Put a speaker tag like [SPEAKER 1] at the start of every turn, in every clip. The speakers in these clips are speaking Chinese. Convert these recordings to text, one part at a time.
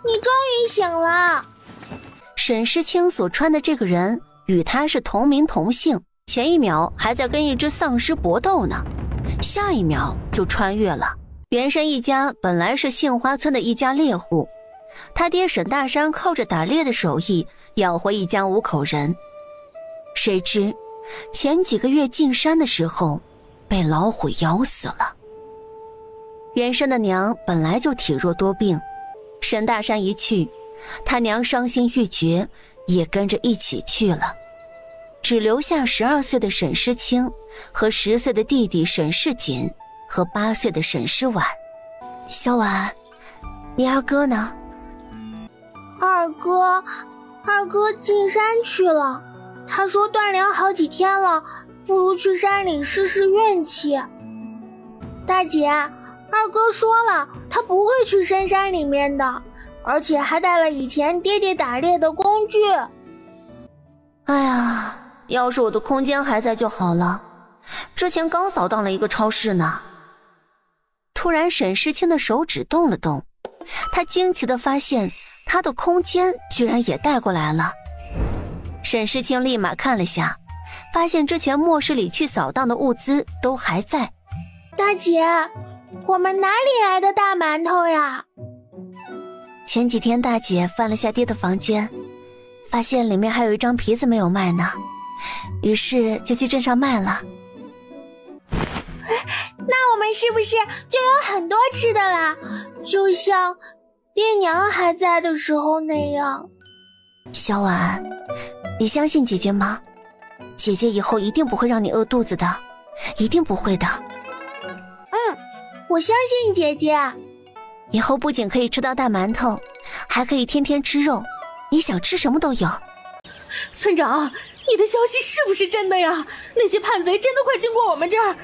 [SPEAKER 1] 你终于醒了。
[SPEAKER 2] 沈世清所穿的这个人与他是同名同姓，前一秒还在跟一只丧尸搏斗呢，下一秒就穿越了。袁山一家本来是杏花村的一家猎户，他爹沈大山靠着打猎的手艺养活一家5口人。谁知前几个月进山的时候被老虎咬死了。袁山的娘本来就体弱多病，沈大山一去，他娘伤心欲绝，也跟着一起去了，只留下12岁的沈诗清和10岁的弟弟沈世锦和8岁的沈诗婉。小婉，你二哥呢？
[SPEAKER 1] 二哥进山去了，他说断粮好几天了，不如去山里试试运气。大姐，二哥说了，他不会去深山里面的，而且还带了以前爹爹打猎的工具。
[SPEAKER 2] 哎呀，要是我的空间还在就好了，之前刚扫荡了一个超市呢。突然沈世清的手指动了动，他惊奇地发现他的空间居然也带过来了。沈世清立马看了下，发现之前末世里去扫荡的物资都还在。
[SPEAKER 1] 大姐，我们哪里来的大馒头呀？
[SPEAKER 2] 前几天大姐翻了下爹的房间，发现里面还有一张皮子没有卖呢，于是就去镇上卖了。
[SPEAKER 1] 那我们是不是就有很多吃的啦？就像爹娘还在的时候那样。
[SPEAKER 2] 小婉，你相信姐姐吗？姐姐以后一定不会让你饿肚子的，一定不会的。
[SPEAKER 1] 我相信姐姐。
[SPEAKER 2] 以后不仅可以吃到大馒头，还可以天天吃肉，你想吃什么都有。
[SPEAKER 3] 村长，你的消息是不是真的呀？那些叛贼真的快经过我们这儿，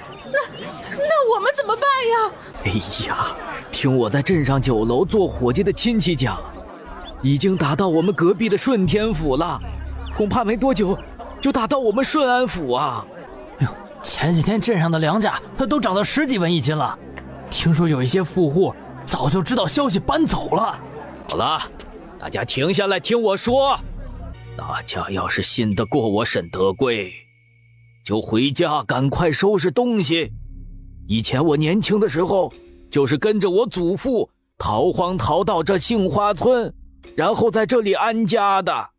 [SPEAKER 3] 那我们怎么办呀？
[SPEAKER 4] 哎呀，听我在镇上酒楼做伙计的亲戚讲，已经打到我们隔壁的顺天府了，恐怕没多久就打到我们顺安府啊。
[SPEAKER 5] 哎呦，前几天镇上的粮价都涨到10几文1斤了，听说有一些富户早就知道消息搬走了。
[SPEAKER 4] 好了，大家停下来听我说，大家要是信得过我沈德贵，就回家赶快收拾东西。以前我年轻的时候就是跟着我祖父逃荒逃到这杏花村，然后在这里安家的。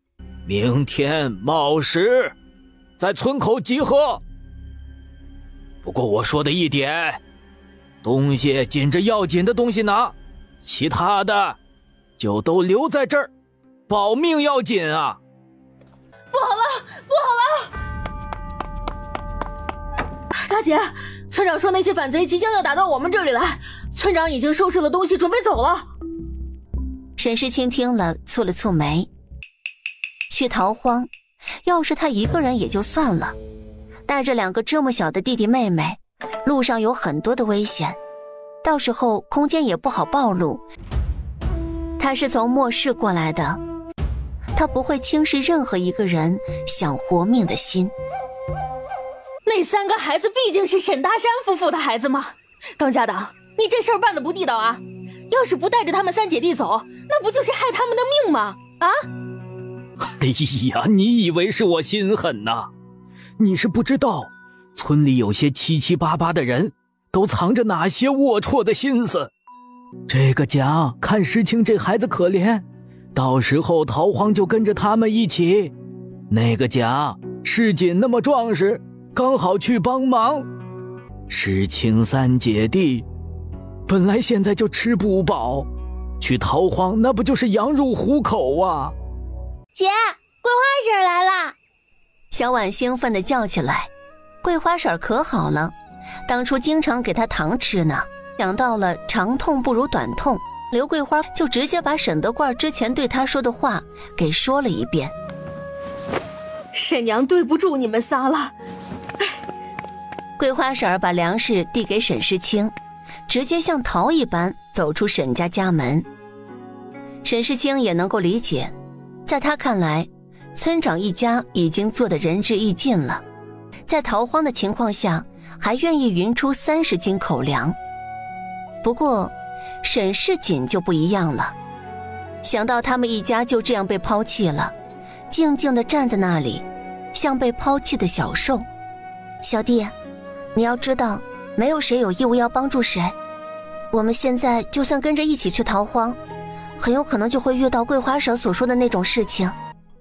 [SPEAKER 4] 明天卯时在村口集合。不过我说的一点，东西紧着要紧的东西拿，其他的就都留在这儿，保命要紧啊。
[SPEAKER 3] 不好了！大姐，村长说那些反贼即将要打到我们这里来，村长已经收拾了东西准备走了。
[SPEAKER 2] 沈世清听了蹙了蹙眉，去逃荒，要是他一个人也就算了，带着2个这么小的弟弟妹妹，路上有很多的危险，到时候空间也不好暴露。他是从末世过来的，他不会轻视任何一个人想活命的心。
[SPEAKER 3] 那3个孩子毕竟是沈大山夫妇的孩子嘛，当家的，你这事儿办得不地道啊！要是不带着他们3姐弟走，那不就是害他们的命吗？啊！
[SPEAKER 4] 哎呀，你以为是我心狠呐？你是不知道，村里有些七七八八的人都藏着哪些龌龊的心思。这个蒋看石青这孩子可怜，到时候逃荒就跟着他们一起。那个蒋世锦那么壮实，刚好去帮忙。石青3姐弟本来现在就吃不饱，去逃荒那不就是羊入虎口啊。
[SPEAKER 1] 姐，桂花婶来了！
[SPEAKER 2] 小婉兴奋地叫起来。桂花婶可好了，当初经常给她糖吃呢。想到了长痛不如短痛，刘桂花就直接把沈德贵之前对她说的话给说了一遍。
[SPEAKER 3] 沈娘对不住你们仨了。
[SPEAKER 2] 桂花婶把粮食递给沈世清，直接像逃一般走出沈家家门。沈世清也能够理解，在他看来，村长一家已经做得仁至义尽了，在逃荒的情况下还愿意匀出30斤口粮。不过沈世锦就不一样了，想到他们一家就这样被抛弃了，静静地站在那里，像被抛弃的小兽。小弟，你要知道，没有谁有义务要帮助谁。我们现在就算跟着一起去逃荒，很有可能就会遇到桂花蛇所说的那种事情，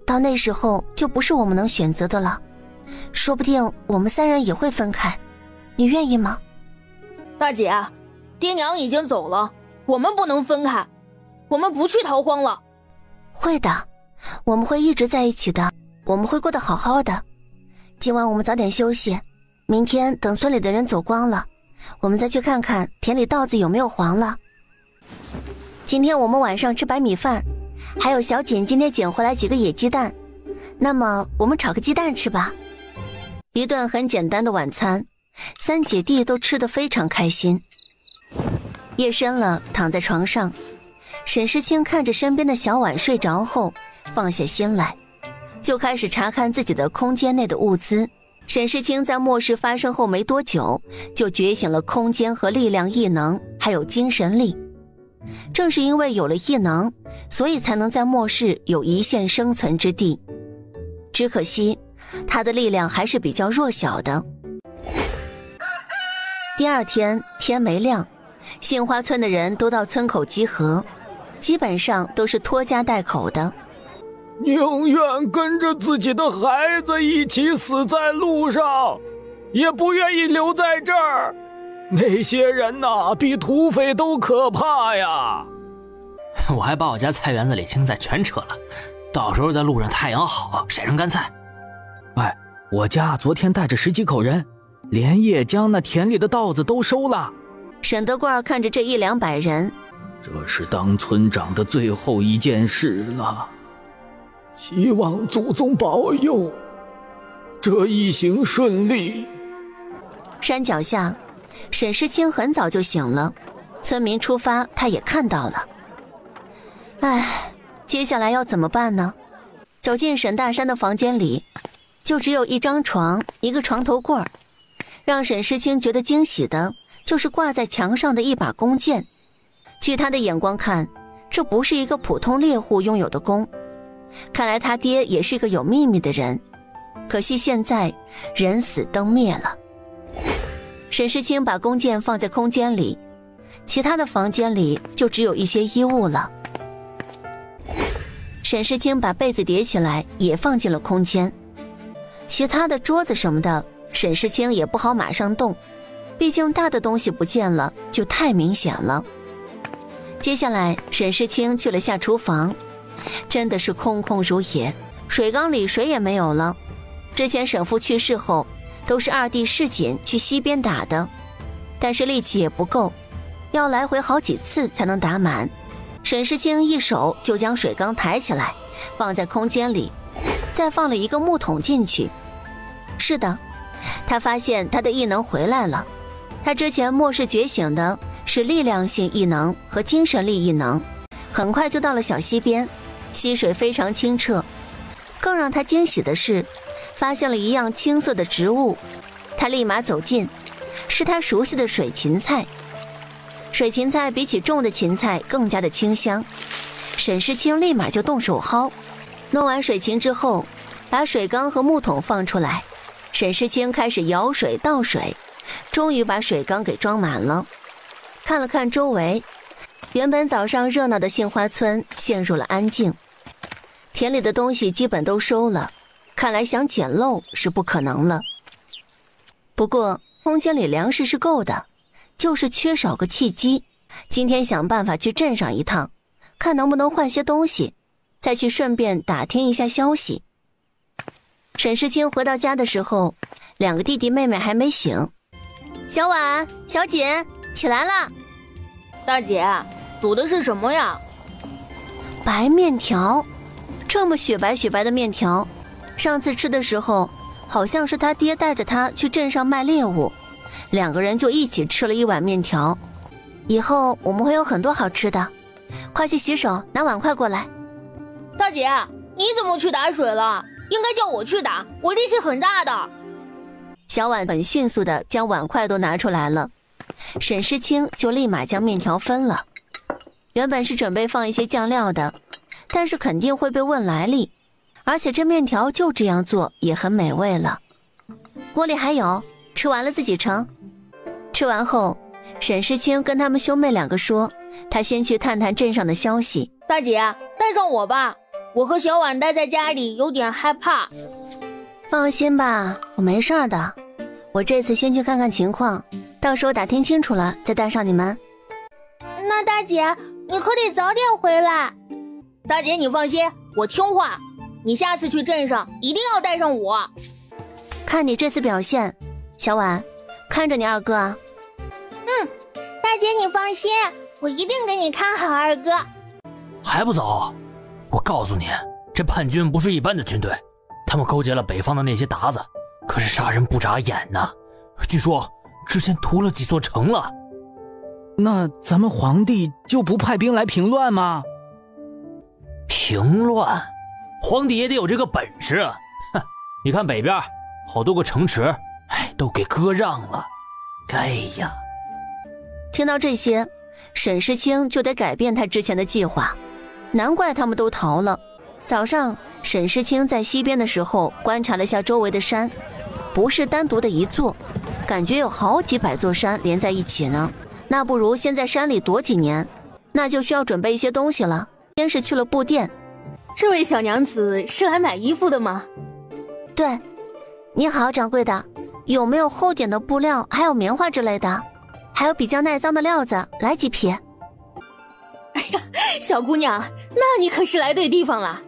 [SPEAKER 2] 到那时候就不是我们能选择的了，说不定我们3人也会分开，你愿意吗？
[SPEAKER 3] 大姐，爹娘已经走了，我们不能分开，我们不去逃荒了。
[SPEAKER 2] 会的，我们会一直在一起的，我们会过得好好的。今晚我们早点休息，明天等村里的人走光了，我们再去看看田里稻子有没有黄了。今天我们晚上吃白米饭，还有小锦今天捡回来几个野鸡蛋，那么我们炒个鸡蛋吃吧。一顿很简单的晚餐，3姐弟都吃得非常开心。夜深了，躺在床上，沈世清看着身边的小婉睡着后，放下心来，就开始查看自己的空间内的物资。沈世清在末世发生后没多久，就觉醒了空间和力量异能，还有精神力。正是因为有了异能，所以才能在末世有一线生存之地。只可惜，他的力量还是比较弱小的。第二天天没亮，杏花村的人都到村口集合，基本上都是拖家带口的。
[SPEAKER 4] 宁愿跟着自己的孩子一起死在路上，也不愿意留在这儿。那些人呐，比土匪都可怕呀！
[SPEAKER 5] 我还把我家菜园子里青菜全扯了，到时候在路上太阳好，晒成干菜。
[SPEAKER 4] 哎，我家昨天带着10几口人，连夜将那田里的稻子都收了。
[SPEAKER 2] 沈德贵看着这100-200人，
[SPEAKER 4] 这是当村长的最后一件事了，希望祖宗保佑，这一行顺利。
[SPEAKER 2] 山脚下，沈世清很早就醒了，村民出发他也看到了。唉，接下来要怎么办呢？走进沈大山的房间里，就只有一张床，一个床头柜。让沈世清觉得惊喜的就是挂在墙上的一把弓箭。据他的眼光看，这不是一个普通猎户拥有的弓，看来他爹也是个有秘密的人。可惜现在人死灯灭了。沈世清把弓箭放在空间里，其他的房间里就只有一些衣物了。沈世清把被子叠起来也放进了空间，其他的桌子什么的沈世清也不好马上动，毕竟大的东西不见了就太明显了。接下来沈世清去了下厨房，真的是空空如也，水缸里水也没有了。之前沈父去世后都是2弟世锦去溪边打的，但是力气也不够，要来回好几次才能打满。沈世清一手就将水缸抬起来放在空间里，再放了一个木桶进去。是的，他发现他的异能回来了。他之前末世觉醒的是力量性异能和精神力异能，很快就到了小溪边，溪水非常清澈。更让他惊喜的是，发现了一样青色的植物，他立马走近，是他熟悉的水芹菜。水芹菜比起种的芹菜更加的清香，沈世清立马就动手薅。弄完水芹之后，把水缸和木桶放出来，沈世清开始舀水倒水，终于把水缸给装满了。看了看周围，原本早上热闹的杏花村陷入了安静，田里的东西基本都收了，看来想捡漏是不可能了。不过空间里粮食是够的，就是缺少个契机。今天想办法去镇上一趟，看能不能换些东西，再去顺便打听一下消息。沈世清回到家的时候，2个弟弟妹妹还没醒。小婉、小锦，起来啦！
[SPEAKER 3] 大姐，煮的是什么呀？
[SPEAKER 2] 白面条，这么雪白雪白的面条，上次吃的时候好像是他爹带着他去镇上卖猎物，2个人就一起吃了1碗面条。以后我们会有很多好吃的，快去洗手，拿碗筷过来。
[SPEAKER 3] 大姐，你怎么去打水了？应该叫我去打，我力气很大的。
[SPEAKER 2] 小婉很迅速地将碗筷都拿出来了，沈世清就立马将面条分了。原本是准备放一些酱料的，但是肯定会被问来历，而且这面条就这样做也很美味了。锅里还有，吃完了自己盛。吃完后，沈世清跟他们兄妹两个说，他先去探探镇上的消息。
[SPEAKER 1] 大姐，带上我吧，我和小婉待在家里有点害怕。
[SPEAKER 2] 放心吧，我没事的。我这次先去看看情况，到时候打听清楚了再带上你们。
[SPEAKER 1] 那大姐，你可得早点回来。大姐你放心，我听话，你下次去镇上一定要带上我。
[SPEAKER 2] 看你这次表现，小婉，看着你二哥啊。
[SPEAKER 1] 大姐你放心，我一定给你看好二哥。
[SPEAKER 5] 还不走？我告诉你，这叛军不是一般的军队，他们勾结了北方的那些鞑子，可是杀人不眨眼呐。据说之前屠了几座城了。
[SPEAKER 4] 那咱们皇帝就不派兵来平乱吗？
[SPEAKER 5] 平乱？皇帝也得有这个本事。哼，你看北边好多个城池，都给割让了。该呀。
[SPEAKER 2] 听到这些，沈世清就得改变他之前的计划。难怪他们都逃了。早上沈世清在西边的时候观察了下周围的山，不是单独的一座，感觉有好几百座山连在一起呢。那不如先在山里躲几年，那就需要准备一些东西了。先是去了布店。
[SPEAKER 3] 这位小娘子是来买衣服的吗？
[SPEAKER 2] 对。你好，掌柜的，有没有厚点的布料，还有棉花之类的，还有比较耐脏的料子，来几匹。
[SPEAKER 3] 哎呀，小姑娘，那你可是来对地方了。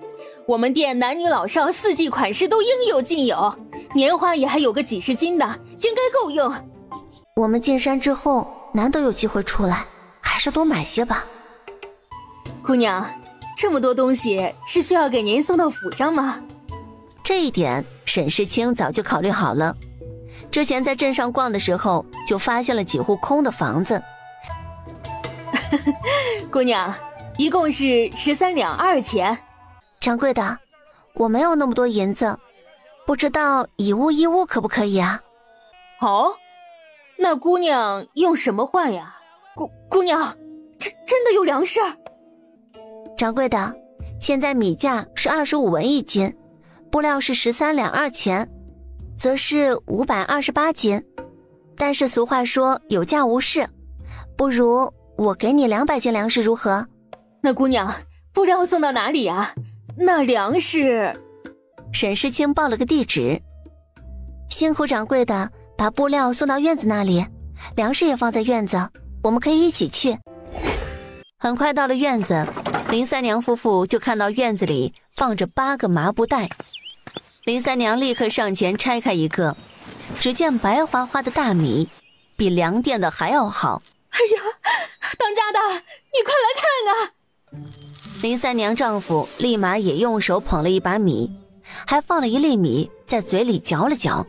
[SPEAKER 3] 我们店男女老少四季款式都应有尽有，年花也还有个几十斤的，应该够用。
[SPEAKER 2] 我们进山之后难得有机会出来，还是多买些吧。
[SPEAKER 3] 姑娘，这么多东西是需要给您送到府上吗？
[SPEAKER 2] 这一点沈世清早就考虑好了，之前在镇上逛的时候就发现了几户空的房子。
[SPEAKER 3] 姑娘，一共是13两2钱。
[SPEAKER 2] 掌柜的，我没有那么多银子，不知道以物易物可不可以啊？
[SPEAKER 3] 哦，那姑娘用什么换呀？姑娘，真的有粮食？
[SPEAKER 2] 掌柜的，现在米价是25文一斤，布料是13两2钱，则是528斤。但是俗话说有价无市，不如我给你200斤粮食如何？
[SPEAKER 3] 那姑娘，布料送到哪里啊？那粮食……
[SPEAKER 2] 沈世清报了个地址。辛苦掌柜的把布料送到院子那里，粮食也放在院子，我们可以一起去。很快到了院子，林三娘夫妇就看到院子里放着8个麻布袋。林三娘立刻上前拆开一个，只见白花花的大米，比粮店的还要好。
[SPEAKER 3] 哎呀，当家的，你快来看啊！
[SPEAKER 2] 林三娘丈夫立马也用手捧了一把米，还放了一粒米在嘴里嚼了嚼，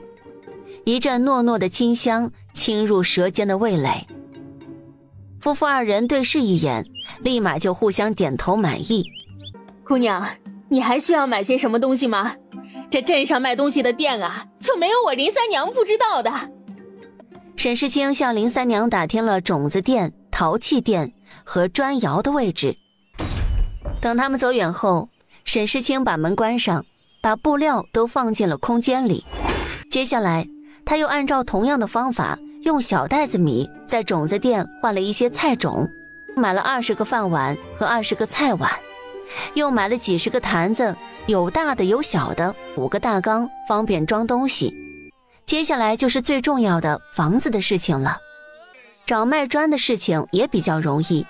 [SPEAKER 2] 一阵糯糯的清香侵入舌尖的味蕾。夫妇二人对视一眼，立马就互相点头满意。
[SPEAKER 3] 姑娘，你还需要买些什么东西吗？这镇上卖东西的店啊，就没有我林三娘不知道的。
[SPEAKER 2] 沈世清向林三娘打听了种子店、陶器店和砖窑的位置。等他们走远后，沈世清把门关上，把布料都放进了空间里。接下来他又按照同样的方法，用小袋子米在种子店换了一些菜种，买了20个饭碗和20个菜碗，又买了几十个坛子，有大的有小的，5个大缸，方便装东西。接下来就是最重要的房子的事情了。找卖砖的事情也比较容易，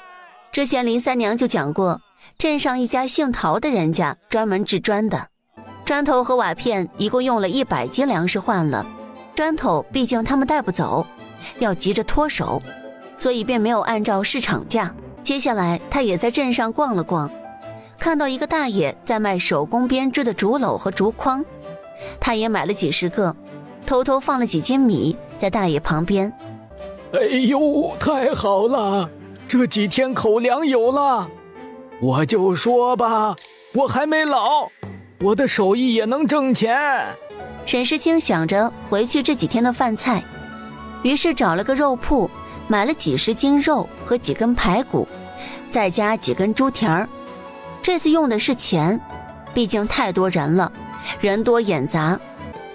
[SPEAKER 2] 之前林三娘就讲过，镇上一家姓陶的人家专门制砖的，砖头和瓦片一共用了100斤粮食换了。砖头毕竟他们带不走，要急着脱手，所以便没有按照市场价。接下来他也在镇上逛了逛，看到一个大爷在卖手工编织的竹篓和竹筐，他也买了几十个，偷偷放了几斤米在大爷旁边。
[SPEAKER 4] 哎呦，太好了，这几天口粮有了。我就说吧，我还没老，我的手艺也能挣钱。
[SPEAKER 2] 沈世清想着回去这几天的饭菜，于是找了个肉铺，买了几十斤肉和几根排骨，再加几根猪蹄儿。这次用的是钱，毕竟太多人了，人多眼杂，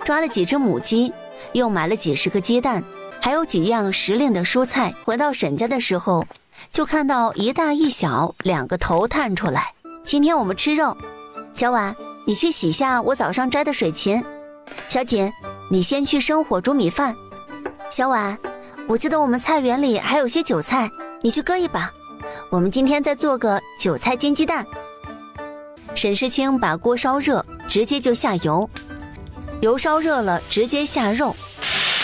[SPEAKER 2] 抓了几只母鸡，又买了几十个鸡蛋，还有几样时令的蔬菜。回到沈家的时候，就看到一大一小2个头探出来。今天我们吃肉，小婉，你去洗下我早上摘的水芹。小锦，你先去生火煮米饭。小婉，我记得我们菜园里还有些韭菜，你去割一把。我们今天再做个韭菜煎鸡蛋。沈世清把锅烧热，直接就下油，油烧热了，直接下肉，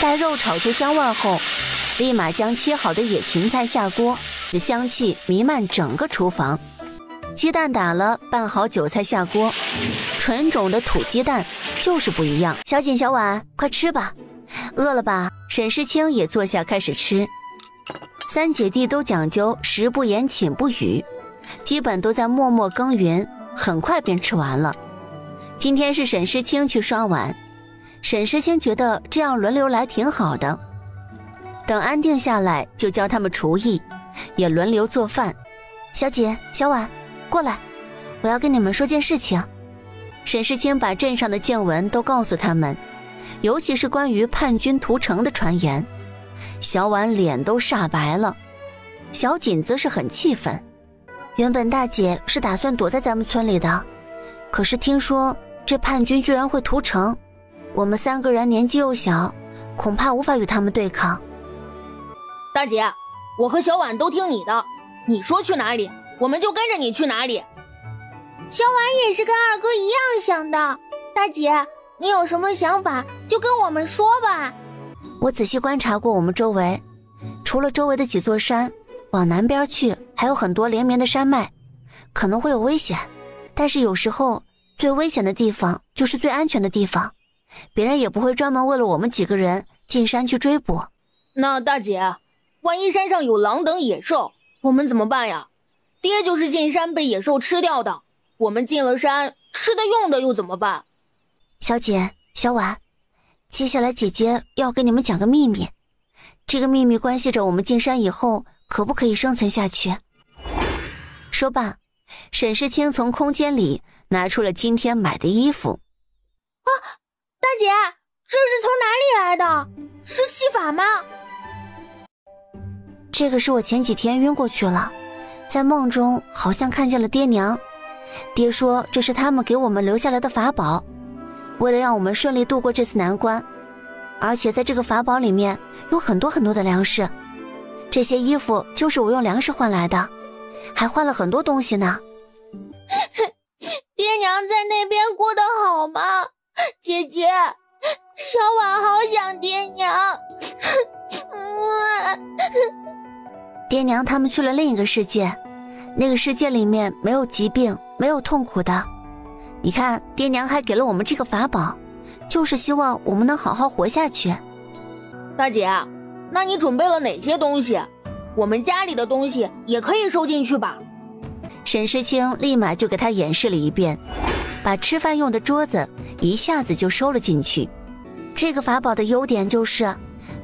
[SPEAKER 2] 待肉炒出香味后，立马将切好的野芹菜下锅，香气弥漫整个厨房。鸡蛋打了，拌好韭菜下锅，纯种的土鸡蛋就是不一样。小锦、小婉，快吃吧，饿了吧？沈世清也坐下开始吃。3姐弟都讲究食不言寝不语，基本都在默默耕耘，很快便吃完了。今天是沈世清去刷碗，沈世清觉得这样轮流来挺好的。等安定下来，就教他们厨艺，也轮流做饭。小姐、小婉，过来，我要跟你们说件事情。沈世清把镇上的见闻都告诉他们，尤其是关于叛军屠城的传言。小婉脸都煞白了，小锦则是很气愤。原本大姐是打算躲在咱们村里的，可是听说这叛军居然会屠城，我们3个人年纪又小，恐怕无法与他们对抗。
[SPEAKER 3] 大姐，我和小婉都听你的，你说去哪里，我们就跟着你去哪里。
[SPEAKER 1] 小婉也是跟二哥一样想的，大姐，你有什么想法就跟我们说吧。
[SPEAKER 2] 我仔细观察过我们周围，除了周围的几座山，往南边去还有很多连绵的山脉，可能会有危险，但是有时候最危险的地方就是最安全的地方，别人也不会专门为了我们几个人进山去追捕。
[SPEAKER 3] 那大姐，万一山上有狼等野兽，我们怎么办呀？爹就是进山被野兽吃掉的，我们进了山，吃的用的又怎么办？
[SPEAKER 2] 小姐、小婉，接下来姐姐要跟你们讲个秘密，这个秘密关系着我们进山以后可不可以生存下去。说罢，沈世清从空间里拿出了今天买的衣服。
[SPEAKER 1] 啊，大姐，这是从哪里来的？是戏法吗？
[SPEAKER 2] 这个是我前几天晕过去了，在梦中好像看见了爹娘，爹说这是他们给我们留下来的法宝，为了让我们顺利度过这次难关，而且在这个法宝里面有很多很多的粮食，这些衣服就是我用粮食换来的，还换了很多东西呢。
[SPEAKER 1] 爹娘在那边过得好吗？姐姐，小婉好想爹娘。
[SPEAKER 2] 爹娘他们去了另一个世界，那个世界里面没有疾病，没有痛苦的。你看，爹娘还给了我们这个法宝，就是希望我们能好好活下去。
[SPEAKER 3] 大姐，那你准备了哪些东西？我们家里的东西也可以收进去吧？
[SPEAKER 2] 沈世清立马就给他演示了一遍，把吃饭用的桌子一下子就收了进去。这个法宝的优点就是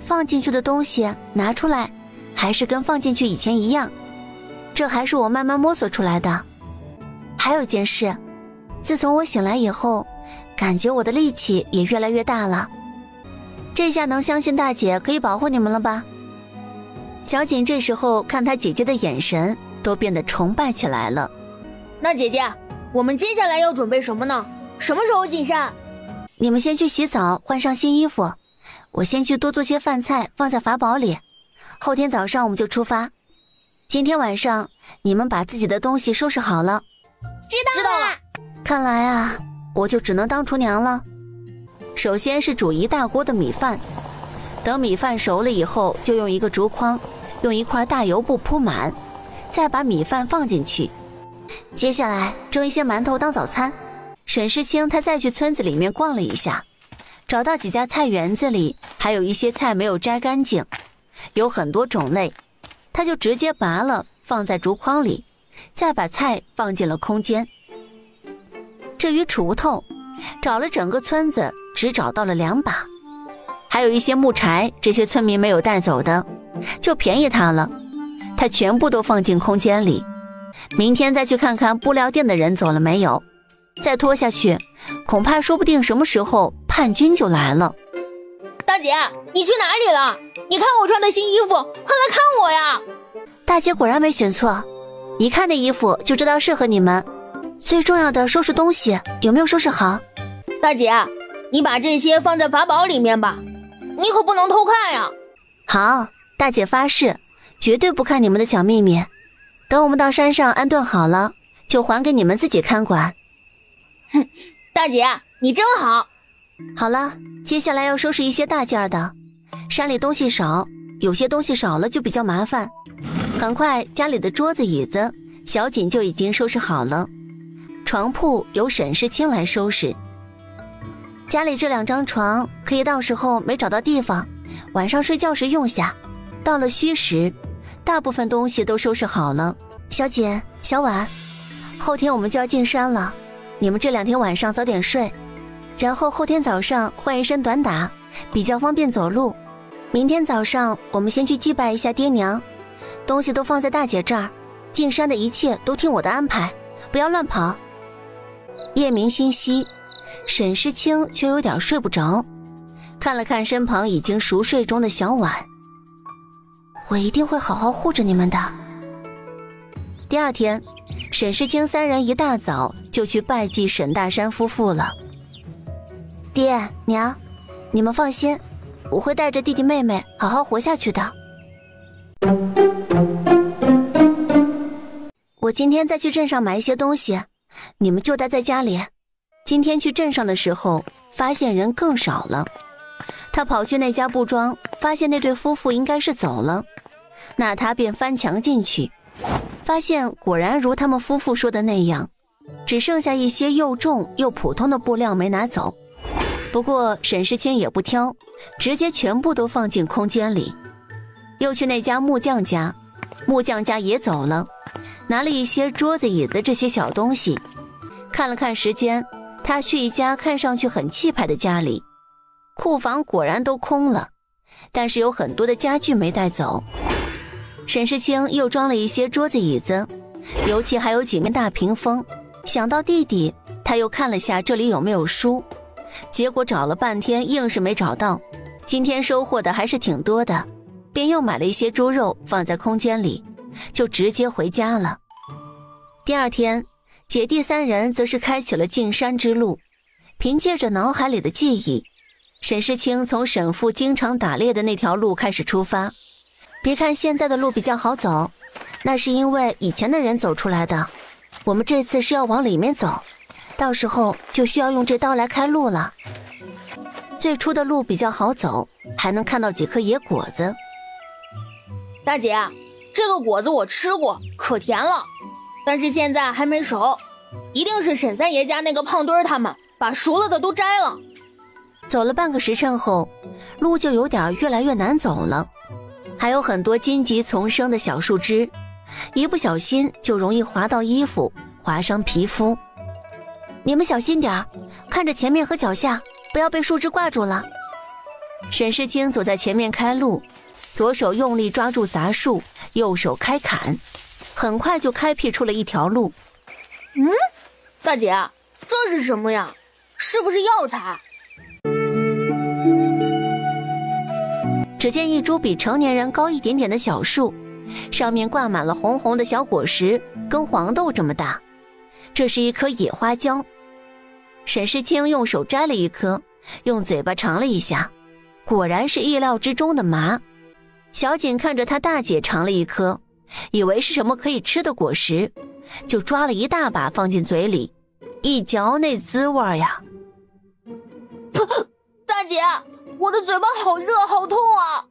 [SPEAKER 2] 放进去的东西拿出来还是跟放进去以前一样，这还是我慢慢摸索出来的。还有一件事，自从我醒来以后，感觉我的力气也越来越大了，这下能相信大姐可以保护你们了吧？小锦这时候看她姐姐的眼神都变得崇拜起来了。
[SPEAKER 3] 那姐姐，我们接下来要准备什么呢？什么时候进山？
[SPEAKER 2] 你们先去洗澡换上新衣服，我先去多做些饭菜放在法宝里，后天早上我们就出发。今天晚上你们把自己的东西收拾好了。
[SPEAKER 1] 知道了。
[SPEAKER 2] 看来啊，我就只能当厨娘了。首先是煮一大锅的米饭，等米饭熟了以后，就用一个竹筐，用一块大油布铺满，再把米饭放进去。接下来蒸一些馒头当早餐。沈世清他再去村子里面逛了一下，找到几家菜园子里还有一些菜没有摘干净，有很多种类，他就直接拔了放在竹筐里，再把菜放进了空间。至于锄头，找了整个村子只找到了2把，还有一些木柴，这些村民没有带走的，就便宜他了，他全部都放进空间里。明天再去看看布料店的人走了没有。再拖下去，恐怕说不定什么时候叛军就来了。
[SPEAKER 3] 大姐，你去哪里了？你看我穿的新衣服，快来看我呀！
[SPEAKER 2] 大姐果然没选错，一看那衣服就知道适合你们。最重要的收拾东西，有没有收拾好？
[SPEAKER 3] 大姐，你把这些放在法宝里面吧，你可不能偷看呀。
[SPEAKER 2] 好，大姐发誓，绝对不看你们的小秘密。等我们到山上安顿好了，就还给你们自己看管。
[SPEAKER 3] 哼，大姐，你真好。
[SPEAKER 2] 好了，接下来要收拾一些大件的。山里东西少，有些东西少了就比较麻烦。很快，家里的桌子椅子，小锦就已经收拾好了。床铺由沈世清来收拾。家里这2张床可以到时候没找到地方，晚上睡觉时用下。到了戌时，大部分东西都收拾好了。小锦、小婉，后天我们就要进山了，你们这2天晚上早点睡，然后后天早上换一身短打，比较方便走路。明天早上我们先去祭拜一下爹娘，东西都放在大姐这儿，进山的一切都听我的安排，不要乱跑。夜明星稀，沈世清却有点睡不着，看了看身旁已经熟睡中的小婉，我一定会好好护着你们的。第2天，沈世清3人一大早就去拜祭沈大山夫妇了。爹娘，你们放心，我会带着弟弟妹妹好好活下去的。我今天再去镇上买一些东西，你们就待在家里。今天去镇上的时候，发现人更少了。他跑去那家布庄，发现那对夫妇应该是走了，那他便翻墙进去，发现果然如他们夫妇说的那样，只剩下一些又重又普通的布料没拿走。不过沈世清也不挑，直接全部都放进空间里。又去那家木匠家，木匠家也走了，拿了一些桌子椅子这些小东西。看了看时间，他去一家看上去很气派的家里，库房果然都空了，但是有很多的家具没带走。沈世清又装了一些桌子椅子，尤其还有几面大屏风。想到弟弟，他又看了下这里有没有书，结果找了半天硬是没找到。今天收获的还是挺多的，便又买了一些猪肉放在空间里，就直接回家了。第2天，姐弟3人则是开启了进山之路。凭借着脑海里的记忆，沈世清从沈父经常打猎的那条路开始出发。别看现在的路比较好走，那是因为以前的人走出来的。我们这次是要往里面走，到时候就需要用这刀来开路了。最初的路比较好走，还能看到几颗野果子。
[SPEAKER 3] 大姐，这个果子我吃过，可甜了，但是现在还没熟，一定是沈三爷家那个胖墩儿他们把熟了的都摘了。
[SPEAKER 2] 走了半个时辰后，路就有点越来越难走了，还有很多荆棘丛生的小树枝，一不小心就容易滑到衣服，划伤皮肤。你们小心点，看着前面和脚下，不要被树枝挂住了。沈世清走在前面开路，左手用力抓住杂树，右手开砍，很快就开辟出了一条路。
[SPEAKER 3] 大姐，这是什么呀？是不是药材？
[SPEAKER 2] 只见一株比成年人高一点点的小树，上面挂满了红红的小果实，跟黄豆这么大。这是一颗野花椒。沈世清用手摘了一颗，用嘴巴尝了一下，果然是意料之中的麻。小锦看着他大姐尝了一颗，以为是什么可以吃的果实，就抓了一大把放进嘴里，一嚼那滋味呀！
[SPEAKER 3] 大姐，我的嘴巴好热好痛啊！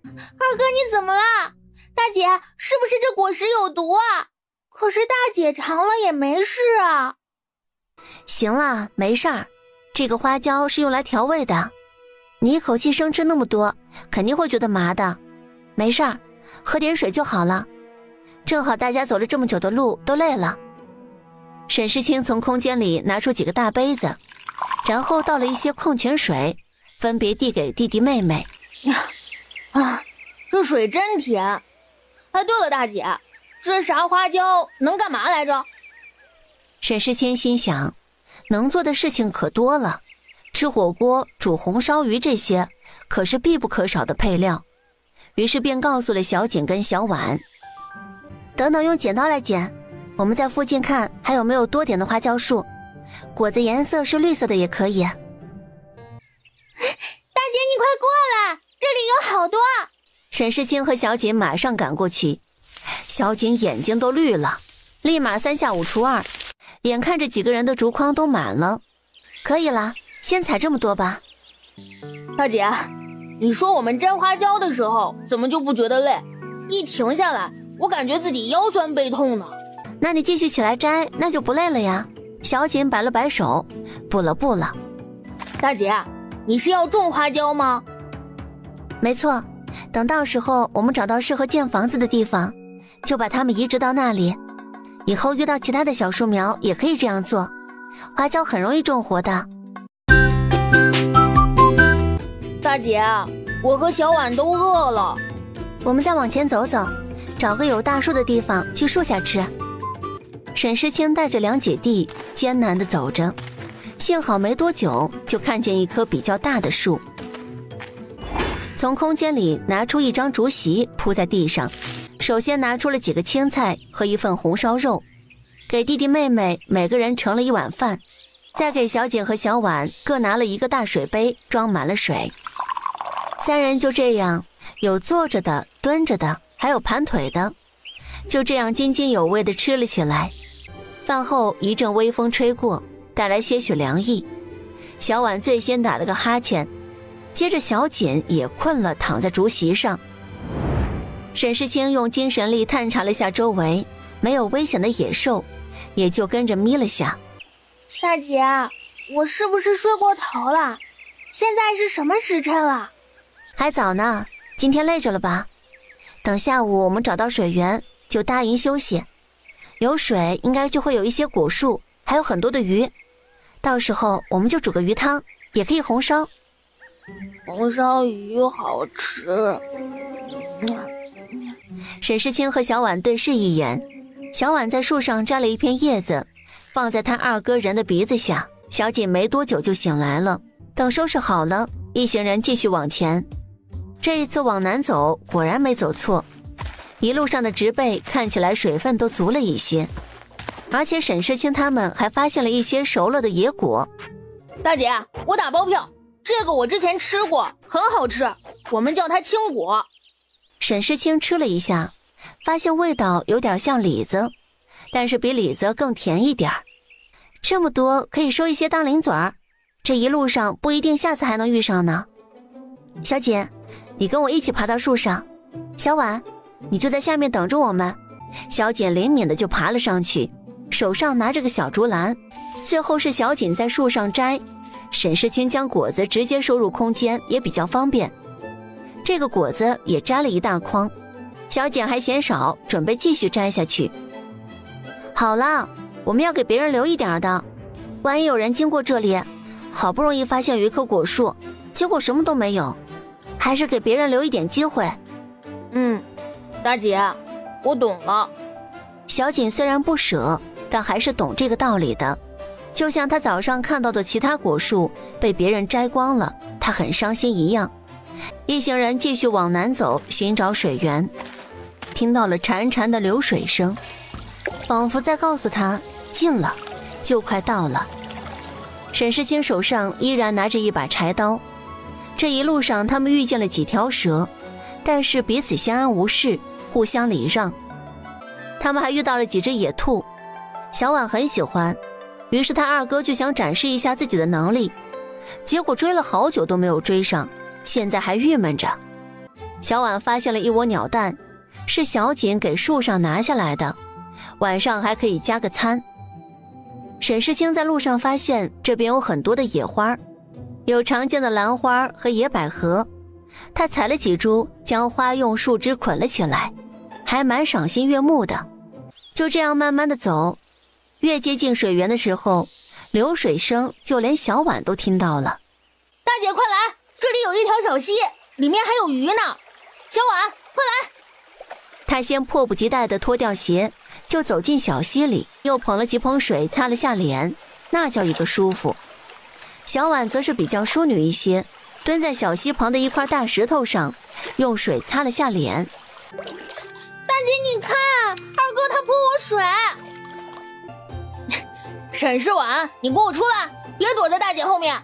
[SPEAKER 1] 二哥你怎么啦？大姐，是不是这果实有毒啊？可是大姐尝了也没事啊。
[SPEAKER 2] 行了，没事儿，这个花椒是用来调味的，你一口气生吃那么多，肯定会觉得麻的。没事儿，喝点水就好了。正好大家走了这么久的路都累了。沈世清从空间里拿出几个大杯子，然后倒了一些矿泉水，分别递给弟弟妹妹。
[SPEAKER 3] 这水真甜。哎，对了，大姐，这啥花椒能干嘛来着？
[SPEAKER 2] 沈世清心想，能做的事情可多了，吃火锅、煮红烧鱼这些可是必不可少的配料。于是便告诉了小锦跟小婉，等等用剪刀来剪，我们在附近看还有没有多点的花椒树，果子颜色是绿色的也可以。
[SPEAKER 1] 大姐你快过来，这里有好多。
[SPEAKER 2] 沈世清和小锦马上赶过去，小锦眼睛都绿了，立马3下5除2，眼看着几个人的竹筐都满了。可以了，先采这么多吧。
[SPEAKER 3] 大姐，你说我们摘花椒的时候怎么就不觉得累？一停下来，我感觉自己腰酸背痛呢。
[SPEAKER 2] 那你继续起来摘，那就不累了呀。小锦摆了摆手，不了。
[SPEAKER 3] 大姐，你是要种花椒吗？
[SPEAKER 2] 没错，等到时候我们找到适合建房子的地方，就把它们移植到那里。以后遇到其他的小树苗也可以这样做，花椒很容易种活的。
[SPEAKER 3] 大姐，我和小婉都饿了。
[SPEAKER 2] 我们再往前走走，找个有大树的地方去树下吃。沈世清带着2姐弟艰难地走着，幸好没多久就看见一棵比较大的树，从空间里拿出一张竹席铺在地上，首先拿出了几个青菜和一份红烧肉，给弟弟妹妹每个人盛了1碗饭，再给小锦和小婉各拿了1个大水杯装满了水。3人就这样，有坐着的、蹲着的，还有盘腿的，就这样津津有味地吃了起来。饭后一阵微风吹过，带来些许凉意。小婉最先打了个哈欠，接着小锦也困了，躺在竹席上。沈世清用精神力探查了下周围，没有危险的野兽，也就跟着眯了下。
[SPEAKER 1] 大姐，我是不是睡过头了？现在是什么时辰了？
[SPEAKER 2] 还早呢，今天累着了吧？等下午我们找到水源就搭营休息，有水应该就会有一些果树，还有很多的鱼，到时候我们就煮个鱼汤，也可以红烧。
[SPEAKER 1] 红烧鱼好吃。
[SPEAKER 2] 沈世清和小婉对视一眼，小婉在树上摘了一片叶子，放在他2哥人的鼻子下。小锦没多久就醒来了，等收拾好了，一行人继续往前。这一次往南走，果然没走错，一路上的植被看起来水分都足了一些，而且沈世清他们还发现了一些熟了的野果。
[SPEAKER 3] 大姐，我打包票，这个我之前吃过，很好吃，我们叫它青果。
[SPEAKER 2] 沈世清吃了一下，发现味道有点像李子，但是比李子更甜一点。这么多可以收一些当零嘴儿，这一路上不一定下次还能遇上呢。小锦，你跟我一起爬到树上，小婉，你就在下面等着我们。小锦灵敏的就爬了上去，手上拿着个小竹篮，最后是小锦在树上摘。沈世清将果子直接收入空间也比较方便，这个果子也摘了一大筐，小锦还嫌少，准备继续摘下去。好了，我们要给别人留一点的，万一有人经过这里，好不容易发现有一棵果树，结果什么都没有，还是给别人留一点机会。
[SPEAKER 3] 大姐，我懂了。
[SPEAKER 2] 小锦虽然不舍，但还是懂这个道理的。就像他早上看到的其他果树被别人摘光了，他很伤心一样。一行人继续往南走，寻找水源，听到了潺潺的流水声，仿佛在告诉他近了，就快到了。沈世清手上依然拿着一把柴刀。这一路上他们遇见了几条蛇，但是彼此相安无事，互相礼让。他们还遇到了几只野兔，小婉很喜欢，于是他2哥就想展示一下自己的能力，结果追了好久都没有追上，现在还郁闷着。小婉发现了一窝鸟蛋，是小锦给树上拿下来的，晚上还可以加个餐。沈世清在路上发现这边有很多的野花，有常见的兰花和野百合，他采了几株，将花用树枝捆了起来，还蛮赏心悦目的。就这样慢慢的走，越接近水源的时候，流水声就连小婉都听到了。
[SPEAKER 3] 大姐快来，这里有一条小溪，里面还有鱼呢。小婉快来。
[SPEAKER 2] 他先迫不及待地脱掉鞋，就走进小溪里，又捧了几捧水擦了下脸，那叫一个舒服。小婉则是比较淑女一些，蹲在小溪旁的一块大石头上，用水擦了下脸。
[SPEAKER 1] 大姐，你看，二哥他泼我水。
[SPEAKER 3] 沈世婉，你给我出来，别躲在大姐后面。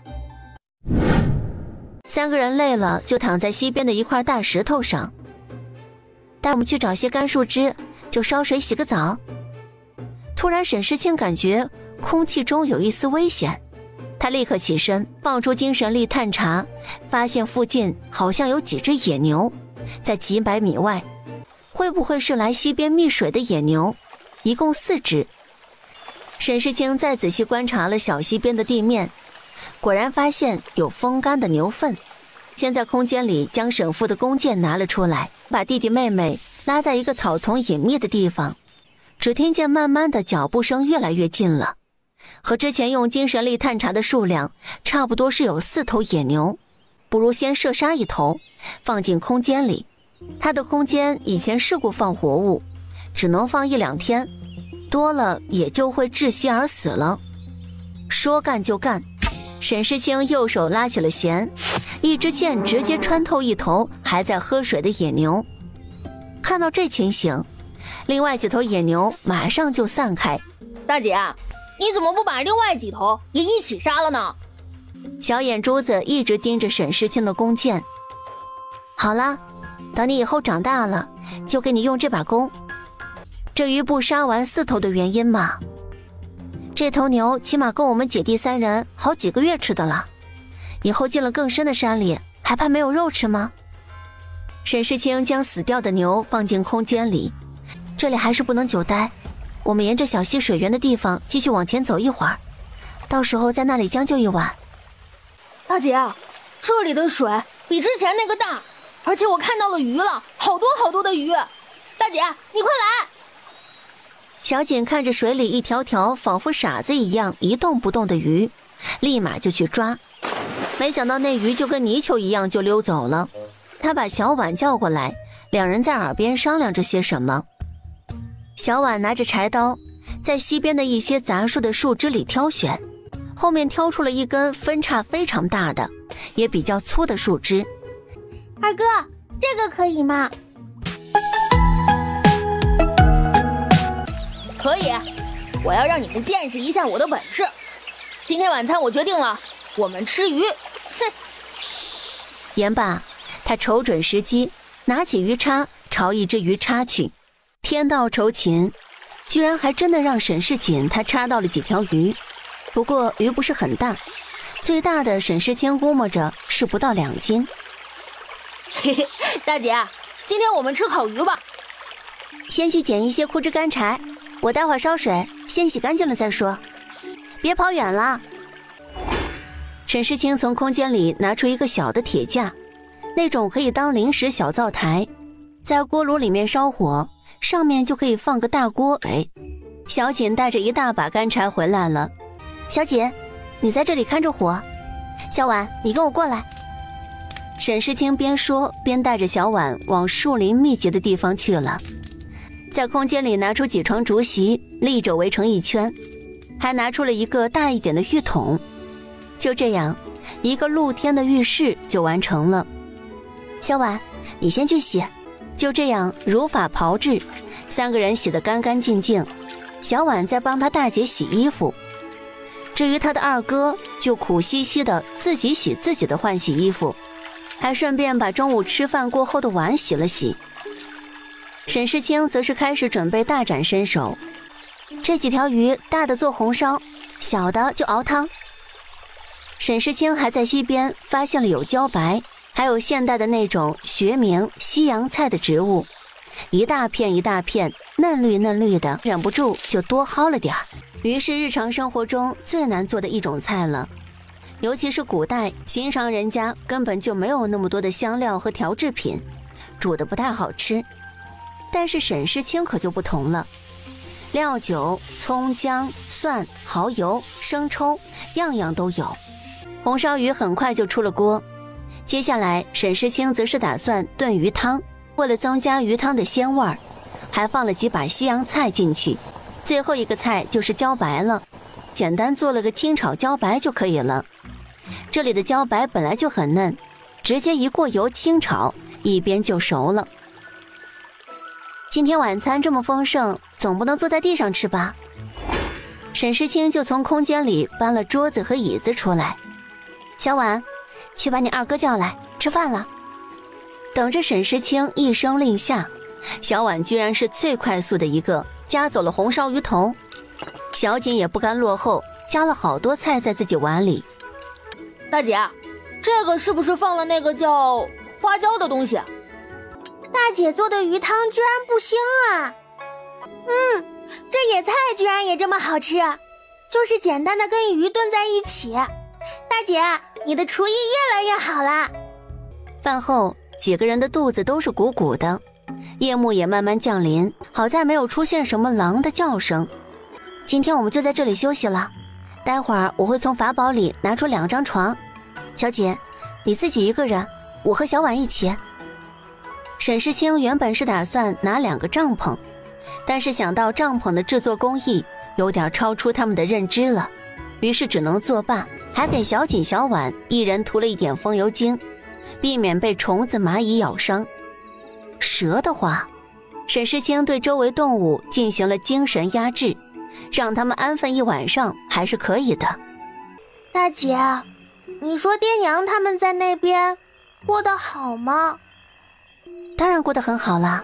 [SPEAKER 2] 三个人累了，就躺在溪边的一块大石头上。带我们去找些干树枝，就烧水洗个澡。突然沈世清感觉空气中有一丝危险，他立刻起身，放出精神力探查，发现附近好像有几只野牛，在几百米外。会不会是来溪边觅水的野牛？一共4只。沈世清再仔细观察了小溪边的地面，果然发现有风干的牛粪。先在空间里将沈父的弓箭拿了出来，把弟弟妹妹拉在一个草丛隐秘的地方。只听见慢慢的脚步声越来越近了，和之前用精神力探查的数量差不多，是有4头野牛。不如先射杀1头，放进空间里。他的空间以前试过放活物，只能放1、2天，多了也就会窒息而死了。说干就干，沈世清右手拉起了弦，一支箭直接穿透1头还在喝水的野牛。看到这情形，另外几头野牛马上就散开。
[SPEAKER 3] 大姐，你怎么不把另外几头也一起杀了呢？
[SPEAKER 2] 小眼珠子一直盯着沈世清的弓箭。好啦，等你以后长大了，就给你用这把弓。至于不杀完4头的原因嘛，这头牛起码够我们姐弟3人好几个月吃的了。以后进了更深的山里，还怕没有肉吃吗？沈世清将死掉的牛放进空间里，这里还是不能久待，我们沿着小溪水源的地方继续往前走一会儿，到时候在那里将就一晚。
[SPEAKER 3] 大姐，这里的水比之前那个大，而且我看到了鱼了，好多好多的鱼。大姐，你快来！
[SPEAKER 2] 小锦看着水里一条条仿佛傻子一样一动不动的鱼，立马就去抓。没想到那鱼就跟泥鳅一样就溜走了。他把小婉叫过来，两人在耳边商量着些什么。小婉拿着柴刀，在溪边的一些杂树的树枝里挑选，后面挑出了一根分叉非常大的，也比较粗的树枝。
[SPEAKER 1] 二哥，这个可以吗？
[SPEAKER 3] 可以，我要让你们见识一下我的本事。今天晚餐我决定了，我们吃鱼。哼！
[SPEAKER 2] 言罢，他瞅准时机，拿起鱼叉朝一只鱼插去。天道酬勤，居然还真的让沈世锦他插到了几条鱼。不过鱼不是很大，最大的沈世清估摸着是不到2斤。
[SPEAKER 3] 嘿嘿，大姐，今天我们吃烤鱼吧。
[SPEAKER 2] 先去捡一些枯枝干柴，我待会儿烧水，先洗干净了再说。别跑远了。沈世清从空间里拿出一个小的铁架，那种可以当临时小灶台，在锅炉里面烧火，上面就可以放个大锅水。小锦带着一大把干柴回来了。小锦，你在这里看着火，小婉，你跟我过来。沈世清边说边带着小婉往树林密集的地方去了，在空间里拿出几床竹席，立着围成一圈，还拿出了一个大一点的浴桶。就这样，一个露天的浴室就完成了。小婉，你先去洗。就这样如法炮制，3个人洗得干干净净。小婉在帮他大姐洗衣服，至于他的二哥就苦兮兮的自己洗自己的换洗衣服，还顺便把中午吃饭过后的碗洗了洗。沈世清则是开始准备大展身手，这几条鱼大的做红烧，小的就熬汤。沈世清还在溪边发现了有茭白，还有现代的那种学名西洋菜的植物，一大片一大片，嫩绿嫩绿的，忍不住就多薅了点儿。鱼是日常生活中最难做的一种菜了，尤其是古代，寻常人家根本就没有那么多的香料和调制品，煮得不太好吃。但是沈世清可就不同了，料酒、葱姜、蒜、蚝油、生抽，样样都有。红烧鱼很快就出了锅，接下来沈世清则是打算炖鱼汤，为了增加鱼汤的鲜味儿，还放了几把西洋菜进去。最后一个菜就是茭白了，简单做了个清炒茭白就可以了。这里的茭白本来就很嫩，直接一过油清炒，一边就熟了。今天晚餐这么丰盛，总不能坐在地上吃吧？沈世清就从空间里搬了桌子和椅子出来。小婉，去把你二哥叫来，吃饭了。等着沈世清一声令下，小婉居然是最快速的一个，夹走了红烧鱼头。小锦也不甘落后，夹了好多菜在自己碗里。
[SPEAKER 3] 大姐，这个是不是放了那个叫花椒的东西？
[SPEAKER 1] 大姐做的鱼汤居然不腥啊！这野菜居然也这么好吃，就是简单的跟鱼炖在一起。大姐，你的厨艺越来越好啦！
[SPEAKER 2] 饭后，几个人的肚子都是鼓鼓的，夜幕也慢慢降临，好在没有出现什么狼的叫声。今天我们就在这里休息了，待会儿我会从法宝里拿出2张床。小姐，你自己一个人，我和小婉一起。沈世清原本是打算拿2个帐篷，但是想到帐篷的制作工艺有点超出他们的认知了，于是只能作罢，还给小锦小婉一人涂了一点风油精，避免被虫子蚂蚁咬伤。蛇的话，沈世清对周围动物进行了精神压制，让他们安分一晚上还是可以的。
[SPEAKER 1] 大姐，你说爹娘他们在那边过得好吗？
[SPEAKER 2] 当然过得很好了，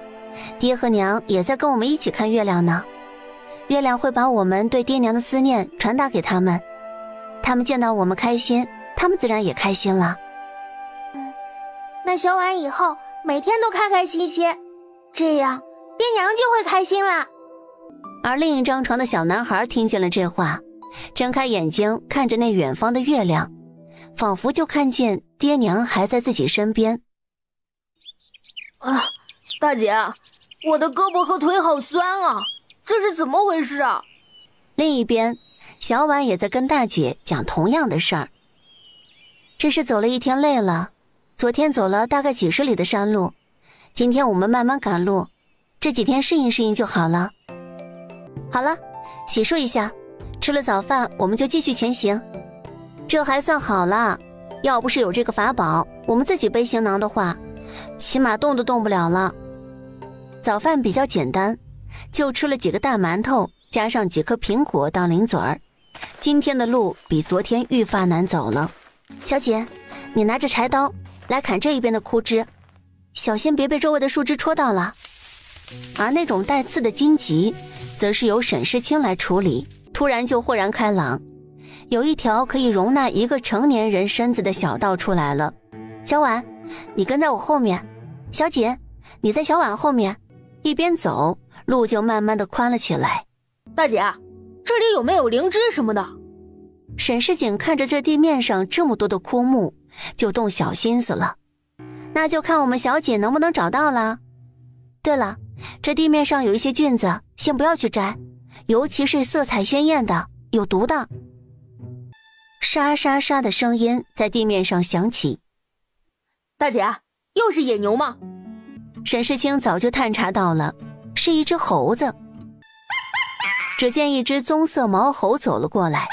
[SPEAKER 2] 爹和娘也在跟我们一起看月亮呢。月亮会把我们对爹娘的思念传达给他们，他们见到我们开心，他们自然也开心了。
[SPEAKER 1] 那小婉以后每天都开开心心，这样爹娘就会开心啦。
[SPEAKER 2] 而另一张床的小男孩听见了这话，睁开眼睛看着那远方的月亮，仿佛就看见爹娘还在自己身边。
[SPEAKER 3] 大姐，我的胳膊和腿好酸啊，这是怎么回事啊？
[SPEAKER 2] 另一边，小婉也在跟大姐讲同样的事儿。这是走了一天累了，昨天走了大概几十里的山路，今天我们慢慢赶路，这几天适应适应就好了。好了，洗漱一下，吃了早饭我们就继续前行。这还算好了，要不是有这个法宝，我们自己背行囊的话，起码动都动不了了。早饭比较简单，就吃了几个大馒头，加上几颗苹果当零嘴儿。今天的路比昨天愈发难走了。小姐，你拿着柴刀来砍这一边的枯枝，小心别被周围的树枝戳到了。而那种带刺的荆棘，则是由沈世清来处理。突然就豁然开朗，有一条可以容纳一个成年人身子的小道出来了。小婉，你跟在我后面，小锦，你在小婉后面。一边走，路就慢慢的宽了起来。
[SPEAKER 3] 大姐，这里有没有灵芝什么的？
[SPEAKER 2] 沈世景看着这地面上这么多的枯木，就动小心思了。那就看我们小姐能不能找到了。对了，这地面上有一些菌子，先不要去摘，尤其是色彩鲜艳的，有毒的。沙沙沙的声音在地面上响起。
[SPEAKER 3] 大姐，又是野牛吗？
[SPEAKER 2] 沈世清早就探查到了，是一只猴子。只见一只棕色毛猴走了过来，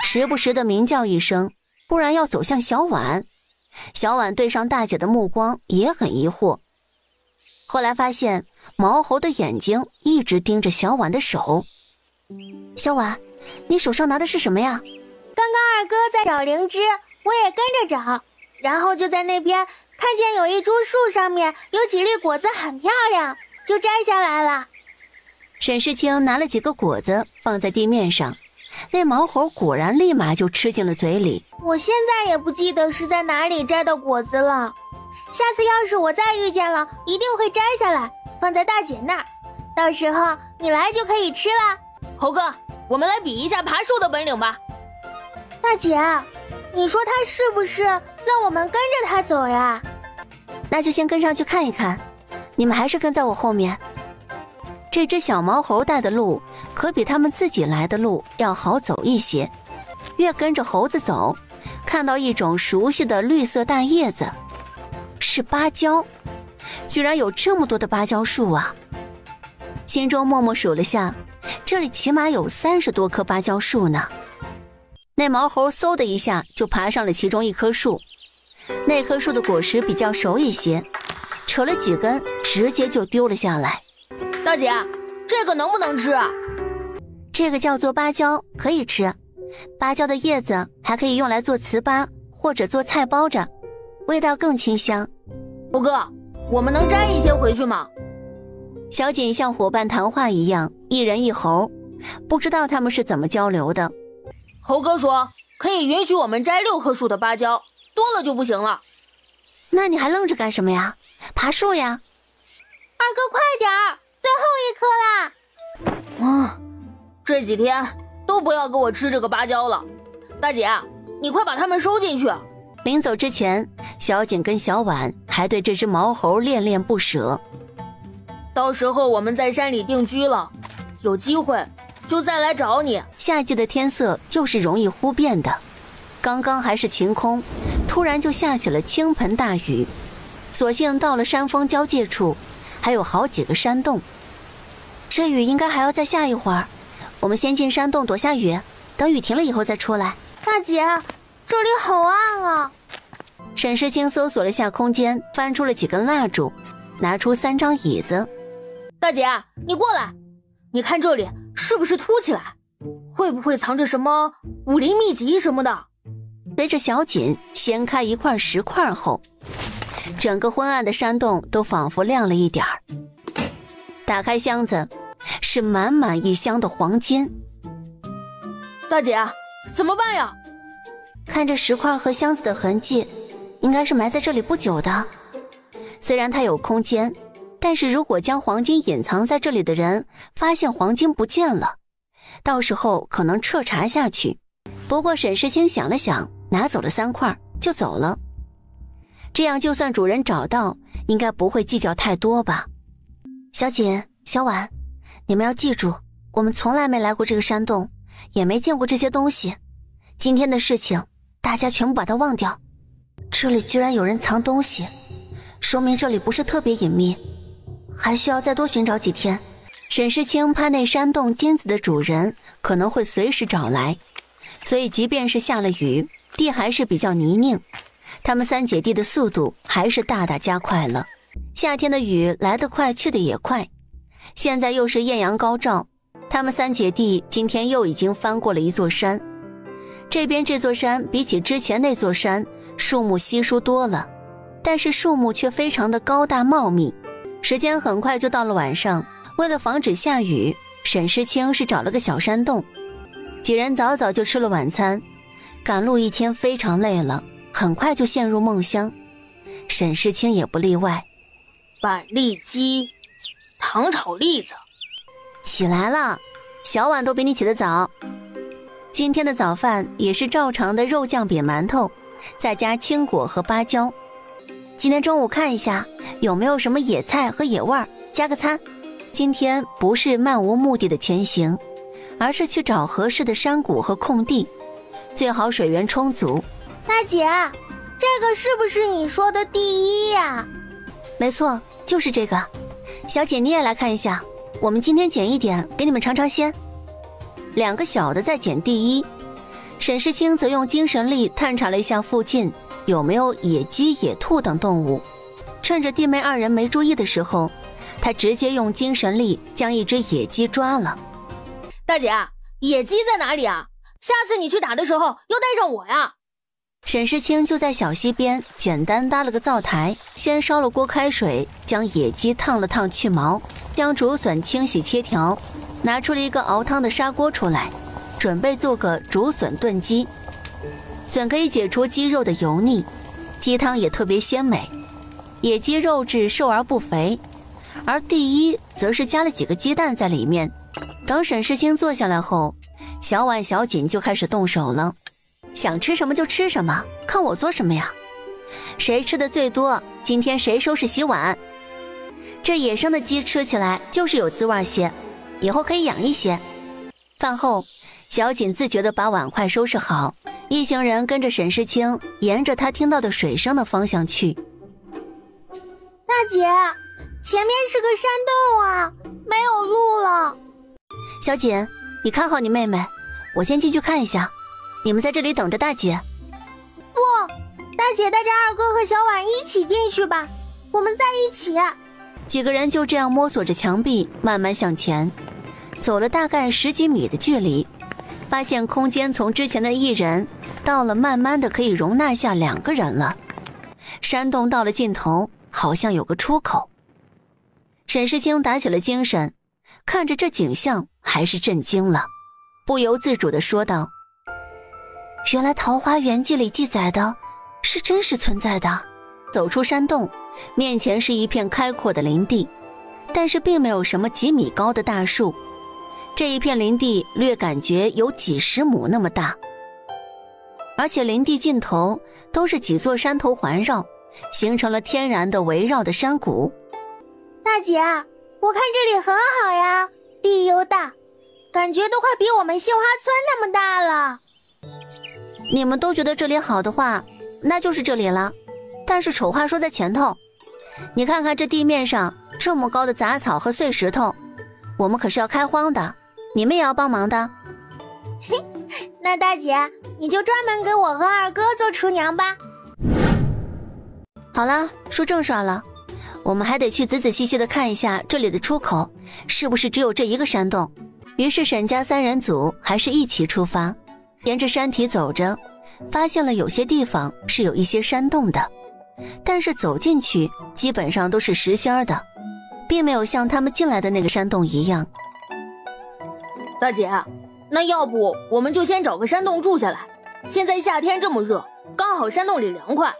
[SPEAKER 2] 时不时的鸣叫一声，不然要走向小婉。小婉对上大姐的目光也很疑惑，后来发现毛猴的眼睛一直盯着小婉的手。小婉，你手上拿的是什么呀？
[SPEAKER 1] 刚刚二哥在找灵芝，我也跟着找，然后就在那边看见有一株树上面有几粒果子很漂亮，就摘下来了。
[SPEAKER 2] 沈世清拿了几个果子放在地面上，那毛猴果然立马就吃进了嘴里。
[SPEAKER 1] 我现在也不记得是在哪里摘的果子了，下次要是我再遇见了，一定会摘下来放在大姐那儿，到时候你来就可以吃了。
[SPEAKER 3] 猴哥，我们来比一下爬树的本领吧。
[SPEAKER 1] 大姐，你说他是不是让我们跟着他走呀？
[SPEAKER 2] 那就先跟上去看一看，你们还是跟在我后面。这只小毛猴带的路可比他们自己来的路要好走一些。越跟着猴子走，看到一种熟悉的绿色大叶子，是芭蕉，居然有这么多的芭蕉树啊！心中默默数了下，这里起码有30多棵芭蕉树呢。那毛猴嗖的一下就爬上了其中一棵树，那棵树的果实比较熟一些，扯了几根直接就丢了下来。
[SPEAKER 3] 大姐，这个能不能吃啊？
[SPEAKER 2] 这个叫做芭蕉，可以吃。芭蕉的叶子还可以用来做糍粑或者做菜包着，味道更清香。
[SPEAKER 3] 猴哥，我们能摘一些回去吗？
[SPEAKER 2] 小锦像伙伴谈话一样，一人一猴，不知道他们是怎么交流的。
[SPEAKER 3] 猴哥说可以允许我们摘6棵树的芭蕉，多了就不行了。
[SPEAKER 2] 那你还愣着干什么呀？爬树呀！
[SPEAKER 1] 二哥快点儿，最后一颗啦！
[SPEAKER 3] 这几天都不要给我吃这个芭蕉了。大姐，你快把它们收进去。
[SPEAKER 2] 临走之前，小锦跟小婉还对这只毛猴恋恋不舍。
[SPEAKER 3] 到时候我们在山里定居了，有机会就再来找你。
[SPEAKER 2] 夏季的天色就是容易忽变的，刚刚还是晴空，突然就下起了倾盆大雨。所幸到了山峰交界处，还有好几个山洞，这雨应该还要再下一会儿。我们先进山洞躲下雨，等雨停了以后再出来。
[SPEAKER 1] 大姐，这里好暗啊！
[SPEAKER 2] 沈世清搜索了下空间，翻出了几根蜡烛，拿出3张椅子。
[SPEAKER 3] 大姐，你过来，你看这里是不是凸起来？会不会藏着什么武林秘籍什么的？
[SPEAKER 2] 随着小锦掀开一块石块后，整个昏暗的山洞都仿佛亮了一点儿。打开箱子，是满满一箱的黄金。
[SPEAKER 3] 大姐，怎么办呀？
[SPEAKER 2] 看着石块和箱子的痕迹，应该是埋在这里不久的。虽然它有空间，但是如果将黄金隐藏在这里的人发现黄金不见了，到时候可能彻查下去。不过沈世清想了想，拿走了3块就走了。这样就算主人找到，应该不会计较太多吧。小锦、小婉，你们要记住，我们从来没来过这个山洞，也没见过这些东西。今天的事情大家全部把它忘掉。这里居然有人藏东西，说明这里不是特别隐秘，还需要再多寻找几天。沈世清怕那山洞金子的主人可能会随时找来，所以即便是下了雨，地还是比较泥泞，他们3姐弟的速度还是大大加快了。夏天的雨来得快去得也快，现在又是艳阳高照，他们3姐弟今天又已经翻过了一座山。这边这座山比起之前那座山树木稀疏多了，但是树木却非常的高大茂密。时间很快就到了晚上，为了防止下雨，沈世清是找了个小山洞。几人早早就吃了晚餐，赶路一天非常累了，很快就陷入梦乡。沈世清也不例外。
[SPEAKER 3] 板栗鸡，糖炒栗子。
[SPEAKER 2] 起来了，小婉都比你起得早。今天的早饭也是照常的肉酱扁馒头，再加青果和芭蕉。今天中午看一下有没有什么野菜和野味儿，加个餐。今天不是漫无目的的前行，而是去找合适的山谷和空地，最好水源充足。
[SPEAKER 1] 大姐，这个是不是你说的第一呀？
[SPEAKER 2] 没错，就是这个。小姐你也来看一下，我们今天捡一点给你们尝尝鲜。2个小的在捡第一，沈世清则用精神力探查了一下附近有没有野鸡、野兔等动物。趁着弟妹2人没注意的时候，他直接用精神力将一只野鸡抓了。
[SPEAKER 3] 大姐，野鸡在哪里啊？下次你去打的时候要带上我呀。
[SPEAKER 2] 沈世清就在小溪边简单搭了个灶台，先烧了锅开水，将野鸡烫了烫去毛，将竹笋清洗切条，拿出了一个熬汤的砂锅出来，准备做个竹笋炖鸡。笋可以解除鸡肉的油腻，鸡汤也特别鲜美。野鸡肉质瘦而不肥，而第一则是加了几个鸡蛋在里面。等沈世清坐下来后，小婉、小锦就开始动手了。想吃什么就吃什么，看我做什么呀？谁吃的最多，今天谁收拾洗碗。这野生的鸡吃起来就是有滋味些，以后可以养一些。饭后，小锦自觉地把碗筷收拾好，一行人跟着沈世清沿着他听到的水声的方向去。
[SPEAKER 1] 大姐，前面是个山洞啊，没有路了。
[SPEAKER 2] 小锦，你看好你妹妹，我先进去看一下。你们在这里等着大姐。
[SPEAKER 1] 不，大姐带着二哥和小婉一起进去吧，我们在一起。
[SPEAKER 2] 几个人就这样摸索着墙壁，慢慢向前，走了大概10几米的距离，发现空间从之前的1人到了慢慢的可以容纳下2个人了。山洞到了尽头，好像有个出口。沈世清打起了精神，看着这景象还是震惊了，不由自主地说道：原来《桃花源记》里记载的是真实存在的。走出山洞，面前是一片开阔的林地，但是并没有什么几米高的大树，这一片林地略感觉有几10亩那么大，而且林地尽头都是几座山头环绕，形成了天然的围绕的山谷。
[SPEAKER 1] 大姐，我看这里很好呀，地又大，感觉都快比我们杏花村那么大了。
[SPEAKER 2] 你们都觉得这里好的话，那就是这里了。但是丑话说在前头，你看看这地面上这么高的杂草和碎石头，我们可是要开荒的，你们也要帮忙的。
[SPEAKER 1] 那大姐，你就专门给我和二哥做厨娘吧。
[SPEAKER 2] 好了，说正事儿了，我们还得去仔仔细细的看一下这里的出口是不是只有这一个山洞。于是沈家3人组还是一起出发，沿着山体走着，发现了有些地方是有一些山洞的，但是走进去基本上都是实心的，并没有像他们进来的那个山洞一样。
[SPEAKER 3] 大姐，那要不我们就先找个山洞住下来，现在夏天这么热，刚好山洞里凉快。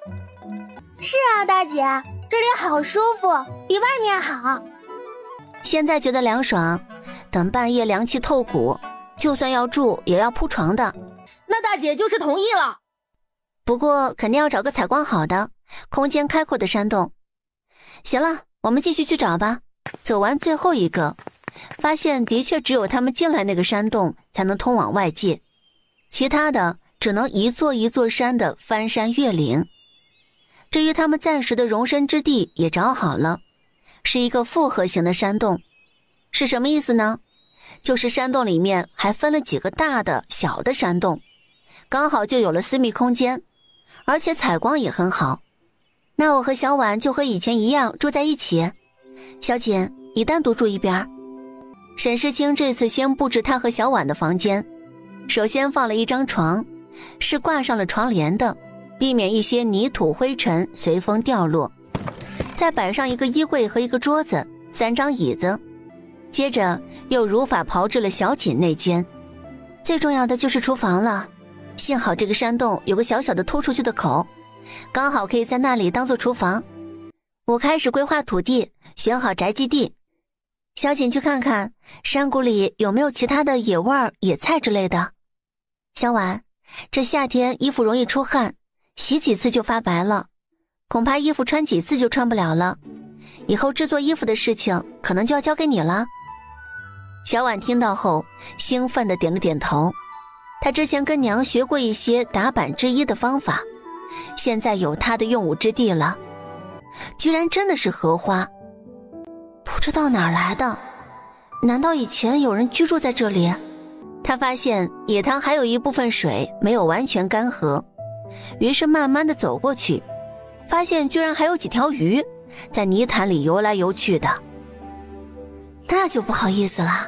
[SPEAKER 1] 是啊，大姐，这里好舒服，比外面好。
[SPEAKER 2] 现在觉得凉爽，等半夜凉气透骨，就算要住也要铺床的。
[SPEAKER 3] 那大姐就是同意了。
[SPEAKER 2] 不过肯定要找个采光好的空间开阔的山洞。行了，我们继续去找吧。走完最后一个，发现的确只有他们进来那个山洞才能通往外界，其他的只能一座一座山的翻山越岭。至于他们暂时的容身之地也找好了，是一个复合型的山洞。是什么意思呢？就是山洞里面还分了几个大的小的山洞，刚好就有了私密空间，而且采光也很好。那我和小婉就和以前一样住在一起，小锦你单独住一边。沈世清这次先布置他和小婉的房间，首先放了一张床，是挂上了床帘的，避免一些泥土灰尘随风掉落，再摆上一个衣柜和一个桌子，3张椅子，接着又如法炮制了小锦那间。最重要的就是厨房了，幸好这个山洞有个小小的突出去的口，刚好可以在那里当做厨房。我开始规划土地，选好宅基地。小锦去看看山谷里有没有其他的野味儿、野菜之类的。小婉，这夏天衣服容易出汗，洗几次就发白了，恐怕衣服穿几次就穿不了了，以后制作衣服的事情可能就要交给你了。小婉听到后兴奋地点了点头，她之前跟娘学过一些打板制衣的方法，现在有她的用武之地了。居然真的是荷花，不知道哪儿来的，难道以前有人居住在这里？她发现野塘还有一部分水没有完全干涸，于是慢慢地走过去，发现居然还有几条鱼在泥潭里游来游去的。那就不好意思了。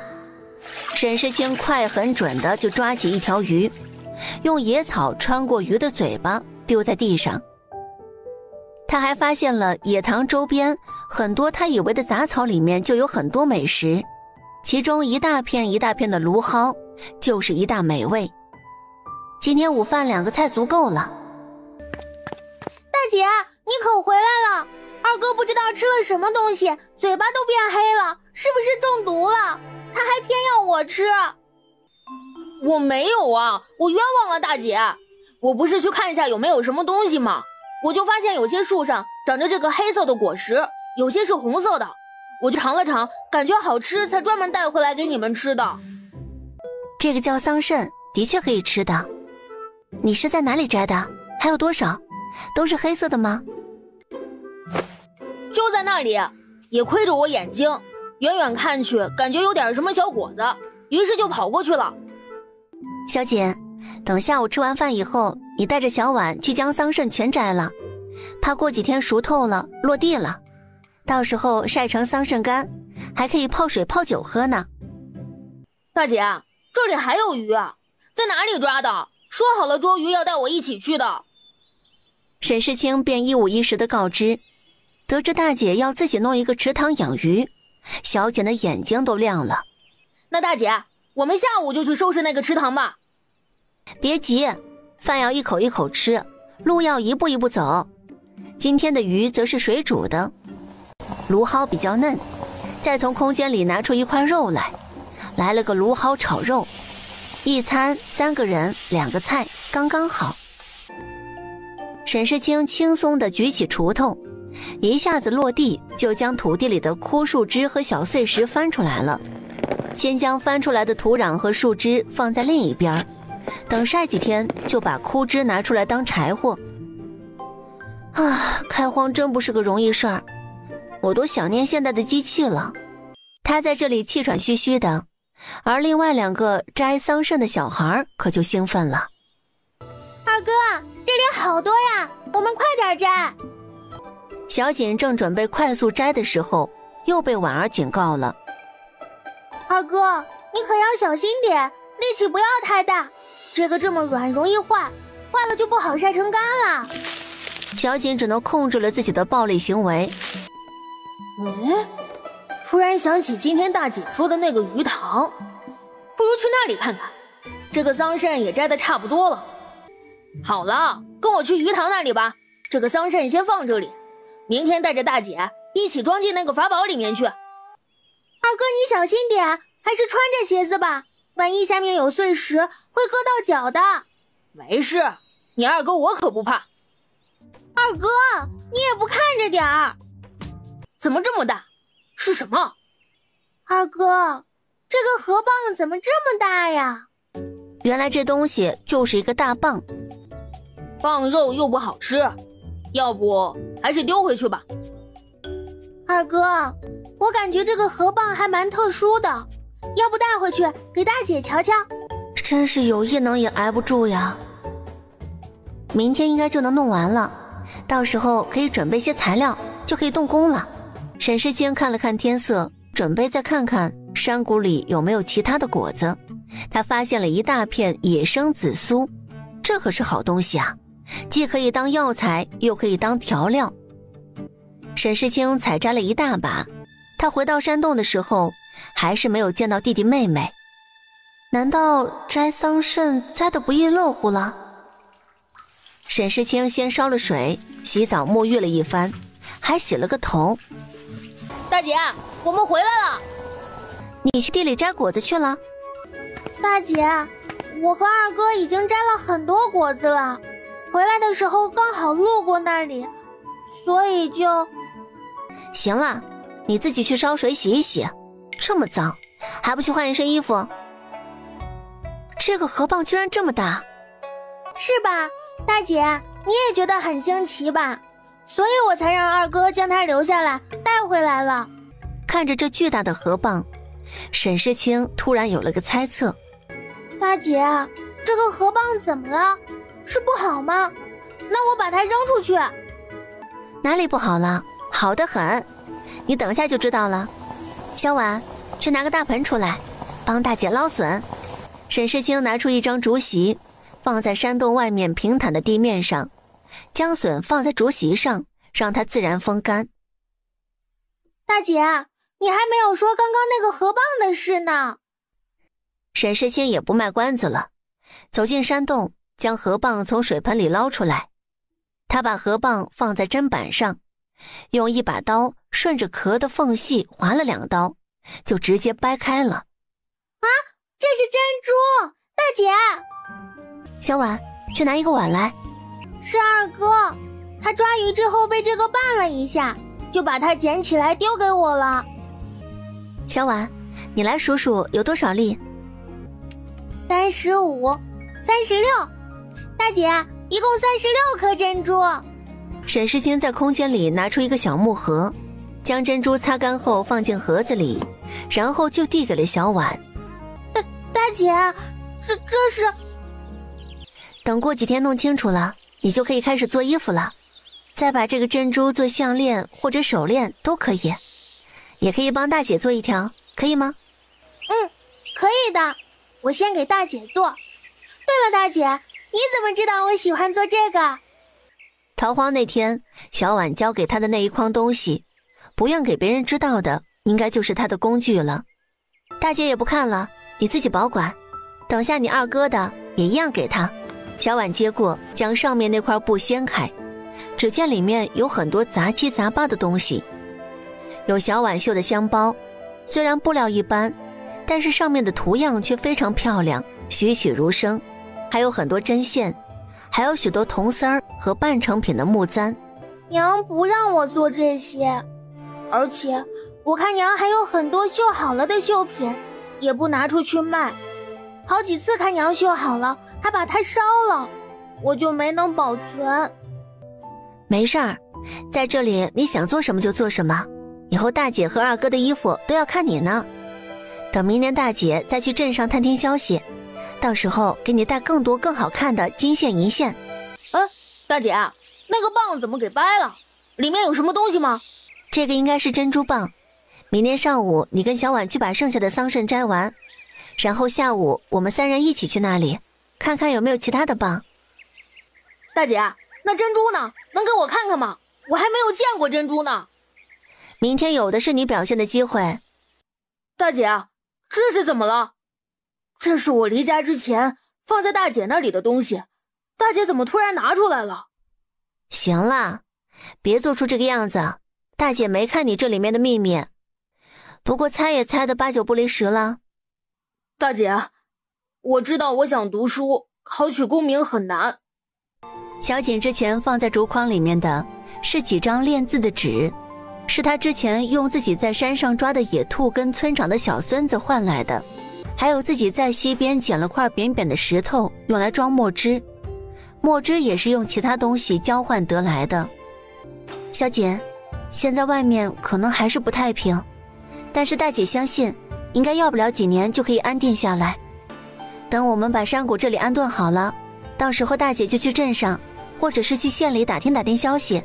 [SPEAKER 2] 沈世清快很准的就抓起一条鱼，用野草穿过鱼的嘴巴丢在地上。他还发现了野塘周边很多他以为的杂草里面就有很多美食，其中一大片一大片的芦蒿就是一大美味。今天午饭2个菜足够了。
[SPEAKER 1] 大姐，你可回来了，二哥不知道吃了什么东西，嘴巴都变黑了，是不是中毒了？他还偏要我吃。
[SPEAKER 3] 我没有啊，我冤枉了大姐。我不是去看一下有没有什么东西吗？我就发现有些树上长着这个黑色的果实，有些是红色的，我就尝了尝，感觉好吃才专门带回来给你们吃的。
[SPEAKER 2] 这个叫桑葚，的确可以吃的。你是在哪里摘的？还有多少？都是黑色的吗？
[SPEAKER 3] 就在那里，也亏着我眼睛，远远看去感觉有点什么小果子，于是就跑过去了。
[SPEAKER 2] 小锦，等下午吃完饭以后，你带着小婉去将桑葚全摘了，怕过几天熟透了落地了，到时候晒成桑葚干，还可以泡水泡酒喝呢。
[SPEAKER 3] 大姐，这里还有鱼啊，在哪里抓的？说好了捉鱼要带我一起去的。
[SPEAKER 2] 沈世清便一五一十地告知。得知大姐要自己弄一个池塘养鱼，小简的眼睛都亮了。
[SPEAKER 3] 那大姐，我们下午就去收拾那个池塘吧。
[SPEAKER 2] 别急，饭要一口一口吃，路要一步一步走。今天的鱼则是水煮的，芦蒿比较嫩，再从空间里拿出一块肉来了个芦蒿炒肉，一餐3个人2个菜，刚刚好。沈世清轻松地举起锄头，一下子落地，就将土地里的枯树枝和小碎石翻出来了。先将翻出来的土壤和树枝放在另一边，等晒几天就把枯枝拿出来当柴火。开荒真不是个容易事儿，我都想念现在的机器了。他在这里气喘吁吁的，而另外2个摘桑葚的小孩可就兴奋了。
[SPEAKER 1] 二哥，这里好多呀，我们快点摘。
[SPEAKER 2] 小锦正准备快速摘的时候，又被婉儿警告了。
[SPEAKER 1] 二哥，你可要小心点，力气不要太大，这个这么软容易坏，坏了就不好晒成干了。
[SPEAKER 2] 小锦只能控制了自己的暴力行为。
[SPEAKER 3] 突然想起今天大姐说的那个鱼塘，不如去那里看看。这个桑葚也摘得差不多了。好了，跟我去鱼塘那里吧，这个桑葚先放这里，明天带着大姐一起装进那个法宝里面去。
[SPEAKER 1] 二哥你小心点，还是穿着鞋子吧，万一下面有碎石会割到脚的。
[SPEAKER 3] 没事，你二哥我可不怕。
[SPEAKER 1] 二哥，你也不看着点儿。
[SPEAKER 3] 怎么这么大？是什么？
[SPEAKER 1] 二哥，这个河蚌怎么这么大呀？
[SPEAKER 2] 原来这东西就是一个大蚌。
[SPEAKER 3] 蚌肉又不好吃，要不还是丢回去吧。
[SPEAKER 1] 二哥，我感觉这个河蚌还蛮特殊的，要不带回去给大姐瞧瞧。
[SPEAKER 2] 真是有异能也挨不住呀。明天应该就能弄完了，到时候可以准备些材料，就可以动工了。沈世清看了看天色，准备再看看山谷里有没有其他的果子。他发现了一大片野生紫苏，这可是好东西啊，既可以当药材，又可以当调料。沈世清采摘了一大把，他回到山洞的时候，还是没有见到弟弟妹妹。难道摘桑葚摘得不亦乐乎了？沈世清先烧了水，洗澡沐浴了一番，还洗了个头。
[SPEAKER 3] 大姐，我们回来了。
[SPEAKER 2] 你去地里摘果子去了？
[SPEAKER 1] 大姐，我和二哥已经摘了很多果子了，回来的时候刚好路过那里，所以就……
[SPEAKER 2] 行了，你自己去烧水洗一洗，这么脏，还不去换一身衣服？这个河蚌居然这么大，
[SPEAKER 1] 是吧？大姐，你也觉得很惊奇吧？所以我才让二哥将它留下来带回来了。
[SPEAKER 2] 看着这巨大的河蚌，沈世清突然有了个猜测。
[SPEAKER 1] 大姐，这个河蚌怎么了？是不好吗？那我把它扔出去。
[SPEAKER 2] 哪里不好了？好得很，你等下就知道了。小婉，去拿个大盆出来，帮大姐捞笋。沈世清拿出一张竹席，放在山洞外面平坦的地面上，将笋放在竹席上，让它自然风干。
[SPEAKER 1] 大姐，你还没有说刚刚那个河蚌的事呢。
[SPEAKER 2] 沈世清也不卖关子了，走进山洞，将河蚌从水盆里捞出来。他把河蚌放在砧板上，用一把刀顺着壳的缝隙划了2刀，就直接掰开了。
[SPEAKER 1] 啊，这是珍珠！大姐，
[SPEAKER 2] 小婉，去拿一个碗来。
[SPEAKER 1] 是二哥，他抓鱼之后被这个绊了一下，就把它捡起来丢给我了。
[SPEAKER 2] 小婉，你来数数有多少粒
[SPEAKER 1] ？35、36，大姐，一共36颗珍珠。
[SPEAKER 2] 沈世清在空间里拿出一个小木盒，将珍珠擦干后放进盒子里，然后就递给了小婉。
[SPEAKER 1] 大姐，这是……
[SPEAKER 2] 等过几天弄清楚了，你就可以开始做衣服了，再把这个珍珠做项链或者手链都可以，也可以帮大姐做一条，可以吗？
[SPEAKER 1] 可以的，我先给大姐做。对了，大姐，你怎么知道我喜欢做这个？
[SPEAKER 2] 逃荒那天，小婉交给她的那一筐东西，不愿给别人知道的，应该就是她的工具了。大姐也不看了，你自己保管，等下你二哥的也一样给他。小婉接过，将上面那块布掀开，只见里面有很多杂七杂八的东西，有小婉绣的香包，虽然布料一般，但是上面的图样却非常漂亮，栩栩如生，还有很多针线，还有许多铜丝儿和半成品的木簪。
[SPEAKER 1] 娘不让我做这些，而且我看娘还有很多绣好了的绣品，也不拿出去卖。好几次看娘绣好了，还把它烧了，我就没能保存。
[SPEAKER 2] 没事儿，在这里你想做什么就做什么，以后大姐和二哥的衣服都要看你呢。等明年大姐再去镇上探听消息，到时候给你带更多更好看的金线银线。
[SPEAKER 3] 大姐，那个棒怎么给掰了？里面有什么东西吗？
[SPEAKER 2] 这个应该是珍珠棒，明天上午你跟小婉去把剩下的桑葚摘完，然后下午我们3人一起去那里，看看有没有其他的棒。
[SPEAKER 3] 大姐，那珍珠呢？能给我看看吗？我还没有见过珍珠呢。
[SPEAKER 2] 明天有的是你表现的机会。
[SPEAKER 3] 大姐，这是怎么了？这是我离家之前放在大姐那里的东西，大姐怎么突然拿出来了？
[SPEAKER 2] 行了，别做出这个样子，大姐没看你这里面的秘密。不过猜也猜得8、9不离10了。
[SPEAKER 3] 大姐，我知道我想读书，考取功名很难。
[SPEAKER 2] 小锦之前放在竹筐里面的是几张练字的纸，是他之前用自己在山上抓的野兔跟村长的小孙子换来的，还有自己在溪边捡了块扁扁的石头用来装墨汁，墨汁也是用其他东西交换得来的。小锦，现在外面可能还是不太平，但是大姐相信应该要不了几年就可以安定下来。等我们把山谷这里安顿好了，到时候大姐就去镇上或者是去县里打听打听消息，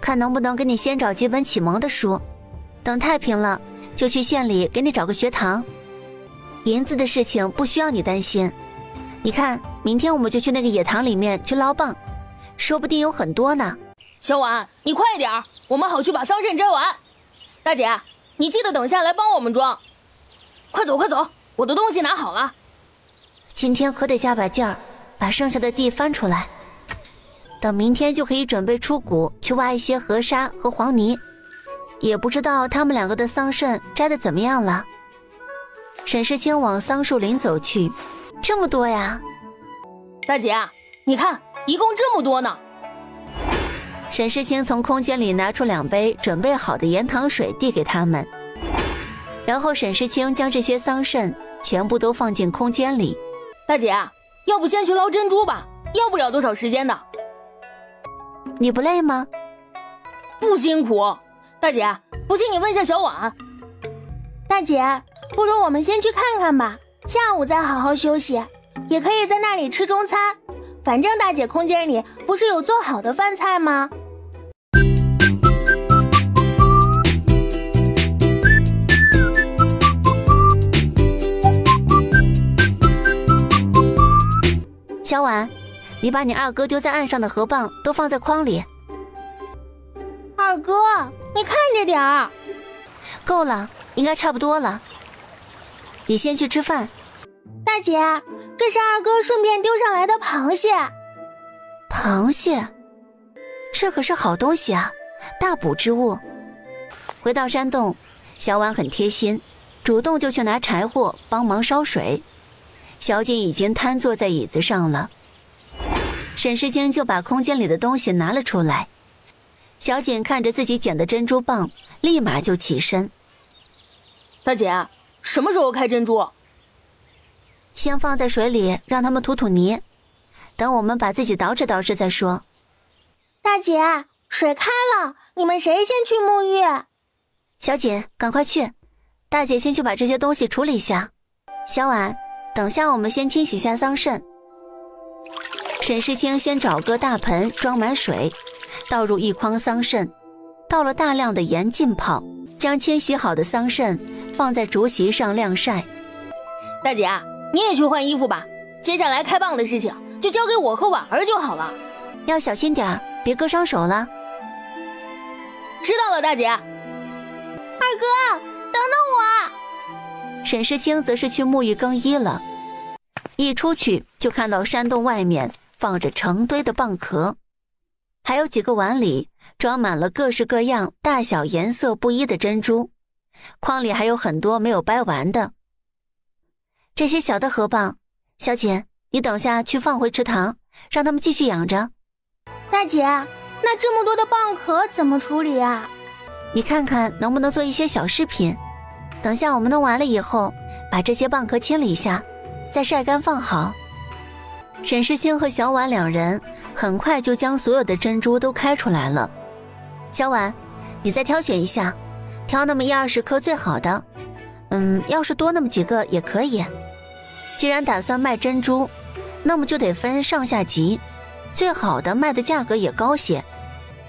[SPEAKER 2] 看能不能给你先找几本启蒙的书，等太平了就去县里给你找个学堂。银子的事情不需要你担心，你看明天我们就去那个野塘里面去捞蚌，说不定有很多呢。
[SPEAKER 3] 小婉，你快点，我们好去把桑葚摘完。大姐，你记得等下来帮我们装。快走快走，我的东西拿好了。
[SPEAKER 2] 今天可得加把劲儿，把剩下的地翻出来，等明天就可以准备出谷去挖一些河沙和黄泥。也不知道他们2个的桑葚摘得怎么样了。沈世清往桑树林走去，这么多呀！
[SPEAKER 3] 大姐，你看，一共这么多呢。
[SPEAKER 2] 沈世清从空间里拿出2杯准备好的盐糖水递给他们，然后沈世清将这些桑葚全部都放进空间里。
[SPEAKER 3] 大姐，要不先去捞珍珠吧，要不了多少时间的。
[SPEAKER 2] 你不累吗？
[SPEAKER 3] 不辛苦。大姐，不信你问一下小婉。
[SPEAKER 1] 大姐，不如我们先去看看吧，下午再好好休息，也可以在那里吃中餐。反正大姐空间里不是有做好的饭菜吗？
[SPEAKER 2] 小婉，你把你二哥丢在岸上的河蚌都放在筐里。
[SPEAKER 1] 二哥，你看着点儿。
[SPEAKER 2] 够了，应该差不多了。你先去吃饭。
[SPEAKER 1] 大姐，这是二哥顺便丢上来的螃蟹。
[SPEAKER 2] 螃蟹？这可是好东西啊，大补之物。回到山洞，小婉很贴心，主动就去拿柴火帮忙烧水。小锦已经瘫坐在椅子上了，沈世清就把空间里的东西拿了出来。小锦看着自己捡的珍珠蚌，立马就起身。
[SPEAKER 3] 大姐，什么时候开珍珠？
[SPEAKER 2] 先放在水里让它们吐吐泥，等我们把自己捯饬捯饬再说。
[SPEAKER 1] 大姐，水开了，你们谁先去沐浴？
[SPEAKER 2] 小锦，赶快去，大姐先去把这些东西处理一下。小婉，等下我们先清洗下桑葚。沈世清先找个大盆装满水，倒入一筐桑葚，倒了大量的盐浸泡，将清洗好的桑葚放在竹席上晾晒。
[SPEAKER 3] 大姐，你也去换衣服吧，接下来开蚌的事情就交给我和婉儿就好了。
[SPEAKER 2] 要小心点儿，别割伤手了。
[SPEAKER 3] 知道了，大姐。
[SPEAKER 1] 二哥，等等我。
[SPEAKER 2] 沈世清则是去沐浴更衣了，一出去就看到山洞外面放着成堆的蚌壳，还有几个碗里装满了各式各样大小颜色不一的珍珠，筐里还有很多没有掰完的。这些小的河蚌，小锦，你等下去放回池塘，让他们继续养着。
[SPEAKER 1] 大姐，那这么多的蚌壳怎么处理啊？
[SPEAKER 2] 你看看能不能做一些小饰品，等下我们弄完了以后，把这些蚌壳清理一下，再晒干放好。沈世清和小婉两人很快就将所有的珍珠都开出来了。小婉，你再挑选一下，挑那么1-20颗最好的，要是多那么几个也可以。既然打算卖珍珠，那么就得分上下级，最好的卖的价格也高些。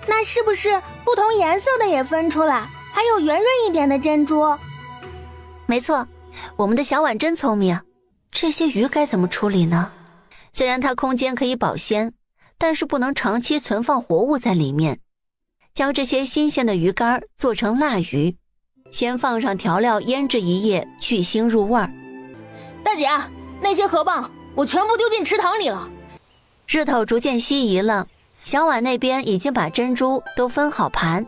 [SPEAKER 1] 那是不是不同颜色的也分出来，还有圆润一点的珍珠？
[SPEAKER 2] 没错，我们的小婉真聪明。这些鱼该怎么处理呢？虽然它空间可以保鲜，但是不能长期存放活物在里面。将这些新鲜的鱼干做成辣鱼，先放上调料腌制一夜，去腥入味儿。
[SPEAKER 3] 大姐，那些河蚌我全部丢进池塘里了。
[SPEAKER 2] 日头逐渐西移了，小婉那边已经把珍珠都分好盘，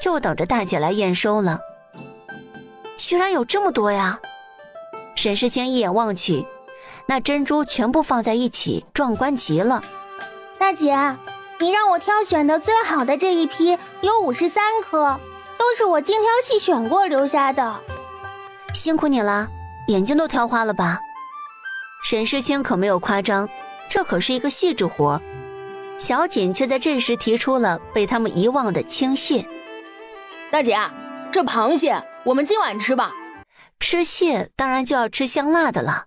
[SPEAKER 2] 就等着大姐来验收了。居然有这么多呀！沈世清一眼望去，那珍珠全部放在一起，壮观极了。
[SPEAKER 1] 大姐，你让我挑选的最好的这一批有53颗，都是我精挑细选过留下的。
[SPEAKER 2] 辛苦你了，眼睛都挑花了吧？沈世清可没有夸张，这可是一个细致活。小锦却在这时提出了被他们遗忘的青蟹。
[SPEAKER 3] 大姐，这螃蟹我们今晚吃吧。
[SPEAKER 2] 吃蟹当然就要吃香辣的了。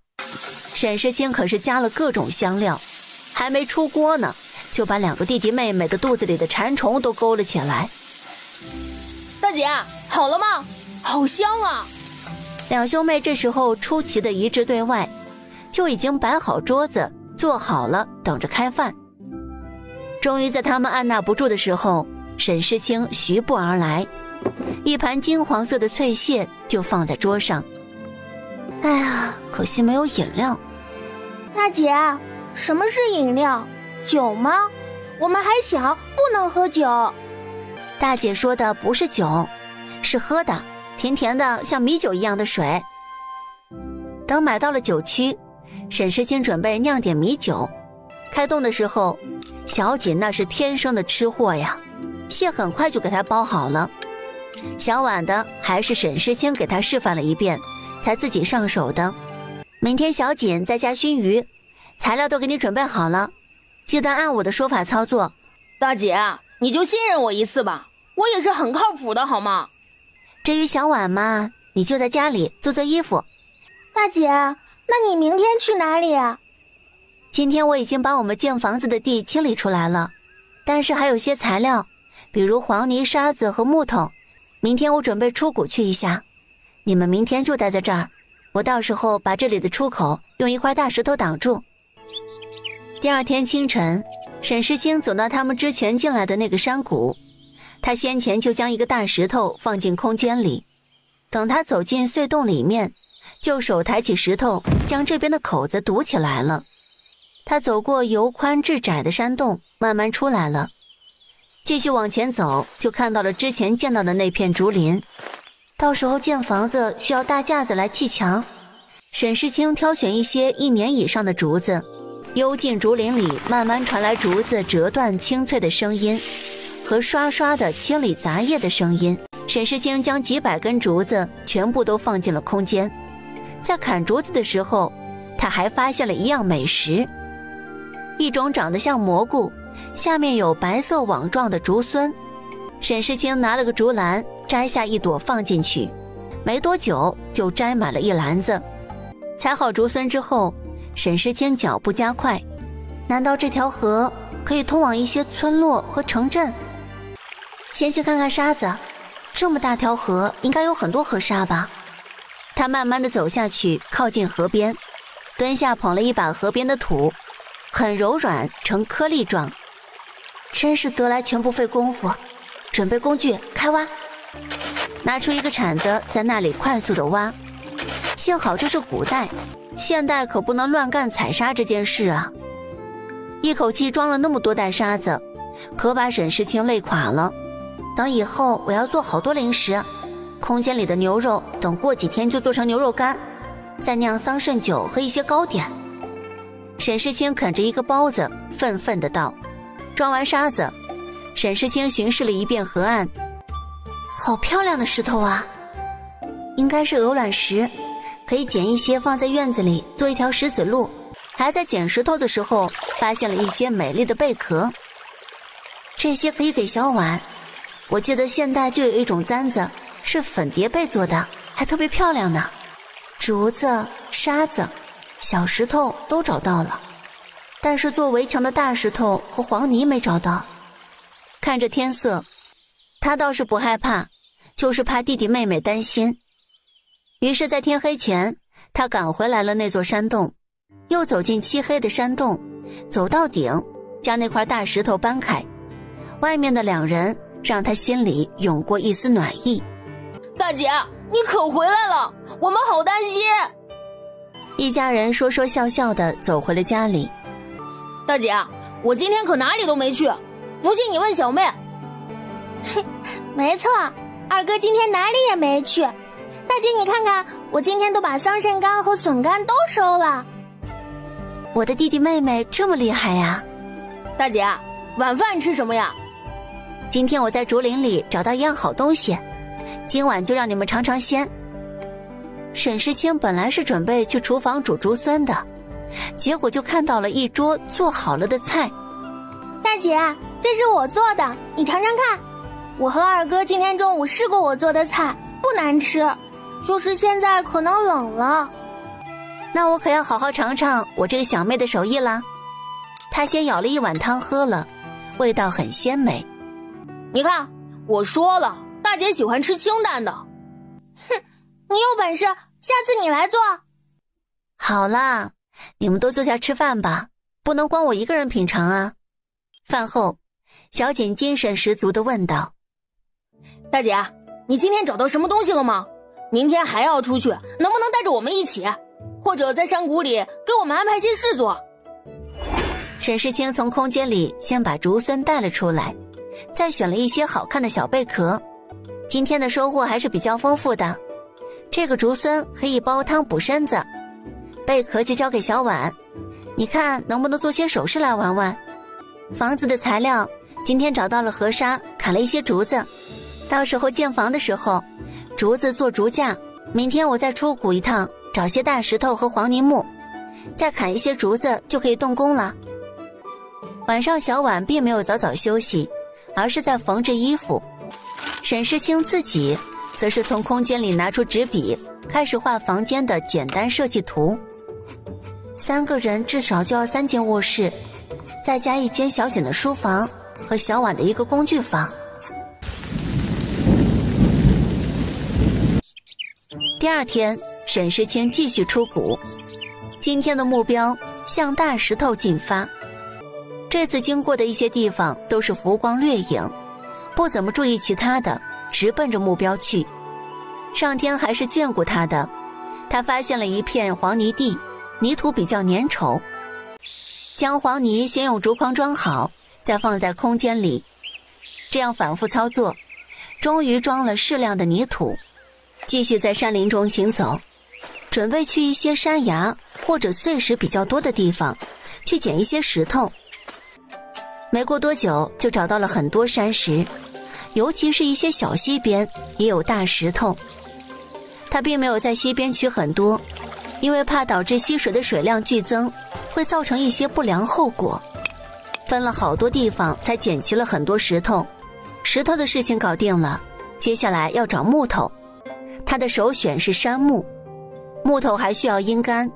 [SPEAKER 2] 沈世清可是加了各种香料，还没出锅呢，就把2个弟弟妹妹的肚子里的馋虫都勾了起来。
[SPEAKER 3] 大姐，好了吗？好香啊！
[SPEAKER 2] 两兄妹这时候出奇的一致对外，就已经摆好桌子，做好了，等着开饭。终于在他们按捺不住的时候，沈世清徐步而来，一盘金黄色的脆蟹就放在桌上。哎呀，可惜没有饮料。
[SPEAKER 1] 大姐，什么是饮料？酒吗？我们还小，不能喝酒。
[SPEAKER 2] 大姐说的不是酒，是喝的，甜甜的像米酒一样的水。等买到了酒区，沈世清准备酿点米酒。开动的时候，小锦那是天生的吃货呀，蟹很快就给她包好了。小婉的还是沈世清给她示范了一遍，才自己上手的。明天小锦在家熏鱼，材料都给你准备好了，记得按我的说法操作。
[SPEAKER 3] 大姐，你就信任我一次吧，我也是很靠谱的好吗？
[SPEAKER 2] 至于小婉嘛，你就在家里做做衣服。
[SPEAKER 1] 大姐，那你明天去哪里啊？
[SPEAKER 2] 今天我已经把我们建房子的地清理出来了，但是还有些材料，比如黄泥、沙子和木头，明天我准备出谷去一下。你们明天就待在这儿，我到时候把这里的出口用一块大石头挡住。第二天清晨，沈世清走到他们之前进来的那个山谷，他先前就将一个大石头放进空间里，等他走进隧洞里面，就手抬起石头将这边的口子堵起来了。他走过由宽至窄的山洞，慢慢出来了。继续往前走，就看到了之前见到的那片竹林。到时候建房子需要大架子来砌墙，沈世清挑选一些1年以上的竹子，幽进竹林里慢慢传来竹子折断清脆的声音和刷刷的清理杂叶的声音。沈世清将几百根竹子全部都放进了空间。在砍竹子的时候，他还发现了一样美食，一种长得像蘑菇，下面有白色网状的竹荪。沈世清拿了个竹篮，摘下一朵放进去，没多久就摘满了一篮子。采好竹笋之后，沈世清脚步加快。难道这条河可以通往一些村落和城镇？先去看看沙子，这么大条河应该有很多河沙吧。他慢慢地走下去，靠近河边，蹲下捧了一把河边的土，很柔软，呈颗粒状。真是得来全不费工夫。准备工具，开挖。拿出一个铲子，在那里快速地挖。幸好这是古代，现代可不能乱干采沙这件事啊。一口气装了那么多袋沙子，可把沈世清累垮了。等以后我要做好多零食，空间里的牛肉等过几天就做成牛肉干，再酿桑葚酒和一些糕点。沈世清啃着一个包子，愤愤地道。装完沙子，沈世清巡视了一遍河岸。好漂亮的石头啊，应该是鹅卵石，可以捡一些放在院子里做一条石子路。还在捡石头的时候发现了一些美丽的贝壳，这些可以给小碗。我记得现代就有一种簪子是粉蝶贝做的，还特别漂亮呢。竹子、沙子、小石头都找到了，但是做围墙的大石头和黄泥没找到。看着天色，他倒是不害怕，就是怕弟弟妹妹担心。于是在天黑前，他赶回来了那座山洞，又走进漆黑的山洞，走到顶，将那块大石头搬开。外面的两人让他心里涌过一丝暖意。
[SPEAKER 3] 大姐，你可回来了，我们好担心。
[SPEAKER 2] 一家人说说笑笑的走回了家里。
[SPEAKER 3] 大姐，我今天可哪里都没去，不信你问小妹。
[SPEAKER 1] 没错，二哥今天哪里也没去。大姐你看看，我今天都把桑葚干和笋干都收了。
[SPEAKER 2] 我的弟弟妹妹这么厉害呀。
[SPEAKER 3] 大姐，晚饭吃什么呀？
[SPEAKER 2] 今天我在竹林里找到一样好东西，今晚就让你们尝尝鲜。沈世清本来是准备去厨房煮竹笋的，结果就看到了一桌做好了的菜。
[SPEAKER 1] 大姐，这是我做的，你尝尝看。我和二哥今天中午试过我做的菜，不难吃，就是现在可能冷了。
[SPEAKER 2] 那我可要好好尝尝我这个小妹的手艺啦。她先舀了一碗汤喝了，味道很鲜美。
[SPEAKER 3] 你看，我说了，大姐喜欢吃清淡的。
[SPEAKER 1] 哼，你有本事，下次你来做。
[SPEAKER 2] 好啦，你们都坐下吃饭吧，不能光我一个人品尝啊。饭后，小锦精神十足地问道：
[SPEAKER 3] 大姐，你今天找到什么东西了吗？明天还要出去，能不能带着我们一起？或者在山谷里给我们安排些事做？
[SPEAKER 2] 沈世清从空间里先把竹笋带了出来，再选了一些好看的小贝壳。今天的收获还是比较丰富的，这个竹笋可以煲汤补身子，贝壳就交给小婉，你看能不能做些首饰来玩玩。房子的材料今天找到了河沙，砍了一些竹子，到时候建房的时候竹子做竹架，明天我再出谷一趟，找些大石头和黄泥木，再砍一些竹子就可以动工了。晚上小婉并没有早早休息，而是在缝制衣服。沈世清自己则是从空间里拿出纸笔，开始画房间的简单设计图。3个人至少就要3间卧室，再加1间小简的书房和小婉的一个工具房。第二天，沈世清继续出谷，今天的目标向大石头进发。这次经过的一些地方都是浮光掠影，不怎么注意其他的，直奔着目标去。上天还是眷顾他的，他发现了一片黄泥地，泥土比较粘稠。将黄泥先用竹筐装好，再放在空间里，这样反复操作，终于装了适量的泥土。继续在山林中行走，准备去一些山崖或者碎石比较多的地方，去捡一些石头。没过多久就找到了很多山石，尤其是一些小溪边也有大石头。他并没有在溪边取很多，因为怕导致溪水的水量剧增，会造成一些不良后果。分了好多地方才捡齐了很多石头。石头的事情搞定了，接下来要找木头，他的首选是杉木，木头还需要阴干，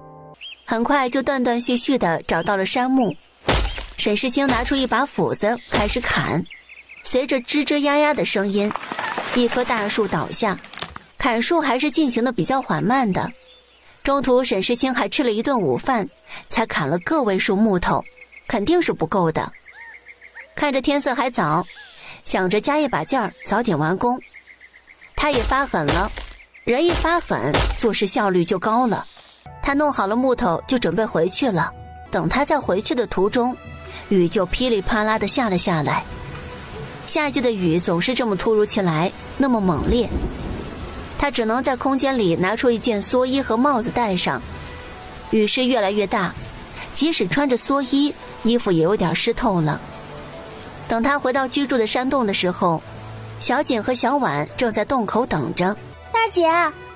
[SPEAKER 2] 很快就断断续续地找到了杉木。沈世清拿出一把斧子开始砍，随着吱吱呀呀的声音，一棵大树倒下。砍树还是进行的比较缓慢的，中途沈世清还吃了一顿午饭，才砍了个位数木头，肯定是不够的。看着天色还早，想着加一把劲儿，早点完工。他也发狠了，人一发狠，做事效率就高了。他弄好了木头就准备回去了，等他在回去的途中，雨就噼里啪啦地下了下来。夏季的雨总是这么突如其来，那么猛烈。他只能在空间里拿出一件蓑衣和帽子戴上。雨势越来越大，即使穿着蓑衣，衣服也有点湿透了。等他回到居住的山洞的时候，小锦和小婉正在洞口等着。
[SPEAKER 1] 大姐，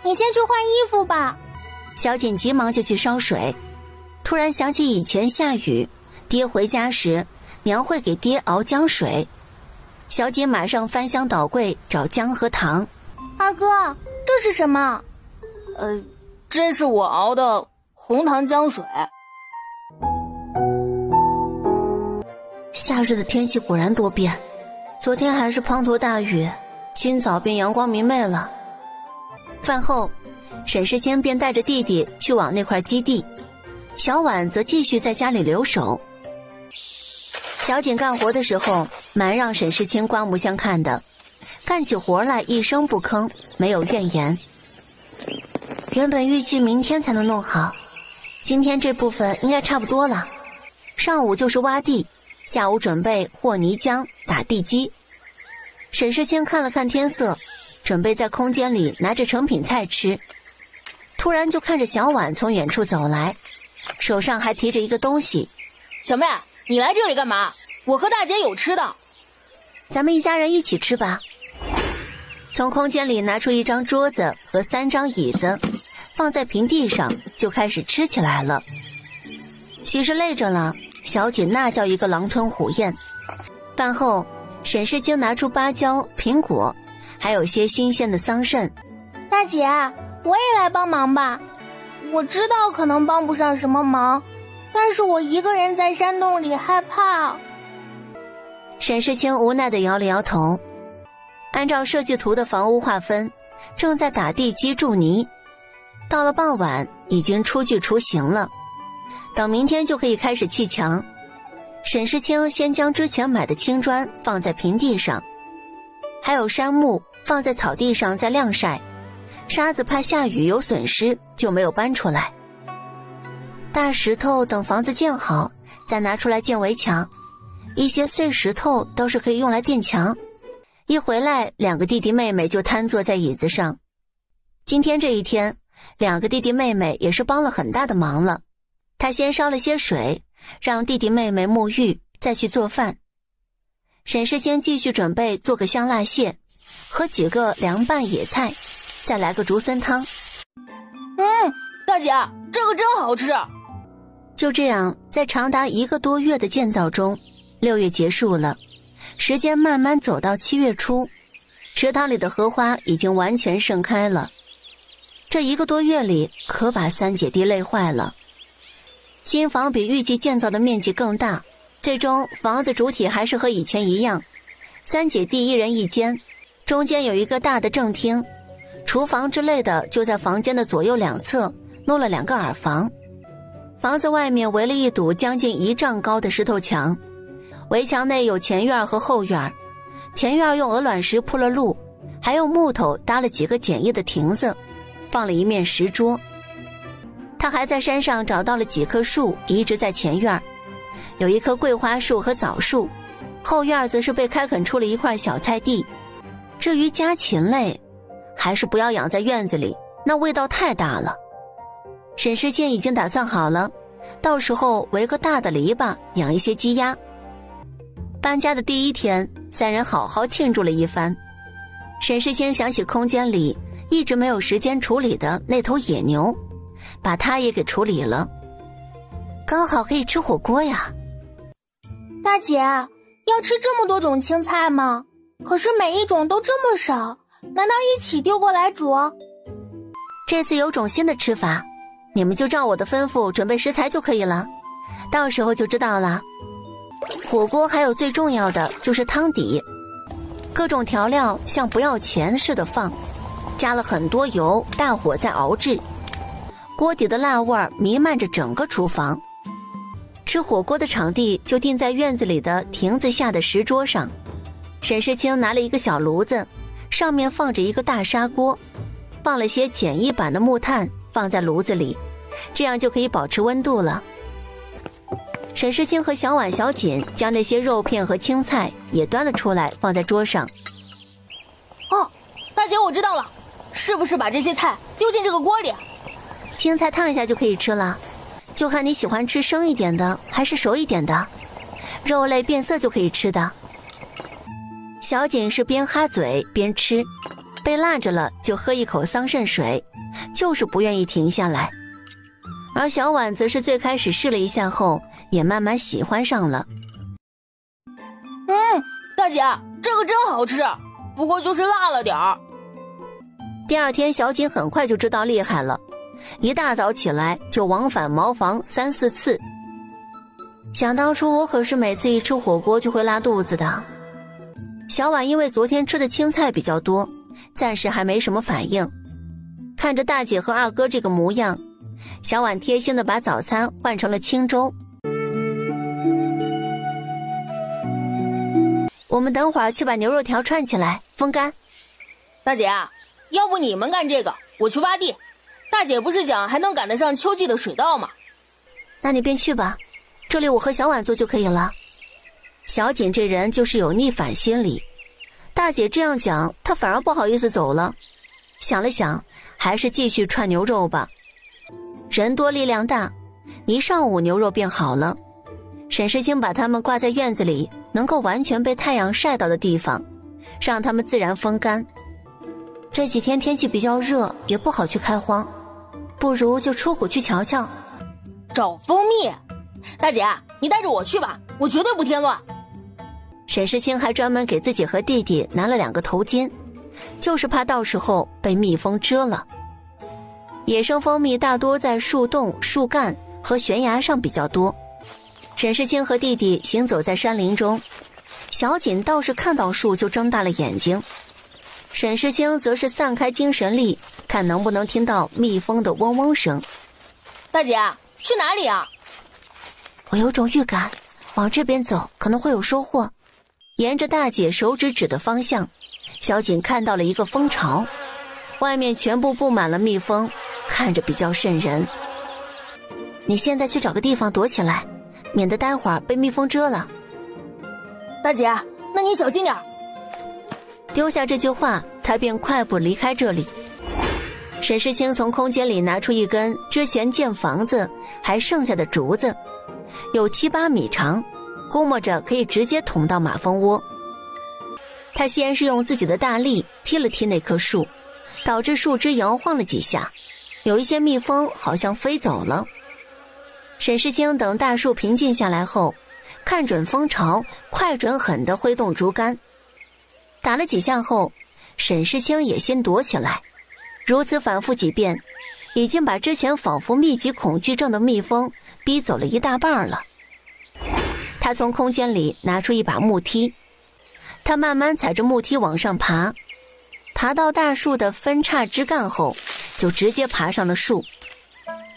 [SPEAKER 1] 你先去换衣服吧。
[SPEAKER 2] 小锦急忙就去烧水，突然想起以前下雨，爹回家时娘会给爹熬姜水。小锦马上翻箱倒柜找姜和糖。
[SPEAKER 1] 二哥，这是什么？
[SPEAKER 3] 这是我熬的红糖姜水。
[SPEAKER 2] 夏日的天气果然多变，昨天还是滂沱大雨，今早便阳光明媚了。饭后，沈世清便带着弟弟去往那块基地，小婉则继续在家里留守。小锦干活的时候，蛮让沈世清刮目相看的，干起活来一声不吭，没有怨言。原本预计明天才能弄好，今天这部分应该差不多了。上午就是挖地，下午准备和泥浆打地基。沈世清看了看天色，准备在空间里拿着成品菜吃，突然就看着小婉从远处走来，手上还提着一个东西。
[SPEAKER 3] 小妹，你来这里干嘛？我和大姐有吃的。
[SPEAKER 2] 咱们一家人一起吃吧。从空间里拿出一张桌子和3张椅子，放在平地上就开始吃起来了。许是累着了，小锦那叫一个狼吞虎咽。饭后，沈世清拿出芭蕉、苹果，还有些新鲜的桑葚。
[SPEAKER 1] 大姐，我也来帮忙吧。我知道可能帮不上什么忙，但是我一个人在山洞里害怕。
[SPEAKER 2] 沈世清无奈地摇了摇头。按照设计图的房屋划分，正在打地基筑泥。到了傍晚，已经初具雏形了。等明天就可以开始砌墙。沈世清先将之前买的青砖放在平地上，还有杉木放在草地上再晾晒，沙子怕下雨有损失，就没有搬出来。大石头等房子建好，再拿出来建围墙。一些碎石头倒是可以用来垫墙。一回来，2个弟弟妹妹就瘫坐在椅子上。今天这一天，2个弟弟妹妹也是帮了很大的忙了。他先烧了些水，让弟弟妹妹沐浴，再去做饭。沈世清继续准备做个香辣蟹，和几个凉拌野菜，再来个竹荪汤。
[SPEAKER 3] 大姐，这个真好吃。
[SPEAKER 2] 就这样，在长达1个多月的建造中，6月结束了，时间慢慢走到7月初，池塘里的荷花已经完全盛开了。这1个多月里，可把3姐弟累坏了。新房比预计建造的面积更大，最终房子主体还是和以前一样，3姐弟1人1间，中间有一个大的正厅，厨房之类的就在房间的左右两侧弄了2个耳房。房子外面围了一堵将近1丈高的石头墙，围墙内有前院和后院，前院用鹅卵石铺了路，还用木头搭了几个简易的亭子，放了一面石桌。他还在山上找到了几棵树移植在前院，有一棵桂花树和枣树，后院则是被开垦出了一块小菜地。至于家禽类，还是不要养在院子里，那味道太大了。沈世清已经打算好了，到时候围个大的篱笆，养一些鸡鸭。搬家的第1天，3人好好庆祝了一番。沈世清想起空间里一直没有时间处理的那头野牛，把它也给处理了，刚好可以吃火锅呀。
[SPEAKER 1] 大姐，要吃这么多种青菜吗？可是每一种都这么少，难道一起丢过来煮？
[SPEAKER 2] 这次有种新的吃法，你们就照我的吩咐准备食材就可以了，到时候就知道了。火锅还有最重要的就是汤底，各种调料像不要钱似的放，加了很多油，大火再熬制，锅底的辣味弥漫着整个厨房。吃火锅的场地就定在院子里的亭子下的石桌上。沈世清拿了一个小炉子，上面放着一个大砂锅，放了些简易版的木炭放在炉子里，这样就可以保持温度了。沈世清和小婉、小锦将那些肉片和青菜也端了出来放在桌上。
[SPEAKER 3] 哦，大姐，我知道了，是不是把这些菜丢进这个锅里？
[SPEAKER 2] 青菜烫一下就可以吃了，就看你喜欢吃生一点的还是熟一点的，肉类变色就可以吃的。小锦是边哈嘴边吃，被辣着了就喝一口桑葚水，就是不愿意停下来。而小婉则是最开始试了一下后，也慢慢喜欢上了。
[SPEAKER 3] 大姐，这个真好吃，不过就是辣了点儿。
[SPEAKER 2] 第二天小锦很快就知道厉害了，一大早起来就往返茅房3、4次。想当初我可是每次一吃火锅就会拉肚子的。小婉因为昨天吃的青菜比较多，暂时还没什么反应。看着大姐和二哥这个模样，小婉贴心地把早餐换成了清粥。我们等会儿去把牛肉条串起来风干。
[SPEAKER 3] 大姐，要不你们干这个，我去挖地。大姐不是讲还能赶得上秋季的水稻吗？
[SPEAKER 2] 那你便去吧，这里我和小婉做就可以了。小锦这人就是有逆反心理，大姐这样讲，她反而不好意思走了。想了想，还是继续串牛肉吧。人多力量大，一上午牛肉便好了。沈世清把它们挂在院子里能够完全被太阳晒到的地方，让它们自然风干。这几天天气比较热，也不好去开荒，不如就出虎去瞧瞧。
[SPEAKER 3] 找蜂蜜？大姐，你带着我去吧，我绝对不添乱。
[SPEAKER 2] 沈世清还专门给自己和弟弟拿了2个头巾，就是怕到时候被蜜蜂蛰了。野生蜂蜜大多在树洞、树干和悬崖上比较多。沈世清和弟弟行走在山林中，小锦倒是看到树就睁大了眼睛，沈世清则是散开精神力，看能不能听到蜜蜂的嗡嗡声。
[SPEAKER 3] 大姐，去哪里啊？
[SPEAKER 2] 我有种预感，往这边走可能会有收获。沿着大姐手指指的方向，小锦看到了一个蜂巢，外面全部布满了蜜蜂，看着比较瘆人。你现在去找个地方躲起来，免得待会儿被蜜蜂蛰了。
[SPEAKER 3] 大姐，那你小心点。
[SPEAKER 2] 丢下这句话，他便快步离开这里。沈世清从空间里拿出一根之前建房子还剩下的竹子，有7、8米长，估摸着可以直接捅到马蜂窝。他先是用自己的大力踢了踢那棵树，导致树枝摇晃了几下，有一些蜜蜂好像飞走了。沈世清等大树平静下来后，看准蜂巢，快准狠地挥动竹竿，打了几下后，沈世清也先躲起来。如此反复几遍，已经把之前仿佛密集恐惧症的蜜蜂逼走了一大半了。他从空间里拿出一把木梯，他慢慢踩着木梯往上爬，爬到大树的分叉枝干后，就直接爬上了树。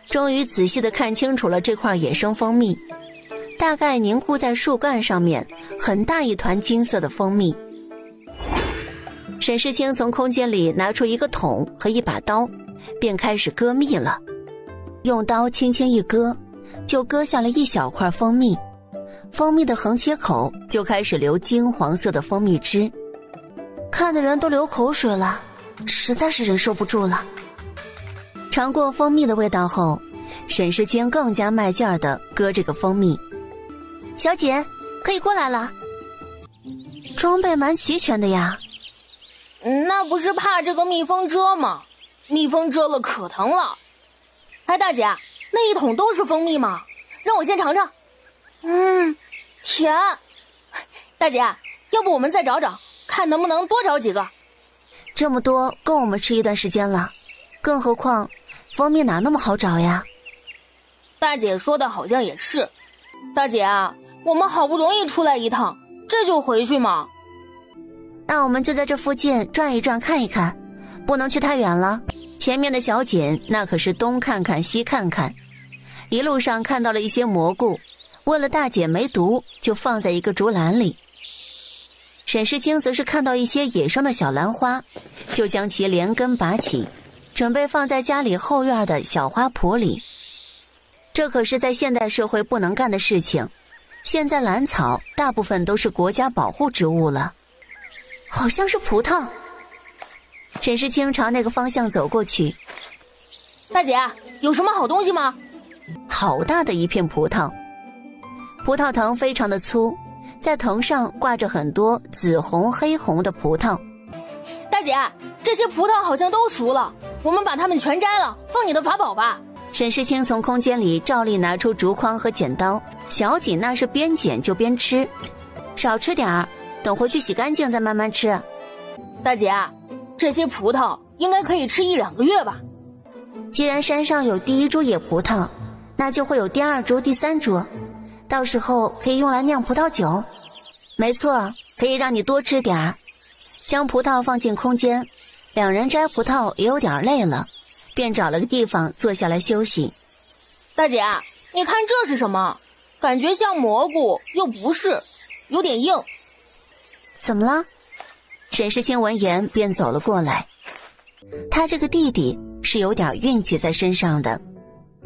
[SPEAKER 2] 终于仔细地看清楚了这块野生蜂蜜，大概凝固在树干上面，很大一团金色的蜂蜜。沈世清从空间里拿出一个桶和一把刀，便开始割蜜了。用刀轻轻一割，就割下了一小块蜂蜜，蜂蜜的横切口就开始流金黄色的蜂蜜汁，看的人都流口水了，实在是忍受不住了。尝过蜂蜜的味道后，沈世清更加卖劲儿地割这个蜂蜜。小姐，可以过来了。装备蛮齐全的呀。
[SPEAKER 3] 那不是怕这个蜜蜂蛰吗？蜜蜂蛰了可疼了。哎，大姐，那一桶都是蜂蜜吗？让我先尝尝。甜。大姐，要不我们再找找，看能不能多找几个。
[SPEAKER 2] 这么多够我们吃一段时间了，更何况蜂蜜哪那么好找呀？
[SPEAKER 3] 大姐说的好像也是。大姐啊，我们好不容易出来一趟，这就回去吗？
[SPEAKER 2] 那我们就在这附近转一转看一看，不能去太远了。前面的小锦那可是东看看西看看，一路上看到了一些蘑菇，为了大姐没毒，就放在一个竹篮里。沈世清则是看到一些野生的小兰花，就将其连根拔起，准备放在家里后院的小花圃里。这可是在现代社会不能干的事情，现在兰草大部分都是国家保护植物了。好像是葡萄。沈世清朝那个方向走过去。
[SPEAKER 3] 大姐，有什么好东西吗？
[SPEAKER 2] 好大的一片葡萄，葡萄藤非常的粗，在藤上挂着很多紫红黑红的葡萄。
[SPEAKER 3] 大姐，这些葡萄好像都熟了，我们把它们全摘了，放你的法宝吧。
[SPEAKER 2] 沈世清从空间里照例拿出竹筐和剪刀，小锦那是边剪就边吃，少吃点儿，等回去洗干净再慢慢吃。
[SPEAKER 3] 大姐，这些葡萄应该可以吃1-2个月吧？
[SPEAKER 2] 既然山上有第1株野葡萄，那就会有第2株、第3株，到时候可以用来酿葡萄酒。没错，可以让你多吃点儿。将葡萄放进空间，两人摘葡萄也有点累了，便找了个地方坐下来休息。
[SPEAKER 3] 大姐，你看这是什么？感觉像蘑菇，又不是，有点硬。
[SPEAKER 2] 怎么了？沈世清闻言便走了过来。他这个弟弟是有点运气在身上的，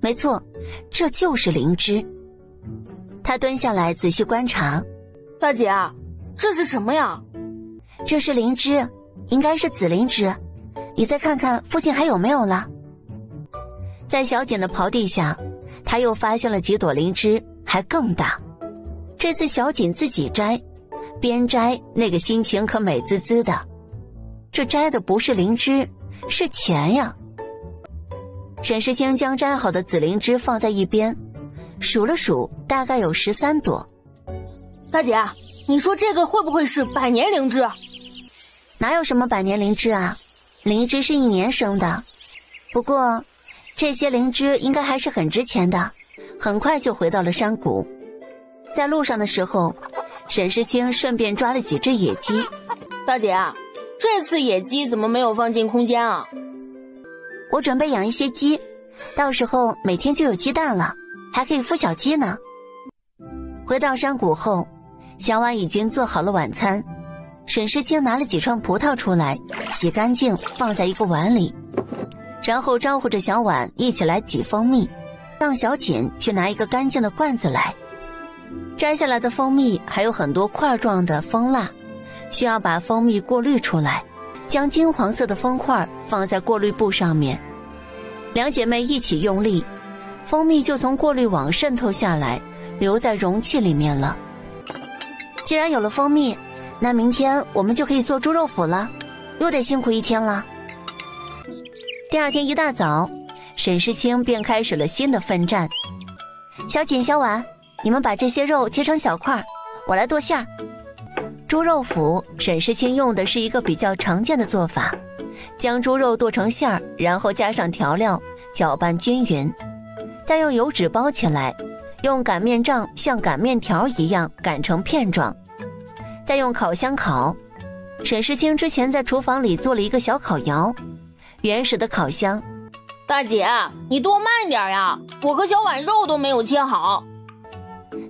[SPEAKER 2] 没错，这就是灵芝。他蹲下来仔细观察。
[SPEAKER 3] 大姐，这是什么呀？
[SPEAKER 2] 这是灵芝，应该是紫灵芝，你再看看附近还有没有了。在小锦的刨地下，他又发现了几朵灵芝，还更大。这次小锦自己摘，边摘那个心情可美滋滋的。这摘的不是灵芝，是钱呀。沈世清将摘好的紫灵芝放在一边，数了数，大概有13朵。
[SPEAKER 3] 大姐，你说这个会不会是100年灵芝？
[SPEAKER 2] 哪有什么100年灵芝啊，灵芝是1年生的。不过这些灵芝应该还是很值钱的。很快就回到了山谷。在路上的时候，沈世清顺便抓了几只野鸡。
[SPEAKER 3] 大姐，这次野鸡怎么没有放进空间啊？
[SPEAKER 2] 我准备养一些鸡，到时候每天就有鸡蛋了，还可以孵小鸡呢。回到山谷后，小婉已经做好了晚餐。沈世清拿了几串葡萄出来，洗干净放在一个碗里，然后招呼着小婉一起来挤蜂蜜，让小锦去拿一个干净的罐子来。摘下来的蜂蜜还有很多块状的蜂蜡，需要把蜂蜜过滤出来，将金黄色的蜂块放在过滤布上面。两姐妹一起用力，蜂蜜就从过滤网渗透下来，留在容器里面了。既然有了蜂蜜，那明天我们就可以做猪肉脯了，又得辛苦一天了。第二天一大早，沈世清便开始了新的奋战。小锦、小婉，你们把这些肉切成小块，我来剁馅儿。猪肉脯，沈世清用的是一个比较常见的做法，将猪肉剁成馅儿，然后加上调料，搅拌均匀，再用油纸包起来，用擀面杖像擀面条一样擀成片状，再用烤箱烤。沈世清之前在厨房里做了一个小烤窑，原始的烤箱。
[SPEAKER 3] 大姐，你剁慢点呀，我和小婉肉都没有切好。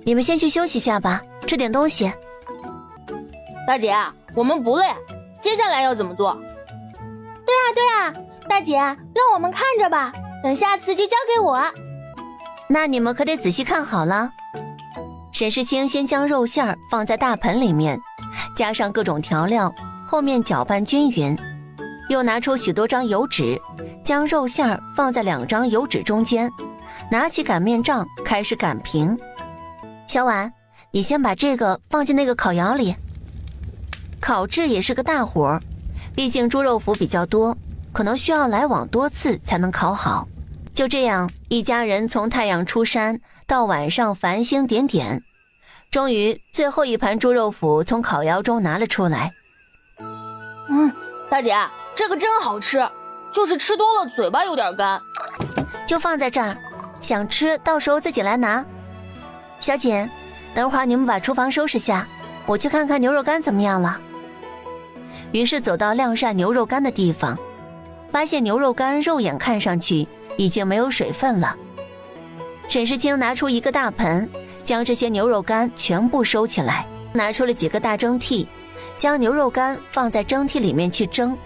[SPEAKER 2] 你们先去休息下吧，吃点东西。
[SPEAKER 3] 大姐，我们不累，接下来要怎么做？
[SPEAKER 1] 对啊，大姐，让我们看着吧，等下次就交给我。
[SPEAKER 2] 那你们可得仔细看好了。沈世清先将肉馅儿放在大盆里面，加上各种调料，后面搅拌均匀，又拿出许多张油纸，将肉馅儿放在2张油纸中间，拿起擀面杖开始擀平。小婉，你先把这个放进那个烤窑里。烤制也是个大活儿，毕竟猪肉脯比较多，可能需要来往多次才能烤好。就这样，一家人从太阳出山到晚上繁星点点，终于最后一盘猪肉脯从烤窑中拿了出来。
[SPEAKER 3] 大姐，这个真好吃，就是吃多了嘴巴有点干。
[SPEAKER 2] 就放在这儿，想吃到时候自己来拿。小锦，等会儿你们把厨房收拾下，我去看看牛肉干怎么样了。于是走到晾晒牛肉干的地方，发现牛肉干肉眼看上去已经没有水分了。沈世清拿出一个大盆，将这些牛肉干全部收起来，拿出了几个大蒸屉，将牛肉干放在蒸屉里面去蒸，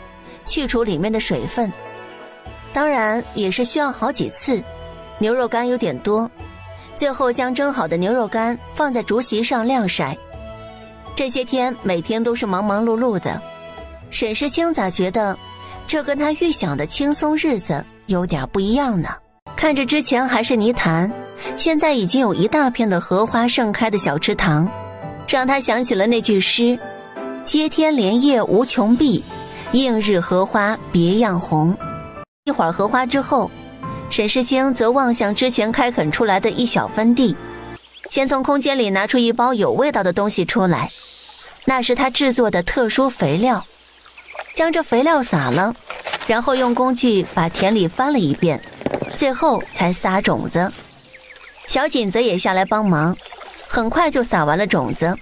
[SPEAKER 2] 去除里面的水分。当然也是需要好几次，牛肉干有点多，最后将蒸好的牛肉干放在竹席上晾晒。这些天每天都是忙忙碌碌的，沈世清咋觉得这跟他预想的轻松日子有点不一样呢？看着之前还是泥潭，现在已经有一大片的荷花盛开的小池塘，让他想起了那句诗：接天莲叶无穷碧，映日荷花别样红。一会儿荷花之后，沈世清则望向之前开垦出来的一小分地，先从空间里拿出一包有味道的东西出来，那是他制作的特殊肥料。将这肥料撒了，然后用工具把田里翻了一遍，最后才撒种子。小锦则也下来帮忙，很快就撒完了种子。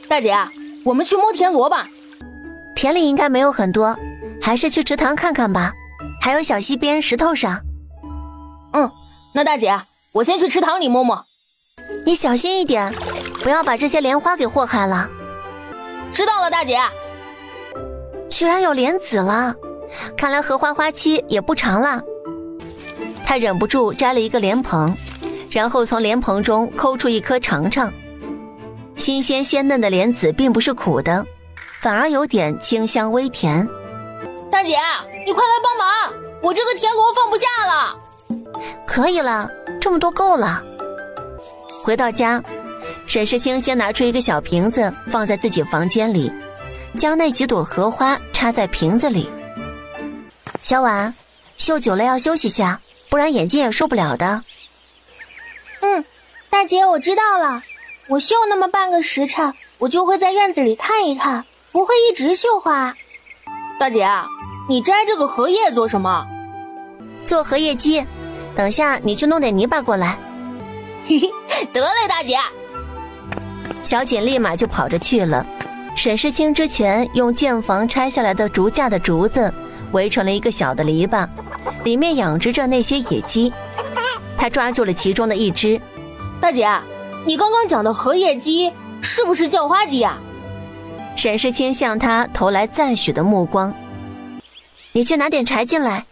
[SPEAKER 3] 大姐，我们去摸田螺吧。
[SPEAKER 2] 田里应该没有很多，还是去池塘看看吧，还有小溪边石头上。
[SPEAKER 3] 那大姐，我先去池塘里摸摸。
[SPEAKER 2] 你小心一点，不要把这些莲花给祸害了。
[SPEAKER 3] 知道了，大姐。
[SPEAKER 2] 居然有莲子了，看来荷花花期也不长了。他忍不住摘了一个莲蓬，然后从莲蓬中抠出一颗尝尝。新鲜鲜嫩的莲子并不是苦的，反而有点清香微甜。
[SPEAKER 3] 大姐，你快来帮忙，我这个田螺放不下了。
[SPEAKER 2] 可以了，这么多够了。回到家，沈世清先拿出一个小瓶子放在自己房间里，将那几朵荷花插在瓶子里。小婉，绣久了要休息下，不然眼睛也受不了的。
[SPEAKER 1] 大姐，我知道了。我绣那么半个时辰，我就会在院子里看一看，不会一直绣花。
[SPEAKER 3] 大姐，你摘这个荷叶做什么？
[SPEAKER 2] 做荷叶鸡，等下你去弄点泥巴过来。
[SPEAKER 3] 嘿嘿，得嘞，大姐。
[SPEAKER 2] 小锦立马就跑着去了。沈世清之前用建房拆下来的竹架的竹子围成了一个小的篱笆，里面养殖着那些野鸡。他抓住了其中的一只。
[SPEAKER 3] 大姐，你刚刚讲的荷叶鸡是不是叫花鸡啊？
[SPEAKER 2] 沈世清向他投来赞许的目光。你去拿点柴进来。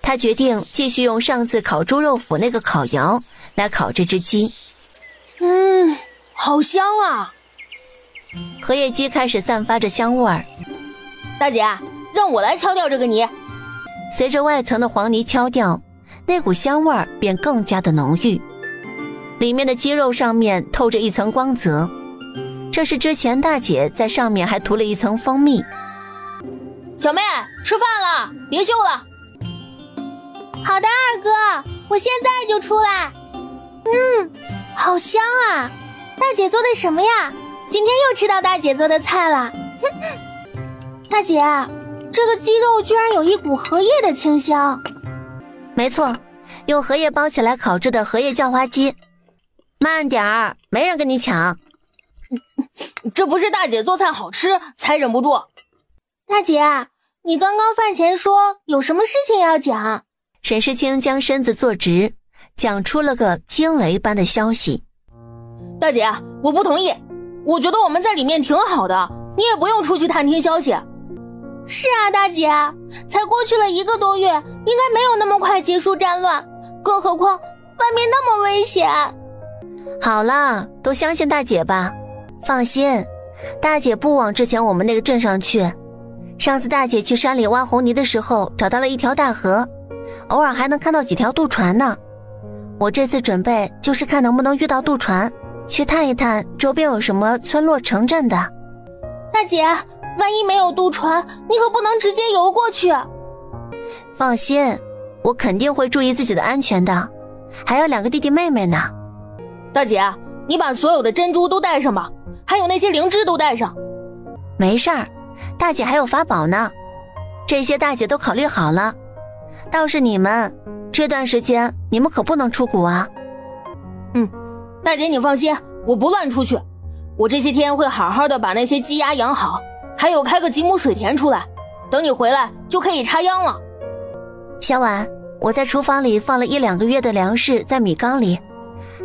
[SPEAKER 2] 他决定继续用上次烤猪肉脯那个烤窑来烤这只鸡。
[SPEAKER 3] 好香啊！
[SPEAKER 2] 荷叶鸡开始散发着香味儿。
[SPEAKER 3] 大姐，让我来敲掉这个泥。
[SPEAKER 2] 随着外层的黄泥敲掉，那股香味儿便更加的浓郁。里面的鸡肉上面透着一层光泽，这是之前大姐在上面还涂了一层蜂蜜。
[SPEAKER 3] 小妹，吃饭了，别绣了。
[SPEAKER 1] 好的，二哥，我现在就出来。好香啊！大姐做的什么呀？今天又吃到大姐做的菜了。大姐，这个鸡肉居然有一股荷叶的清香。
[SPEAKER 2] 没错，用荷叶包起来烤制的荷叶叫花鸡。慢点儿，没人跟你抢。
[SPEAKER 3] 这不是大姐做菜好吃才忍不住。
[SPEAKER 1] 大姐，你刚刚饭前说有什么事情要讲。
[SPEAKER 2] 沈世清将身子坐直，讲出了个惊雷般的消息。
[SPEAKER 3] 大姐，我不同意，我觉得我们在里面挺好的，你也不用出去探听消息。
[SPEAKER 1] 是啊，大姐，才过去了1个多月，应该没有那么快结束战乱，更何况外面那么危险。
[SPEAKER 2] 好了，都相信大姐吧。放心，大姐不往之前我们那个镇上去。上次大姐去山里挖红泥的时候，找到了一条大河，偶尔还能看到几条渡船呢。我这次准备就是看能不能遇到渡船，去探一探周边有什么村落城镇的。
[SPEAKER 1] 大姐，万一没有渡船，你可不能直接游过去。
[SPEAKER 2] 放心，我肯定会注意自己的安全的，还有2个弟弟妹妹呢。
[SPEAKER 3] 大姐，你把所有的珍珠都带上吧，还有那些灵芝都带上。
[SPEAKER 2] 没事儿，大姐还有法宝呢，这些大姐都考虑好了。倒是你们，这段时间你们可不能出谷啊。
[SPEAKER 3] 大姐你放心，我不乱出去，我这些天会好好的把那些鸡鸭养好，还有开个几亩水田出来，等你回来就可以插秧了。
[SPEAKER 2] 小婉，我在厨房里放了1-2个月的粮食在米缸里，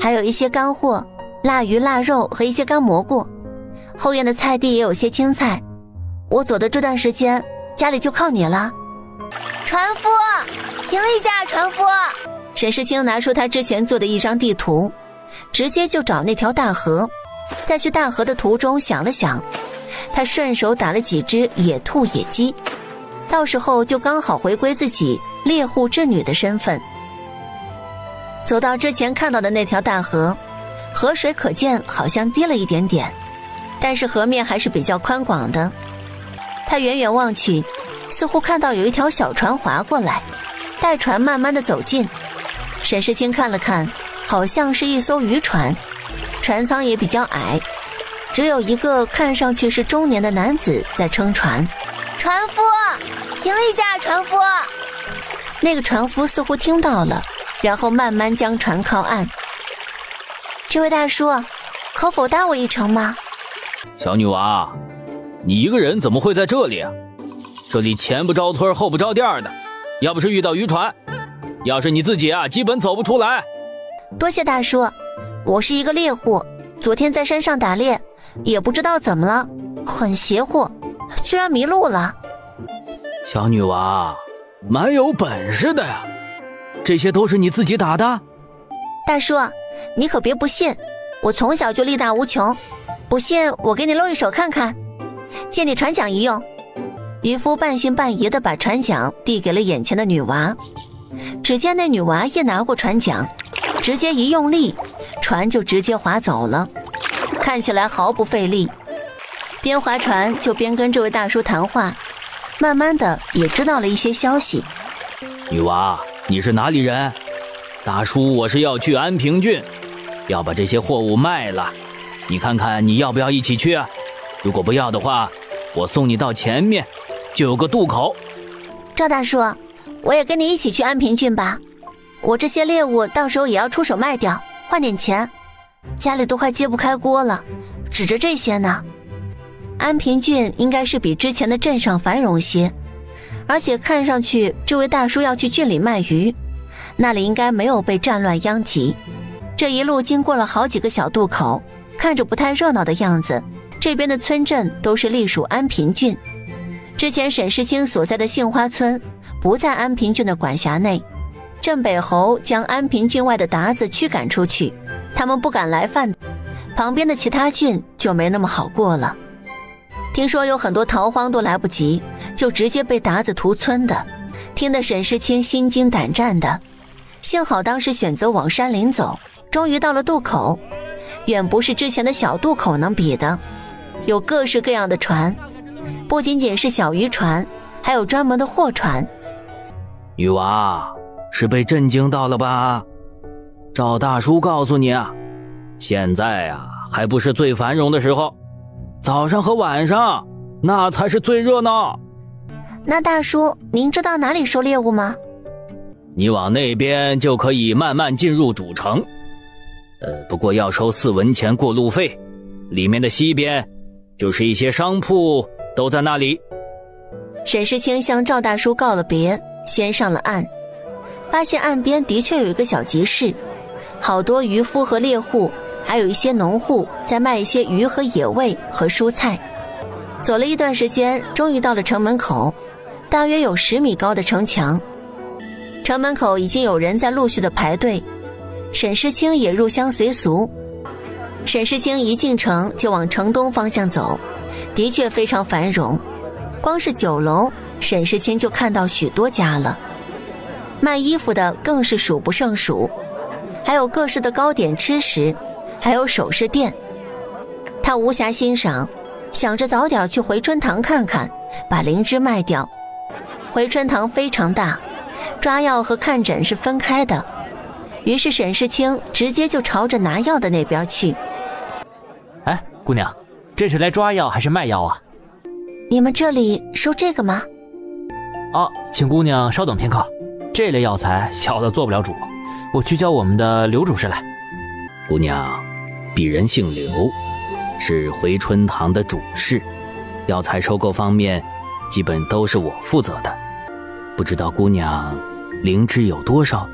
[SPEAKER 2] 还有一些干货，腊鱼、腊肉和一些干蘑菇。后院的菜地也有些青菜。我走的这段时间，家里就靠你了。
[SPEAKER 1] 船夫，停一下，船夫！
[SPEAKER 2] 沈世清拿出他之前做的一张地图，直接就找那条大河。在去大河的途中想了想，他顺手打了几只野兔、野鸡，到时候就刚好回归自己猎户之女的身份。走到之前看到的那条大河，河水可见好像低了一点点，但是河面还是比较宽广的。他远远望去，似乎看到有一条小船划过来，待船慢慢的走近。沈世清看了看，好像是一艘渔船，船舱也比较矮，只有一个看上去是中年的男子在撑船。
[SPEAKER 1] 船夫，停一下，船夫！
[SPEAKER 2] 那个船夫似乎听到了，然后慢慢将船靠岸。这位大叔，可否搭我一程吗？
[SPEAKER 4] 小女娃，你一个人怎么会在这里啊？这里前不着村后不着店的，要不是遇到渔船，要是你自己啊，基本走不出来。
[SPEAKER 2] 多谢大叔，我是一个猎户，昨天在山上打猎，也不知道怎么了，很邪乎，居然迷路了。
[SPEAKER 4] 小女娃，蛮有本事的呀，这些都是你自己打的？
[SPEAKER 2] 大叔，你可别不信，我从小就力大无穷，不信我给你露一手看看，借你船桨一用。渔夫半信半疑地把船桨递给了眼前的女娃，只见那女娃一拿过船桨，直接一用力，船就直接划走了，看起来毫不费力。边划船就边跟这位大叔谈话，慢慢的也知道了一些消息。
[SPEAKER 4] 女娃，你是哪里人？大叔我是要去安平郡，要把这些货物卖了，你看看你要不要一起去啊？如果不要的话，我送你到前面就有个渡口。
[SPEAKER 2] 赵大叔，我也跟你一起去安平郡吧，我这些猎物到时候也要出手卖掉，换点钱，家里都快揭不开锅了，指着这些呢。安平郡应该是比之前的镇上繁荣些，而且看上去这位大叔要去郡里卖鱼，那里应该没有被战乱殃及。这一路经过了好几个小渡口，看着不太热闹的样子，这边的村镇都是隶属安平郡。之前沈世清所在的杏花村不在安平郡的管辖内，镇北侯将安平郡外的鞑子驱赶出去，他们不敢来犯，旁边的其他郡就没那么好过了。听说有很多逃荒都来不及，就直接被鞑子屠村的，听得沈世清心惊胆战的。幸好当时选择往山林走，终于到了渡口，远不是之前的小渡口能比的，有各式各样的船，不仅仅是小渔船，还有专门的货船。
[SPEAKER 4] 女娃，是被震惊到了吧？赵大叔告诉你啊，现在啊还不是最繁荣的时候，早上和晚上那才是最热闹。
[SPEAKER 2] 那大叔，您知道哪里收猎物吗？
[SPEAKER 4] 你往那边就可以慢慢进入主城，不过要收4文钱过路费，里面的西边就是一些商铺都在那里。
[SPEAKER 2] 沈世清向赵大叔告了别，先上了岸，发现岸边的确有一个小集市，好多渔夫和猎户，还有一些农户在卖一些鱼和野味和蔬菜。走了一段时间，终于到了城门口，大约有10米高的城墙。城门口已经有人在陆续的排队，沈世清也入乡随俗。沈世清一进城就往城东方向走，的确非常繁荣，光是酒楼沈世清就看到许多家了，卖衣服的更是数不胜数，还有各式的糕点吃食，还有首饰店。他无暇欣赏，想着早点去回春堂看看，把灵芝卖掉。回春堂非常大，抓药和看诊是分开的，于是沈世清直接就朝着拿药的那边去。
[SPEAKER 5] 哎，姑娘，这是来抓药还是卖药啊？
[SPEAKER 2] 你们这里收这个吗？
[SPEAKER 5] 请姑娘稍等片刻，这类药材小的做不了主，我去叫我们的刘主事来。
[SPEAKER 4] 姑娘，鄙人姓刘，是回春堂的主事，药材收购方面基本都是我负责的。不知道姑娘灵芝有多少，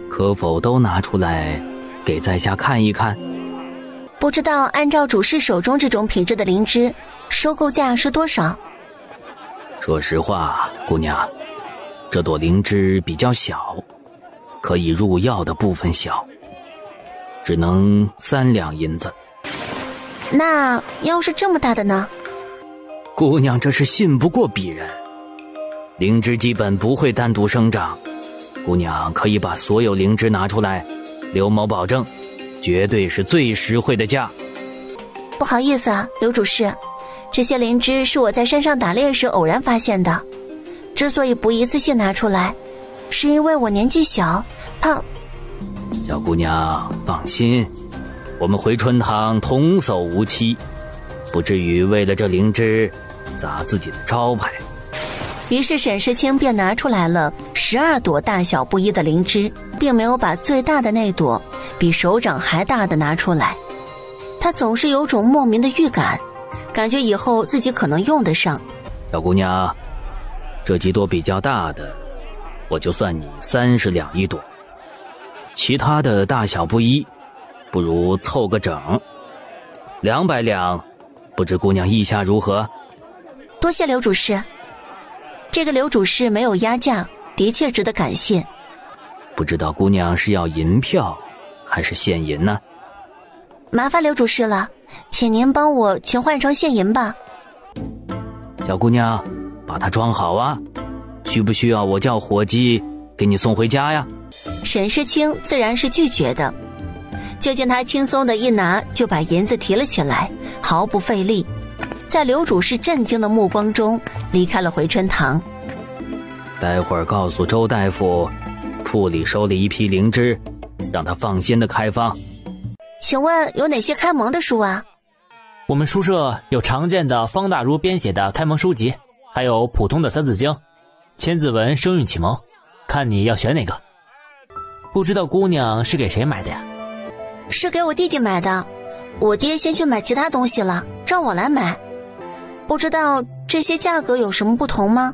[SPEAKER 4] 可否都拿出来给在下看一看？
[SPEAKER 2] 不知道按照主事手中这种品质的灵芝，收购价是多少？
[SPEAKER 4] 说实话，姑娘，这朵灵芝比较小，可以入药的部分小，只能3两银子。
[SPEAKER 2] 那要是这么大的呢？
[SPEAKER 4] 姑娘这是信不过鄙人，灵芝基本不会单独生长，姑娘可以把所有灵芝拿出来，刘某保证绝对是最实惠的价。
[SPEAKER 2] 不好意思啊，刘主事，这些灵芝是我在山上打猎时偶然发现的，之所以不一次性拿出来，是因为我年纪小，怕。
[SPEAKER 4] 小姑娘放心，我们回春堂童叟无欺，不至于为了这灵芝砸自己的招牌。
[SPEAKER 2] 于是沈世清便拿出来了12朵大小不一的灵芝，并没有把最大的那朵比手掌还大的拿出来。他总是有种莫名的预感，感觉以后自己可能用得上。
[SPEAKER 4] 小姑娘，这几朵比较大的，我就算你30两一朵，其他的大小不一，不如凑个整，200两，不知姑娘意下如何？
[SPEAKER 2] 多谢刘主事。这个刘主事没有压价，的确值得感谢。
[SPEAKER 4] 不知道姑娘是要银票还是现银呢？
[SPEAKER 2] 麻烦刘主事了，请您帮我全换成现银吧。
[SPEAKER 4] 小姑娘，把它装好啊，需不需要我叫伙计给你送回家呀？
[SPEAKER 2] 沈世清自然是拒绝的，就见他轻松的一拿就把银子提了起来，毫不费力，在刘主事震惊的目光中离开了回春堂。
[SPEAKER 4] 待会儿告诉周大夫，铺里收了一批灵芝，让他放心的开方。
[SPEAKER 2] 请问有哪些开蒙的书啊？
[SPEAKER 5] 我们书社有常见的方大儒编写的开蒙书籍，还有普通的三字经、千字文声韵启蒙，看你要选哪个。不知道姑娘是给谁买的呀？
[SPEAKER 2] 是给我弟弟买的，我爹先去买其他东西了，让我来买。不知道这些价格有什么不同吗？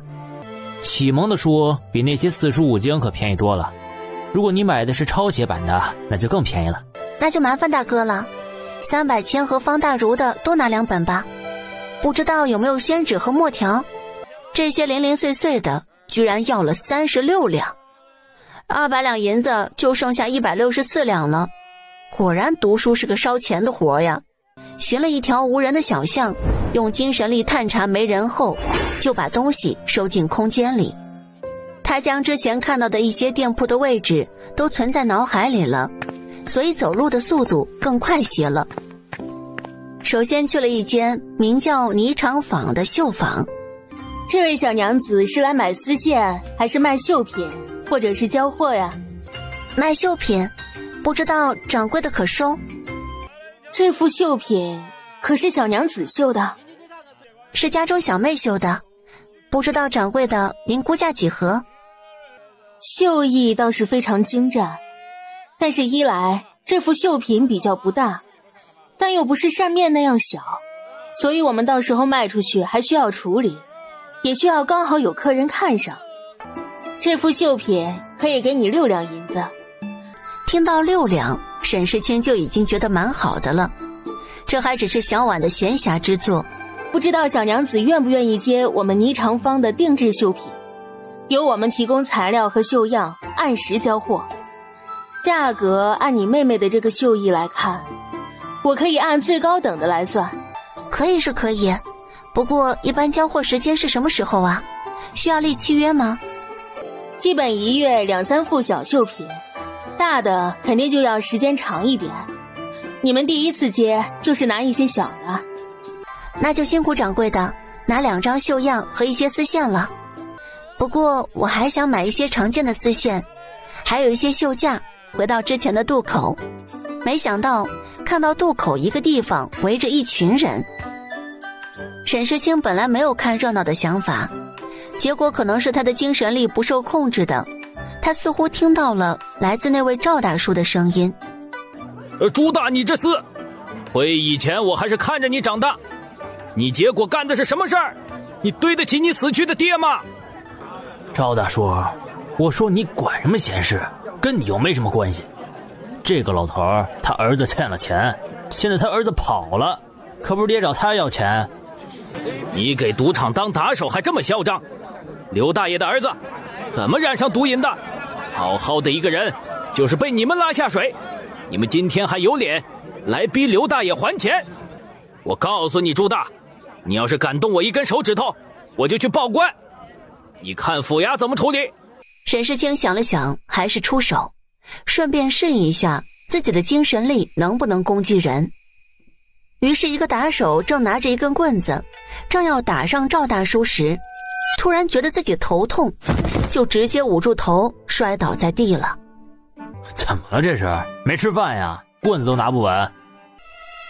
[SPEAKER 5] 启蒙的书比那些四书五经可便宜多了，如果你买的是抄写版的，那就更便宜了。
[SPEAKER 2] 那就麻烦大哥了，300签和方大儒的都拿2本吧。不知道有没有宣纸和墨条？这些零零碎碎的居然要了36两，200两银子就剩下164两了。果然读书是个烧钱的活呀。寻了一条无人的小巷，用精神力探查没人后，就把东西收进空间里。他将之前看到的一些店铺的位置都存在脑海里了，所以走路的速度更快些了。首先去了一间名叫霓裳坊的绣坊。
[SPEAKER 3] 这位小娘子是来买丝线，还是卖绣品，或者是交货呀？
[SPEAKER 2] 卖绣品，不知道掌柜的可收？
[SPEAKER 3] 这幅绣品可是小娘子绣的？
[SPEAKER 2] 是家中小妹绣的，不知道掌柜的您估价几何？
[SPEAKER 3] 绣艺倒是非常精湛，但是一来这幅绣品比较不大，但又不是扇面那样小，所以我们到时候卖出去还需要处理，也需要刚好有客人看上。这幅绣品可以给你6两银子。
[SPEAKER 2] 听到6两，沈世清就已经觉得蛮好的了，这还只是小婉的闲暇之作。
[SPEAKER 3] 不知道小娘子愿不愿意接我们霓裳坊的定制绣品，由我们提供材料和绣样，按时交货。价格按你妹妹的这个绣艺来看，我可以按最高等的来算。
[SPEAKER 2] 可以是可以，不过一般交货时间是什么时候啊？需要立契约吗？
[SPEAKER 3] 基本1月2、3副小绣品，大的肯定就要时间长一点。你们第一次接就是拿一些小的。
[SPEAKER 2] 那就辛苦掌柜的拿2张绣样和一些丝线了。不过我还想买一些常见的丝线，还有一些绣架，回到之前的渡口。没想到看到渡口一个地方围着一群人。沈世清本来没有看热闹的想法，结果可能是他的精神力不受控制的，他似乎听到了来自那位赵大叔的声音。
[SPEAKER 4] 朱大，你这厮，回以前我还是看着你长大，你结果干的是什么事儿？你对得起你死去的爹吗？
[SPEAKER 5] 赵大叔，我说你管什么闲事，跟你又没什么关系。这个老头儿他儿子欠了钱，现在他儿子跑了，可不是爹找他要钱。
[SPEAKER 4] 你给赌场当打手还这么嚣张，刘大爷的儿子怎么染上毒瘾的？好好的一个人，就是被你们拉下水，你们今天还有脸来逼刘大爷还钱？我告诉你朱大，你要是敢动我一根手指头，我就去报官，你看府衙怎么处理？
[SPEAKER 2] 沈世清想了想，还是出手，顺便试一下自己的精神力能不能攻击人。于是一个打手正拿着一根棍子，正要打上赵大叔时，突然觉得自己头痛，就直接捂住头摔倒在地了。
[SPEAKER 5] 怎么了这是？没吃饭呀？棍子都拿不稳。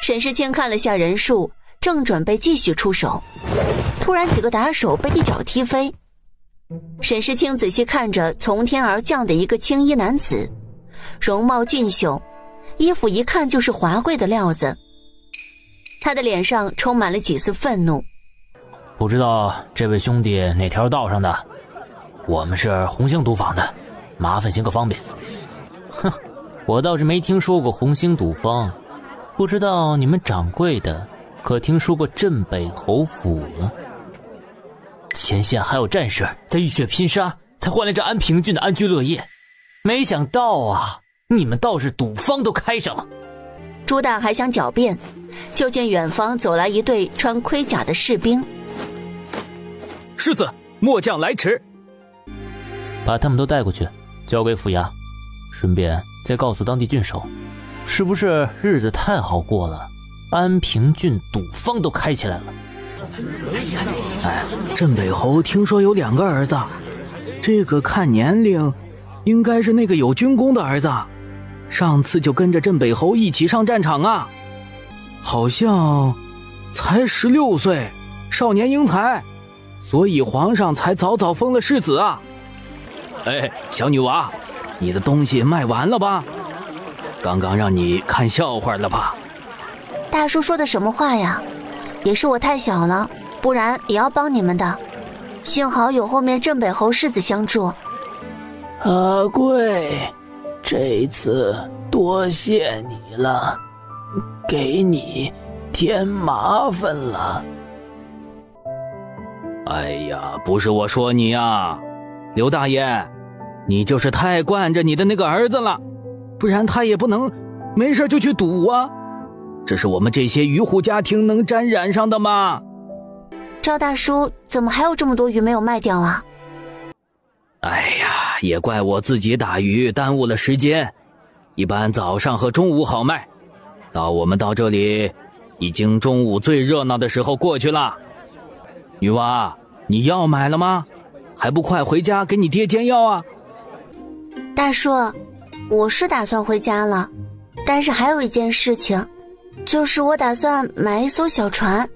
[SPEAKER 2] 沈世清看了下人数，正准备继续出手，突然几个打手被一脚踢飞。沈世清仔细看着从天而降的一个青衣男子，容貌俊秀，衣服一看就是华贵的料子，他的脸上充满了几丝愤怒。
[SPEAKER 5] 不知道这位兄弟哪条道上的？我们是红星赌坊的，麻烦行个方便。哼，我倒是没听说过红星赌坊，不知道你们掌柜的可听说过镇北侯府了？前线还有战士在浴血拼杀，才换来这安平郡的安居乐业，没想到啊，你们倒是赌坊都开上了。
[SPEAKER 2] 朱大还想狡辩，就见远方走来一队穿盔甲的士兵。
[SPEAKER 4] 世子，末将来迟。
[SPEAKER 5] 把他们都带过去，交给府衙，顺便再告诉当地郡守，是不是日子太好过了，安平郡赌坊都开起来了。
[SPEAKER 4] 镇北侯听说有2个儿子，这个看年龄应该是那个有军功的儿子，上次就跟着镇北侯一起上战场啊，好像才16岁，少年英才，所以皇上才早早封了世子啊。哎，小女娃，你的东西卖完了吧？刚刚让你看笑话了吧？
[SPEAKER 2] 大叔说的什么话呀？也是我太小了，不然也要帮你们的。幸好有后面镇北侯世子相助。
[SPEAKER 6] 阿贵，这次多谢你了，给你添麻烦了。
[SPEAKER 4] 哎呀，不是我说你啊，刘大爷，你就是太惯着你的那个儿子了，不然他也不能没事就去赌啊，这是我们这些渔户家庭能沾染上的吗？
[SPEAKER 2] 赵大叔，怎么还有这么多鱼没有卖掉啊？
[SPEAKER 4] 哎呀，也怪我自己打鱼耽误了时间，一般早上和中午好卖，我们到这里已经中午最热闹的时候过去了。女娃，你药买了吗？还不快回家给你爹煎药啊？
[SPEAKER 2] 大叔，我是打算回家了，但是还有一件事情，就是我打算买一艘小船，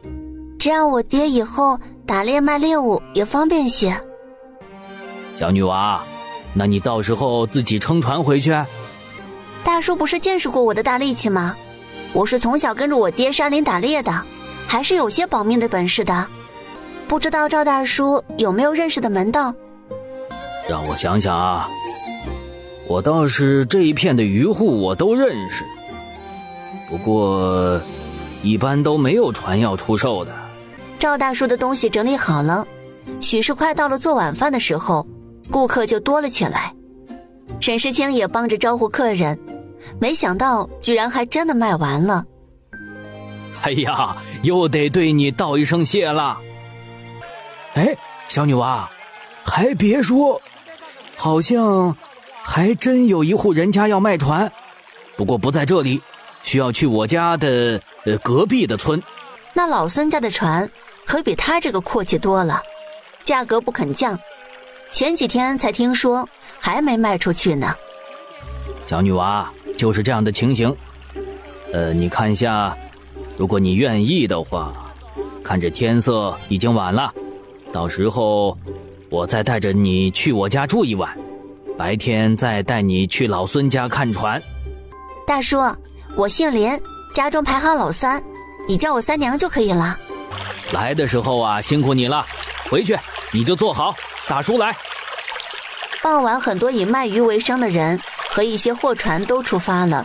[SPEAKER 2] 这样我爹以后打猎卖猎物也方便些。
[SPEAKER 4] 小女娃，那你到时候自己撑船回去？
[SPEAKER 2] 大叔不是见识过我的大力气吗？我是从小跟着我爹山林打猎的，还是有些保命的本事的。不知道赵大叔有没有认识的门道？
[SPEAKER 4] 让我想想啊，我倒是这一片的渔户我都认识，不过一般都没有船要出售的。
[SPEAKER 2] 赵大叔的东西整理好了，许是快到了做晚饭的时候，顾客就多了起来。沈世清也帮着招呼客人，没想到居然还真的卖完了。
[SPEAKER 4] 哎呀，又得对你道一声谢了。哎，小女娃，还别说，好像还真有一户人家要卖船，不过不在这里，需要去我家的隔壁的村。
[SPEAKER 2] 那老孙家的船可比他这个阔气多了，价格不肯降，前几天才听说还没卖出去呢。
[SPEAKER 4] 小女娃，就是这样的情形。你看一下，如果你愿意的话，看着天色已经晚了，到时候我再带着你去我家住一晚，白天再带你去老孙家看船。
[SPEAKER 2] 大叔，我姓林，家中排行老三，你叫我三娘就可以了。
[SPEAKER 4] 来的时候啊，辛苦你了，回去你就坐好，大叔来。
[SPEAKER 2] 傍晚，很多以卖鱼为生的人和一些货船都出发了，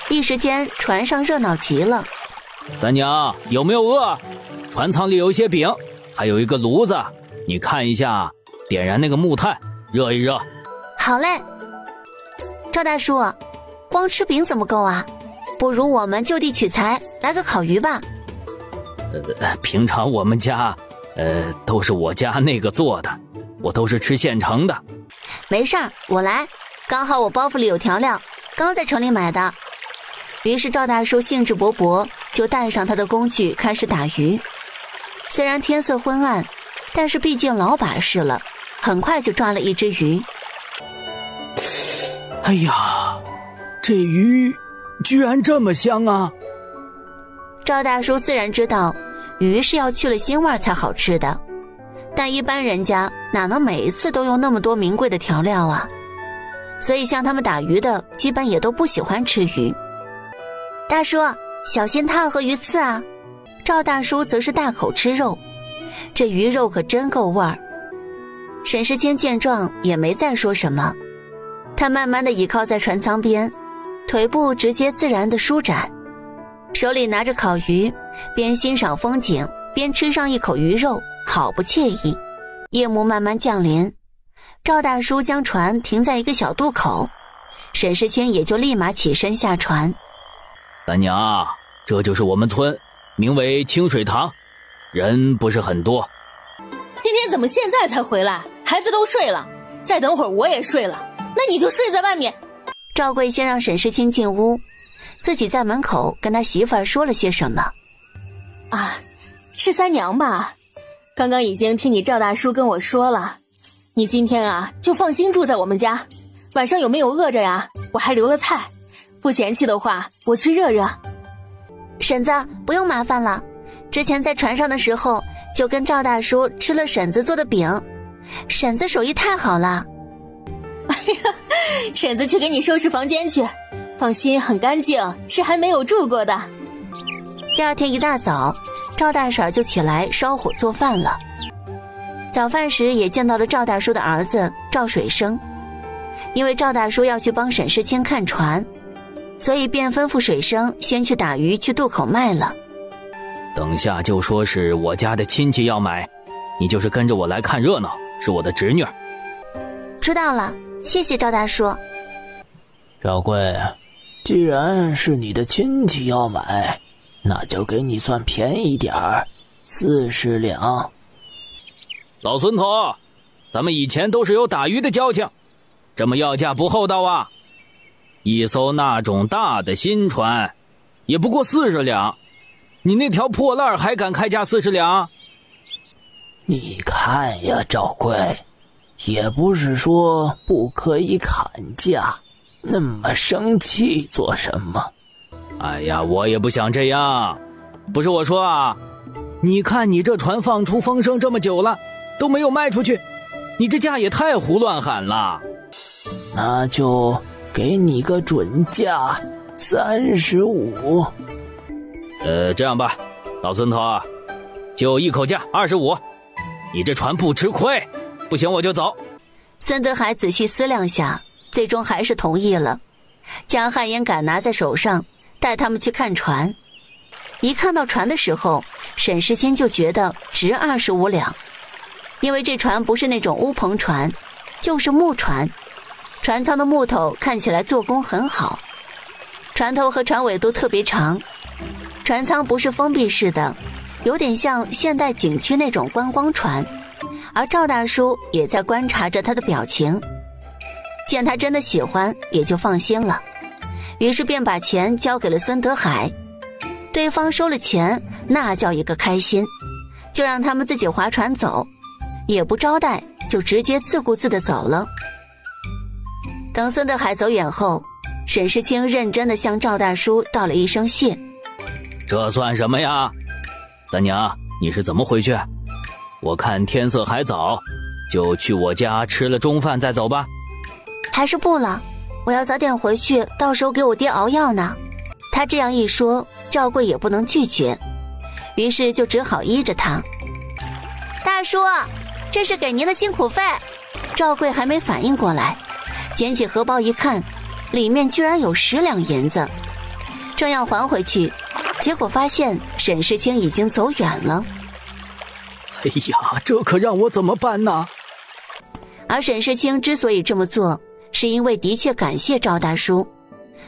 [SPEAKER 2] 一时间船上热闹极了。
[SPEAKER 4] 三娘，有没有饿？船舱里有一些饼，还有一个炉子，你看一下，点燃那个木炭，热一热。
[SPEAKER 2] 好嘞。赵大叔，光吃饼怎么够啊？不如我们就地取材，来个烤鱼吧。
[SPEAKER 4] 平常我们家，都是我家那个做的，我都是吃现成的。
[SPEAKER 2] 没事儿，我来，刚好我包袱里有调料，刚在城里买的。于是赵大叔兴致勃勃，就带上他的工具开始打鱼。虽然天色昏暗，但是毕竟老把式了，很快就抓了一只鱼。
[SPEAKER 4] 哎呀，这鱼居然这么香啊！
[SPEAKER 2] 赵大叔自然知道鱼是要去了腥味才好吃的，但一般人家哪能每一次都用那么多名贵的调料啊？所以像他们打鱼的基本也都不喜欢吃鱼。大叔，小心烫和鱼刺啊！赵大叔则是大口吃肉，这鱼肉可真够味儿。沈世谦见状也没再说什么，他慢慢地倚靠在船舱边，腿部直接自然地舒展，手里拿着烤鱼，边欣赏风景边吃上一口鱼肉，好不惬意。夜幕慢慢降临，赵大叔将船停在一个小渡口，沈世谦也就立马起身下船。
[SPEAKER 4] 三娘，这就是我们村，名为清水塘，人不是很多。
[SPEAKER 3] 今天怎么现在才回来？孩子都睡了，再等会儿我也睡了，那你就睡在外面。
[SPEAKER 2] 赵贵先让沈世清进屋，自己在门口跟他媳妇儿说了些什么。
[SPEAKER 3] 啊，是三娘吧？刚刚已经听你赵大叔跟我说了，你今天啊就放心住在我们家，晚上有没有饿着呀？我还留了菜，不嫌弃的话我去热热。
[SPEAKER 2] 婶子，不用麻烦了，之前在船上的时候就跟赵大叔吃了婶子做的饼，婶子手艺太好了。
[SPEAKER 3] 哎呀，婶子去给你收拾房间去，放心，很干净，是还没有住过的。
[SPEAKER 2] 第二天一大早，赵大婶就起来烧火做饭了。早饭时也见到了赵大叔的儿子赵水生，因为赵大叔要去帮沈世清看船，所以便吩咐水生先去打鱼去渡口卖了。
[SPEAKER 4] 等下就说是我家的亲戚要买，你就是跟着我来看热闹，是我的侄女。
[SPEAKER 2] 知道了，谢谢赵大叔。
[SPEAKER 6] 小贵，既然是你的亲戚要买，那就给你算便宜点儿，40两。
[SPEAKER 4] 老孙头，咱们以前都是有打鱼的交情，这么要价不厚道啊！一艘那种大的新船，也不过40两，你那条破烂还敢开价40两？
[SPEAKER 6] 你看呀，赵贵，也不是说不可以砍价，那么生气做什么？
[SPEAKER 4] 哎呀，我也不想这样。不是我说啊，你看你这船放出风声这么久了，都没有卖出去，你这价也太胡乱喊了。
[SPEAKER 6] 那就给你个准价，35。
[SPEAKER 4] 这样吧，老孙头啊，就一口价25，你这船不吃亏，不行我就走。
[SPEAKER 2] 孙德海仔细思量下，最终还是同意了，将旱烟杆拿在手上，带他们去看船。一看到船的时候，沈世清就觉得值25两，因为这船不是那种乌篷船，就是木船，船舱的木头看起来做工很好，船头和船尾都特别长，船舱不是封闭式的，有点像现代景区那种观光船。而赵大叔也在观察着他的表情，见他真的喜欢，也就放心了，于是便把钱交给了孙德海。对方收了钱，那叫一个开心，就让他们自己划船走，也不招待，就直接自顾自地走了。等孙德海走远后，沈世清认真地向赵大叔道了一声谢。
[SPEAKER 4] 这算什么呀？三娘，你是怎么回去？我看天色还早，就去我家吃了中饭再走吧。
[SPEAKER 2] 还是不了，我要早点回去，到时候给我爹熬药呢。他这样一说，赵贵也不能拒绝，于是就只好依着他。大叔，这是给您的辛苦费。赵贵还没反应过来，捡起荷包一看，里面居然有10两银子，正要还回去，结果发现沈世清已经走远了。
[SPEAKER 4] 哎呀，这可让我怎么办呢？
[SPEAKER 2] 而沈世清之所以这么做，是因为的确感谢赵大叔，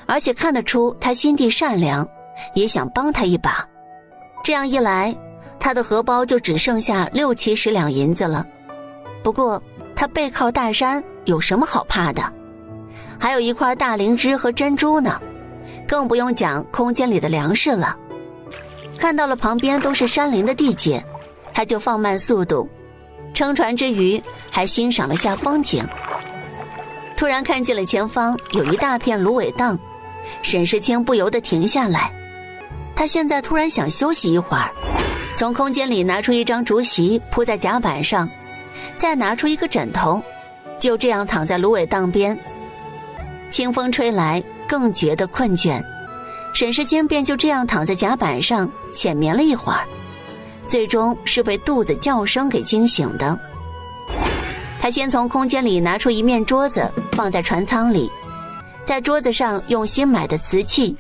[SPEAKER 2] 而且看得出他心地善良，也想帮他一把。这样一来，他的荷包就只剩下60、70两银子了。不过他背靠大山，有什么好怕的？还有一块大灵芝和珍珠呢，更不用讲空间里的粮食了。看到了旁边都是山林的地界，他就放慢速度，撑船之余还欣赏了下风景。突然看见了前方有一大片芦苇荡，沈世清不由得停下来。他现在突然想休息一会儿，从空间里拿出一张竹席铺在甲板上，再拿出一个枕头，就这样躺在芦苇荡边。清风吹来，更觉得困倦，沈世清便就这样躺在甲板上浅眠了一会儿，最终是被肚子叫声给惊醒的。他先从空间里拿出一面桌子放在船舱里，在桌子上用新买的瓷器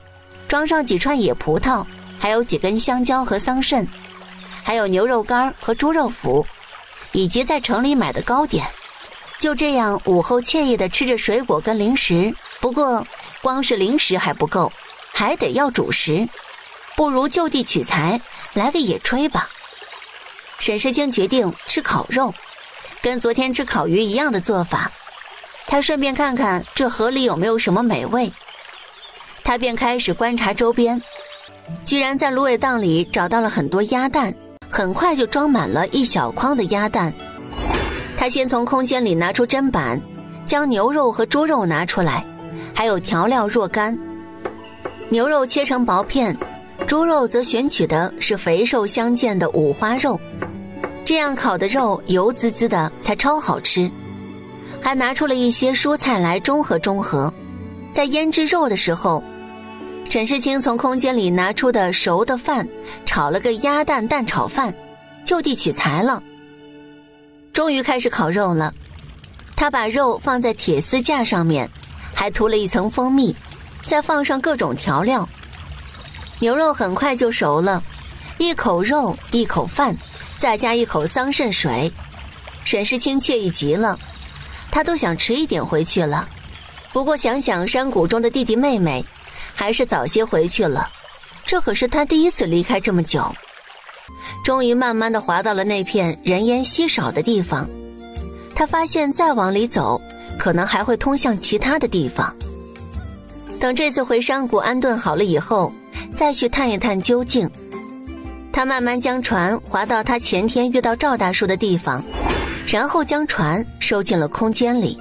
[SPEAKER 2] 装上几串野葡萄，还有几根香蕉和桑葚，还有牛肉干和猪肉脯，以及在城里买的糕点。就这样午后惬意地吃着水果跟零食，不过光是零食还不够，还得要主食，不如就地取材来个野炊吧。沈世清决定吃烤肉，跟昨天吃烤鱼一样的做法，他顺便看看这河里有没有什么美味。他便开始观察周边，居然在芦苇荡里找到了很多鸭蛋，很快就装满了一小筐的鸭蛋。他先从空间里拿出砧板，将牛肉和猪肉拿出来，还有调料若干。牛肉切成薄片，猪肉则选取的是肥瘦相间的五花肉，这样烤的肉油滋滋的才超好吃。还拿出了一些蔬菜来中和。在腌制肉的时候，沈世清从空间里拿出的熟的饭炒了个鸭蛋蛋炒饭，就地取材了。终于开始烤肉了，他把肉放在铁丝架上面，还涂了一层蜂蜜，再放上各种调料。牛肉很快就熟了，一口肉一口饭，再加一口桑葚水，沈世清惬意极了，他都想迟一点回去了。不过想想山谷中的弟弟妹妹，还是早些回去了，这可是他第一次离开这么久。终于慢慢地滑到了那片人烟稀少的地方，他发现再往里走，可能还会通向其他的地方。等这次回山谷安顿好了以后，再去探一探究竟。他慢慢将船划到他前天遇到赵大叔的地方，然后将船收进了空间里。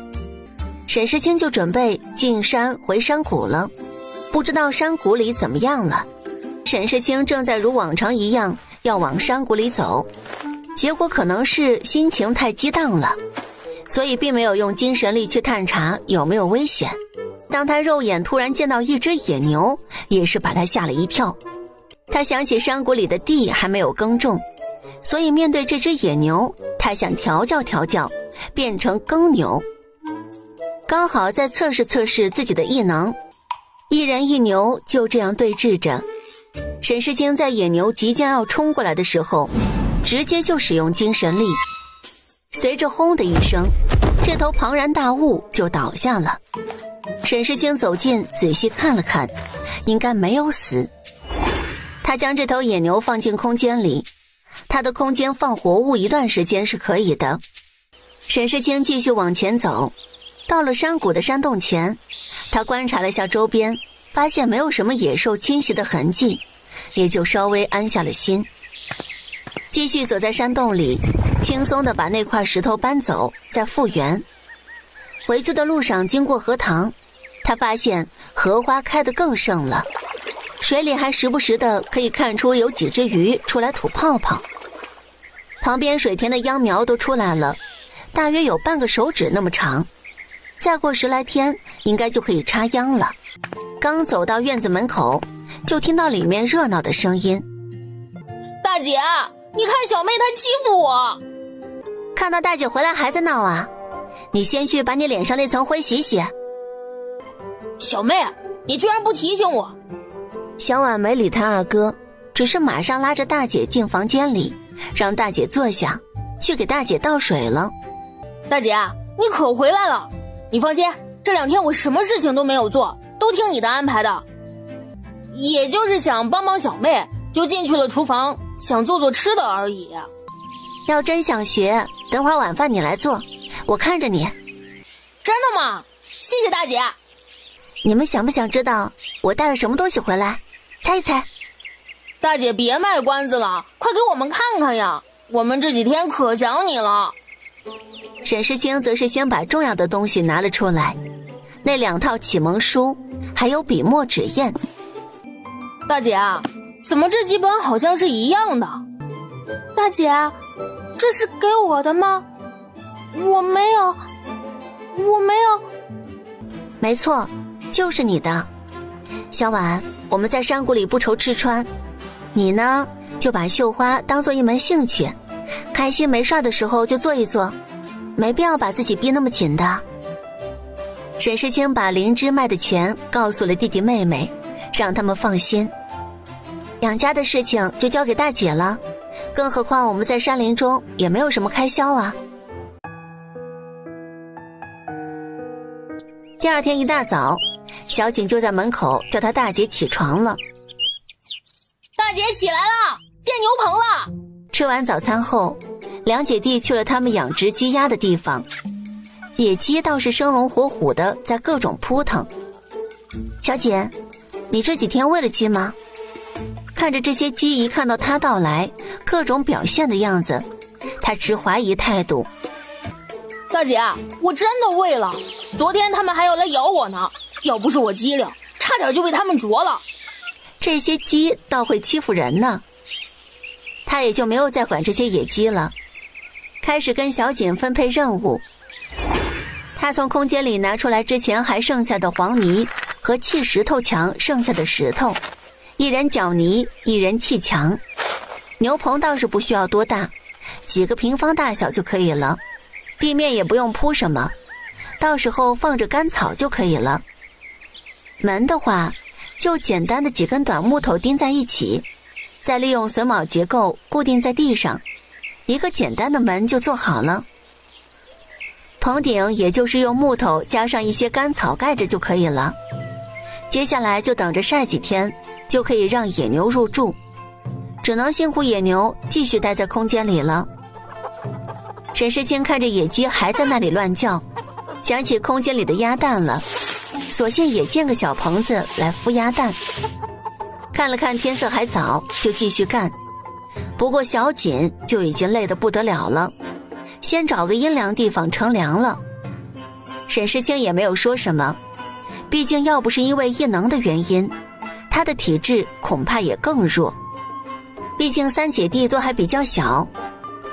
[SPEAKER 2] 沈世清就准备进山回山谷了，不知道山谷里怎么样了。沈世清正在如往常一样要往山谷里走，结果可能是心情太激荡了，所以并没有用精神力去探查有没有危险。当他肉眼突然见到一只野牛，也是把他吓了一跳。他想起山谷里的地还没有耕种，所以面对这只野牛，他想调教变成耕牛。刚好在测试自己的异能，一人一牛就这样对峙着。沈世清在野牛即将要冲过来的时候，直接就使用精神力，随着轰的一声，这头庞然大物就倒下了。沈世清走近仔细看了看，应该没有死。他将这头野牛放进空间里，他的空间放活物一段时间是可以的。沈世清继续往前走，到了山谷的山洞前，他观察了下周边，发现没有什么野兽侵袭的痕迹，也就稍微安下了心。继续走在山洞里，轻松地把那块石头搬走，再复原。回去的路上经过荷塘，他发现荷花开得更盛了，水里还时不时的可以看出有几只鱼出来吐泡泡。旁边水田的秧苗都出来了，大约有半个手指那么长，再过10来天应该就可以插秧了。刚走到院子门口，就听到里面热闹的声音。
[SPEAKER 3] 大姐，你看小妹她欺负我。
[SPEAKER 2] 看到大姐回来还在闹啊？你先去把你脸上那层灰洗洗。
[SPEAKER 3] 小妹，你居然不提醒我。
[SPEAKER 2] 小婉没理他二哥，只是马上拉着大姐进房间里，让大姐坐下，去给大姐倒水了。
[SPEAKER 3] 大姐，你可回来了。你放心，这2天我什么事情都没有做，都听你的安排的。也就是想帮帮小妹，就进去了厨房，想做做吃的而已。
[SPEAKER 2] 要真想学，等会儿晚饭你来做，我看着你。
[SPEAKER 3] 真的吗？谢谢大姐。
[SPEAKER 2] 你们想不想知道我带了什么东西回来？猜一猜。
[SPEAKER 3] 大姐别卖关子了，快给我们看看呀，我们这几天可想你了。
[SPEAKER 2] 沈世清则是先把重要的东西拿了出来，那2套启蒙书，还有笔墨纸砚。
[SPEAKER 3] 大姐，怎么这几本好像是一样的？
[SPEAKER 1] 大姐，这是给我的吗？我没有。
[SPEAKER 2] 没错，就是你的。小婉，我们在山谷里不愁吃穿，你呢，就把绣花当做一门兴趣，开心没事的时候就做一做，没必要把自己逼那么紧的。沈世清把灵芝卖的钱告诉了弟弟妹妹，让他们放心。养家的事情就交给大姐了，更何况我们在山林中也没有什么开销啊。第2天一大早，小景就在门口叫他大姐起床了。
[SPEAKER 3] 大姐起来了，见牛棚了。
[SPEAKER 2] 吃完早餐后，2姐弟去了他们养殖鸡鸭的地方。野鸡倒是生龙活虎的在各种扑腾。小姐，你这几天喂了鸡吗？看着这些鸡一看到他到来，各种表现的样子，他持怀疑态度。
[SPEAKER 3] 大姐，我真的喂了，昨天他们还要来咬我呢，要不是我机灵，差点就被他们啄了。
[SPEAKER 2] 这些鸡倒会欺负人呢。他也就没有再管这些野鸡了，开始跟小景分配任务。他从空间里拿出来之前还剩下的黄泥和砌石头墙剩下的石头，一人搅泥，一人砌墙。牛棚倒是不需要多大，几个平方大小就可以了，地面也不用铺什么，到时候放着干草就可以了。门的话，就简单的几根短木头钉在一起，再利用榫卯结构固定在地上，一个简单的门就做好了。棚顶也就是用木头加上一些干草盖着就可以了。接下来就等着晒几天，就可以让野牛入住，只能辛苦野牛继续待在空间里了。沈世清看着野鸡还在那里乱叫，想起空间里的鸭蛋了，索性也建个小棚子来孵鸭蛋。看了看天色还早，就继续干。不过小锦就已经累得不得了了，先找个阴凉地方乘凉了。沈世清也没有说什么，毕竟要不是因为异能的原因，他的体质恐怕也更弱。毕竟3姐弟都还比较小，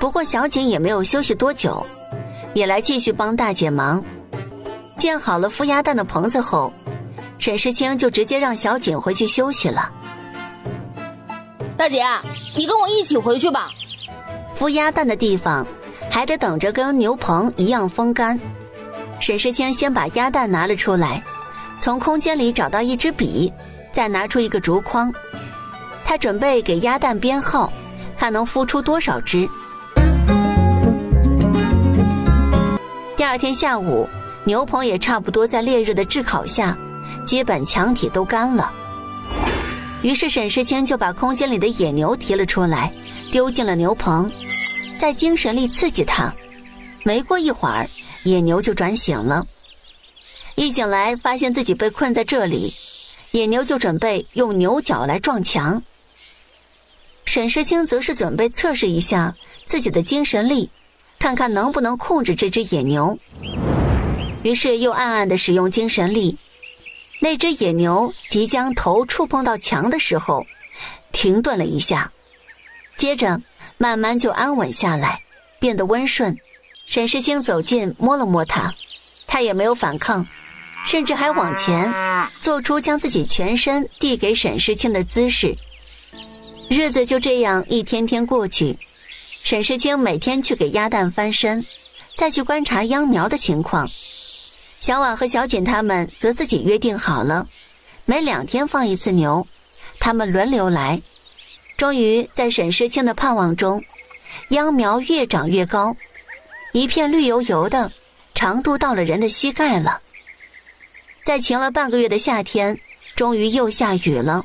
[SPEAKER 2] 不过小景也没有休息多久，也来继续帮大姐忙。建好了孵鸭蛋的棚子后，沈世清就直接让小景回去休息了。
[SPEAKER 3] 大姐，你跟我一起回去吧。
[SPEAKER 2] 孵鸭蛋的地方还得等着跟牛棚一样风干。沈世清先把鸭蛋拿了出来，从空间里找到一支笔，再拿出一个竹筐。他准备给鸭蛋编号，看能孵出多少只。第2天下午，牛棚也差不多在烈日的炙烤下，基本墙体都干了。于是沈世清就把空间里的野牛提了出来，丢进了牛棚，再精神力刺激它。没过一会儿，野牛就转醒了。一醒来发现自己被困在这里，野牛就准备用牛角来撞墙。沈世清则是准备测试一下自己的精神力，看看能不能控制这只野牛。于是又暗暗地使用精神力，那只野牛即将头触碰到墙的时候，停顿了一下，接着慢慢就安稳下来，变得温顺。沈世清走近摸了摸他，他也没有反抗，甚至还往前做出将自己全身递给沈世清的姿势。日子就这样一天天过去，沈世清每天去给鸭蛋翻身，再去观察秧苗的情况。小婉和小锦他们则自己约定好了，每2天放一次牛，他们轮流来。终于在沈世清的盼望中，秧苗越长越高，一片绿油油的，长度到了人的膝盖了。在晴了半个月的夏天，终于又下雨了。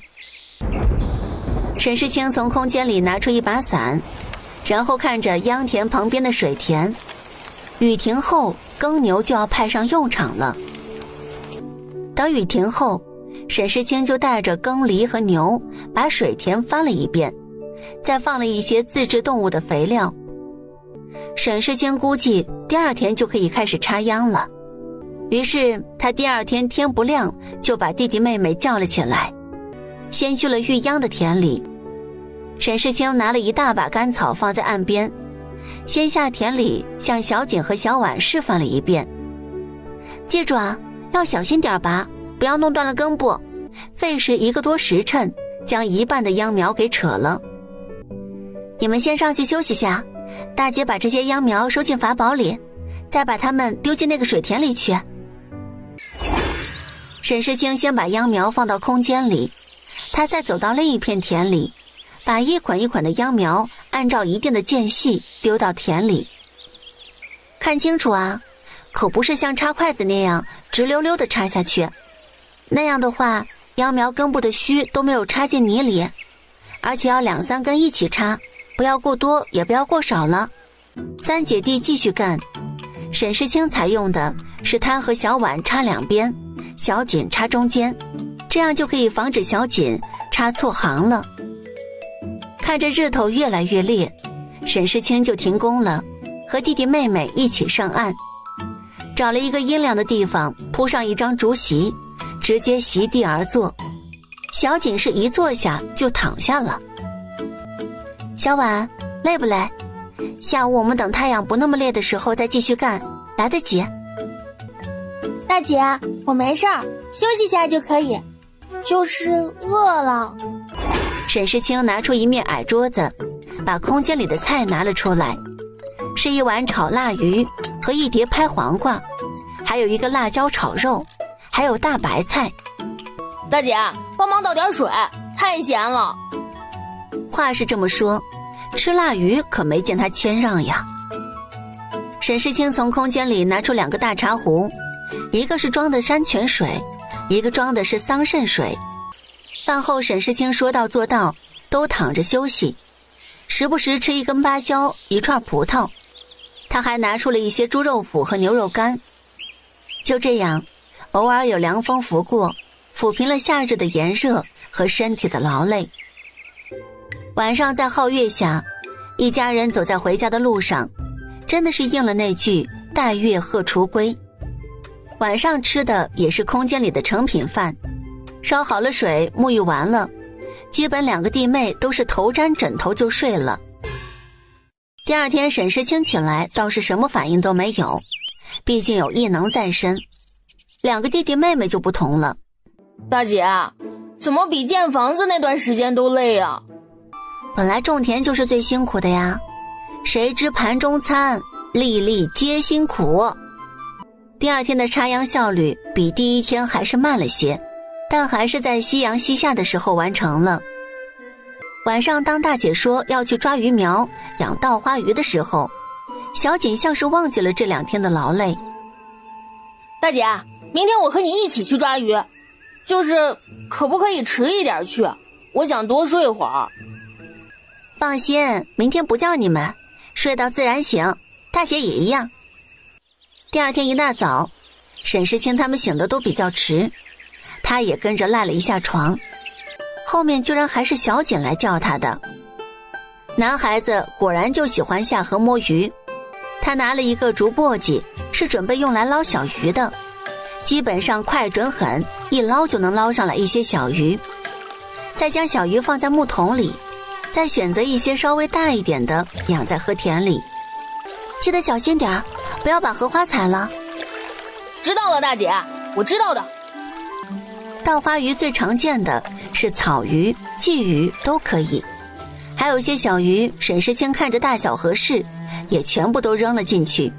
[SPEAKER 2] 沈世清从空间里拿出一把伞，然后看着秧田旁边的水田，雨停后耕牛就要派上用场了。等雨停后，沈世清就带着耕犁和牛把水田翻了一遍，再放了一些自制动物的肥料。沈世清估计第2天就可以开始插秧了，于是他第2天天不亮就把弟弟妹妹叫了起来，先去了育秧的田里。沈世清拿了一大把干草放在岸边，先下田里向小锦和小婉示范了一遍。记住啊，要小心点拔，不要弄断了根部，费时1个多时辰将一半的秧苗给扯了。你们先上去休息下，大姐把这些秧苗收进法宝里，再把它们丢进那个水田里去。沈世清先把秧苗放到空间里，他再走到另一片田里，把一捆一捆的秧苗按照一定的间隙丢到田里。看清楚啊，可不是像插筷子那样直溜溜地插下去，那样的话秧苗根部的须都没有插进泥里，而且要2、3根一起插，不要过多也不要过少了。3姐弟继续干，沈世清采用的是他和小婉插2边，小锦插中间，这样就可以防止小锦插错行了。看着日头越来越烈，沈世清就停工了，和弟弟妹妹一起上岸，找了一个阴凉的地方铺上一张竹席，直接席地而坐。小锦是一坐下就躺下了。小婉，累不累？下午我们等太阳不那么烈的时候再继续干，来得及。
[SPEAKER 1] 大姐，我没事儿，休息下就可以，就是饿了。
[SPEAKER 2] 沈世清拿出一面矮桌子，把空间里的菜拿了出来，是一碗炒腊鱼和一碟拍黄瓜，还有一个辣椒炒肉，还有大白菜。
[SPEAKER 3] 大姐，帮忙倒点水，太咸了。
[SPEAKER 2] 话是这么说，吃腊鱼可没见他谦让呀。沈世清从空间里拿出2个大茶壶，一个是装的山泉水，一个装的是桑葚水。饭后沈世清说到做到，都躺着休息，时不时吃一根芭蕉，一串葡萄。他还拿出了一些猪肉脯和牛肉干。就这样，偶尔有凉风拂过，抚平了夏日的炎热和身体的劳累。晚上在皓月下，一家人走在回家的路上，真的是应了那句待月荷锄归。晚上吃的也是空间里的成品饭，烧好了水，沐浴完了，基本2个弟妹都是头沾枕头就睡了。第2天沈世清起来倒是什么反应都没有，毕竟有异能在身。2个弟弟妹妹就不同了。
[SPEAKER 3] 大姐，怎么比建房子那段时间都累啊？
[SPEAKER 2] 本来种田就是最辛苦的呀，谁知盘中餐，粒粒皆辛苦。第2天的插秧效率比第1天还是慢了些，但还是在夕阳西下的时候完成了。晚上当大姐说要去抓鱼苗养稻花鱼的时候，小锦像是忘记了这2天的劳累。
[SPEAKER 3] 大姐，明天我和你一起去抓鱼，就是可不可以迟一点去，我想多睡会儿。
[SPEAKER 2] 放心，明天不叫你们，睡到自然醒，大姐也一样。第2天一大早，沈世清他们醒得都比较迟，他也跟着赖了一下床，后面居然还是小锦来叫他的。男孩子果然就喜欢下河摸鱼，他拿了一个竹簸箕，是准备用来捞小鱼的，基本上快准狠，一捞就能捞上来一些小鱼，再将小鱼放在木桶里，再选择一些稍微大一点的养在荷田里。记得小心点儿，不要把荷花踩了。
[SPEAKER 3] 知道了，大姐，我知道的。
[SPEAKER 2] 稻花鱼最常见的是草鱼、鲫鱼都可以，还有些小鱼，沈世清看着大小合适，也全部都扔了进去。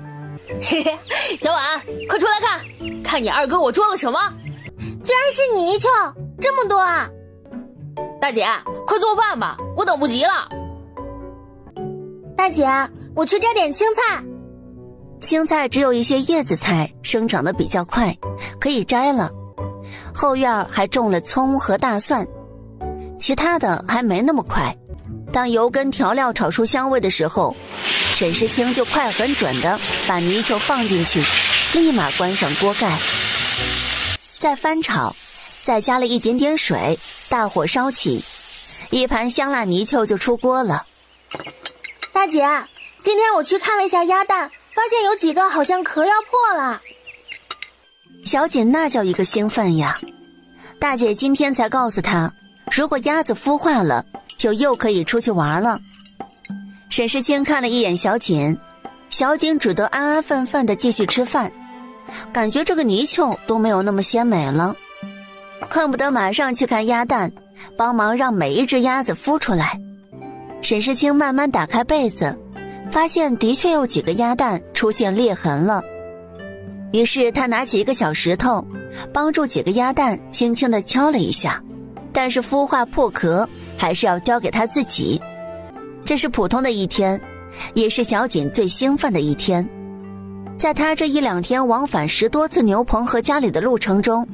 [SPEAKER 3] 嘿嘿，小婉，快出来看，看你二哥我捉了什么？
[SPEAKER 1] 居然是泥鳅，这么多啊！
[SPEAKER 3] 大姐，快做饭吧，我等不及了。
[SPEAKER 1] 大姐，我去摘点青菜。
[SPEAKER 2] 青菜只有一些叶子菜，生长得比较快，可以摘了。后院还种了葱和大蒜，其他的还没那么快。当油跟调料炒出香味的时候，沈世清就快很准地把泥鳅放进去，立马关上锅盖，再翻炒，再加了一点点水，大火烧起，一盘香辣泥鳅就出锅了。
[SPEAKER 1] 大姐，今天我去看了一下鸭蛋，发现有几个好像壳要破了。
[SPEAKER 2] 小锦那叫一个兴奋呀！大姐今天才告诉她，如果鸭子孵化了，就又可以出去玩了。沈世清看了一眼小锦，小锦只得安安分分地继续吃饭，感觉这个泥鳅都没有那么鲜美了，恨不得马上去看鸭蛋，帮忙让每一只鸭子孵出来。沈世清慢慢打开被子，发现的确有几个鸭蛋出现裂痕了。于是他拿起一个小石头，帮助几个鸭蛋轻轻地敲了一下，但是孵化破壳还是要交给他自己。这是普通的一天，也是小锦最兴奋的一天。在他这1-2天往返10多次牛棚和家里的路程中，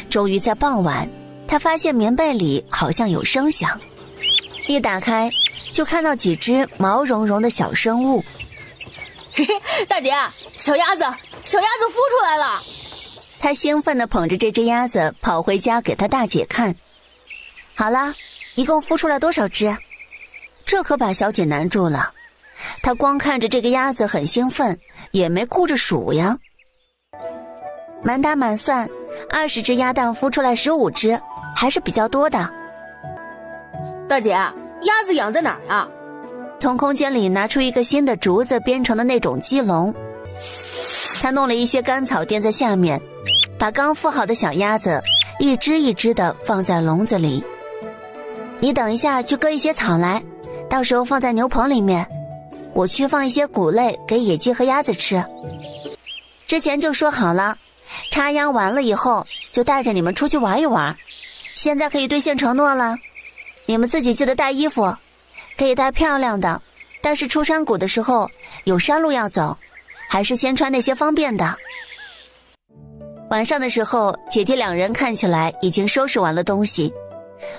[SPEAKER 2] 终于在傍晚，他发现棉被里好像有声响，一打开就看到几只毛茸茸的小生物。
[SPEAKER 3] 嘿嘿，大姐，小鸭子孵出来了！
[SPEAKER 2] 他兴奋地捧着这只鸭子跑回家给他大姐看。好啦，一共孵出来多少只？这可把小姐难住了，她光看着这个鸭子很兴奋，也没顾着数呀。满打满算，20只鸭蛋孵出来15只，还是比较多的。
[SPEAKER 3] 大姐，鸭子养在哪儿啊？
[SPEAKER 2] 从空间里拿出一个新的竹子编成的那种鸡笼，他弄了一些干草垫在下面，把刚孵好的小鸭子一只一只的放在笼子里。你等一下去割一些草来，到时候放在牛棚里面，我去放一些谷类给野鸡和鸭子吃。之前就说好了，插秧完了以后就带着你们出去玩一玩，现在可以兑现承诺了。你们自己记得带衣服，可以带漂亮的，但是出山谷的时候有山路要走，还是先穿那些方便的。晚上的时候，姐弟2人看起来已经收拾完了东西，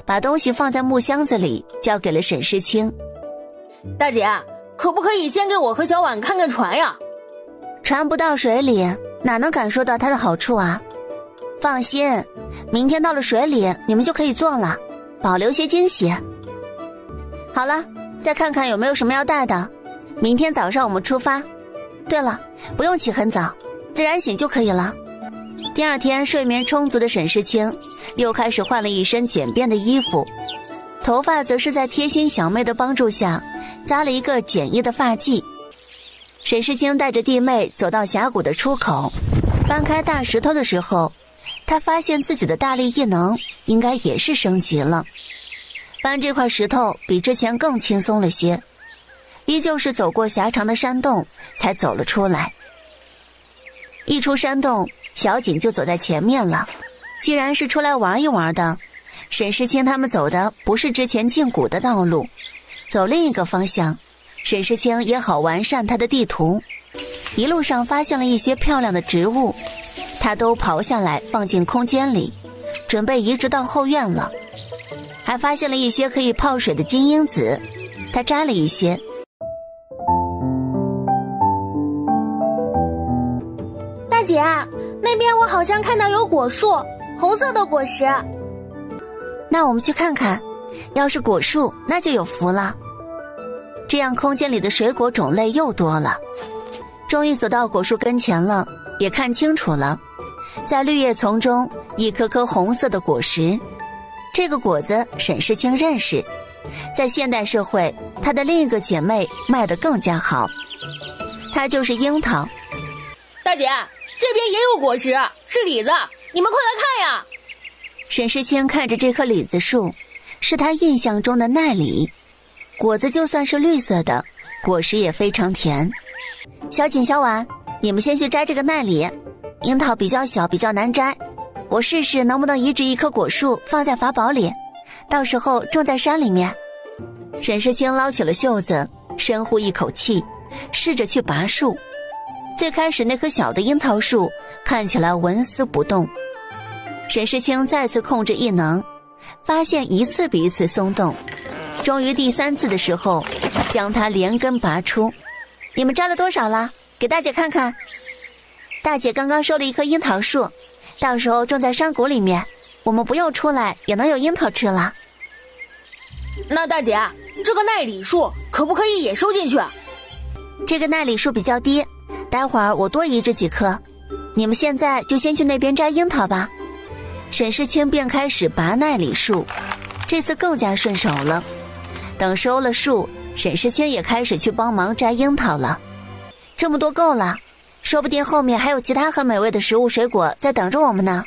[SPEAKER 2] 把东西放在木箱子里，交给了沈世清。
[SPEAKER 3] 大姐，可不可以先给我和小婉看看船呀？
[SPEAKER 2] 船不到水里，哪能感受到它的好处啊？放心，明天到了水里，你们就可以坐了，保留些惊喜。好了，再看看有没有什么要带的，明天早上我们出发。对了，不用起很早，自然醒就可以了。第2天睡眠充足的沈世清又开始换了一身简便的衣服，头发则是在贴心小妹的帮助下扎了一个简易的发髻。沈世清带着弟妹走到峡谷的出口，搬开大石头的时候，他发现自己的大力异能应该也是升级了。搬这块石头比之前更轻松了些，依旧是走过狭长的山洞才走了出来。一出山洞，小锦就走在前面了。既然是出来玩一玩的，沈世清他们走的不是之前进谷的道路，走另一个方向，沈世清也好完善他的地图。一路上发现了一些漂亮的植物，他都刨下来放进空间里，准备移植到后院了。还发现了一些可以泡水的金樱子，他摘了一些。
[SPEAKER 1] 大姐，那边我好像看到有果树，红色的果实。
[SPEAKER 2] 那我们去看看，要是果树那就有福了。这样空间里的水果种类又多了。终于走到果树跟前了，也看清楚了，在绿叶丛中一颗颗红色的果实。这个果子沈世清认识，在现代社会，她的另一个姐妹卖得更加好，她就是樱桃。
[SPEAKER 3] 大姐，这边也有果实，是李子，你们快来看呀！
[SPEAKER 2] 沈世清看着这棵李子树，是他印象中的奈李，果子就算是绿色的，果实也非常甜。小锦、小婉，你们先去摘这个奈李，樱桃比较小，比较难摘，我试试能不能移植一棵果树放在法宝里，到时候种在山里面。沈世清捞起了袖子，深呼一口气，试着去拔树。最开始那棵小的樱桃树看起来纹丝不动，沈世清再次控制异能，发现一次比一次松动，终于第3次的时候将它连根拔出。你们摘了多少了？给大姐看看。大姐刚刚收了一棵樱桃树，到时候种在山谷里面，我们不用出来也能有樱桃吃了。
[SPEAKER 3] 那大姐，这个奈李树可不可以也收进去？
[SPEAKER 2] 这个奈李树比较低，待会儿我多移植几棵，你们现在就先去那边摘樱桃吧。沈世清便开始拔奈李树，这次更加顺手了。等收了树，沈世清也开始去帮忙摘樱桃了。这么多够了，说不定后面还有其他很美味的食物水果在等着我们呢。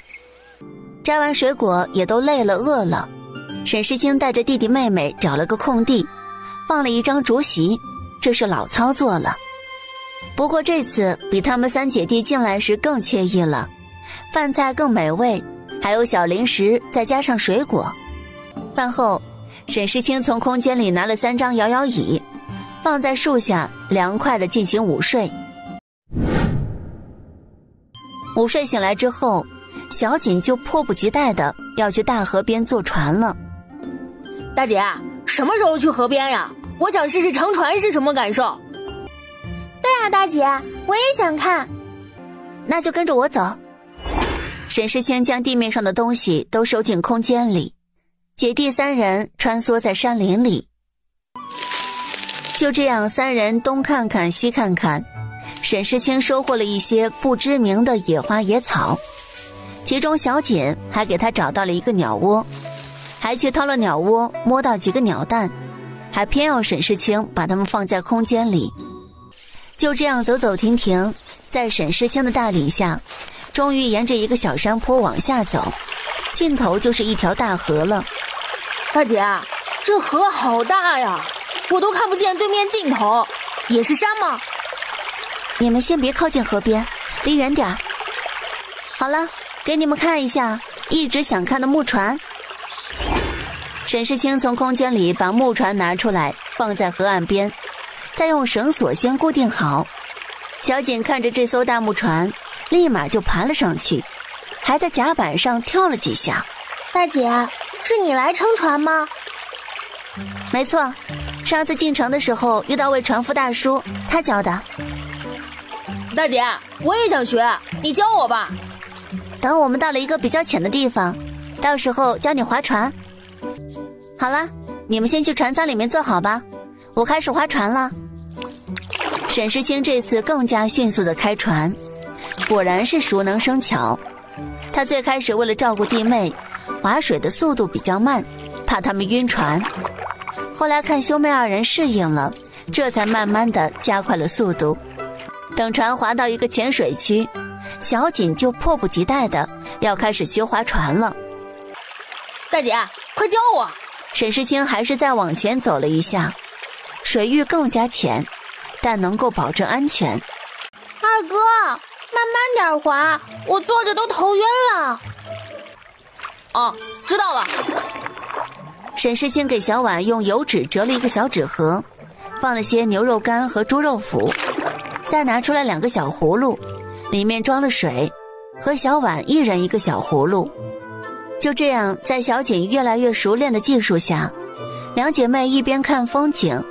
[SPEAKER 2] 摘完水果也都累了饿了，沈世清带着弟弟妹妹找了个空地，放了一张竹席，这是老操作了。不过这次比他们3姐弟进来时更惬意了，饭菜更美味，还有小零食，再加上水果。饭后，沈世清从空间里拿了3张摇摇椅，放在树下，凉快地进行午睡。午睡醒来之后，小锦就迫不及待地要去大河边坐船了。
[SPEAKER 3] 大姐，什么时候去河边呀？我想试试乘船是什么感受。
[SPEAKER 1] 对啊，大姐，我也想看。
[SPEAKER 2] 那就跟着我走。沈世清将地面上的东西都收进空间里，姐弟3人穿梭在山林里。就这样3人东看看西看看，沈世清收获了一些不知名的野花野草，其中小锦还给他找到了一个鸟窝，还去掏了鸟窝，摸到几个鸟蛋，还偏要沈世清把它们放在空间里。就这样走走停停，在沈世清的带领下，终于沿着一个小山坡往下走，尽头就是一条大河了。
[SPEAKER 3] 大姐，这河好大呀，我都看不见对面尽头，也是山吗？
[SPEAKER 2] 你们先别靠近河边，离远点儿。好了，给你们看一下一直想看的木船。沈世清从空间里把木船拿出来，放在河岸边，再用绳索先固定好。小锦看着这艘大木船，立马就爬了上去，还在甲板上跳了几下。
[SPEAKER 1] 大姐，是你来撑船吗？
[SPEAKER 2] 没错，上次进城的时候遇到位船夫大叔，他教的。
[SPEAKER 3] 大姐，我也想学，你教我吧。
[SPEAKER 2] 等我们到了一个比较浅的地方，到时候教你划船。好了，你们先去船舱里面坐好吧，我开始划船了。沈世清这次更加迅速地开船，果然是熟能生巧。他最开始为了照顾弟妹，划水的速度比较慢，怕他们晕船。后来看兄妹2人适应了，这才慢慢地加快了速度。等船划到一个浅水区，小锦就迫不及待地要开始学划船了。
[SPEAKER 3] 大姐，快教我！
[SPEAKER 2] 沈世清还是再往前走了一下，水域更加浅，但能够保证安全。
[SPEAKER 1] 二哥，慢慢点划，我坐着都头晕了。
[SPEAKER 3] 哦，知道了。
[SPEAKER 2] 沈世清给小婉用油纸折了一个小纸盒，放了些牛肉干和猪肉脯，再拿出来2个小葫芦，里面装了水，和小婉1人1个小葫芦。就这样，在小锦越来越熟练的技术下，2姐妹一边看风景，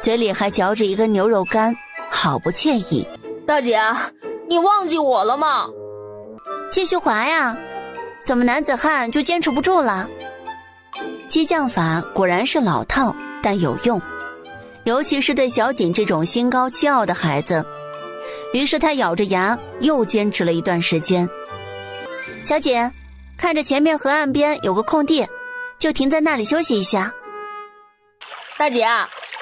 [SPEAKER 2] 嘴里还嚼着一根牛肉干，好不惬意。
[SPEAKER 3] 大姐，你忘记我了吗？
[SPEAKER 2] 继续划呀，怎么男子汉就坚持不住了？激将法果然是老套，但有用，尤其是对小锦这种心高气傲的孩子。于是他咬着牙又坚持了一段时间。小锦，看着前面河岸边有个空地，就停在那里休息一下。
[SPEAKER 3] 大姐，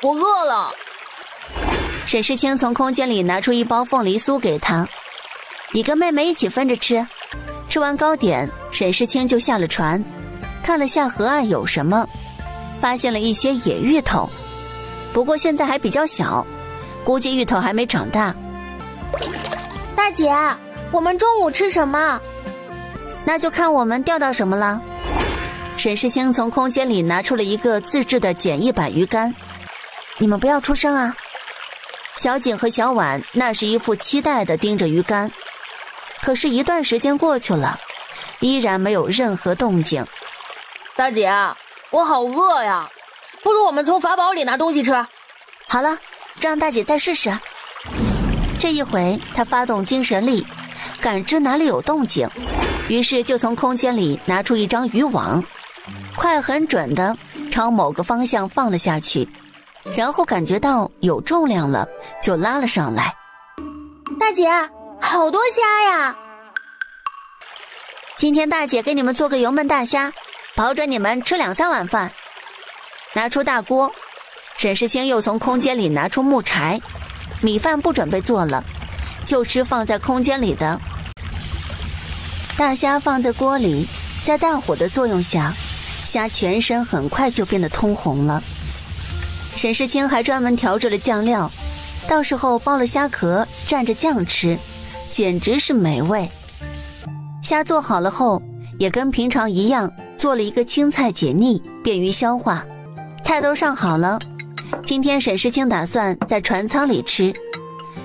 [SPEAKER 3] 我饿了。
[SPEAKER 2] 沈世清从空间里拿出一包凤梨酥给他，你跟妹妹一起分着吃。吃完糕点，沈世清就下了船，看了下河岸有什么，发现了一些野芋头，不过现在还比较小，估计芋头还没长大。
[SPEAKER 1] 大姐，我们中午吃什么？
[SPEAKER 2] 那就看我们钓到什么了。沈世清从空间里拿出了一个自制的简易版鱼竿，你们不要出声啊。小景和小婉那是一副期待地盯着鱼竿，可是一段时间过去了，依然没有任何动静。
[SPEAKER 3] 大姐，我好饿呀，不如我们从法宝里拿东西吃。
[SPEAKER 2] 好了，让大姐再试试。这一回她发动精神力，感知哪里有动静，于是就从空间里拿出一张渔网，快很准地朝某个方向放了下去，然后感觉到有重量了，就拉了上来。
[SPEAKER 1] 大姐，好多虾呀！
[SPEAKER 2] 今天大姐给你们做个油焖大虾，保准你们吃2-3碗饭。拿出大锅，沈世清又从空间里拿出木柴，米饭不准备做了，就吃放在空间里的。大虾放在锅里，在大火的作用下，虾全身很快就变得通红了。沈世清还专门调制了酱料，到时候包了虾壳蘸着酱吃，简直是美味。虾做好了后，也跟平常一样做了一个青菜解腻，便于消化。菜都上好了，今天沈世清打算在船舱里吃，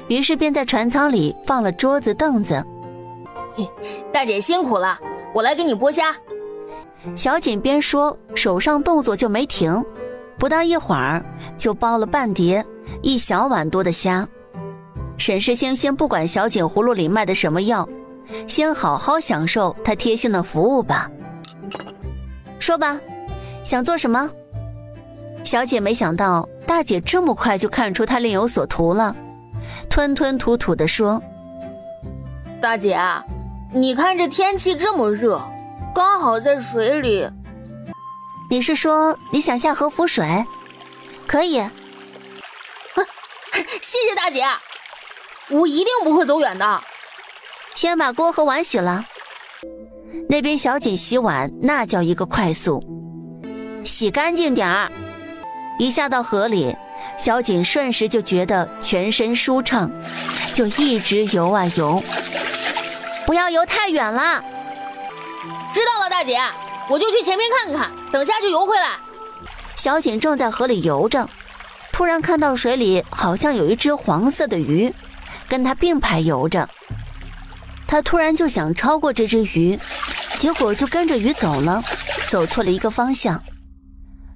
[SPEAKER 2] 于是便在船舱里放了桌子凳子。
[SPEAKER 3] 大姐辛苦了，我来给你剥虾。
[SPEAKER 2] 小锦边说，手上动作就没停，不到一会儿就剥了半碟1小碗多的虾。沈世清先不管小锦葫芦里卖的什么药，先好好享受他贴心的服务吧。说吧，想做什么？小姐没想到大姐这么快就看出她另有所图了，吞吞吐吐地说：
[SPEAKER 3] 大姐，你看这天气这么热，刚好在水里。
[SPEAKER 2] 你是说你想下河浮水？可以。
[SPEAKER 3] 谢谢大姐，我一定不会走远的。
[SPEAKER 2] 先把锅和碗洗了。那边小锦洗碗那叫一个快速，洗干净点儿。一下到河里，小锦瞬时就觉得全身舒畅，就一直游啊游。不要游太远了。
[SPEAKER 3] 知道了，大姐，我就去前面看看，等下就游回来。
[SPEAKER 2] 小锦正在河里游着，突然看到水里好像有一只黄色的鱼，跟它并排游着。他突然就想超过这只鱼，结果就跟着鱼走了，走错了一个方向。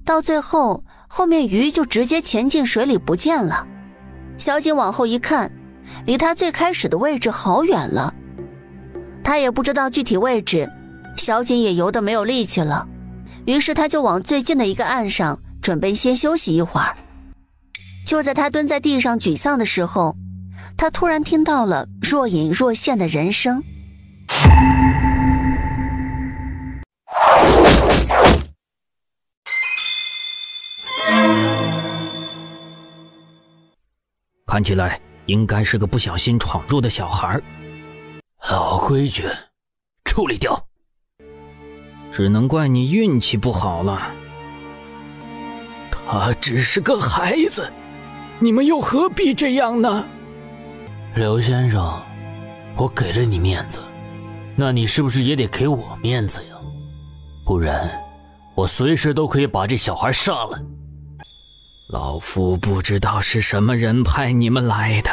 [SPEAKER 2] 到最后，后面鱼就直接潜进水里不见了。小锦往后一看，离他最开始的位置好远了。他也不知道具体位置，小锦也游得没有力气了，于是他就往最近的一个岸上，准备先休息一会儿。就在他蹲在地上沮丧的时候，他突然听到了若隐若现的人声。
[SPEAKER 4] 看起来应该是个不小心闯入的小孩。
[SPEAKER 5] 老规矩，处理掉。
[SPEAKER 4] 只能怪你运气不好了。他只是个孩子，你们又何必这样呢？
[SPEAKER 5] 刘先生，我给了你面子，那你是不是也得给我面子呀？不然我随时都可以把这小孩杀了。
[SPEAKER 4] 老夫不知道是什么人派你们来的，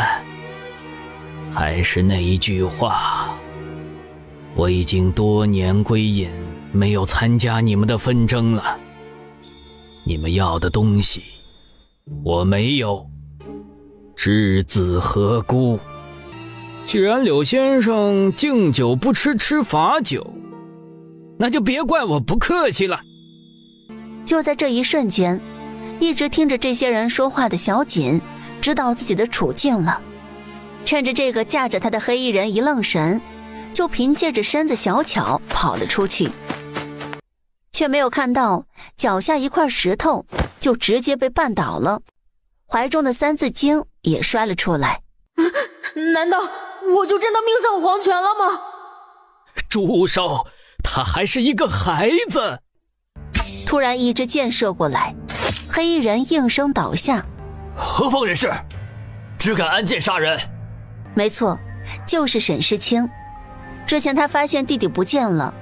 [SPEAKER 4] 还是那一句话，我已经多年归隐，没有参加你们的纷争了。你们要的东西我没有，知子何辜？既然柳先生敬酒不吃吃罚酒，那就别怪我不客气了。
[SPEAKER 2] 就在这一瞬间，一直听着这些人说话的小锦知道自己的处境了，趁着这个架着他的黑衣人一愣神，就凭借着身子小巧跑了出去，却没有看到脚下一块石头就直接被绊倒了，怀中的三字经也摔了出来。
[SPEAKER 3] 难道我就真的命丧黄泉了吗？
[SPEAKER 4] 住手！他还是一个孩子。
[SPEAKER 2] 突然一支箭射过来，黑衣人应声倒下。
[SPEAKER 5] 何方人士？只敢安箭杀人？
[SPEAKER 2] 没错，就是沈世清。之前他发现弟弟不见了，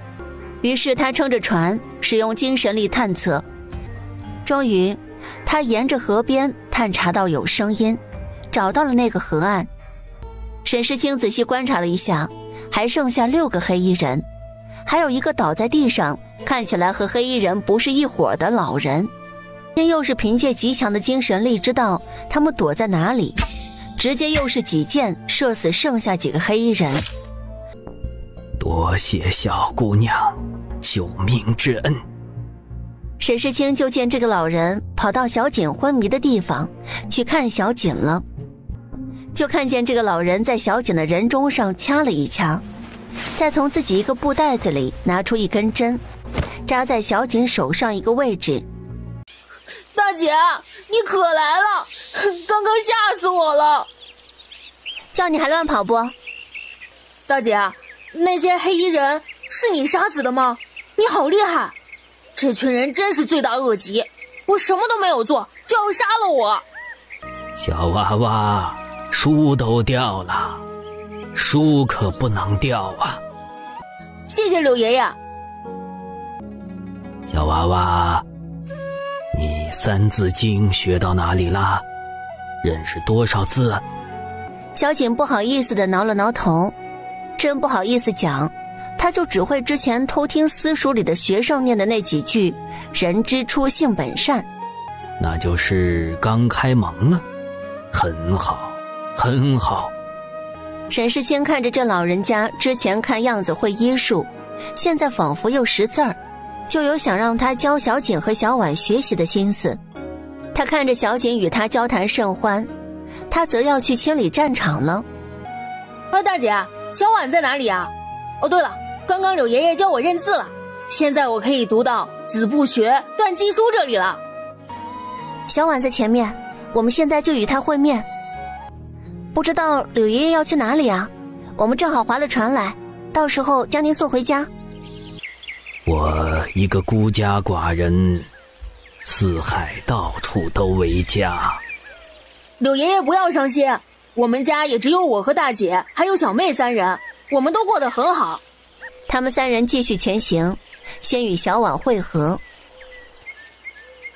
[SPEAKER 2] 于是他撑着船，使用精神力探测。终于，他沿着河边探查到有声音，找到了那个河岸。沈世清仔细观察了一下，还剩下6个黑衣人，还有一个倒在地上，看起来和黑衣人不是一伙的老人。又是凭借极强的精神力知道他们躲在哪里，直接又是几箭射死剩下几个黑衣人。
[SPEAKER 4] 多谢小姑娘救命之恩。
[SPEAKER 2] 沈世清就见这个老人跑到小锦昏迷的地方去看小锦了，就看见这个老人在小锦的人中上掐了一掐，再从自己一个布袋子里拿出一根针，扎在小锦手上一个位置。
[SPEAKER 3] 大姐，你可来了，刚刚吓死我了。
[SPEAKER 2] 叫你还乱跑不？
[SPEAKER 3] 大姐，那些黑衣人是你杀死的吗？你好厉害，这群人真是罪大恶极，我什么都没有做就要杀了我。
[SPEAKER 4] 小娃娃，书都掉了，书可不能掉啊。
[SPEAKER 3] 谢谢柳爷爷。
[SPEAKER 4] 小娃娃，你三字经学到哪里啦？认识多少字？
[SPEAKER 2] 小锦不好意思地挠了挠头，真不好意思讲，他就只会之前偷听私塾里的学生念的那几句人之初性本善。
[SPEAKER 4] 那就是刚开蒙了。很好，很好。
[SPEAKER 2] 沈世清看着这老人家之前看样子会医术，现在仿佛又识字儿，就有想让他教小锦和小婉学习的心思。他看着小锦与他交谈甚欢，他则要去清理战场了。
[SPEAKER 3] 大姐，小婉在哪里啊？哦，对了，刚刚柳爷爷教我认字了，现在我可以读到子不学，断机书这里了。
[SPEAKER 2] 小婉在前面，我们现在就与他会面。不知道柳爷爷要去哪里啊？我们正好划了船来，到时候将您送回家。
[SPEAKER 4] 我一个孤家寡人，四海到处都为家。
[SPEAKER 3] 柳爷爷不要伤心，我们家也只有我和大姐还有小妹3人，我们都过得很好。
[SPEAKER 2] 他们3人继续前行，先与小婉会合。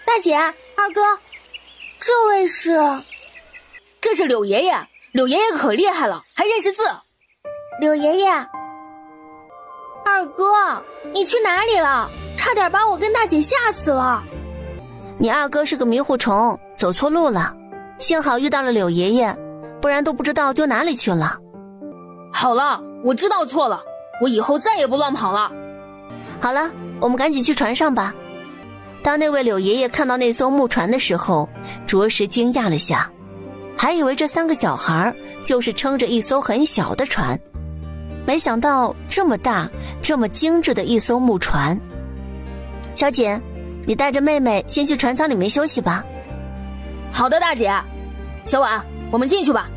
[SPEAKER 1] 大姐，二哥，这位是？
[SPEAKER 3] 这是柳爷爷，柳爷爷可厉害了，还认识字。
[SPEAKER 1] 柳爷爷，二哥，你去哪里了？差点把我跟大姐吓死了。
[SPEAKER 2] 你二哥是个迷糊虫，走错路了，幸好遇到了柳爷爷，不然都不知道丢哪里去了。
[SPEAKER 3] 好了，我知道错了，我以后再也不乱跑了。
[SPEAKER 2] 好了，我们赶紧去船上吧。当那位柳爷爷看到那艘木船的时候，着实惊讶了下，还以为这3个小孩就是撑着一艘很小的船，没想到这么大这么精致的一艘木船。小锦，你带着妹妹先去船舱里面休息吧。
[SPEAKER 3] 好的，大姐。小婉，我们进去吧。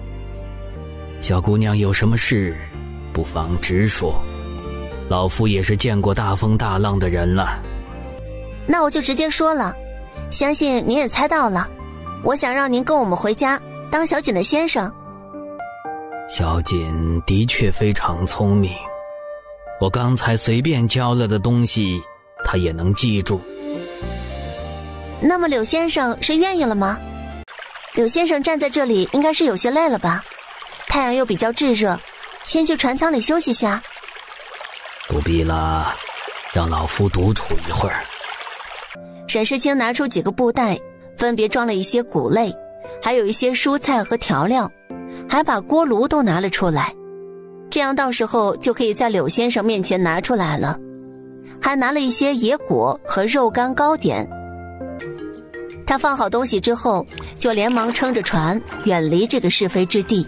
[SPEAKER 4] 小姑娘有什么事不妨直说，老夫也是见过大风大浪的人了。
[SPEAKER 2] 那我就直接说了，相信您也猜到了，我想让您跟我们回家当小锦的先生。
[SPEAKER 4] 小锦的确非常聪明，我刚才随便教了的东西她也能记住。
[SPEAKER 2] 那么柳先生是愿意了吗？柳先生站在这里应该是有些累了吧，太阳又比较炙热，先去船舱里休息下。
[SPEAKER 4] 不必了，让老夫独处一会儿。
[SPEAKER 2] 沈世清拿出几个布袋，分别装了一些谷类，还有一些蔬菜和调料，还把锅炉都拿了出来，这样到时候就可以在柳先生面前拿出来了。还拿了一些野果和肉干糕点。他放好东西之后，就连忙撑着船远离这个是非之地。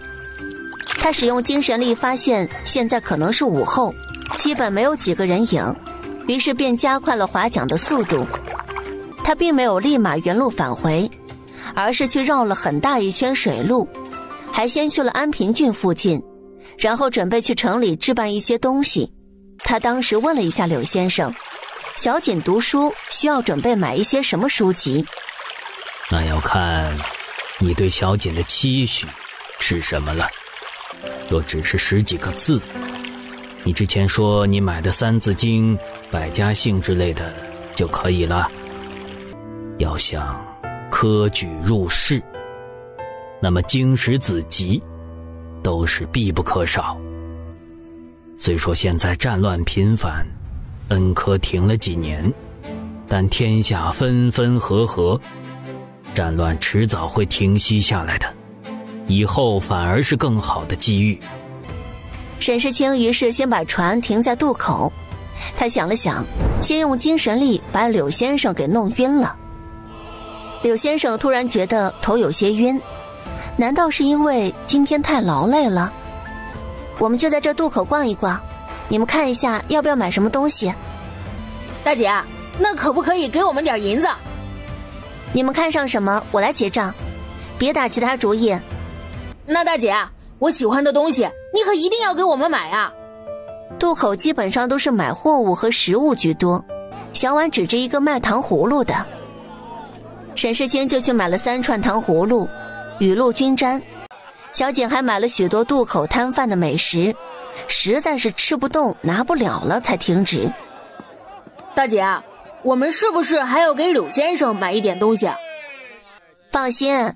[SPEAKER 2] 他使用精神力发现现在可能是午后，基本没有几个人影，于是便加快了划桨的速度。他他并没有立马原路返回，而是去绕了很大一圈水路，还先去了安平郡附近，然后准备去城里置办一些东西。他当时问了一下柳先生，小锦读书需要准备买一些什么书籍。
[SPEAKER 4] 那要看你对小锦的期许是什么了。若只是10几个字，你之前说你买的《三字经》《百家姓》之类的就可以了。要想科举入仕，那么经史子集都是必不可少。虽说现在战乱频繁，恩科停了几年，但天下分分合合，战乱迟早会停息下来的，以后反而是更好的机遇。
[SPEAKER 2] 沈世清于是先把船停在渡口，他想了想，先用精神力把柳先生给弄晕了。柳先生突然觉得头有些晕，难道是因为今天太劳累了？我们就在这渡口逛一逛，你们看一下要不要买什么东西。
[SPEAKER 3] 大姐，那可不可以给我们点银子？
[SPEAKER 2] 你们看上什么我来结账，别打其他主意。
[SPEAKER 3] 那大姐，我喜欢的东西你可一定要给我们买啊。
[SPEAKER 2] 渡口基本上都是买货物和食物居多，小婉指着一个卖糖葫芦的。沈世清就去买了3串糖葫芦，雨露均沾。小锦还买了许多渡口摊贩的美食，实在是吃不动拿不了了才停止。
[SPEAKER 3] 大姐，我们是不是还要给柳先生买一点东西啊？
[SPEAKER 2] 放心，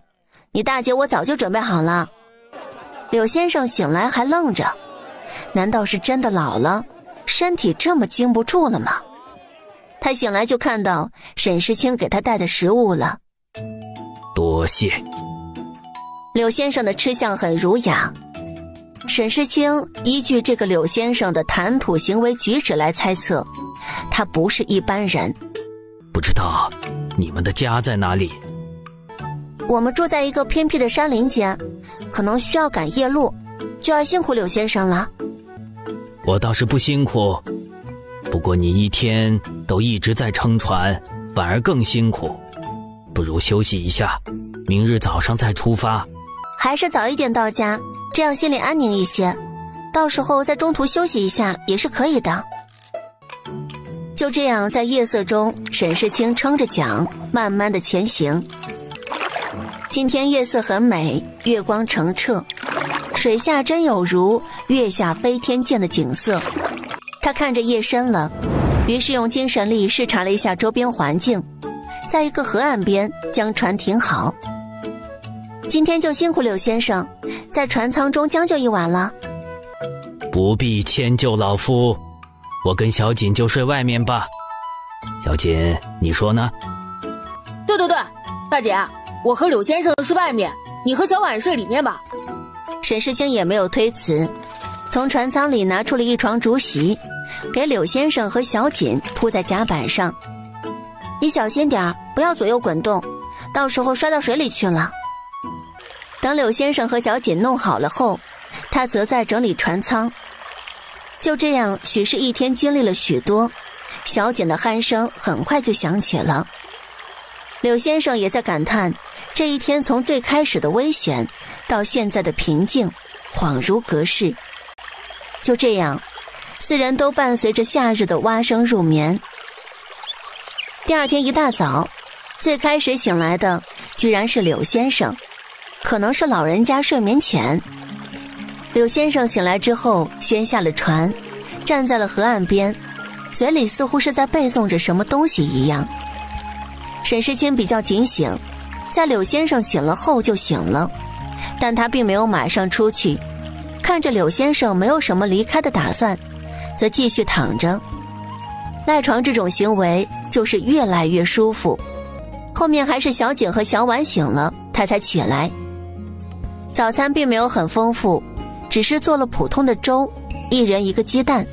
[SPEAKER 2] 你大姐我早就准备好了。柳先生醒来还愣着，难道是真的老了，身体这么经不住了吗？他醒来就看到沈世清给他带的食物了。
[SPEAKER 4] 多谢。
[SPEAKER 2] 柳先生的吃相很儒雅，沈世清依据这个柳先生的谈吐行为举止来猜测，他不是一般人。
[SPEAKER 4] 不知道你们的家在哪里？
[SPEAKER 2] 我们住在一个偏僻的山林间，可能需要赶夜路，就要辛苦柳先生了。
[SPEAKER 4] 我倒是不辛苦，不过你一天都一直在撑船，反而更辛苦，不如休息一下，明日早上再出发。
[SPEAKER 2] 还是早一点到家，这样心里安宁一些，到时候在中途休息一下也是可以的。就这样，在夜色中，沈世清撑着桨慢慢的前行。今天夜色很美，月光澄澈，水下真有如月下飞天见的景色。他看着夜深了，于是用精神力视察了一下周边环境，在一个河岸边将船停好。今天就辛苦柳先生，在船舱中将就一晚了。
[SPEAKER 4] 不必迁就老夫，我跟小锦就睡外面吧。小锦，你说呢？
[SPEAKER 3] 对，大姐，我和柳先生睡外面，你和小婉睡里面吧。
[SPEAKER 2] 沈世清也没有推辞，从船舱里拿出了一床竹席，给柳先生和小锦铺在甲板上。你小心点，不要左右滚动，到时候摔到水里去了。等柳先生和小锦弄好了后，他则在整理船舱。就这样，许是一天经历了许多，小锦的鼾声很快就响起了。柳先生也在感叹，这一天从最开始的危险到现在的平静，恍如隔世。就这样，4人都伴随着夏日的蛙声入眠。第二天一大早，最开始醒来的居然是柳先生，可能是老人家睡眠浅。柳先生醒来之后，先下了船，站在了河岸边，嘴里似乎是在背诵着什么东西一样。沈世清比较警醒，在柳先生醒了后就醒了，但他并没有马上出去，看着柳先生没有什么离开的打算，则继续躺着。赖床这种行为就是越来越舒服。后面还是小景和小婉醒了，他才起来。早餐并没有很丰富，只是做了普通的粥，一人1个鸡蛋。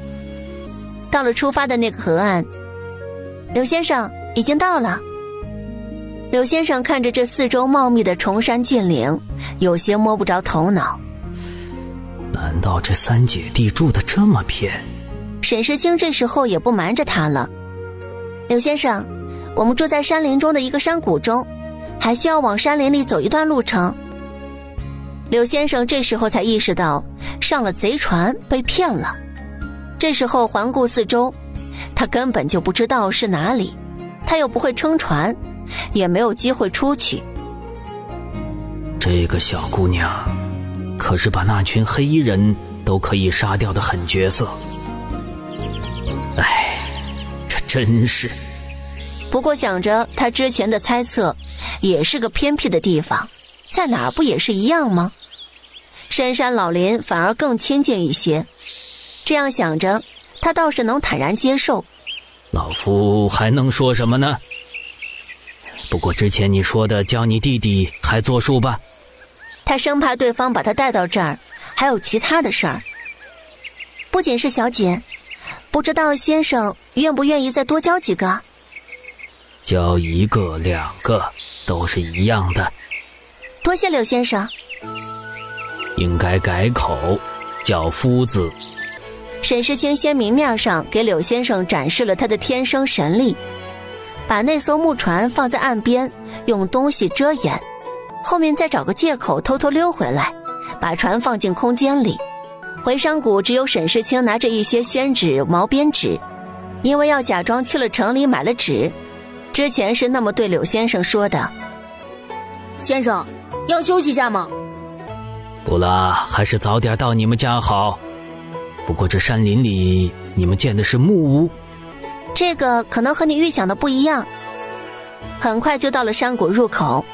[SPEAKER 2] 到了出发的那个河岸，柳先生已经到了。柳先生看着这四周茂密的崇山峻岭，有些摸不着头脑。
[SPEAKER 4] 难道这3姐弟住得这么偏？
[SPEAKER 2] 沈世清这时候也不瞒着他了。柳先生，我们住在山林中的一个山谷中，还需要往山林里走一段路程。柳先生这时候才意识到上了贼船，被骗了。这时候环顾四周，他根本就不知道是哪里，他又不会撑船，也没有机会出去。
[SPEAKER 4] 这个小姑娘可是把那群黑衣人都可以杀掉的狠角色。哎，这真是……
[SPEAKER 2] 不过想着他之前的猜测，也是个偏僻的地方，在哪儿不也是一样吗？深山老林反而更亲近一些，这样想着，他倒是能坦然接受。
[SPEAKER 4] 老夫还能说什么呢？不过之前你说的教你弟弟还作数吧？
[SPEAKER 2] 他生怕对方把他带到这儿，还有其他的事儿。不仅是小姐，不知道先生愿不愿意再多教几个？
[SPEAKER 4] 教1个2个都是一样的。
[SPEAKER 2] 多谢柳先生。
[SPEAKER 4] 应该改口叫夫子。
[SPEAKER 2] 沈世清先明面上给柳先生展示了他的天生神力，把那艘木船放在岸边，用东西遮掩，后面再找个借口偷偷溜回来，把船放进空间里。回山谷只有沈世清拿着一些宣纸、毛边纸，因为要假装去了城里买了纸，之前是那么对柳先生说的。
[SPEAKER 3] 先生，要休息下吗？
[SPEAKER 4] 不啦，还是早点到你们家好。不过这山林里你们建的是木屋？
[SPEAKER 2] 这个可能和你预想的不一样。很快就到了山谷入口，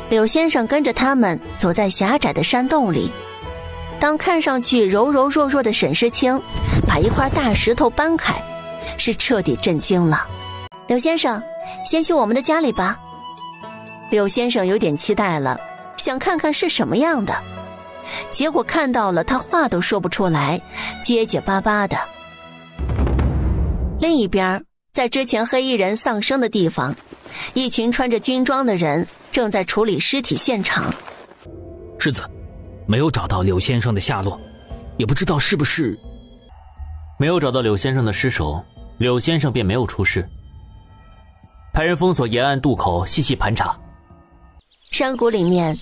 [SPEAKER 2] 柳先生跟着他们走在狭窄的山洞里。当看上去柔柔弱弱的沈世清把一块大石头搬开，是彻底震惊了。柳先生，先去我们的家里吧。柳先生有点期待了，想看看是什么样的，结果看到了他话都说不出来，结结巴巴的。另一边，在之前黑衣人丧生的地方，一群穿着军装的人正在处理尸体现场。
[SPEAKER 4] 世子，没有找到柳先生的下落，也不知道是不是……
[SPEAKER 5] 没有找到柳先生的尸首，柳先生便没有出事。派人封锁沿岸渡口，细细盘查。
[SPEAKER 2] 山谷里面，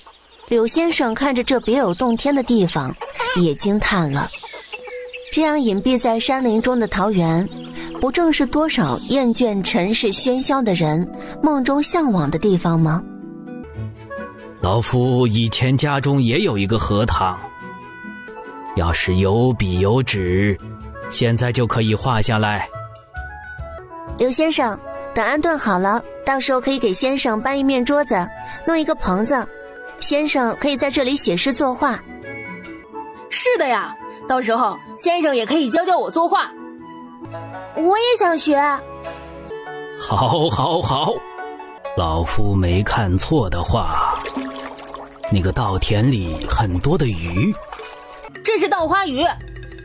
[SPEAKER 2] 柳先生看着这别有洞天的地方，也惊叹了。这样隐蔽在山林中的桃源，不正是多少厌倦尘世喧嚣的人梦中向往的地方吗？
[SPEAKER 4] 老夫以前家中也有一个荷塘，要是有笔有纸，现在就可以画下来。
[SPEAKER 2] 刘先生，等安顿好了，到时候可以给先生搬一面桌子，弄一个棚子，先生可以在这里写诗作画。
[SPEAKER 3] 是的呀，到时候先生也可以教教我作画。
[SPEAKER 1] 我也想学。
[SPEAKER 4] 好好好，老夫没看错的话，那个稻田里很多的鱼。
[SPEAKER 3] 这是稻花鱼，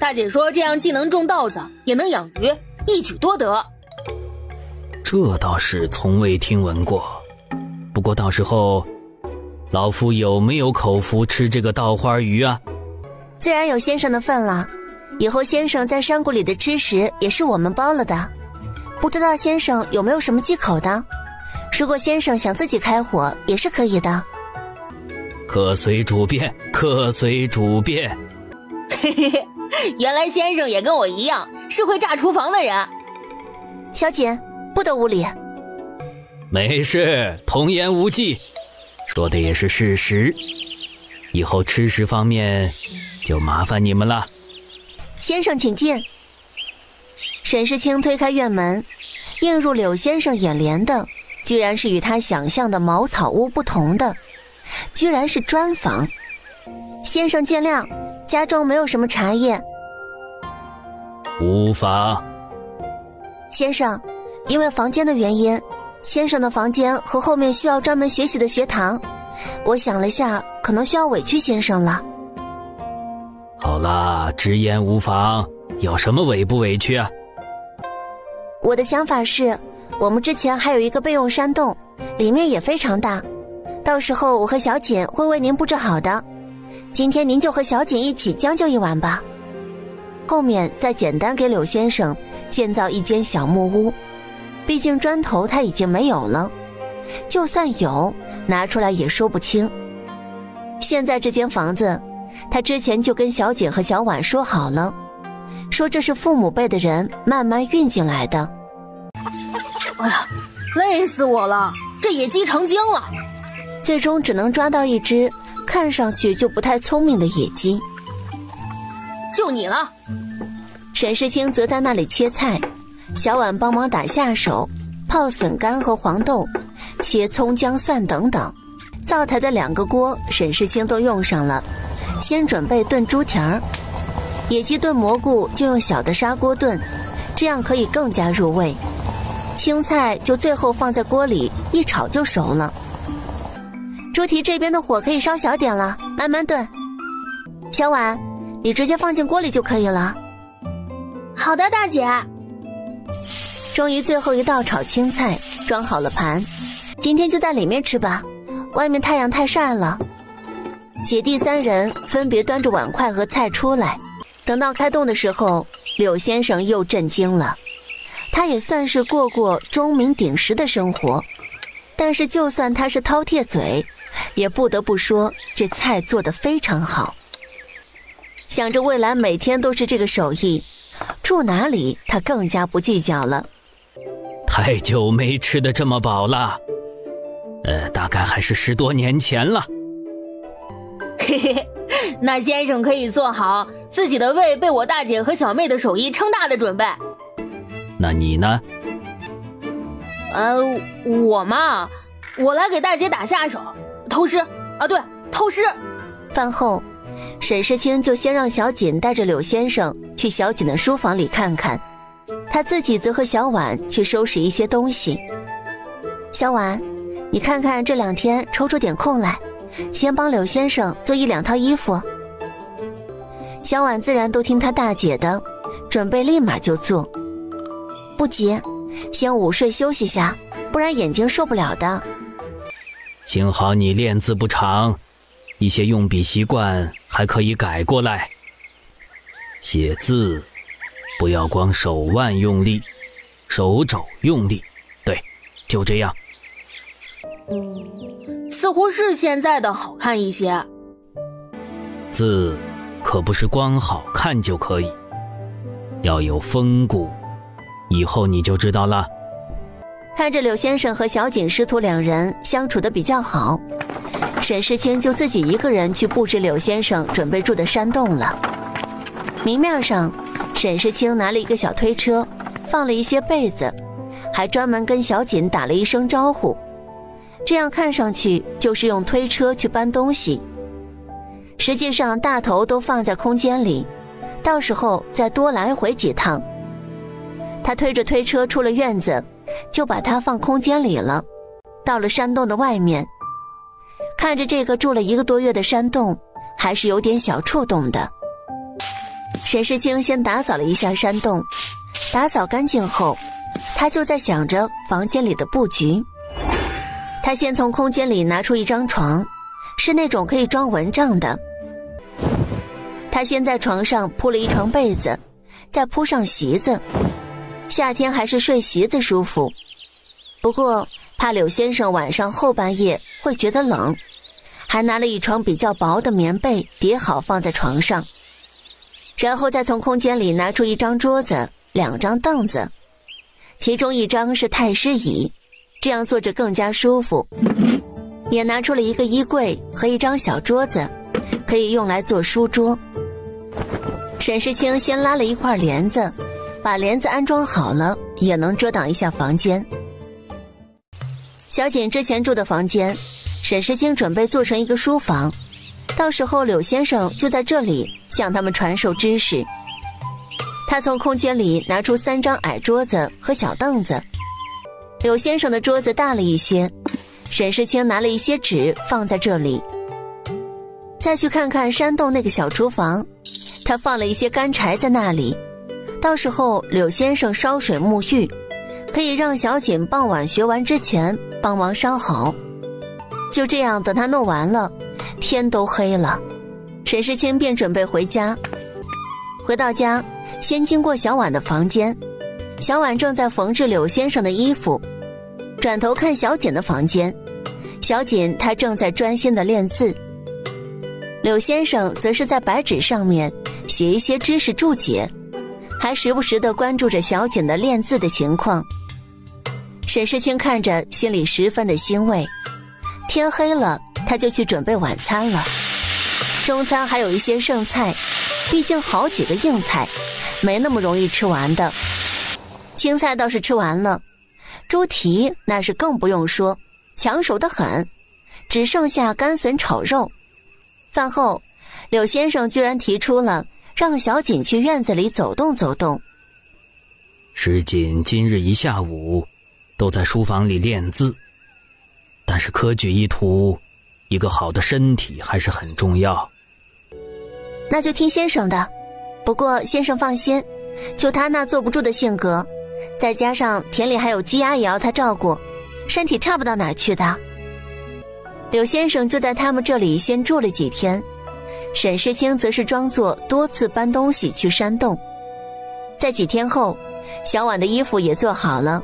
[SPEAKER 3] 大姐说这样既能种稻子，也能养鱼，一举多得。
[SPEAKER 4] 这倒是从未听闻过，不过到时候老夫有没有口福吃这个稻花鱼啊？
[SPEAKER 2] 自然有先生的份了，以后先生在山谷里的吃食也是我们包了的。不知道先生有没有什么忌口的？如果先生想自己开火也是可以的。
[SPEAKER 4] 客随主便，客随主便。
[SPEAKER 3] 嘿嘿嘿，原来先生也跟我一样是会炸厨房的人。
[SPEAKER 2] 小姐，不得无礼。
[SPEAKER 4] 没事，童言无忌，说的也是事实。以后吃食方面就麻烦你们了。
[SPEAKER 2] 先生请进。沈世清推开院门，映入柳先生眼帘的居然是与他想象的茅草屋不同的，居然是砖房。先生见谅，家中没有什么茶叶。
[SPEAKER 4] 无妨。
[SPEAKER 2] 先生，因为房间的原因，先生的房间和后面需要专门学习的学堂，我想了下，可能需要委屈先生了。
[SPEAKER 4] 好啦，直言无妨，有什么委不委屈啊？
[SPEAKER 2] 我的想法是，我们之前还有一个备用山洞，里面也非常大，到时候我和小锦会为您布置好的，今天您就和小锦一起将就一晚吧，后面再简单给柳先生建造一间小木屋。毕竟砖头他已经没有了，就算有，拿出来也说不清。现在这间房子，他之前就跟小景和小婉说好了，说这是父母辈的人慢慢运进来的。
[SPEAKER 3] 哎呀，累死我了，这野鸡成精了。
[SPEAKER 2] 最终只能抓到一只看上去就不太聪明的野鸡。
[SPEAKER 3] 就你了。
[SPEAKER 2] 沈世清则在那里切菜，小婉帮忙打下手，泡笋干和黄豆，切葱姜蒜等等。灶台的2个锅沈世清都用上了，先准备炖猪蹄儿，野鸡炖蘑菇就用小的砂锅炖，这样可以更加入味。青菜就最后放在锅里一炒就熟了。猪蹄这边的火可以烧小点了，慢慢炖。小婉，你直接放进锅里就可以了。
[SPEAKER 1] 好的，大姐。
[SPEAKER 2] 终于最后一道炒青菜装好了盘，今天就在里面吃吧，外面太阳太晒了。姐弟3人分别端着碗筷和菜出来，等到开动的时候，柳先生又震惊了。他也算是过钟鸣鼎食的生活，但是就算他是饕餮嘴，也不得不说这菜做得非常好。想着未来每天都是这个手艺，住哪里他更加不计较了。
[SPEAKER 4] 太久没吃得这么饱了，大概还是10多年前了。
[SPEAKER 3] 嘿嘿，那先生可以做好自己的胃被我大姐和小妹的手艺撑大的准备。
[SPEAKER 4] 那你呢？
[SPEAKER 3] 我嘛，我来给大姐打下手，偷师啊，对，偷师。
[SPEAKER 2] 饭后，沈世清就先让小锦带着柳先生去小锦的书房里看看，他自己则和小婉去收拾一些东西。小婉，你看看这2天抽出点空来，先帮柳先生做1-2套衣服。小婉自然都听他大姐的，准备立马就做。不急，先午睡休息下，不然眼睛受不了的。
[SPEAKER 4] 幸好你练字不长，一些用笔习惯还可以改过来。写字不要光手腕用力，手肘用力，对，就这样。
[SPEAKER 3] 似乎是现在的好看一些。
[SPEAKER 4] 字可不是光好看就可以，要有风骨，以后你就知道了。
[SPEAKER 2] 看着柳先生和小锦师徒2人相处得比较好，沈世清就自己一个人去布置柳先生准备住的山洞了。明面上，沈世清拿了一个小推车，放了一些被子，还专门跟小锦打了一声招呼，这样看上去就是用推车去搬东西。实际上大头都放在空间里，到时候再多来回几趟。他推着推车出了院子，就把它放空间里了。到了山洞的外面，看着这个住了1个多月的山洞，还是有点小触动的。沈世清先打扫了一下山洞，打扫干净后，他就在想着房间里的布局。他先从空间里拿出一张床，是那种可以装蚊帐的。他先在床上铺了一床被子，再铺上席子。夏天还是睡席子舒服，不过怕柳先生晚上后半夜会觉得冷，还拿了一床比较薄的棉被叠好放在床上。然后再从空间里拿出一张桌子，2张凳子，其中一张是太师椅，这样坐着更加舒服。也拿出了一个衣柜和一张小桌子，可以用来做书桌。沈世清先拉了一块帘子，把帘子安装好了，也能遮挡一下房间。小锦之前住的房间，沈世清准备做成一个书房，到时候柳先生就在这里向他们传授知识。他从空间里拿出3张矮桌子和小凳子，柳先生的桌子大了一些，沈世清拿了一些纸放在这里。再去看看山洞那个小厨房，他放了一些干柴在那里，到时候柳先生烧水沐浴，可以让小锦傍晚学完之前帮忙烧好。就这样，等他弄完了，天都黑了，沈世清便准备回家。回到家，先经过小婉的房间，小婉正在缝制柳先生的衣服，转头看小锦的房间，小锦她正在专心地练字，柳先生则是在白纸上面写一些知识注解，还时不时地关注着小锦的练字的情况。沈世清看着心里十分的欣慰，天黑了他就去准备晚餐了。中餐还有一些剩菜，毕竟好几个硬菜没那么容易吃完的。青菜倒是吃完了，猪蹄那是更不用说，抢手得很，只剩下干笋炒肉。饭后柳先生居然提出了让小锦去院子里走动走动。
[SPEAKER 4] 石锦今日一下午都在书房里练字，但是科举一途，一个好的身体还是很重要。
[SPEAKER 2] 那就听先生的，不过先生放心，就他那坐不住的性格，再加上田里还有鸡鸭也要他照顾，身体差不到哪儿去的。柳先生就在他们这里先住了几天，沈世清则是装作多次搬东西去山洞。在几天后，小婉的衣服也做好了，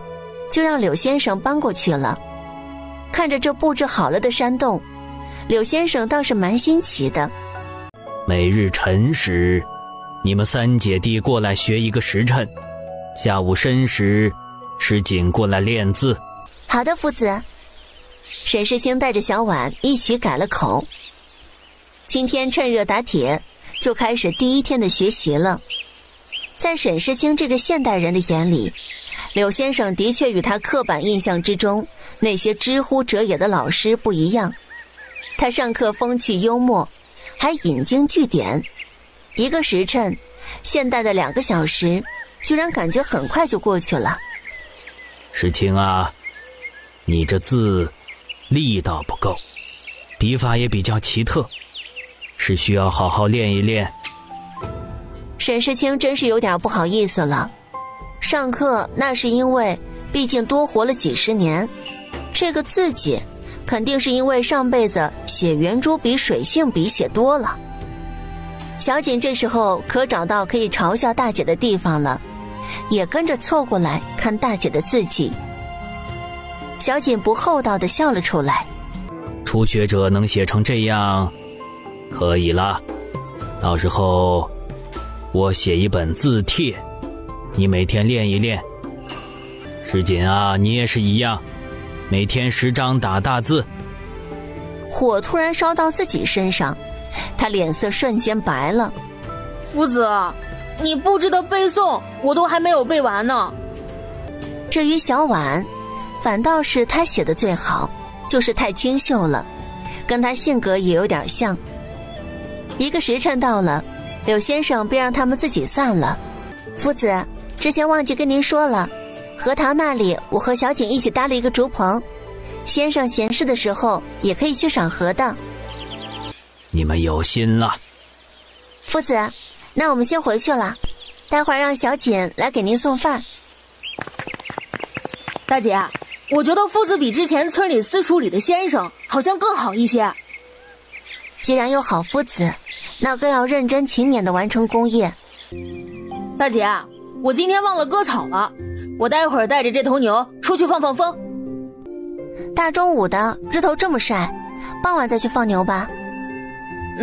[SPEAKER 2] 就让柳先生搬过去了。看着这布置好了的山洞，柳先生倒是蛮新奇的。
[SPEAKER 4] 每日晨时，你们三姐弟过来学一个时辰，下午申时，石锦过来练字。
[SPEAKER 2] 好的，夫子。沈世清带着小婉一起改了口。今天趁热打铁，就开始第一天的学习了。在沈世清这个现代人的眼里，柳先生的确与他刻板印象之中那些知乎者也的老师不一样。他上课风趣幽默，还引经据典，一个时辰，现代的2个小时，居然感觉很快就过去了。
[SPEAKER 4] 世清啊，你这字力道不够，笔法也比较奇特，是需要好好练一练。
[SPEAKER 2] 沈世清真是有点不好意思了，上课那是因为毕竟多活了几十年，这个字迹肯定是因为上辈子写圆珠笔水性笔写多了。小锦这时候可找到可以嘲笑大姐的地方了，也跟着凑过来看大姐的字迹。小锦不厚道地笑了出来，
[SPEAKER 4] 初学者能写成这样可以了，到时候我写一本字帖，你每天练一练。石锦啊，你也是一样，每天10张打大字。
[SPEAKER 2] 火突然烧到自己身上，他脸色瞬间白了。
[SPEAKER 3] 夫子，你布置的背诵我都还没有背完呢。
[SPEAKER 2] 至于小婉，反倒是他写的最好，就是太清秀了，跟他性格也有点像。一个时辰到了，柳先生便让他们自己散了。夫子，之前忘记跟您说了，荷塘那里我和小锦一起搭了一个竹棚，先生闲适的时候也可以去赏荷的。
[SPEAKER 4] 你们有心了。
[SPEAKER 2] 夫子，那我们先回去了，待会儿让小锦来给您送饭。
[SPEAKER 3] 大姐，我觉得夫子比之前村里私塾里的先生好像更好一些。
[SPEAKER 2] 既然有好夫子，那更要认真勤勉地完成功业。
[SPEAKER 3] 大姐，我今天忘了割草了，我待会儿带着这头牛出去放放风。
[SPEAKER 2] 大中午的，日头这么晒，傍晚再去放牛吧。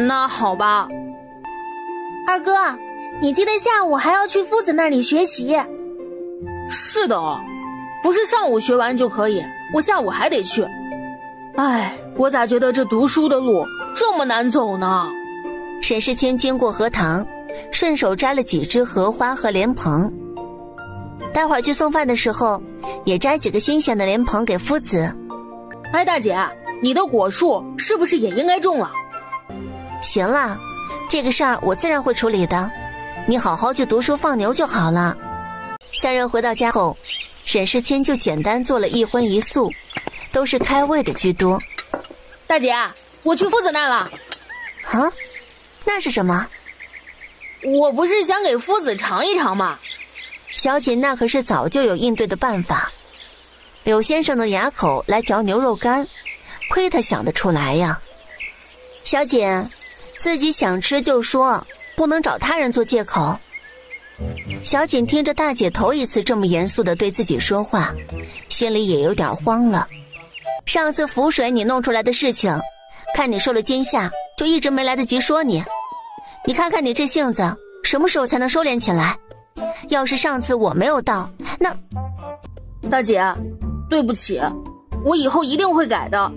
[SPEAKER 3] 那好吧。
[SPEAKER 1] 二哥，你记得下午还要去夫子那里学习？
[SPEAKER 3] 是的，不是上午学完就可以，我下午还得去。哎，我咋觉得这读书的路这么难走呢？
[SPEAKER 2] 沈世清经过荷塘，顺手摘了几枝荷花和莲蓬，待会儿去送饭的时候也摘几个新鲜的莲蓬给夫子。
[SPEAKER 3] 哎，大姐，你的果树是不是也应该种了？
[SPEAKER 2] 行了，这个事儿我自然会处理的，你好好去读书放牛就好了。三人回到家后，沈世清就简单做了一荤一素，都是开胃的居多。
[SPEAKER 3] 大姐，我去夫子那了。
[SPEAKER 2] 啊？那是什么？
[SPEAKER 3] 我不是想给夫子尝一尝吗？
[SPEAKER 2] 小锦那可是早就有应对的办法。柳先生的牙口来嚼牛肉干，亏他想得出来呀。小锦，自己想吃就说，不能找他人做借口。小锦听着大姐头一次这么严肃地对自己说话，心里也有点慌了。上次浮水你弄出来的事情，看你受了惊吓，就一直没来得及说你。你看看你这性子，什么时候才能收敛起来？要是上次我没有到，那……
[SPEAKER 3] 大姐，对不起，我以后一定会改的。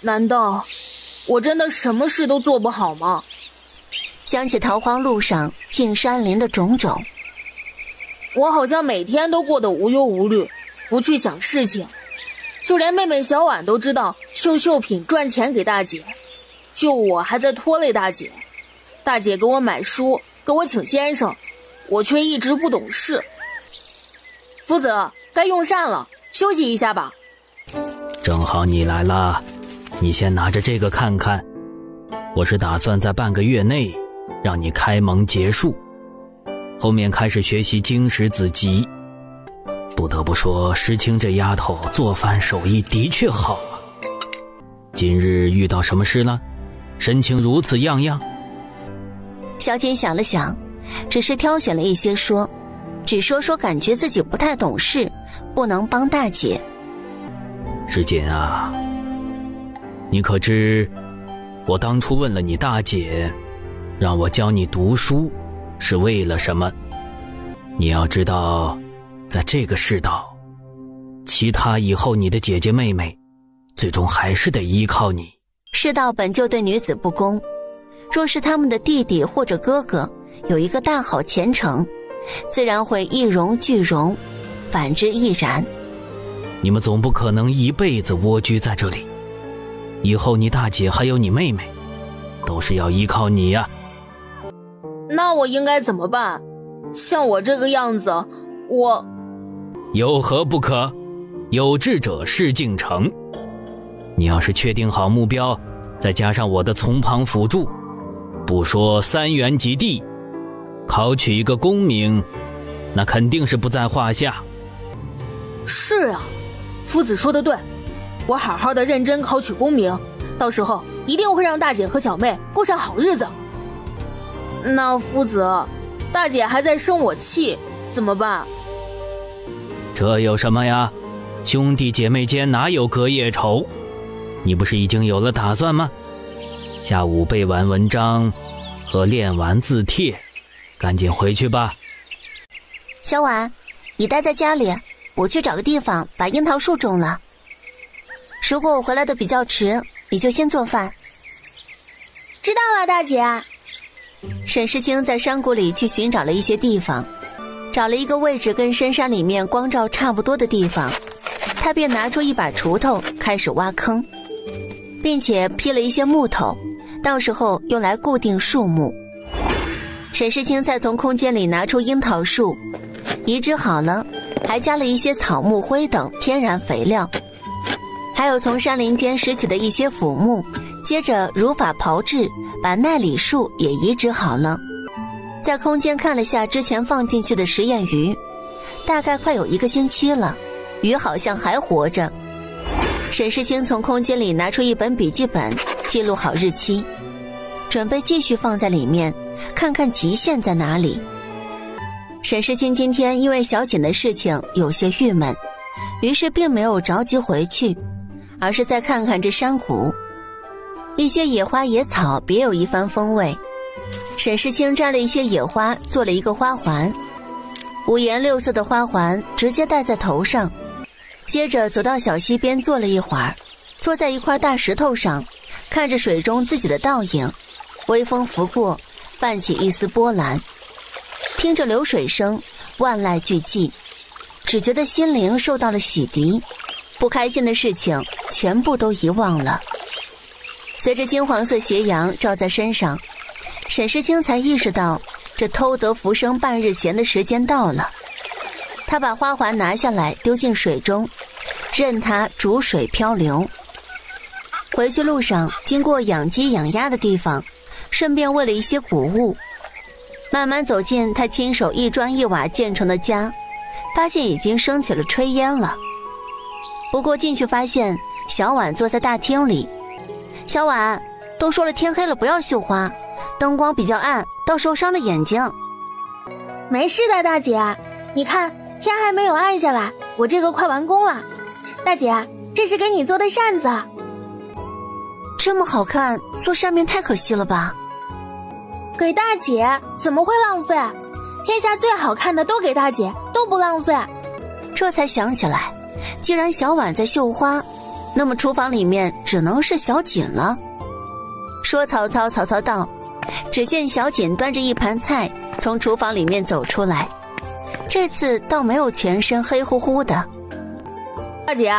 [SPEAKER 3] 难道我真的什么事都做不好吗？
[SPEAKER 2] 想起逃荒路上进山林的种种，
[SPEAKER 3] 我好像每天都过得无忧无虑，不去想事情。就连妹妹小婉都知道绣绣品赚钱给大姐，就我还在拖累大姐。大姐给我买书，给我请先生，我却一直不懂事。夫子，该用膳了，休息一下吧。
[SPEAKER 4] 正好你来了，你先拿着这个看看。我是打算在半个月内让你开蒙结束，后面开始学习经史子集。不得不说，石青这丫头做饭手艺的确好啊。今日遇到什么事了？神情如此样样。
[SPEAKER 2] 小锦想了想，只是挑选了一些说，只说感觉自己不太懂事，不能帮大姐。
[SPEAKER 4] 石锦啊，你可知我当初问了你大姐，让我教你读书是为了什么？你要知道，在这个世道，其他以后你的姐姐妹妹最终还是得依靠你。
[SPEAKER 2] 世道本就对女子不公，若是他们的弟弟或者哥哥有一个大好前程，自然会一荣俱荣，反之亦然。
[SPEAKER 4] 你们总不可能一辈子蜗居在这里，以后你大姐还有你妹妹都是要依靠你呀。
[SPEAKER 3] 那我应该怎么办？像我这个样子，我
[SPEAKER 4] 有何不可？有志者事竟成。你要是确定好目标，再加上我的从旁辅助，不说3元及第，考取一个功名，那肯定是不在话下。
[SPEAKER 3] 是啊，夫子说的对，我好好的认真考取功名，到时候一定会让大姐和小妹过上好日子。那夫子，大姐还在生我气，怎么办？
[SPEAKER 4] 这有什么呀？兄弟姐妹间哪有隔夜仇？你不是已经有了打算吗？下午背完文章和练完字帖，赶紧回去吧。
[SPEAKER 2] 小婉，你待在家里，我去找个地方把樱桃树种了。如果我回来的比较迟，你就先做饭。
[SPEAKER 1] 知道了，大姐。
[SPEAKER 2] 沈世清在山谷里去寻找了一些地方，找了一个位置跟深山里面光照差不多的地方，他便拿出一把锄头开始挖坑，并且劈了一些木头，到时候用来固定树木。沈世清再从空间里拿出樱桃树，移植好了，还加了一些草木灰等天然肥料，还有从山林间拾取的一些腐木，接着如法炮制，把奈李树也移植好了。在空间看了下之前放进去的实验鱼，大概快有1个星期了，鱼好像还活着。沈世清从空间里拿出一本笔记本，记录好日期，准备继续放在里面，看看极限在哪里。沈世清今天因为小锦的事情有些郁闷，于是并没有着急回去，而是再看看这山谷。一些野花野草别有一番风味，沈世清摘了一些野花做了一个花环，5颜6色的花环直接戴在头上，接着走到小溪边坐了一会儿，坐在一块大石头上，看着水中自己的倒影，微风拂过，泛起一丝波澜，听着流水声，万籁俱寂，只觉得心灵受到了洗涤，不开心的事情全部都遗忘了。随着金黄色斜阳照在身上，沈世清才意识到这偷得浮生半日闲的时间到了。他把花环拿下来丢进水中，任它逐水漂流。回去路上经过养鸡养鸭的地方，顺便喂了一些谷物。慢慢走进他亲手一砖一瓦建成的家，发现已经升起了炊烟了。不过进去发现小婉坐在大厅里。小婉，都说了天黑了不要绣花，灯光比较暗，到时候伤了眼睛。
[SPEAKER 1] 没事的，大姐。你看，天还没有暗下来，我这个快完工了。大姐，这是给你做的扇子。
[SPEAKER 2] 这么好看，做扇面太可惜了吧？
[SPEAKER 1] 给大姐，怎么会浪费？天下最好看的都给大姐，都不浪费。
[SPEAKER 2] 这才想起来，既然小婉在绣花，那么厨房里面只能是小锦了。说曹操，曹操到，只见小锦端着一盘菜从厨房里面走出来，这次倒没有全身黑乎乎的。
[SPEAKER 3] 大姐，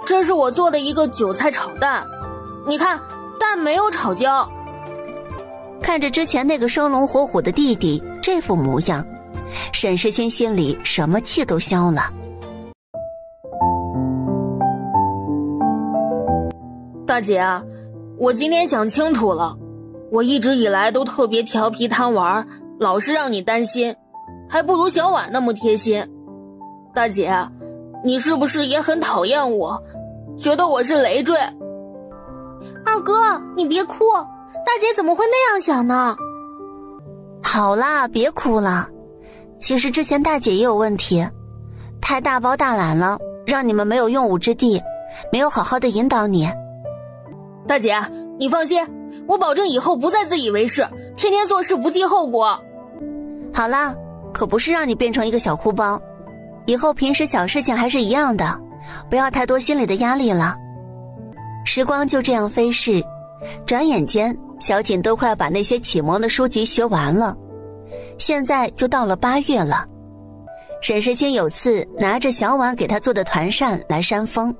[SPEAKER 3] 这是我做的一个韭菜炒蛋，你看，蛋没有炒焦。
[SPEAKER 2] 看着之前那个生龙活虎的弟弟这副模样，沈世清心里什么气都消了。
[SPEAKER 3] 大姐，我今天想清楚了，我一直以来都特别调皮贪玩，老是让你担心，还不如小婉那么贴心。大姐，你是不是也很讨厌我，觉得我是累赘？
[SPEAKER 1] 二哥，你别哭，大姐怎么会那样想呢？
[SPEAKER 2] 好啦，别哭了。其实之前大姐也有问题，太大包大揽了，让你们没有用武之地，没有好好的引导你。
[SPEAKER 3] 大姐，你放心，我保证以后不再自以为是，天天做事不计后果。
[SPEAKER 2] 好啦，可不是让你变成一个小哭包，以后平时小事情还是一样的，不要太多心理的压力了。时光就这样飞逝，转眼间小锦都快把那些启蒙的书籍学完了。现在就到了8月了，沈世清有次拿着小婉给他做的团扇来扇风，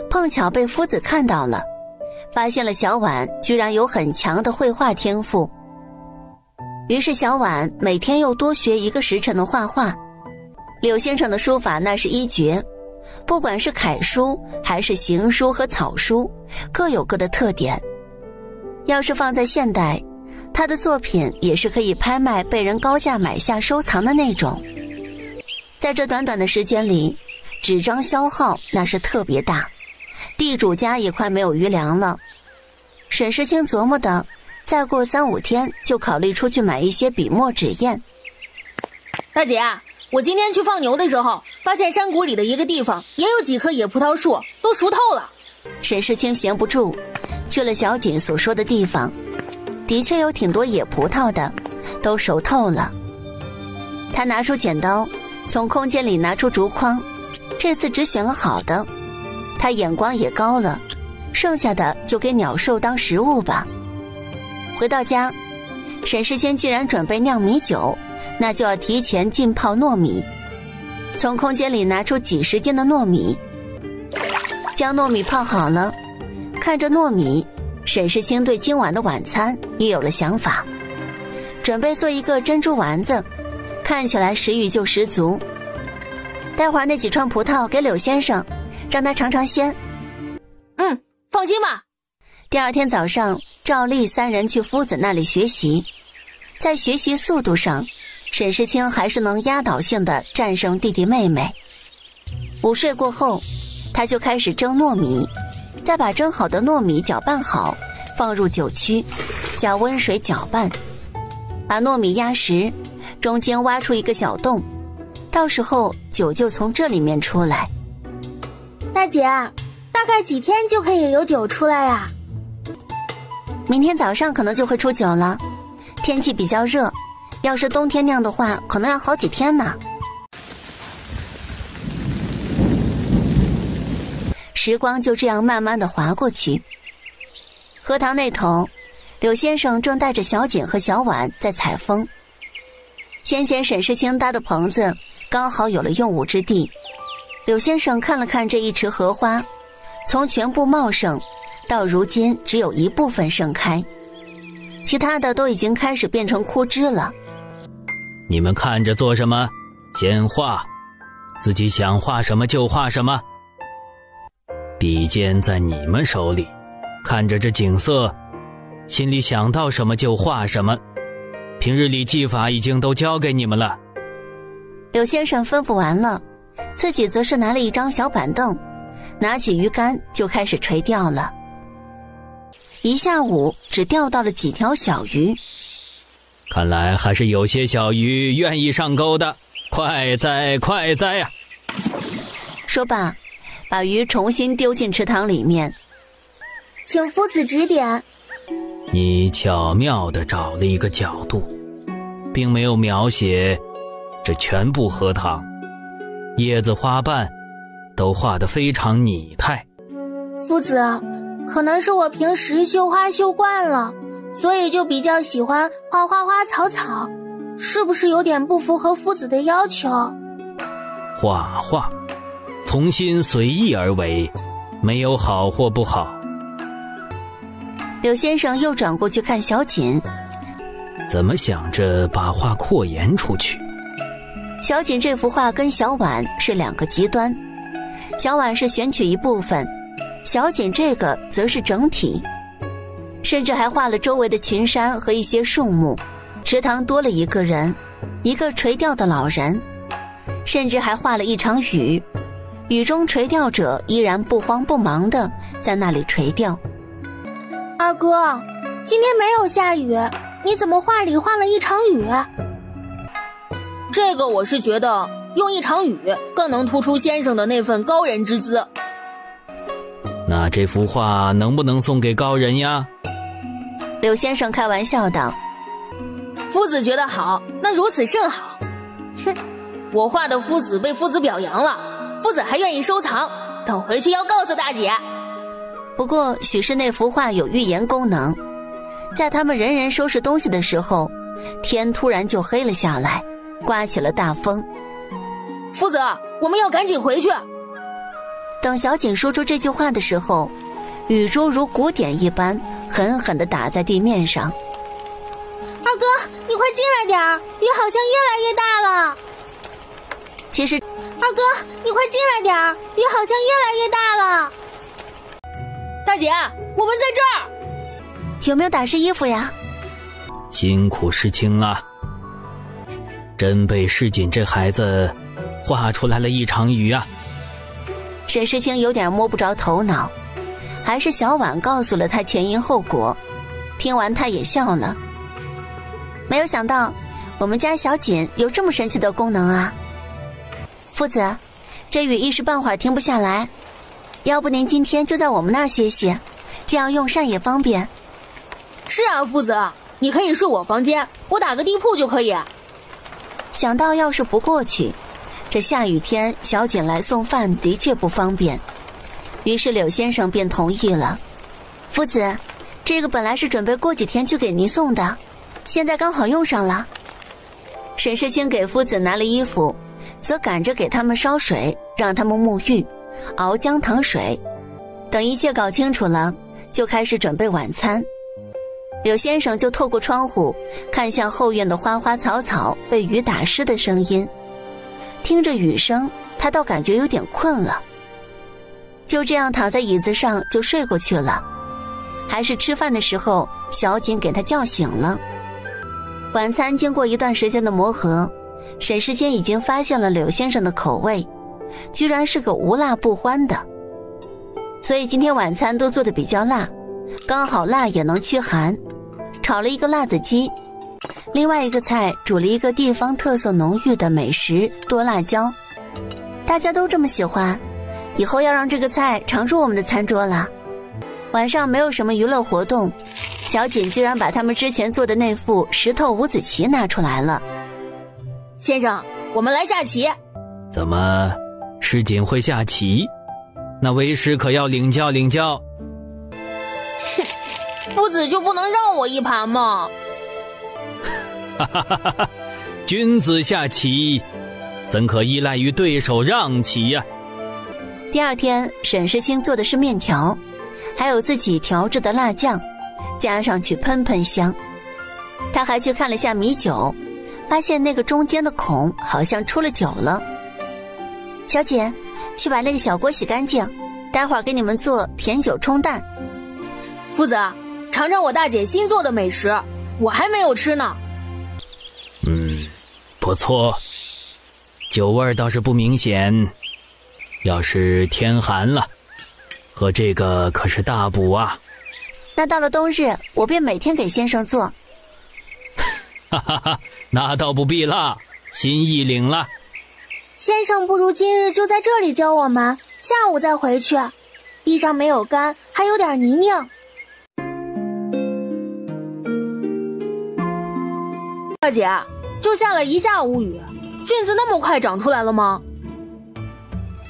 [SPEAKER 2] 碰巧被夫子看到了，发现了小婉居然有很强的绘画天赋。于是小婉每天又多学1个时辰的画画。柳先生的书法那是一绝，不管是楷书还是行书和草书，各有各的特点。要是放在现代，他的作品也是可以拍卖被人高价买下收藏的那种。在这短短的时间里，纸张消耗那是特别大，地主家也快没有余粮了。沈世清琢磨的，再过3、5天就考虑出去买一些笔墨纸砚。
[SPEAKER 3] 大姐，我今天去放牛的时候，发现山谷里的一个地方也有几棵野葡萄树，都熟透了。
[SPEAKER 2] 沈世清闲不住，去了小锦所说的地方，的确有挺多野葡萄的，都熟透了。他拿出剪刀，从空间里拿出竹筐，这次只选了好的。他眼光也高了，剩下的就给鸟兽当食物吧。回到家，沈世清既然准备酿米酒，那就要提前浸泡糯米。从空间里拿出几10斤的糯米，将糯米泡好了。看着糯米，沈世清对今晚的晚餐也有了想法，准备做一个珍珠丸子，看起来食欲就十足。待会儿那几串葡萄给柳先生，让他尝尝鲜。
[SPEAKER 3] 放心吧。
[SPEAKER 2] 第二天早上，照例3人去夫子那里学习。在学习速度上，沈世清还是能压倒性的战胜弟弟妹妹。午睡过后，他就开始蒸糯米，再把蒸好的糯米搅拌好，放入酒曲，加温水搅拌，把糯米压实，中间挖出一个小洞，到时候酒就从这里面出来。
[SPEAKER 1] 大姐，大概几天就可以有酒出来呀？
[SPEAKER 2] 明天早上可能就会出酒了，天气比较热，要是冬天酿的话，可能要好几天呢。时光就这样慢慢的划过去。荷塘那头，柳先生正带着小锦和小婉在采风。先前沈世清搭的棚子刚好有了用武之地。柳先生看了看这一池荷花，从全部茂盛到如今只有一部分盛开，其他的都已经开始变成枯枝了。
[SPEAKER 4] 你们看着做什么？先画，自己想画什么就画什么。笔尖在你们手里，看着这景色，心里想到什么就画什么。平日里技法已经都教给你们了。
[SPEAKER 2] 柳先生吩咐完了，自己则是拿了一张小板凳，拿起鱼竿就开始垂钓了。一下午只钓到了几条小鱼。
[SPEAKER 4] 看来还是有些小鱼愿意上钩的，快哉快哉呀！
[SPEAKER 2] 说罢，把鱼重新丢进池塘里面。
[SPEAKER 1] 请夫子指点。
[SPEAKER 4] 你巧妙地找了一个角度，并没有描写这全部荷塘，叶子花瓣都画得非常拟态。
[SPEAKER 1] 夫子，可能是我平时绣花绣惯了，所以就比较喜欢画花花草草，是不是有点不符合夫子的要求？
[SPEAKER 4] 画画从心随意而为，没有好或不好。
[SPEAKER 2] 柳先生又转过去看小锦，
[SPEAKER 4] 怎么想着把画扩延出去？
[SPEAKER 2] 小锦这幅画跟小婉是两个极端，小婉是选取一部分，小锦这个则是整体，甚至还画了周围的群山和一些树木，池塘多了一个人，一个垂钓的老人，甚至还画了一场雨，雨中垂钓者依然不慌不忙地在那里垂钓。
[SPEAKER 1] 二哥，今天没有下雨，你怎么画里画了一场雨？
[SPEAKER 3] 这个我是觉得用一场雨更能突出先生的那份高人之姿。
[SPEAKER 4] 那这幅画能不能送给高人呀？
[SPEAKER 2] 柳先生开玩笑道。
[SPEAKER 3] 夫子觉得好，那如此甚好。哼，我画的夫子被夫子表扬了，夫子还愿意收藏，等回去要告诉大姐。
[SPEAKER 2] 不过许是那幅画有预言功能，在他们人人收拾东西的时候，天突然就黑了下来，刮起了大风。
[SPEAKER 3] 夫子，我们要赶紧回去。
[SPEAKER 2] 等小锦说出这句话的时候，雨珠如鼓点一般狠狠地打在地面上。
[SPEAKER 1] 二哥，你快进来点儿，雨好像越来越大了。
[SPEAKER 2] 其实，
[SPEAKER 1] 二哥，你快进来点儿，雨好像越来越大了。
[SPEAKER 3] 大姐，我们在这儿。
[SPEAKER 2] 有没有打湿衣服呀？
[SPEAKER 4] 辛苦世清了，真被世锦这孩子画出来了一场雨啊。
[SPEAKER 2] 沈世清有点摸不着头脑，还是小婉告诉了他前因后果，听完他也笑了。没有想到我们家小锦有这么神奇的功能啊。夫子，这雨一时半会儿停不下来，要不您今天就在我们那儿歇歇，这样用膳也方便。
[SPEAKER 3] 是啊，夫子，你可以睡我房间，我打个地铺就可以。
[SPEAKER 2] 想到要是不过去，这下雨天小锦来送饭的确不方便，于是柳先生便同意了。夫子，这个本来是准备过几天去给您送的，现在刚好用上了。沈世清给夫子拿了衣服，则赶着给他们烧水，让他们沐浴，熬姜糖水。等一切搞清楚了，就开始准备晚餐。柳先生就透过窗户看向后院的花花草草被雨打湿的声音，听着雨声，他倒感觉有点困了，就这样躺在椅子上就睡过去了。还是吃饭的时候，小锦给他叫醒了。晚餐经过一段时间的磨合，沈世清已经发现了柳先生的口味，居然是个无辣不欢的，所以今天晚餐都做得比较辣，刚好辣也能驱寒。炒了一个辣子鸡，另外一个菜煮了一个地方特色浓郁的美食剁辣椒。大家都这么喜欢，以后要让这个菜常驻我们的餐桌了。晚上没有什么娱乐活动，小锦居然把他们之前做的那副石头五子棋拿出来了。
[SPEAKER 3] 先生，我们来下棋。
[SPEAKER 4] 怎么，世锦会下棋？那为师可要领教领教。
[SPEAKER 3] 夫子就不能让我一盘吗？
[SPEAKER 4] 哈哈哈哈！君子下棋，怎可依赖于对手让棋呀？
[SPEAKER 2] 第二天，沈世清做的是面条，还有自己调制的辣酱，加上去喷喷香。他还去看了下米酒，发现那个中间的孔好像出了酒了。小姐，去把那个小锅洗干净，待会儿给你们做甜酒冲蛋。
[SPEAKER 3] 夫子，尝尝我大姐新做的美食，我还没有吃呢。
[SPEAKER 4] 不错，酒味倒是不明显。要是天寒了，喝这个可是大补啊。
[SPEAKER 2] 那到了冬日，我便每天给先生做。
[SPEAKER 4] 哈哈哈，那倒不必了，心意领了。
[SPEAKER 1] 先生不如今日就在这里教我们，下午再回去。地上没有干，还有点泥泞。
[SPEAKER 3] 大姐，就下了一下午雨，菌子那么快长出来了吗？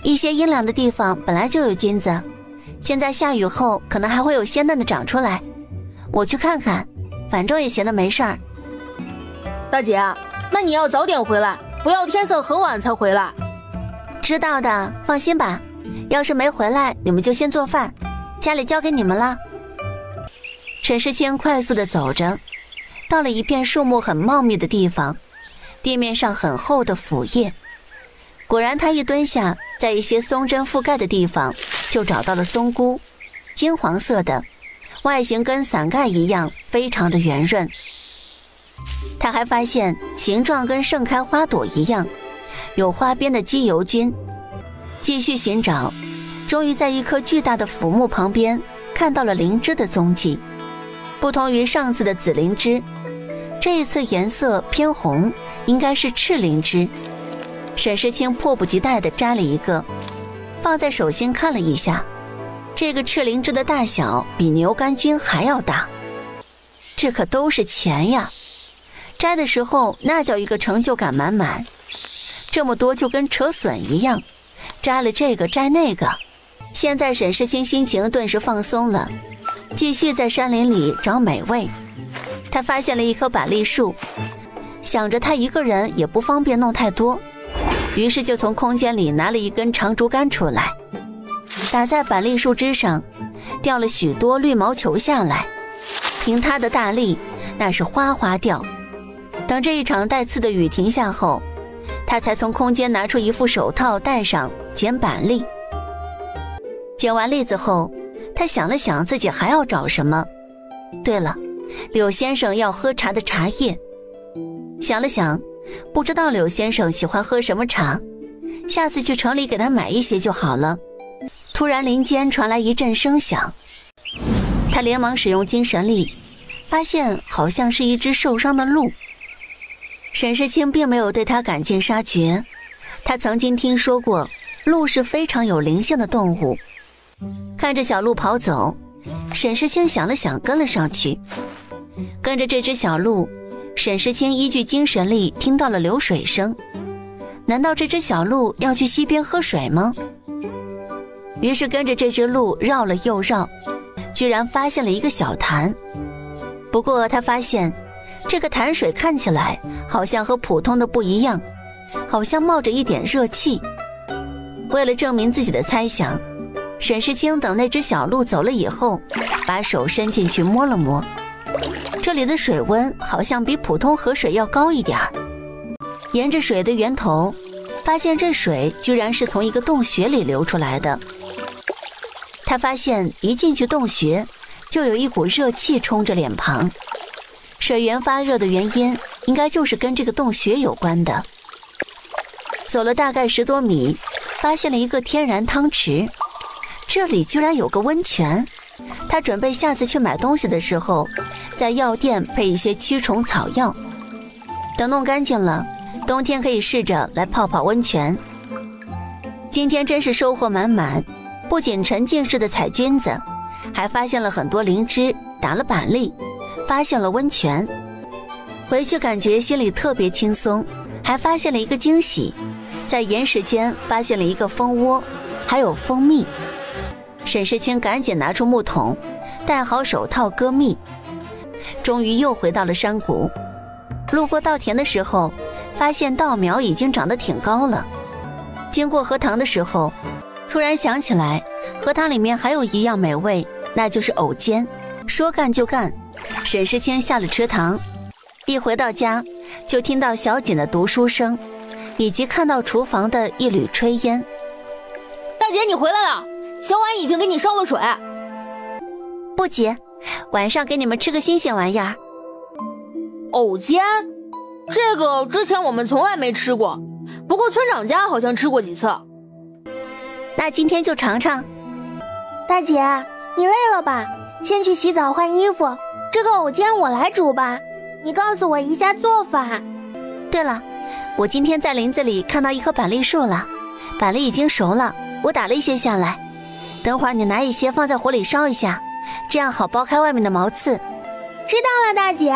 [SPEAKER 2] 一些阴凉的地方本来就有菌子，现在下雨后可能还会有鲜嫩的长出来。我去看看，反正也闲得没事儿。
[SPEAKER 3] 大姐，那你要早点回来，不要天色很晚才回来。
[SPEAKER 2] 知道的，放心吧。要是没回来，你们就先做饭，家里交给你们了。陈世清快速地走着，到了一片树木很茂密的地方，地面上很厚的腐叶。果然他一蹲下，在一些松针覆盖的地方就找到了松菇，金黄色的，外形跟伞盖一样，非常的圆润。他还发现形状跟盛开花朵一样，有花边的鸡油菌。继续寻找，终于在一棵巨大的腐木旁边看到了灵芝的踪迹。不同于上次的紫灵芝，这一次颜色偏红，应该是赤灵芝。沈世清迫不及待地摘了一个，放在手心看了一下，这个赤灵芝的大小比牛肝菌还要大。这可都是钱呀！摘的时候那叫一个成就感满满，这么多就跟扯笋一样，摘了这个摘那个。现在沈世清心情顿时放松了，继续在山林里找美味。他发现了一棵板栗树，想着他一个人也不方便弄太多，于是就从空间里拿了一根长竹竿出来，打在板栗树枝上，掉了许多绿毛球下来。凭他的大力，那是哗哗掉。等这一场带刺的雨停下后，他才从空间拿出一副手套戴上，捡板栗。捡完栗子后，他想了想自己还要找什么。对了，柳先生要喝茶的茶叶。想了想，不知道柳先生喜欢喝什么茶，下次去城里给他买一些就好了。突然林间传来一阵声响，他连忙使用精神力，发现好像是一只受伤的鹿。沈世清并没有对他赶尽杀绝，他曾经听说过鹿是非常有灵性的动物。看着小鹿跑走，沈世清想了想，跟了上去。跟着这只小鹿，沈世清依据精神力听到了流水声。难道这只小鹿要去溪边喝水吗？于是跟着这只鹿绕了又绕，居然发现了一个小潭。不过他发现这个潭水看起来好像和普通的不一样，好像冒着一点热气。为了证明自己的猜想，沈世清等那只小鹿走了以后，把手伸进去摸了摸，这里的水温好像比普通河水要高一点。沿着水的源头，发现这水居然是从一个洞穴里流出来的。他发现一进去洞穴，就有一股热气冲着脸庞。水源发热的原因应该就是跟这个洞穴有关的。走了大概10多米，发现了一个天然汤池，这里居然有个温泉。他准备下次去买东西的时候，在药店配一些驱虫草药，等弄干净了，冬天可以试着来泡泡温泉。今天真是收获满满，不仅沉浸式的采菌子，还发现了很多灵芝，打了板栗，发现了温泉。回去感觉心里特别轻松，还发现了一个惊喜，在岩石间发现了一个蜂窝，还有蜂蜜。沈世清赶紧拿出木桶，戴好手套割蜜。终于又回到了山谷，路过稻田的时候，发现稻苗已经长得挺高了。经过荷塘的时候，突然想起来荷塘里面还有一样美味，那就是藕尖。说干就干，沈世清下了池塘，一回到家就听到小锦的读书声，以及看到厨房的一缕炊烟。
[SPEAKER 3] 大姐，你回来了，小婉已经给你烧了水。
[SPEAKER 2] 不急，晚上给你们吃个新鲜玩意儿。
[SPEAKER 3] 藕尖，这个之前我们从来没吃过，不过村长家好像吃过几次。
[SPEAKER 2] 那今天就尝尝。
[SPEAKER 1] 大姐，你累了吧？先去洗澡换衣服，这个藕尖我来煮吧。你告诉我一下做法。
[SPEAKER 2] 对了，我今天在林子里看到一棵板栗树了，板栗已经熟了，我打了一些下来。等会儿你拿一些放在火里烧一下，这样好剥开外面的毛刺。
[SPEAKER 1] 知道了，大姐，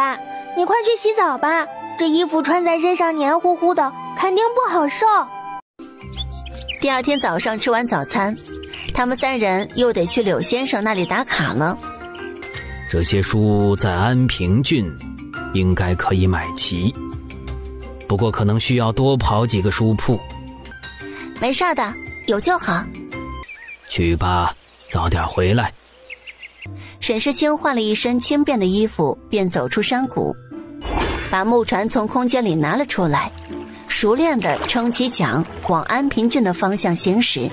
[SPEAKER 1] 你快去洗澡吧，这衣服穿在身上黏糊糊的，肯定不好受。
[SPEAKER 2] 第二天早上吃完早餐，他们3人又得去柳先生那里打卡了。
[SPEAKER 4] 这些书在安平郡应该可以买齐，不过可能需要多跑几个书铺。
[SPEAKER 2] 没事的，有就好。
[SPEAKER 4] 去吧，早点回来。
[SPEAKER 2] 沈世清换了一身轻便的衣服，便走出山谷，把木船从空间里拿了出来，熟练地撑起桨往安平郡的方向行驶。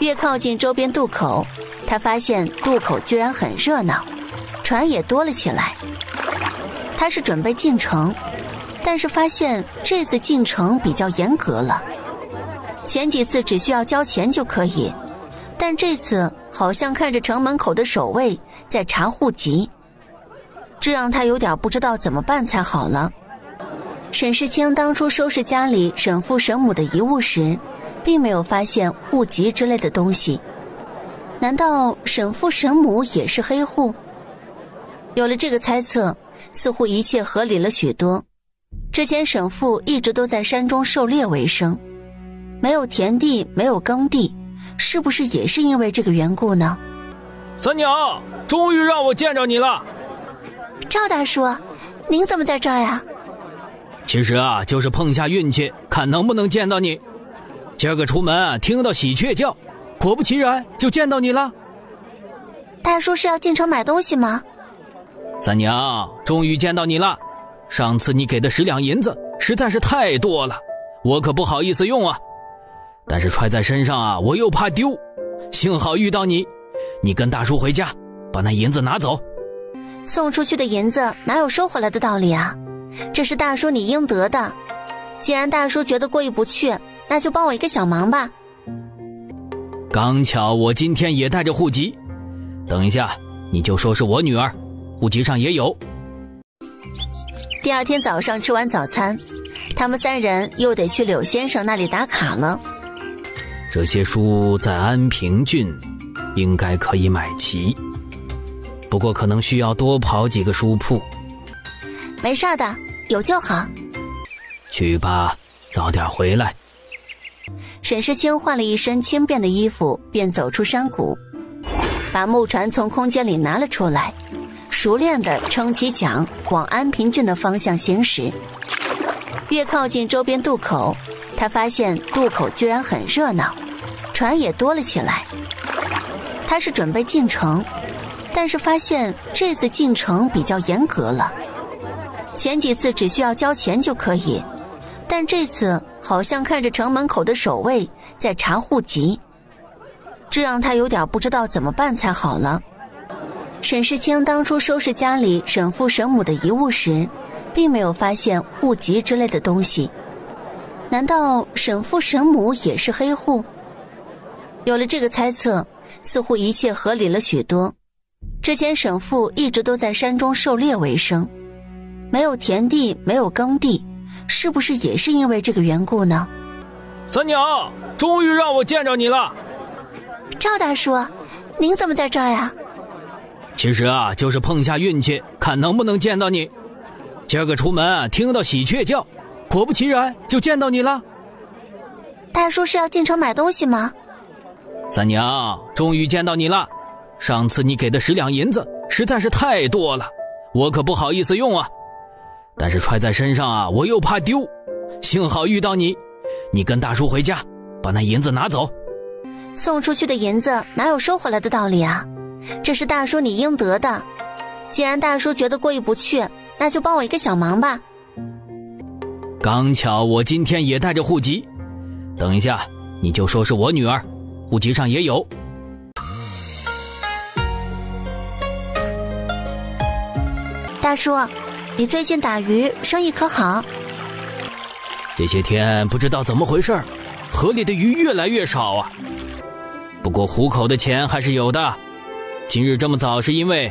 [SPEAKER 2] 越靠近周边渡口，他发现渡口居然很热闹，船也多了起来。他是准备进城，但是发现这次进城比较严格了。前几次只需要交钱就可以，但这次好像看着城门口的守卫在查户籍，这让他有点不知道怎么办才好了。沈世清当初收拾家里沈父沈母的遗物时，并没有发现户籍之类的东西。难道沈父沈母也是黑户？有了这个猜测，似乎一切合理了许多。之前沈父一直都在山中狩猎为生，没有田地，没有耕地，是不是也是因为这个缘故呢？
[SPEAKER 4] 三娘，终于让我见着你了。
[SPEAKER 2] 赵大叔，您怎么在这儿呀？
[SPEAKER 4] 其实啊，就是碰下运气，看能不能见到你。今儿个出门听到喜鹊叫，果不其然就见到你了。
[SPEAKER 2] 大叔是要进城买东西吗？
[SPEAKER 4] 三娘，终于见到你了。上次你给的10两银子实在是太多了，我可不好意思用啊。但是揣在身上啊，我又怕丢。幸好遇到你，你跟大叔回家，把那银子拿走。
[SPEAKER 2] 送出去的银子哪有收回来的道理啊？这是大叔你应得的。既然大叔觉得过意不去，那就帮我一个小忙吧。
[SPEAKER 4] 刚巧我今天也带着户籍，等一下你就说是我女儿，户籍上也有。
[SPEAKER 2] 第二天早上吃完早餐，他们3人又得去柳先生那里打卡了。
[SPEAKER 4] 这些书在安平郡应该可以买齐，不过可能需要多跑几个书铺。
[SPEAKER 2] 没事的，有就好。
[SPEAKER 4] 去吧，早点回来。
[SPEAKER 2] 沈世清换了一身轻便的衣服，便走出山谷，把木船从空间里拿了出来，熟练地撑起桨往安平郡的方向行驶。越靠近周边渡口，他发现渡口居然很热闹，船也多了起来。他是准备进城，但是发现这次进城比较严格了。前几次只需要交钱就可以，但这次好像看着城门口的守卫在查户籍，这让他有点不知道怎么办才好了。沈世清当初收拾家里沈父沈母的遗物时，并没有发现户籍之类的东西。难道沈父沈母也是黑户？有了这个猜测，似乎一切合理了许多。之前沈父一直都在山中狩猎为生，没有田地，没有耕地，是不是也是因为这个缘故呢？
[SPEAKER 4] 三娘，终于让我见着你了。
[SPEAKER 2] 赵大叔，您怎么在这儿呀？
[SPEAKER 4] 其实啊，就是碰下运气，看能不能见到你。今儿个出门听到喜鹊叫，果不其然就见到你了。
[SPEAKER 2] 大叔是要进城买东西吗？
[SPEAKER 4] 三娘，终于见到你了。上次你给的10两银子实在是太多了，我可不好意思用啊。但是揣在身上啊，我又怕丢。幸好遇到你，你跟大叔回家，把那银子拿走。
[SPEAKER 2] 送出去的银子哪有收回来的道理啊？这是大叔你应得的。既然大叔觉得过意不去，那就帮我一个小忙吧。
[SPEAKER 4] 刚巧我今天也带着户籍，等一下你就说是我女儿，户籍上也有。
[SPEAKER 2] 大叔，你最近打鱼生意可好？
[SPEAKER 4] 这些天不知道怎么回事，河里的鱼越来越少啊。不过糊口的钱还是有的。今日这么早是因为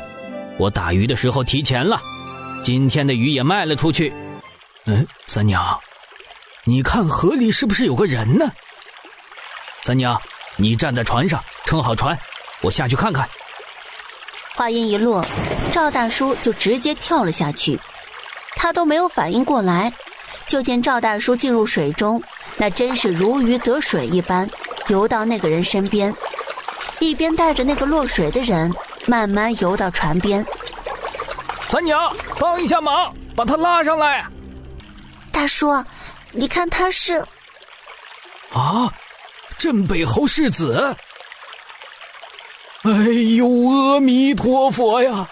[SPEAKER 4] 我打鱼的时候提前了，今天的鱼也卖了出去。三娘，你看河里是不是有个人呢？三娘，你站在船上撑好船，我下去看看。
[SPEAKER 2] 话音一落，赵大叔就直接跳了下去。他都没有反应过来，就见赵大叔进入水中，那真是如鱼得水一般，游到那个人身边，一边带着那个落水的人慢慢游到船边。
[SPEAKER 4] 三娘，帮一下忙，把他拉上来。
[SPEAKER 1] 大叔，你看他是……
[SPEAKER 4] 啊，镇北侯世子！哎呦，阿弥陀佛呀！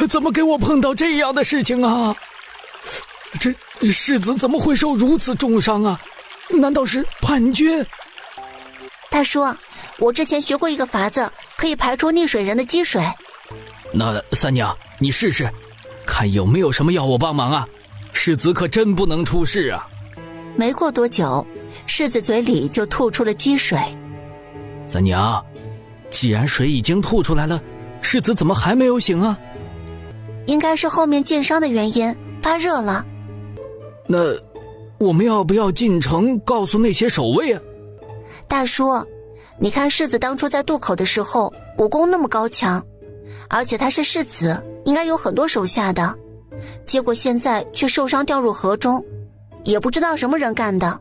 [SPEAKER 4] 怎么给我碰到这样的事情啊？这世子怎么会受如此重伤啊？难道是叛军？
[SPEAKER 1] 大叔，我之前学过一个法子，可以排出溺水人的积水。
[SPEAKER 4] 那三娘，你试试，看有没有什么要我帮忙啊？世子可真不能出事啊！
[SPEAKER 2] 没过多久，世子嘴里就吐出了积水。
[SPEAKER 4] 三娘，既然水已经吐出来了，世子怎么还没有醒啊？
[SPEAKER 1] 应该是后面箭伤的原因，发热了。
[SPEAKER 4] 那我们要不要进城告诉那些守卫啊？
[SPEAKER 1] 大叔，你看世子当初在渡口的时候武功那么高强，而且他是世子，应该有很多手下的，结果现在却受伤掉入河中，也不知道什么人干的。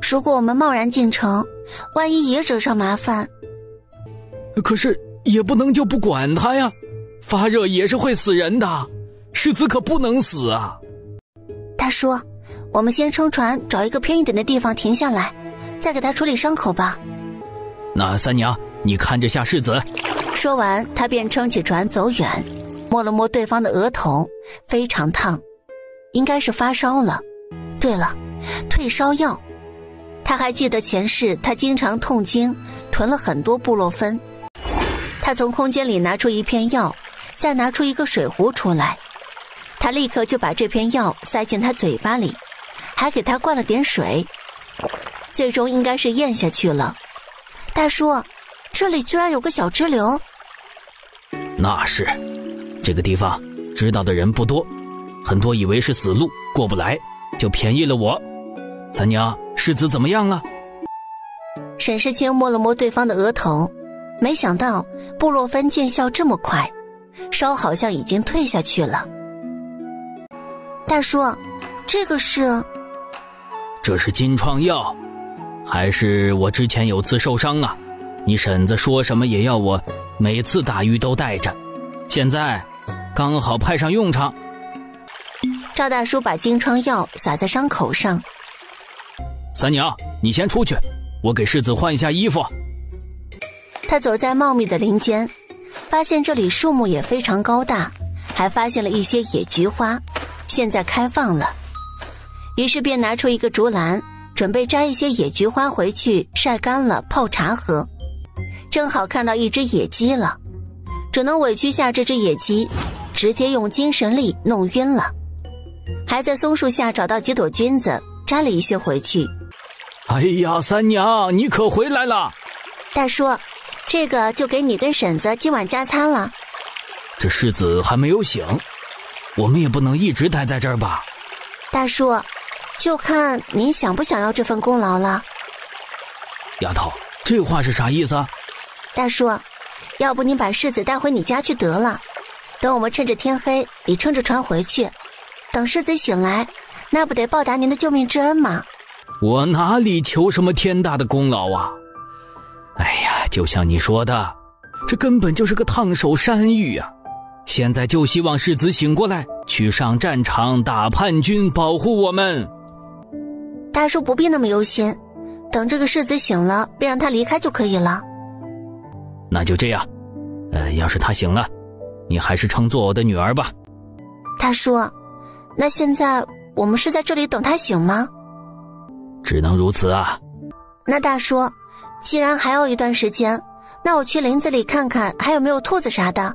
[SPEAKER 1] 如果我们贸然进城，万一也惹上麻烦。
[SPEAKER 4] 可是也不能就不管他呀，发热也是会死人的，世子可不能死啊。
[SPEAKER 1] 大叔，我们先撑船找一个偏一点的地方停下来，再给他处理伤口吧。
[SPEAKER 4] 那三娘，你看着下世子。
[SPEAKER 2] 说完，他便撑起船走远，摸了摸对方的额头，非常烫，应该是发烧了。对了，退烧药。他还记得前世他经常痛经，囤了很多布洛芬。他从空间里拿出一片药，再拿出一个水壶出来，他立刻就把这片药塞进他嘴巴里，还给他灌了点水，最终应该是咽下去了。
[SPEAKER 1] 大叔，这里居然有个小支流。
[SPEAKER 4] 那是，这个地方知道的人不多，很多以为是死路过不来，就便宜了我。三娘，世子怎么样了？
[SPEAKER 2] 沈世清摸了摸对方的额头，没想到布洛芬见效这么快，烧好像已经退下去了。
[SPEAKER 1] 大叔，这个是……
[SPEAKER 4] 这是金疮药，还是我之前有次受伤啊？你婶子说什么也要我每次打鱼都带着，现在刚好派上用场。
[SPEAKER 2] 赵大叔把金疮药撒在伤口上。
[SPEAKER 4] 三娘，你先出去，我给世子换一下衣服。
[SPEAKER 2] 他走在茂密的林间，发现这里树木也非常高大，还发现了一些野菊花，现在开放了。于是便拿出一个竹篮，准备摘一些野菊花回去晒干了泡茶喝。正好看到一只野鸡了，只能委屈下这只野鸡，直接用精神力弄晕了。还在松树下找到几朵菌子，摘了一些回去。
[SPEAKER 4] 哎呀，三娘，你可回来了。
[SPEAKER 1] 大叔，这个就给你跟婶子今晚加餐了。
[SPEAKER 4] 这世子还没有醒，我们也不能一直待在这儿吧。
[SPEAKER 1] 大叔，就看您想不想要这份功劳了。
[SPEAKER 4] 丫头，这话是啥意思啊？
[SPEAKER 1] 大叔，要不您把世子带回你家去得了，等我们趁着天黑你撑着船回去，等世子醒来，那不得报答您的救命之恩吗？
[SPEAKER 4] 我哪里求什么天大的功劳啊？哎呀，就像你说的，这根本就是个烫手山芋啊！现在就希望世子醒过来，去上战场打叛军，保护我们。
[SPEAKER 1] 大叔不必那么忧心，等这个世子醒了，便让他离开就可以了。
[SPEAKER 4] 那就这样，要是他醒了，你还是称作我的女儿吧。
[SPEAKER 1] 大叔，那现在我们是在这里等他醒吗？
[SPEAKER 4] 只能如此啊。
[SPEAKER 1] 那大叔，既然还有一段时间，那我去林子里看看还有没有兔子啥的，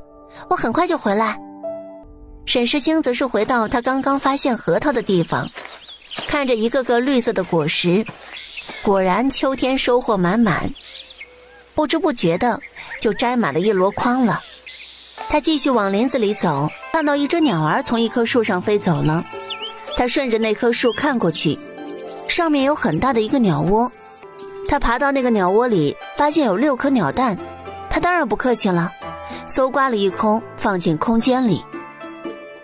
[SPEAKER 1] 我很快就回来。
[SPEAKER 2] 沈世清则是回到他刚刚发现核桃的地方，看着一个个绿色的果实，果然秋天收获满满，不知不觉的就摘满了一箩筐了。他继续往林子里走，看到一只鸟儿从一棵树上飞走了，他顺着那棵树看过去，上面有很大的一个鸟窝。他爬到那个鸟窝里，发现有6颗鸟蛋，他当然不客气了，搜刮了一空放进空间里。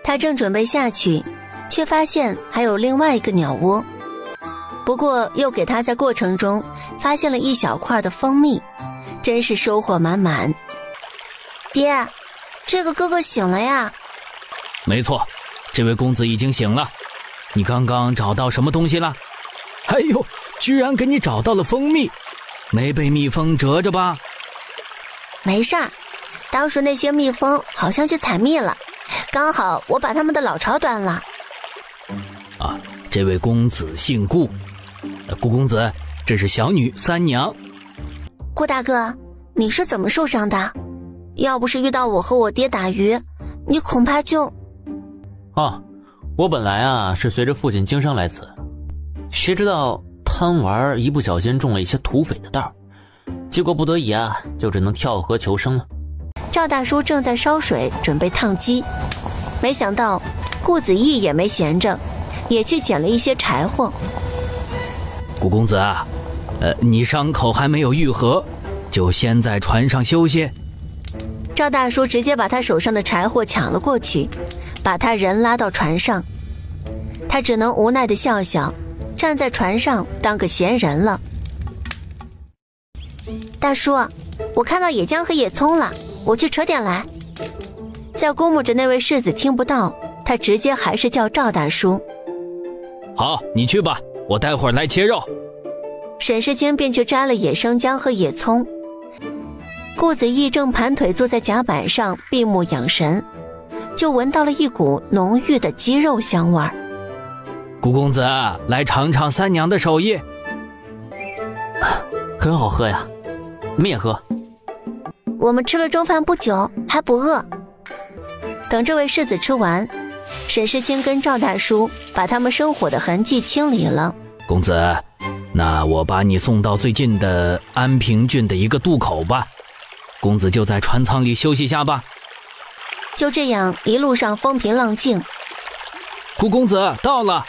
[SPEAKER 2] 他正准备下去，却发现还有另外一个鸟窝，不过又给他在过程中发现了一小块的蜂蜜，真是收获满满。
[SPEAKER 1] 爹，这个哥哥醒了呀？
[SPEAKER 4] 没错，这位公子已经醒了。你刚刚找到什么东西了？哎呦，居然给你找到了蜂蜜，没被蜜蜂蛰着吧？
[SPEAKER 1] 没事儿，当时那些蜜蜂好像去采蜜了，刚好我把他们的老巢端了。
[SPEAKER 4] 啊，这位公子姓顾，顾公子，这是小女三娘。
[SPEAKER 1] 顾大哥，你是怎么受伤的？要不是遇到我和我爹打鱼，你恐怕就……
[SPEAKER 5] 我本来是随着父亲经商来此，谁知道贪玩一不小心中了一些土匪的道，结果不得已就只能跳河求生了。
[SPEAKER 2] 赵大叔正在烧水准备烫鸡，没想到顾子义也没闲着，也去捡了一些柴火。
[SPEAKER 4] 顾公子啊，你伤口还没有愈合，就先在船上休息。
[SPEAKER 2] 赵大叔直接把他手上的柴火抢了过去，把他人拉到船上。他只能无奈地笑笑，站在船上当个闲人了。
[SPEAKER 1] 大叔，我看到野姜和野葱了，我去扯点来。
[SPEAKER 2] 在估摸着那位世子听不到，他直接还是叫赵大叔。
[SPEAKER 4] 好，你去吧，我待会儿来切肉。
[SPEAKER 2] 沈世清便去摘了野生姜和野葱。顾子义正盘腿坐在甲板上闭目养神，就闻到了一股浓郁的鸡肉香味儿。
[SPEAKER 4] 顾公子，来尝尝三娘的手艺。
[SPEAKER 5] 很好喝呀，你们也喝。
[SPEAKER 1] 我们吃了中饭不久，还不饿。
[SPEAKER 2] 等这位世子吃完，沈世清跟赵大叔把他们生火的痕迹清理了。
[SPEAKER 4] 公子，那我把你送到最近的安平郡的一个渡口吧，公子就在船舱里休息下吧。
[SPEAKER 2] 就这样，一路上风平浪静。
[SPEAKER 4] 顾公子到了，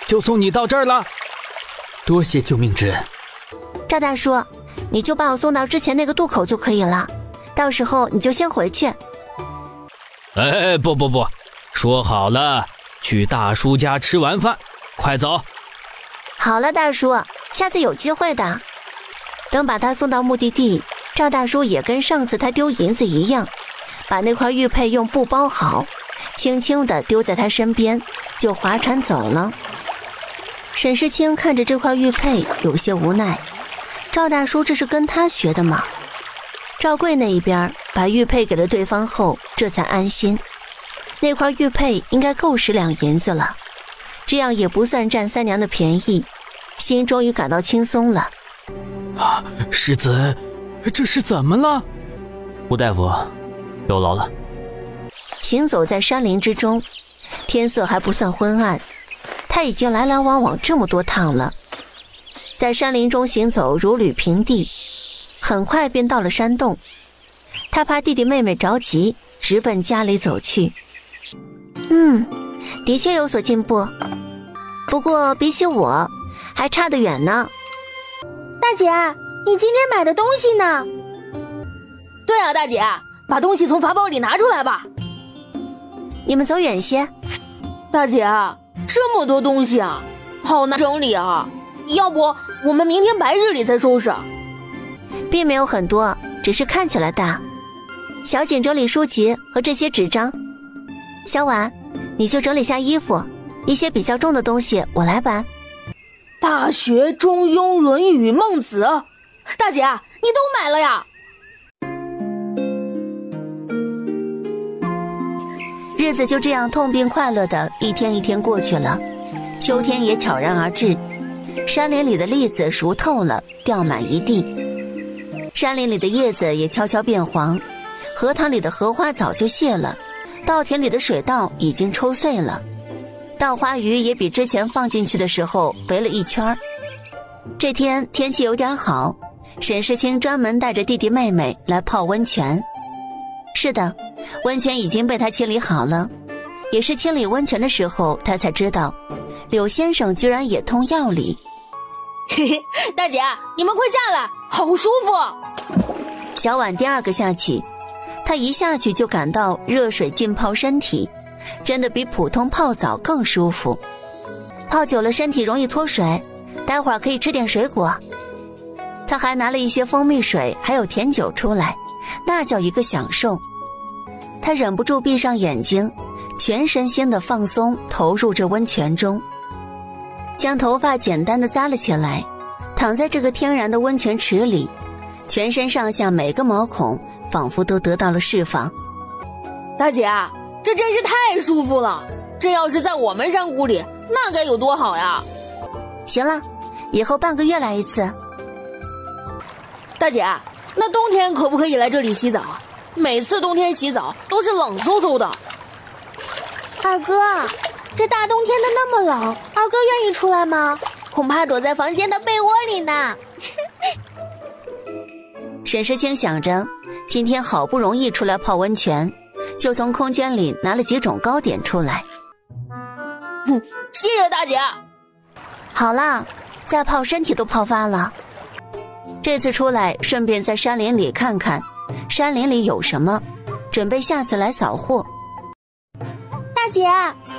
[SPEAKER 4] 就送你到这儿了。
[SPEAKER 5] 多谢救命之恩。
[SPEAKER 1] 赵大叔，你就把我送到之前那个渡口就可以了，到时候你就先回去。
[SPEAKER 4] 哎，不，说好了，去大叔家吃完饭，快走。
[SPEAKER 1] 好了，大叔，下次有机会的。
[SPEAKER 2] 等把他送到目的地，赵大叔也跟上次他丢银子一样，把那块玉佩用布包好，轻轻地丢在他身边，就划船走了。沈世清看着这块玉佩，有些无奈。赵大叔这是跟他学的吗？赵贵那一边把玉佩给了对方后，这才安心。那块玉佩应该够10两银子了，这样也不算占三娘的便宜，心终于感到轻松了。
[SPEAKER 4] 世子，这是怎么了？
[SPEAKER 5] 吴大夫，有劳了。
[SPEAKER 2] 行走在山林之中，天色还不算昏暗，他已经来来往往这么多趟了。在山林中行走如履平地，很快便到了山洞。他怕弟弟妹妹着急，直奔家里走去。
[SPEAKER 1] 的确有所进步，不过比起我还差得远呢。大姐，你今天买的东西呢？
[SPEAKER 3] 对啊，大姐，把东西从法宝里拿出来吧。
[SPEAKER 1] 你们走远些。
[SPEAKER 3] 大姐，这么多东西啊，好难整理啊，要不我们明天白日里再收拾。
[SPEAKER 2] 并没有很多，只是看起来大。小景整理书籍和这些纸张，小婉你就整理下衣服，一些比较重的东西我来搬。
[SPEAKER 3] 大学、中庸、论语、孟子，大姐你都买了呀？
[SPEAKER 2] 日子就这样痛并快乐的一天一天过去了，秋天也悄然而至，山林里的栗子熟透了，掉满一地，山林里的叶子也悄悄变黄，荷塘里的荷花早就谢了，稻田里的水稻已经抽穗了，稻花鱼也比之前放进去的时候肥了一圈。这天天气有点好，沈世清专门带着弟弟妹妹来泡温泉。是的，温泉已经被他清理好了。也是清理温泉的时候，他才知道柳先生居然也通药理。
[SPEAKER 3] 嘿嘿，大姐，你们快下来，好舒服。
[SPEAKER 2] 小婉第二个下去，她一下去就感到热水浸泡身体，真的比普通泡澡更舒服。泡久了身体容易脱水，待会儿可以吃点水果。她还拿了一些蜂蜜水还有甜酒出来，那叫一个享受。她忍不住闭上眼睛，全身心的放松，投入这温泉中，将头发简单的扎了起来，躺在这个天然的温泉池里，全身上下每个毛孔仿佛都得到了释放。
[SPEAKER 3] 大姐，这真是太舒服了，这要是在我们山谷里，那该有多好呀！
[SPEAKER 2] 行了，以后半个月来一次。
[SPEAKER 3] 大姐，那冬天可不可以来这里洗澡啊？每次冬天洗澡都是冷飕飕的。
[SPEAKER 1] 二哥，这大冬天的那么冷，二哥愿意出来吗？
[SPEAKER 3] 恐怕躲在房间的被窝里呢。
[SPEAKER 2] 沈世清想着，今天好不容易出来泡温泉，就从空间里拿了几种糕点出来。
[SPEAKER 3] 谢谢大姐。
[SPEAKER 2] 好啦，再泡身体都泡发了。这次出来顺便在山林里看看，山林里有什么，准备下次来扫货。
[SPEAKER 1] 大姐，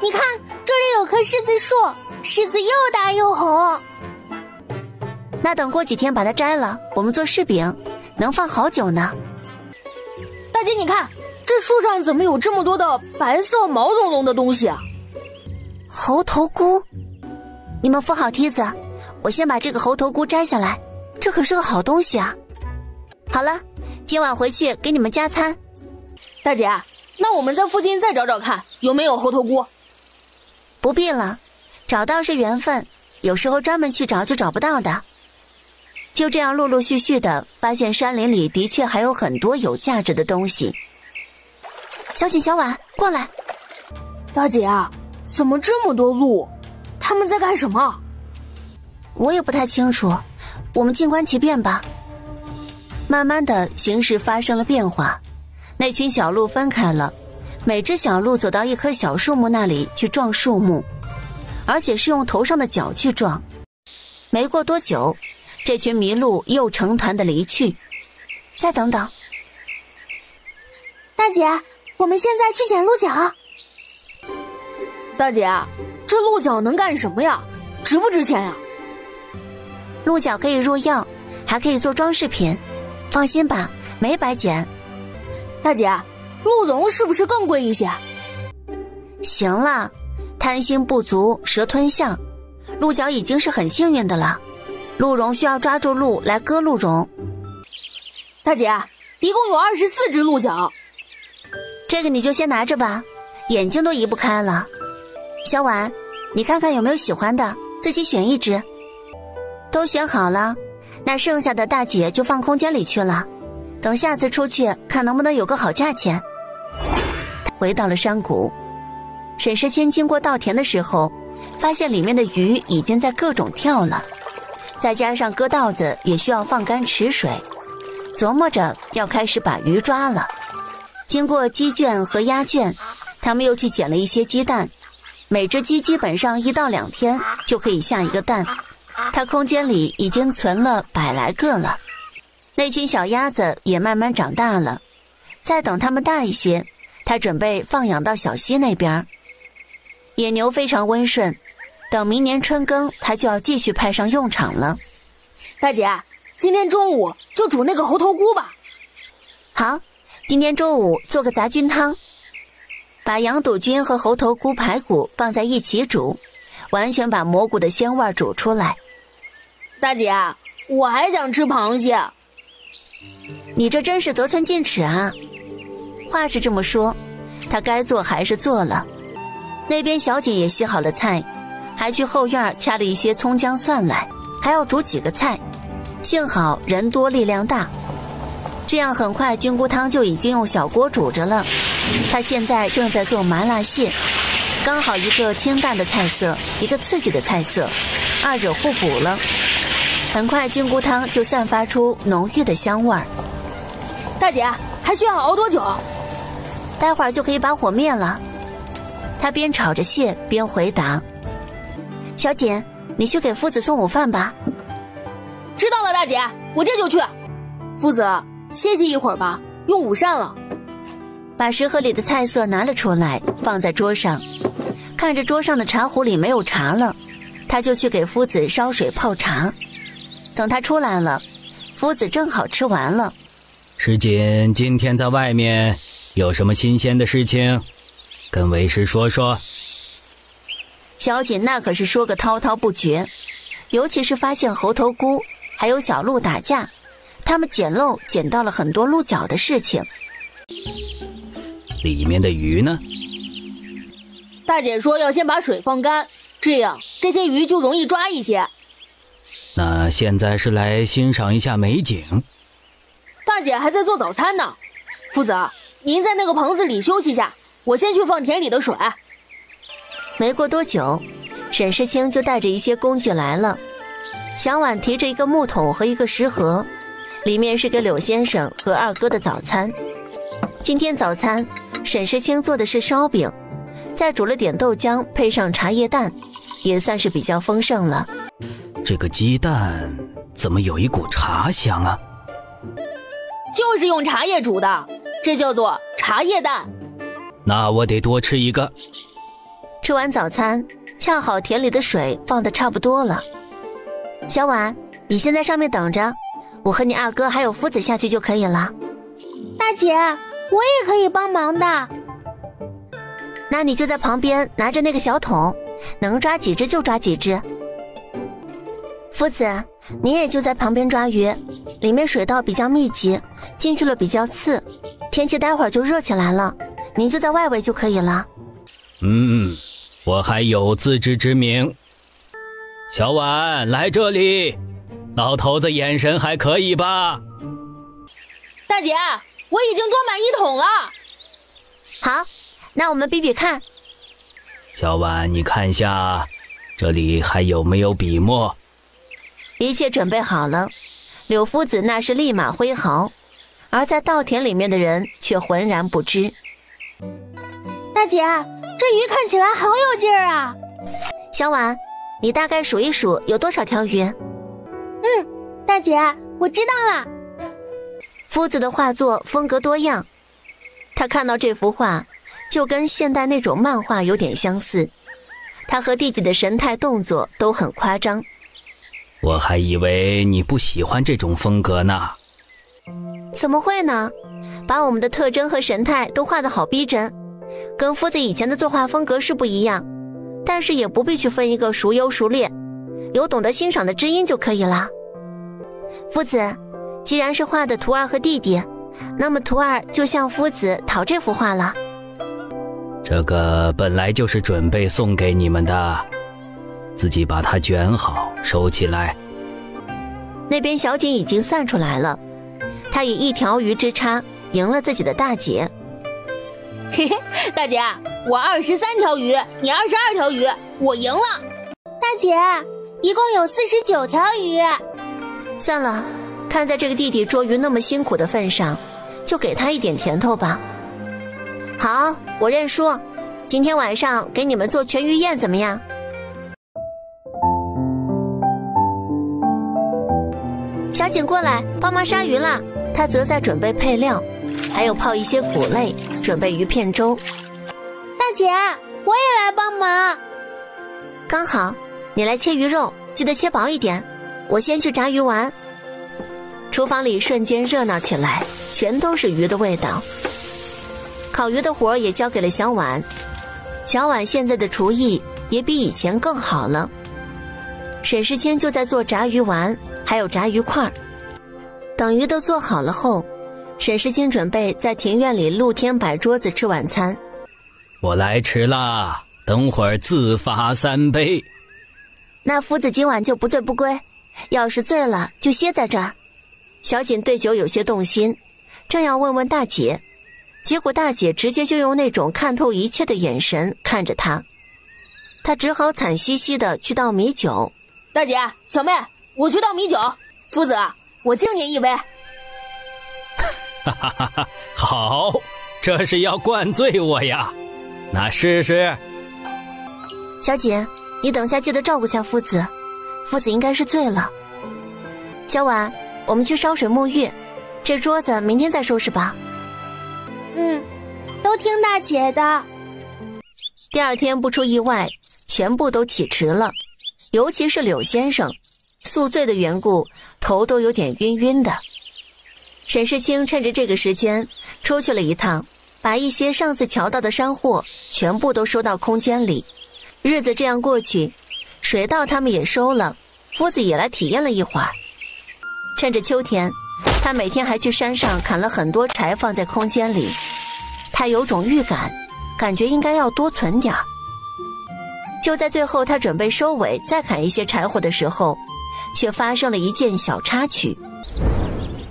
[SPEAKER 1] 你看这里有棵柿子树，柿子又大又红。
[SPEAKER 2] 那等过几天把它摘了，我们做柿饼，能放好久呢。
[SPEAKER 3] 大姐，你看这树上怎么有这么多的白色毛茸茸的东西啊？
[SPEAKER 2] 猴头菇，你们扶好梯子，我先把这个猴头菇摘下来，这可是个好东西啊。好了，今晚回去给你们加餐。
[SPEAKER 3] 大姐，那我们在附近再找找看有没有猴头菇。
[SPEAKER 2] 不必了，找到是缘分，有时候专门去找就找不到的。就这样陆陆续续的发现山林里的确还有很多有价值的东西。小锦小婉过来。
[SPEAKER 3] 大姐，怎么这么多鹿？他们在干什么？
[SPEAKER 2] 我也不太清楚，我们静观其变吧。慢慢的形势发生了变化，那群小鹿分开了，每只小鹿走到一棵小树木那里去撞树木，而且是用头上的角去撞。没过多久，这群麋鹿又成团的离去。再等等，
[SPEAKER 1] 大姐，我们现在去捡鹿角。
[SPEAKER 3] 大姐，这鹿角能干什么呀？值不值钱呀？
[SPEAKER 2] 鹿角可以入药，还可以做装饰品。放心吧，没白捡。
[SPEAKER 3] 大姐，鹿茸是不是更贵一些？
[SPEAKER 2] 行了，贪心不足蛇吞象，鹿角已经是很幸运的了。鹿茸需要抓住鹿来割鹿茸。
[SPEAKER 3] 大姐，一共有24只鹿角。
[SPEAKER 2] 这个你就先拿着吧，眼睛都移不开了。小婉，你看看有没有喜欢的，自己选一只。都选好了，那剩下的大姐就放空间里去了，等下次出去看能不能有个好价钱。回到了山谷，沈世清经过稻田的时候，发现里面的鱼已经在各种跳了，再加上割稻子也需要放干池水，琢磨着要开始把鱼抓了。经过鸡圈和鸭圈，他们又去捡了一些鸡蛋，每只鸡基本上1到2天就可以下一个蛋。他空间里已经存了100来个了。那群小鸭子也慢慢长大了，再等它们大一些，他准备放养到小溪那边。野牛非常温顺，等明年春耕，它就要继续派上用场了。
[SPEAKER 3] 大姐，今天中午就煮那个猴头菇吧。
[SPEAKER 2] 好，今天中午做个杂菌汤，把羊肚菌和猴头菇排骨放在一起煮，完全把蘑菇的鲜味煮出来。
[SPEAKER 3] 大姐，我还想吃螃蟹。
[SPEAKER 2] 你这真是得寸进尺啊！话是这么说，他该做还是做了。那边小锦也洗好了菜，还去后院掐了一些葱姜蒜来，还要煮几个菜。幸好人多力量大，这样很快菌菇汤就已经用小锅煮着了。他现在正在做麻辣蟹，刚好一个清淡的菜色，一个刺激的菜色，二者互补了。很快菌菇汤就散发出浓郁的香味儿。
[SPEAKER 3] 大姐，还需要熬多久？
[SPEAKER 2] 待会儿就可以把火灭了。他边炒着蟹边回答。小锦，你去给夫子送午饭吧。
[SPEAKER 3] 知道了，大姐，我这就去。夫子，歇息一会儿吧，用午膳了。
[SPEAKER 2] 把食盒里的菜色拿了出来，放在桌上。看着桌上的茶壶里没有茶了，他就去给夫子烧水泡茶。等他出来了，夫子正好吃完了。
[SPEAKER 4] 石锦，今天在外面有什么新鲜的事情？跟为师说说。
[SPEAKER 2] 小锦那可是说个滔滔不绝，尤其是发现猴头菇还有小鹿打架，他们捡漏捡到了很多鹿角的事情。
[SPEAKER 4] 里面的鱼呢？
[SPEAKER 3] 大姐说要先把水放干，这样这些鱼就容易抓一些。
[SPEAKER 4] 那现在是来欣赏一下美景。
[SPEAKER 3] 大姐还在做早餐呢。夫子，您在那个棚子里休息下，我先去放田里的水。
[SPEAKER 2] 没过多久，沈世清就带着一些工具来了。小婉提着一个木桶和一个食盒，里面是给柳先生和二哥的早餐。今天早餐，沈世清做的是烧饼，再煮了点豆浆，配上茶叶蛋，也算是比较丰盛了。
[SPEAKER 4] 这个鸡蛋怎么有一股茶香啊？
[SPEAKER 3] 就是用茶叶煮的，这叫做茶叶蛋。
[SPEAKER 4] 那我得多吃一个。
[SPEAKER 2] 吃完早餐，恰好田里的水放得差不多了。小婉，你先在上面等着，我和你二哥还有夫子下去就可以了。
[SPEAKER 1] 大姐，我也可以帮忙的。
[SPEAKER 2] 那你就在旁边拿着那个小桶，能抓几只就抓几只。夫子，你也就在旁边抓鱼，里面水道比较密集，进去了比较刺，天气待会儿就热起来了，您就在外围就可以了。
[SPEAKER 4] 我还有自知之明。小婉，来这里，老头子眼神还可以吧？
[SPEAKER 3] 大姐，我已经装满1桶了。
[SPEAKER 2] 好，那我们比比看。
[SPEAKER 4] 小婉，你看下，这里还有没有笔墨？
[SPEAKER 2] 一切准备好了，柳夫子那是立马挥毫，而在稻田里面的人却浑然不知。
[SPEAKER 1] 大姐，这鱼看起来好有劲儿啊！
[SPEAKER 2] 小婉，你大概数一数有多少条鱼？
[SPEAKER 1] 大姐，我知道了。
[SPEAKER 2] 夫子的画作风格多样，他看到这幅画就跟现代那种漫画有点相似，他和弟弟的神态动作都很夸张。
[SPEAKER 4] 我还以为你不喜欢这种风格呢。
[SPEAKER 2] 怎么会呢？把我们的特征和神态都画得好逼真，跟夫子以前的作画风格是不一样，但是也不必去分一个孰优孰劣，有懂得欣赏的知音就可以了。夫子，既然是画的徒儿和弟弟，那么徒儿就向夫子讨这幅画了。
[SPEAKER 4] 这个本来就是准备送给你们的，自己把它卷好收起来。
[SPEAKER 2] 那边小锦已经算出来了，他以1条鱼之差赢了自己的大姐。
[SPEAKER 3] 嘿嘿，大姐，我23条鱼，你22条鱼，我赢了。
[SPEAKER 1] 大姐，一共有49条鱼。
[SPEAKER 2] 算了，看在这个弟弟捉鱼那么辛苦的份上，就给他一点甜头吧。好，我认输，今天晚上给你们做全鱼宴怎么样？小锦过来帮忙杀鱼了，他则在准备配料，还有泡一些谷类，准备鱼片粥。
[SPEAKER 1] 大姐，我也来帮忙。
[SPEAKER 2] 刚好，你来切鱼肉，记得切薄一点，我先去炸鱼丸。厨房里瞬间热闹起来，全都是鱼的味道。烤鱼的活也交给了小婉，小婉现在的厨艺也比以前更好了。沈世谦就在做炸鱼丸，还有炸鱼块。等鱼都做好了后，沈世清准备在庭院里露天摆桌子吃晚餐。
[SPEAKER 4] 我来迟啦，等会儿自罚3杯。
[SPEAKER 2] 那夫子今晚就不醉不归，要是醉了就歇在这儿。小锦对酒有些动心，正要问问大姐，结果大姐直接就用那种看透一切的眼神看着他，他只好惨兮兮的去倒米酒。
[SPEAKER 3] 大姐，小妹，我去倒米酒。夫子，我敬您一杯。
[SPEAKER 4] 哈哈哈哈，好，这是要灌醉我呀？那试试。
[SPEAKER 2] 小姐，你等下记得照顾下夫子，夫子应该是醉了。小婉，我们去烧水沐浴，这桌子明天再收拾吧。
[SPEAKER 1] 都听大姐的。
[SPEAKER 2] 第二天不出意外，全部都起迟了，尤其是柳先生，宿醉的缘故，头都有点晕晕的。沈世清趁着这个时间出去了一趟，把一些上次瞧到的山货全部都收到空间里。日子这样过去，水稻他们也收了，夫子也来体验了一会儿。趁着秋天，他每天还去山上砍了很多柴放在空间里。他有种预感，感觉应该要多存点儿。就在最后他准备收尾再砍一些柴火的时候，却发生了一件小插曲。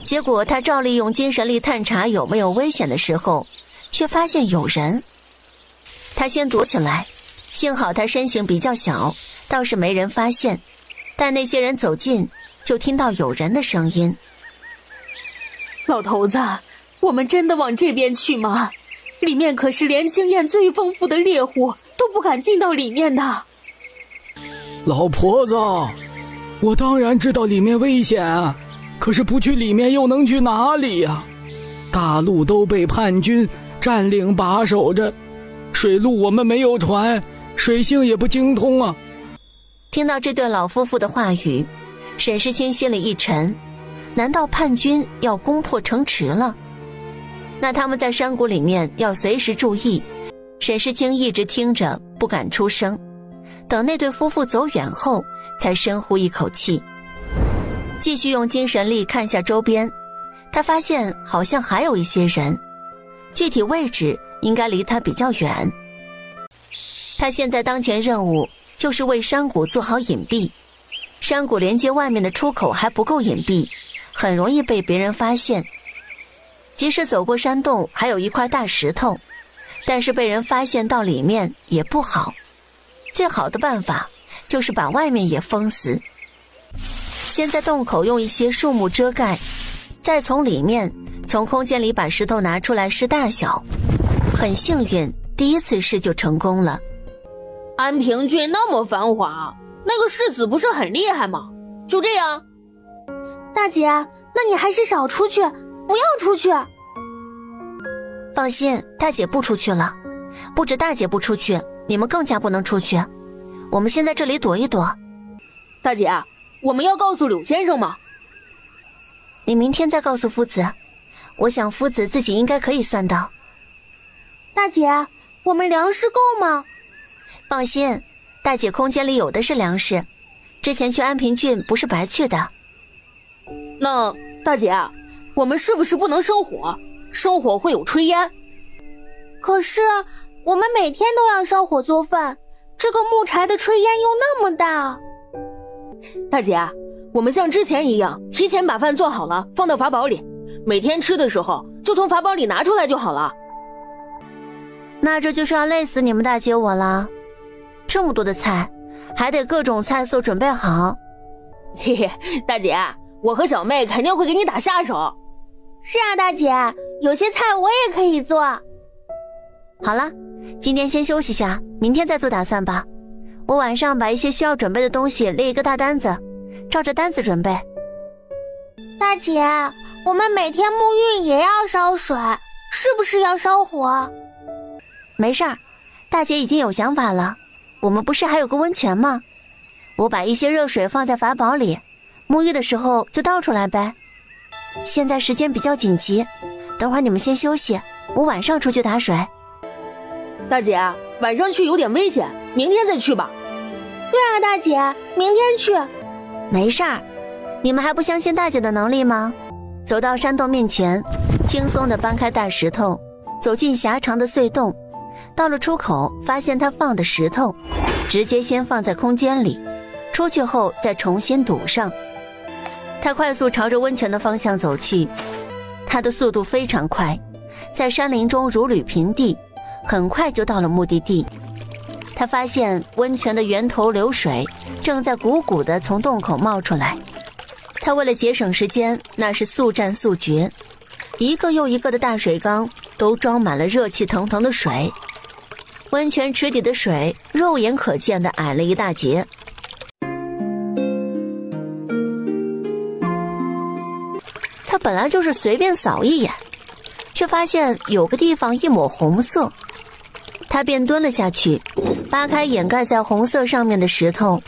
[SPEAKER 2] 结果他照例用精神力探查有没有危险的时候，却发现有人。他先躲起来，幸好他身形比较小，倒是没人发现。但那些人走近，就听到有人的声音：
[SPEAKER 3] 老头子，我们真的往这边去吗？里面可是连经验最丰富的猎户都不敢进到里面的。
[SPEAKER 7] 老婆子，我当然知道里面危险啊，可是不去里面又能去哪里呀？大路都被叛军占领把守着，水路我们没有船，水性也不精通啊。
[SPEAKER 2] 听到这对老夫妇的话语，沈世清心里一沉，难道叛军要攻破城池了？那他们在山谷里面要随时注意。沈世清一直听着，不敢出声，等那对夫妇走远后，才深呼一口气，继续用精神力看下周边。他发现好像还有一些人，具体位置应该离他比较远。他现在当前任务就是为山谷做好隐蔽，山谷连接外面的出口还不够隐蔽，很容易被别人发现。即使走过山洞还有一块大石头，但是被人发现到里面也不好。最好的办法就是把外面也封死，先在洞口用一些树木遮盖，再从里面从空间里把石头拿出来试大小。很幸运，第一次试就成功了。
[SPEAKER 3] 安平郡那么繁华，那个世子不是很厉害吗？就这样。
[SPEAKER 1] 大姐，那你还是少出去，不要出去。
[SPEAKER 2] 放心，大姐不出去了。不止大姐不出去，你们更加不能出去。我们先在这里躲一躲。
[SPEAKER 3] 大姐，我们要告诉柳先生吗？
[SPEAKER 2] 你明天再告诉夫子，我想夫子自己应该可以算到。
[SPEAKER 1] 大姐，我们粮食够吗？
[SPEAKER 2] 放心，大姐空间里有的是粮食，之前去安平郡不是白去的。
[SPEAKER 3] 那大姐，我们是不是不能生火？生火会有炊烟。
[SPEAKER 1] 可是我们每天都要烧火做饭，这个木柴的炊烟又那么大。
[SPEAKER 3] 大姐，我们像之前一样，提前把饭做好了，放到法宝里，每天吃的时候就从法宝里拿出来就好了。
[SPEAKER 2] 那这就是要累死你们大姐我了，这么多的菜，还得各种菜色准备好。
[SPEAKER 3] 嘿嘿，大姐，我和小妹肯定会给你打下手。
[SPEAKER 1] 是啊，大姐，有些菜我也可以做。
[SPEAKER 2] 好了，今天先休息下，明天再做打算吧。我晚上把一些需要准备的东西列一个大单子，照着单子准备。
[SPEAKER 1] 大姐，我们每天沐浴也要烧水，是不是要烧火？
[SPEAKER 2] 没事儿，大姐已经有想法了。我们不是还有个温泉吗？我把一些热水放在法宝里，沐浴的时候就倒出来呗。现在时间比较紧急，等会儿你们先休息，我晚上出去打水。
[SPEAKER 3] 大姐，晚上去有点危险，明天再去吧。
[SPEAKER 1] 对啊，大姐，明天去。
[SPEAKER 2] 没事儿，你们还不相信大姐的能力吗？走到山洞面前，轻松地搬开大石头，走进狭长的隧洞，到了出口，发现他放的石头，直接先放在空间里，出去后再重新堵上。他快速朝着温泉的方向走去，他的速度非常快，在山林中如履平地，很快就到了目的地。他发现温泉的源头流水正在汩汩地从洞口冒出来。他为了节省时间，那是速战速决，一个又一个的大水缸都装满了热气腾腾的水。温泉池底的水肉眼可见的矮了一大截。他本来就是随便扫一眼，却发现有个地方一抹红色。他便蹲了下去，扒开掩盖在红色上面的石头，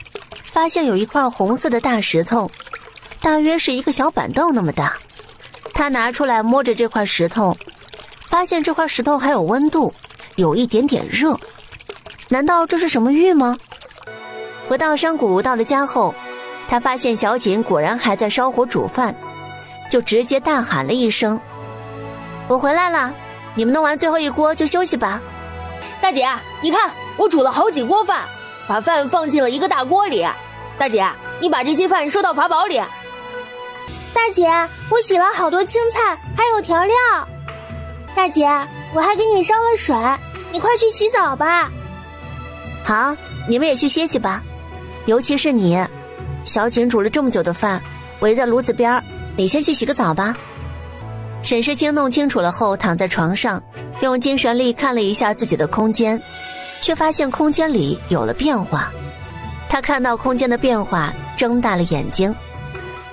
[SPEAKER 2] 发现有一块红色的大石头，大约是一个小板凳那么大。他拿出来摸着这块石头，发现这块石头还有温度，有一点点热。难道这是什么玉吗？回到山谷，到了家后，他发现小锦果然还在烧火煮饭，就直接大喊了一声：我回来了，你们弄完最后一锅就休息吧。
[SPEAKER 3] 大姐，你看我煮了好几锅饭，把饭放进了一个大锅里。大姐，你把这些饭收到法宝里。
[SPEAKER 1] 大姐，我洗了好多青菜，还有调料。大姐，我还给你烧了水，你快去洗澡吧。
[SPEAKER 2] 好，你们也去歇息吧，尤其是你，小锦煮了这么久的饭，围在炉子边，你先去洗个澡吧。沈世清弄清楚了后，躺在床上，用精神力看了一下自己的空间，却发现空间里有了变化。他看到空间的变化，睁大了眼睛，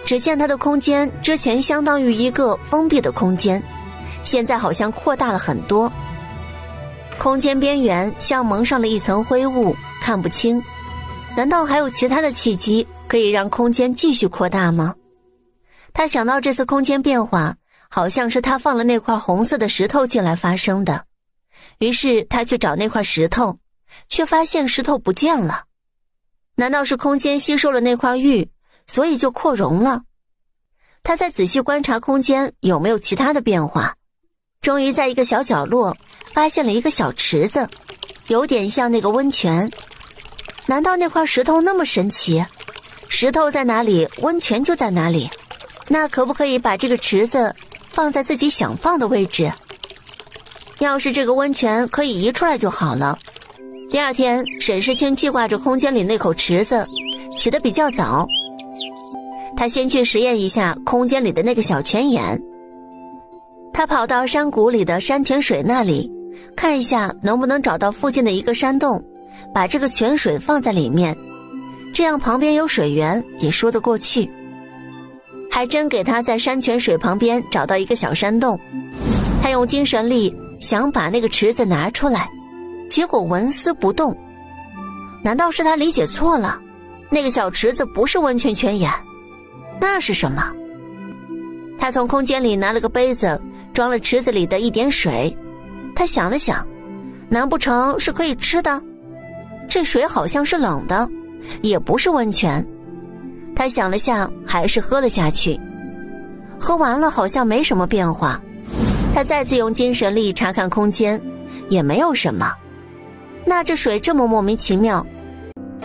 [SPEAKER 2] 只见他的空间之前相当于一个封闭的空间，现在好像扩大了很多。空间边缘像蒙上了一层灰雾，看不清。难道还有其他的契机可以让空间继续扩大吗？他想到这次空间变化好像是他放了那块红色的石头进来发生的，于是他去找那块石头，却发现石头不见了。难道是空间吸收了那块玉，所以就扩容了？他再仔细观察空间有没有其他的变化，终于在一个小角落发现了一个小池子，有点像那个温泉。难道那块石头那么神奇？石头在哪里，温泉就在哪里。那可不可以把这个池子放在自己想放的位置？要是这个温泉可以移出来就好了。第二天，沈世清记挂着空间里那口池子，起得比较早。他先去实验一下空间里的那个小泉眼。他跑到山谷里的山泉水那里，看一下能不能找到附近的一个山洞，把这个泉水放在里面，这样旁边有水源也说得过去。还真给他在山泉水旁边找到一个小山洞。他用精神力想把那个池子拿出来，结果纹丝不动。难道是他理解错了？那个小池子不是温泉泉眼，那是什么？他从空间里拿了个杯子，装了池子里的一点水。他想了想，难不成是可以吃的？这水好像是冷的，也不是温泉。他想了下，还是喝了下去。喝完了好像没什么变化。他再次用精神力查看空间，也没有什么。那这水这么莫名其妙。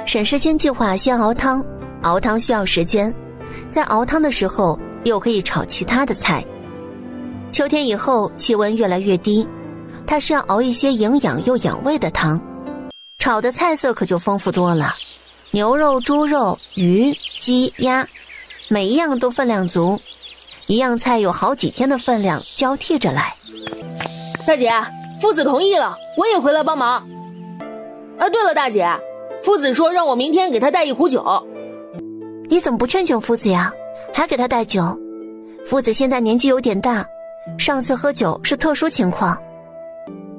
[SPEAKER 2] 沈世清计划先熬汤，熬汤需要时间，在熬汤的时候又可以炒其他的菜。秋天以后气温越来越低，他是要熬一些营养又养胃的汤，炒的菜色可就丰富多了，牛肉、猪肉、鱼、鸡、鸭，每一样都分量足，一样菜有好几天的分量交替着来。
[SPEAKER 3] 大姐，夫子同意了，我也回来帮忙。对了，大姐，夫子说让我明天给他带一壶酒。
[SPEAKER 2] 你怎么不劝劝夫子呀？还给他带酒？夫子现在年纪有点大，上次喝酒是特殊情况。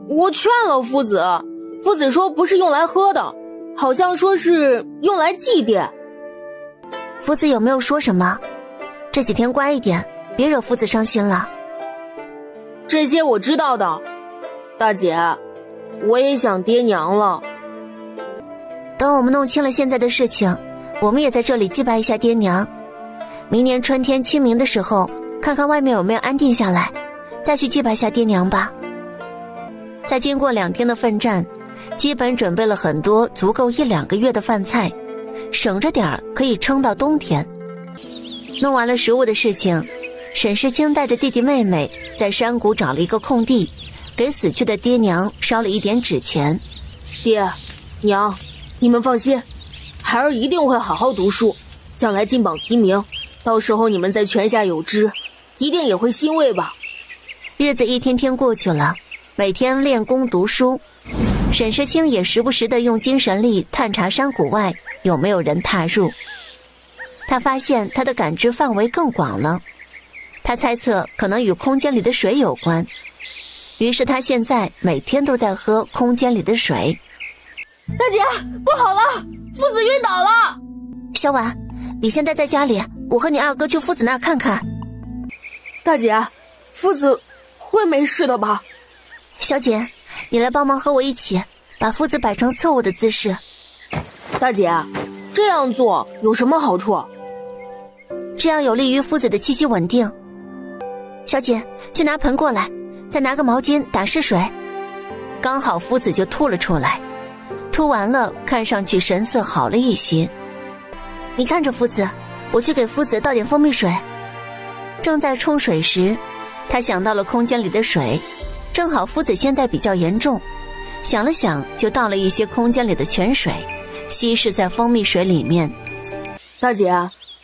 [SPEAKER 3] 我劝了夫子，夫子说不是用来喝的，好像说是用来祭奠。
[SPEAKER 2] 夫子有没有说什么？这几天乖一点，别惹夫子伤心了。
[SPEAKER 3] 这些我知道的，大姐，我也想爹娘了。
[SPEAKER 2] 等我们弄清了现在的事情，我们也在这里祭拜一下爹娘。明年春天清明的时候，看看外面有没有安定下来，再去祭拜下爹娘吧。在经过2天的奋战，基本准备了很多足够1-2个月的饭菜，省着点儿可以撑到冬天。弄完了食物的事情，沈世清带着弟弟妹妹在山谷找了一个空地，给死去的爹娘烧了一点纸钱。
[SPEAKER 3] 爹娘，你们放心，孩儿一定会好好读书，将来金榜题名，到时候你们在泉下有知，一定也会欣慰吧。
[SPEAKER 2] 日子一天天过去了，每天练功读书。沈世清也时不时地用精神力探查山谷外有没有人踏入。他发现他的感知范围更广了，他猜测可能与空间里的水有关，于是他现在每天都在喝空间里的水。
[SPEAKER 3] 大姐，不好了，夫子晕倒了！
[SPEAKER 2] 小婉，你现在在家里，我和你二哥去夫子那儿看看。
[SPEAKER 3] 大姐，夫子会没事的吧？
[SPEAKER 2] 小锦，你来帮忙和我一起把夫子摆成侧卧的姿势。
[SPEAKER 3] 大姐，这样做有什么好处？
[SPEAKER 2] 这样有利于夫子的气息稳定。小锦，去拿盆过来，再拿个毛巾打湿水。刚好夫子就吐了出来，吐完了看上去神色好了一些。你看着夫子，我去给夫子倒点蜂蜜水。正在冲水时，他想到了空间里的水，正好夫子现在比较严重，想了想就倒了一些空间里的泉水，稀释在蜂蜜水里面。
[SPEAKER 3] 大姐，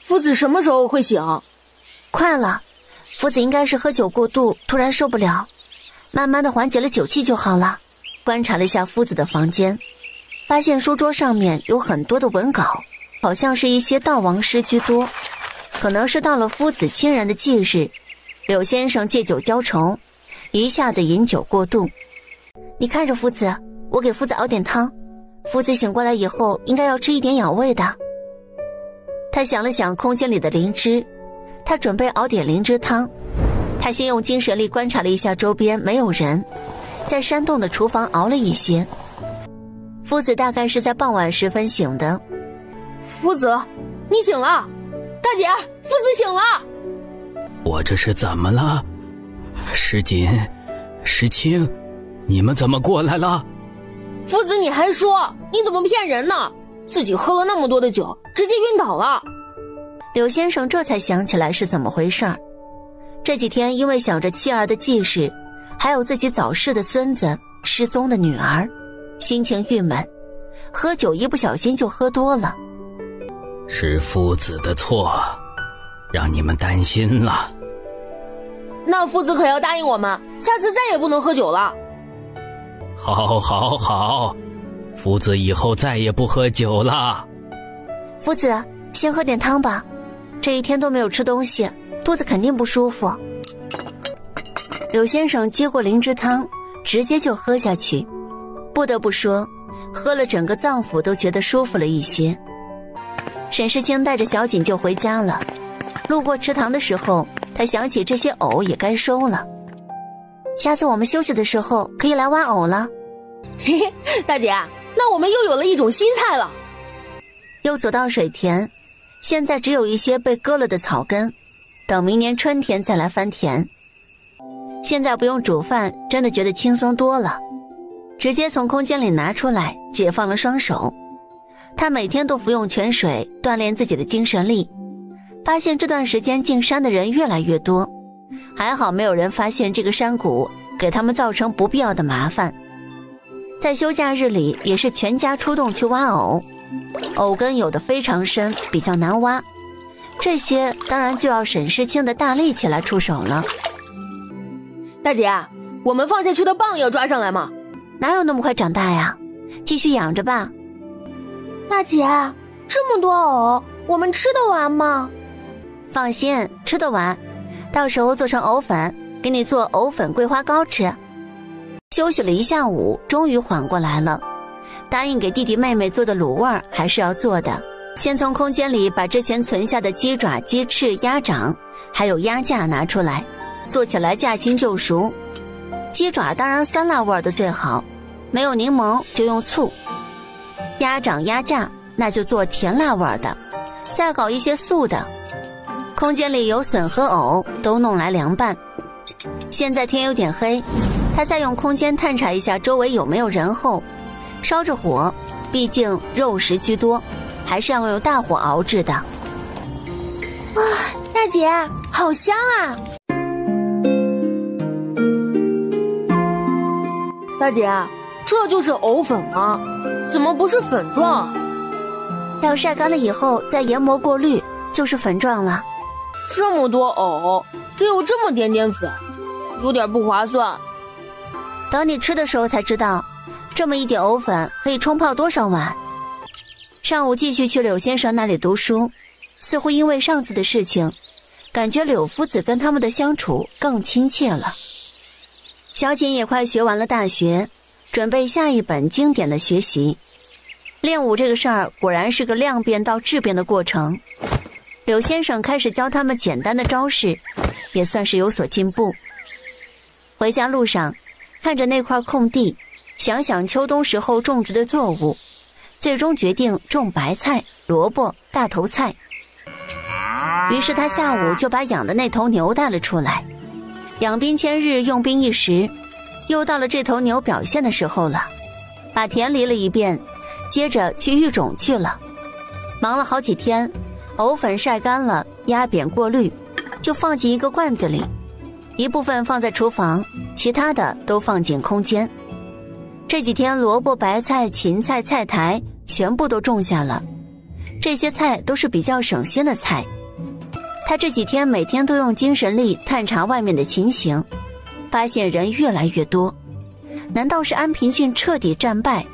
[SPEAKER 3] 夫子什么时候会醒？
[SPEAKER 2] 快了，夫子应该是喝酒过度，突然受不了，慢慢的缓解了酒气就好了。观察了一下夫子的房间，发现书桌上面有很多的文稿，好像是一些悼亡诗居多，可能是到了夫子亲人的忌日，柳先生借酒浇愁，一下子饮酒过度。你看着夫子，我给夫子熬点汤，夫子醒过来以后应该要吃一点养胃的。他想了想空间里的灵芝，他准备熬点灵芝汤。他先用精神力观察了一下周边没有人，在山洞的厨房熬了一些。夫子大概是在傍晚时分醒的。
[SPEAKER 3] 夫子，你醒了！大姐，夫子醒了！
[SPEAKER 4] 我这是怎么了？石锦、石青，你们怎么过来了？
[SPEAKER 3] 夫子，你还说你怎么骗人呢？自己喝了那么多的酒，直接晕倒了。
[SPEAKER 2] 柳先生这才想起来是怎么回事儿。这几天因为想着妻儿的忌事，还有自己早逝的孙子、失踪的女儿，心情郁闷，喝酒一不小心就喝多了。
[SPEAKER 4] 是夫子的错，让你们担心了。
[SPEAKER 3] 那夫子可要答应我们，下次再也不能喝酒了。
[SPEAKER 4] 好好好，夫子以后再也不喝酒了。
[SPEAKER 2] 夫子，先喝点汤吧，这一天都没有吃东西，肚子肯定不舒服。柳先生接过灵芝汤，直接就喝下去。不得不说，喝了整个脏腑都觉得舒服了一些。沈世清带着小锦就回家了。路过池塘的时候，他想起这些藕也该收了。下次我们休息的时候可以来挖藕了。
[SPEAKER 3] 嘿嘿，大姐，那我们又有了一种新菜了。
[SPEAKER 2] 又走到水田，现在只有一些被割了的草根，等明年春天再来翻田。现在不用煮饭，真的觉得轻松多了。直接从空间里拿出来，解放了双手。他每天都服用泉水，锻炼自己的精神力。发现这段时间进山的人越来越多，还好没有人发现这个山谷给他们造成不必要的麻烦。在休假日里也是全家出动去挖藕，藕根有的非常深，比较难挖，这些当然就要沈世清的大力气来出手了。
[SPEAKER 3] 大姐，我们放下去的蚌要抓上来吗？
[SPEAKER 2] 哪有那么快长大呀，继续养着吧。
[SPEAKER 1] 大姐，这么多藕，我们吃得完吗？
[SPEAKER 2] 放心，吃得完，到时候做成藕粉，给你做藕粉桂花糕吃。休息了一下午，终于缓过来了。答应给弟弟妹妹做的卤味儿还是要做的。先从空间里把之前存下的鸡爪、鸡翅、鸭掌还有鸭架拿出来，做起来驾轻就熟。鸡爪当然酸辣味的最好，没有柠檬就用醋。鸭掌、鸭架那就做甜辣味的，再搞一些素的。空间里有笋和藕，都弄来凉拌。现在天有点黑，他再用空间探查一下周围有没有人后，烧着火，毕竟肉食居多，还是要用大火熬制的。
[SPEAKER 1] 哇，大姐，好香啊！
[SPEAKER 3] 大姐，这就是藕粉吗？怎么不是粉状？
[SPEAKER 2] 要晒干了以后再研磨过滤，就是粉状了。
[SPEAKER 3] 这么多藕，只有这么点点粉，有点不划算。
[SPEAKER 2] 等你吃的时候才知道，这么一点藕粉可以冲泡多少碗。上午继续去柳先生那里读书，似乎因为上次的事情，感觉柳夫子跟他们的相处更亲切了。小锦也快学完了大学，准备下一本经典的学习。练武这个事儿果然是个量变到质变的过程。柳先生开始教他们简单的招式，也算是有所进步。回家路上，看着那块空地，想想秋冬时候种植的作物，最终决定种白菜、萝卜、大头菜。于是他下午就把养的那头牛带了出来。养兵千日，用兵一时，又到了这头牛表现的时候了。把田犁了一遍，接着去育种去了。忙了好几天，藕粉晒干了，压扁过滤，就放进一个罐子里，一部分放在厨房，其他的都放进空间。这几天萝卜、白菜、芹菜、菜苔全部都种下了，这些菜都是比较省心的菜。他这几天每天都用精神力探查外面的情形，发现人越来越多。难道是安平郡彻底战败？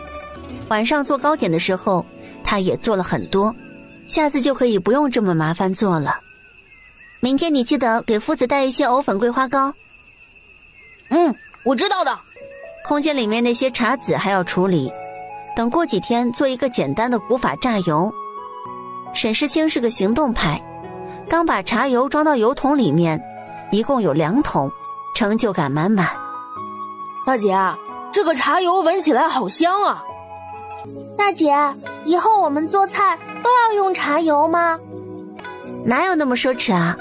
[SPEAKER 2] 晚上做糕点的时候，他也做了很多，下次就可以不用这么麻烦做了。明天你记得给夫子带一些藕粉桂花糕。
[SPEAKER 3] 我知道的。
[SPEAKER 2] 空间里面那些茶籽还要处理，等过几天做一个简单的古法榨油。沈世清是个行动派，刚把茶油装到油桶里面，一共有2桶，成就感满满。
[SPEAKER 3] 大姐，这个茶油闻起来好香啊。
[SPEAKER 1] 大姐，以后我们做菜都要用茶油吗？
[SPEAKER 2] 哪有那么奢侈啊，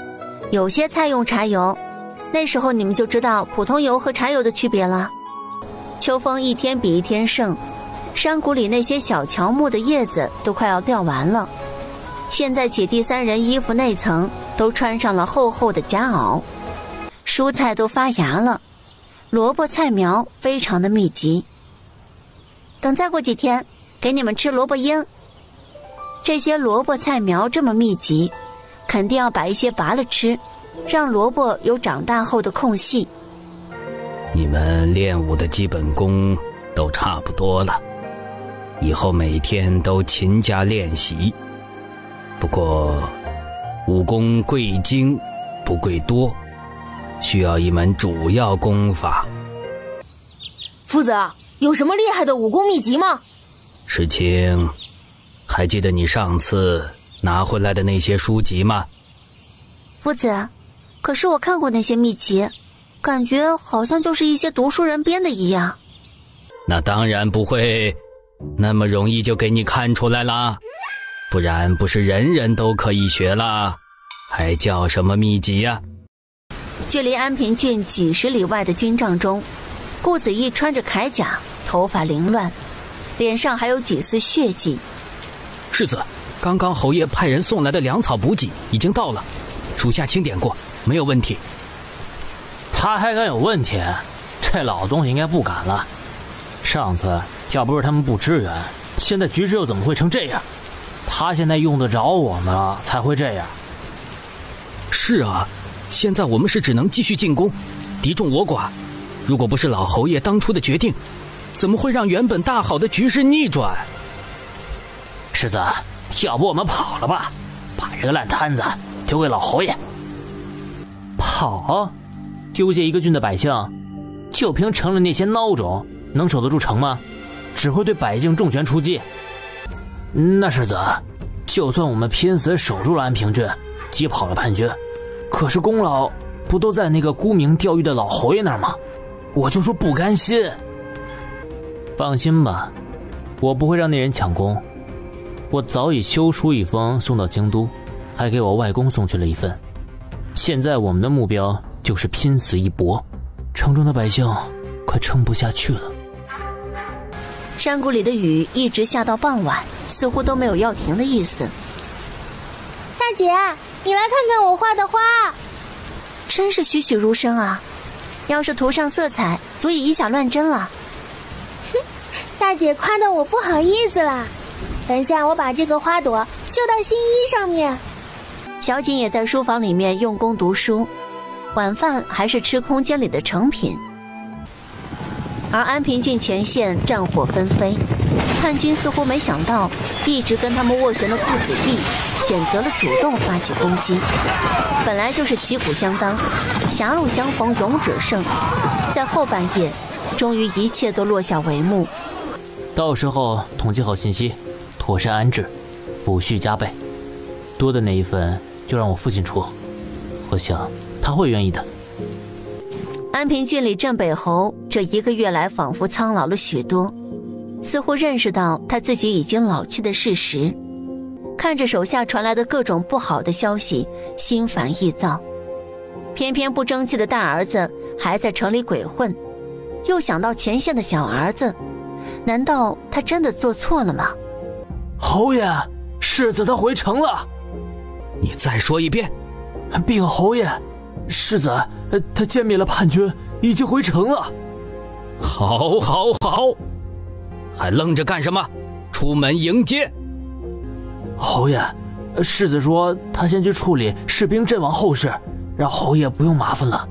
[SPEAKER 2] 有些菜用茶油，那时候你们就知道普通油和茶油的区别了。秋风一天比一天盛，山谷里那些小乔木的叶子都快要掉完了。现在姐弟3人衣服内层都穿上了厚厚的夹袄，蔬菜都发芽了，萝卜菜苗非常的密集。等再过几天，给你们吃萝卜缨。这些萝卜菜苗这么密集，肯定要把一些拔了吃，让萝卜有长大后的空隙。
[SPEAKER 4] 你们练武的基本功都差不多了，以后每天都勤加练习。不过武功贵精不贵多，需要一门主要功法。
[SPEAKER 3] 夫子，有什么厉害的武功秘籍吗？
[SPEAKER 4] 世清，还记得你上次拿回来的那些书籍吗？
[SPEAKER 2] 夫子，可是我看过那些秘籍，感觉好像就是一些读书人编的一样。
[SPEAKER 4] 那当然不会那么容易就给你看出来啦，不然不是人人都可以学啦，还叫什么秘籍呀？
[SPEAKER 2] 距离安平郡几10里外的军帐中，顾子义穿着铠甲，头发凌乱，脸上还有几丝血迹。
[SPEAKER 7] 世子，刚刚侯爷派人送来的粮草补给已经到了，属下清点过，没有问题。
[SPEAKER 5] 他还敢有问题？这老东西应该不敢了。上次要不是他们不支援，现在局势又怎么会成这样？他现在用得着我们了才会这样。
[SPEAKER 7] 是啊，现在我们是只能继续进攻，敌众我寡。如果不是老侯爷当初的决定，怎么会让原本大好的局势逆转？
[SPEAKER 5] 世子，要不我们跑了吧，把这个烂摊子丢给老侯爷。跑？丢下一个郡的百姓，就凭城里那些孬种，能守得住城吗？只会对百姓重拳出击。那世子，就算我们拼死守住了安平郡，击跑了叛军，可是功劳不都在那个沽名钓誉的老侯爷那儿吗？我就说不甘心。放心吧，我不会让那人抢功。我早已修书一封送到京都，还给我外公送去了一份。现在我们的目标就是拼死一搏，城中的百姓快撑不下去了。
[SPEAKER 2] 山谷里的雨一直下到傍晚，似乎都没有要停的意思。
[SPEAKER 1] 大姐，你来看看我画的花，
[SPEAKER 2] 真是栩栩如生啊！要是涂上色彩，足以以假乱真了。
[SPEAKER 1] 哼，大姐夸的我不好意思啦。等下我把这个花朵绣到新衣上面。
[SPEAKER 2] 小景也在书房里面用功读书，晚饭还是吃空间里的成品。而安平郡前线战火纷飞，叛军似乎没想到一直跟他们斡旋的顾子弟选择了主动发起攻击。本来就是旗鼓相当，狭路相逢勇者胜，在后半夜终于一切都落下帷幕。
[SPEAKER 5] 到时候统计好信息，妥善安置，抚恤加倍，多的那一份就让我父亲出，我想他会愿意的。
[SPEAKER 2] 安平郡里镇北侯这1个月来仿佛苍老了许多，似乎认识到他自己已经老去的事实，看着手下传来的各种不好的消息，心烦意躁。偏偏不争气的大儿子还在城里鬼混，又想到前线的小儿子，难道他真的做错了吗？
[SPEAKER 5] 侯爷，世子他回城了。
[SPEAKER 4] 你再说一遍。
[SPEAKER 5] 禀侯爷，世子他歼灭了叛军，已经回城了。
[SPEAKER 4] 好，好，好，还愣着干什么？出门迎接。
[SPEAKER 5] 侯爷，世子说他先去处理士兵阵亡后事，让侯爷不用麻烦了。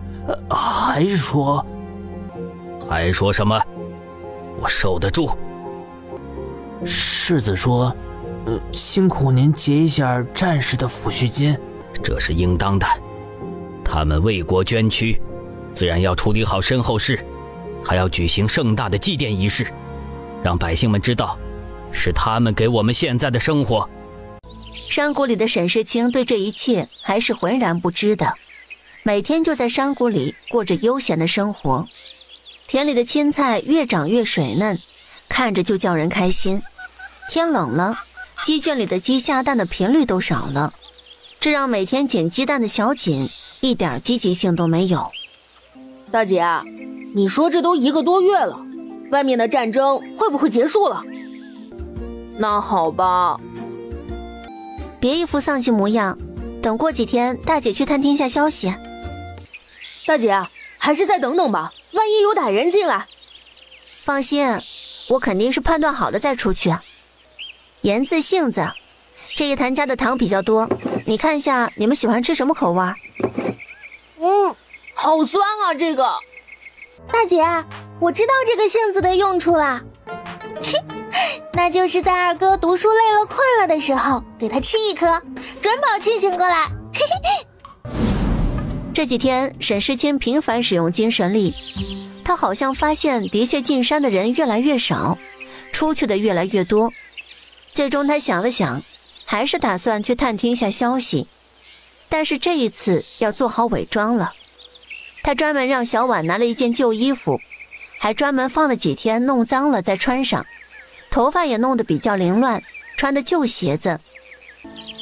[SPEAKER 5] 还说什么？我受得住。世子说辛苦您结一下战士的抚恤金。
[SPEAKER 4] 这是应当的，他们为国捐躯，自然要处理好身后事，还要举行盛大的祭奠仪式，让百姓们知道是他们给我们现在的生活。
[SPEAKER 2] 山谷里的沈世清对这一切还是浑然不知的，每天就在山谷里过着悠闲的生活。田里的青菜越长越水嫩，看着就叫人开心。天冷了，鸡圈里的鸡下蛋的频率都少了，这让每天捡鸡蛋的小锦一点积极性都没有。
[SPEAKER 3] 大姐，你说这都1个多月了，外面的战争会不会结束了？那好吧。
[SPEAKER 2] 别一副丧气模样，等过几天大姐去探听一下消息。
[SPEAKER 3] 大姐，还是再等等吧，万一有歹人进来。
[SPEAKER 2] 放心，我肯定是判断好了再出去。言字杏子，这一坛加的糖比较多，你看一下你们喜欢吃什么口味？
[SPEAKER 3] 好酸啊这个。
[SPEAKER 1] 大姐，我知道这个杏子的用处啦。那就是在二哥读书累了困了的时候，给他吃一颗，准保清醒过来。
[SPEAKER 2] 这几天沈世清频繁使用精神力，他好像发现的确进山的人越来越少，出去的越来越多。最终他想了想，还是打算去探听一下消息，但是这一次要做好伪装了。他专门让小婉拿了一件旧衣服，还专门放了几天弄脏了再穿上，头发也弄得比较凌乱，穿的旧鞋子。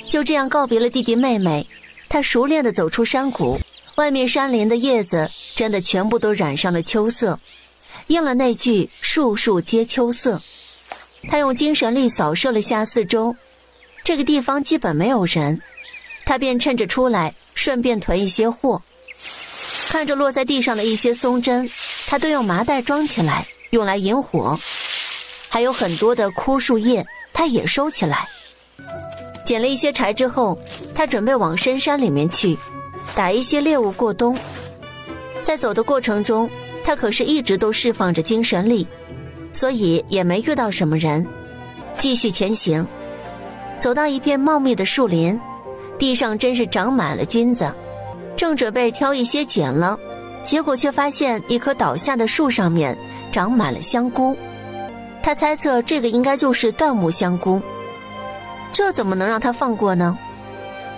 [SPEAKER 2] 就这样告别了弟弟妹妹，他熟练地走出山谷，外面山林的叶子真的全部都染上了秋色，应了那句树树皆秋色。他用精神力扫射了下四周，这个地方基本没有人，他便趁着出来顺便囤一些货。看着落在地上的一些松针，他都用麻袋装起来用来引火，还有很多的枯树叶他也收起来。捡了一些柴之后，他准备往深山里面去打一些猎物过冬。在走的过程中，他可是一直都释放着精神力，所以也没遇到什么人，继续前行。走到一片茂密的树林，地上真是长满了菌子，正准备挑一些捡了，结果却发现一棵倒下的树上面长满了香菇。他猜测这个应该就是椴木香菇，这怎么能让他放过呢？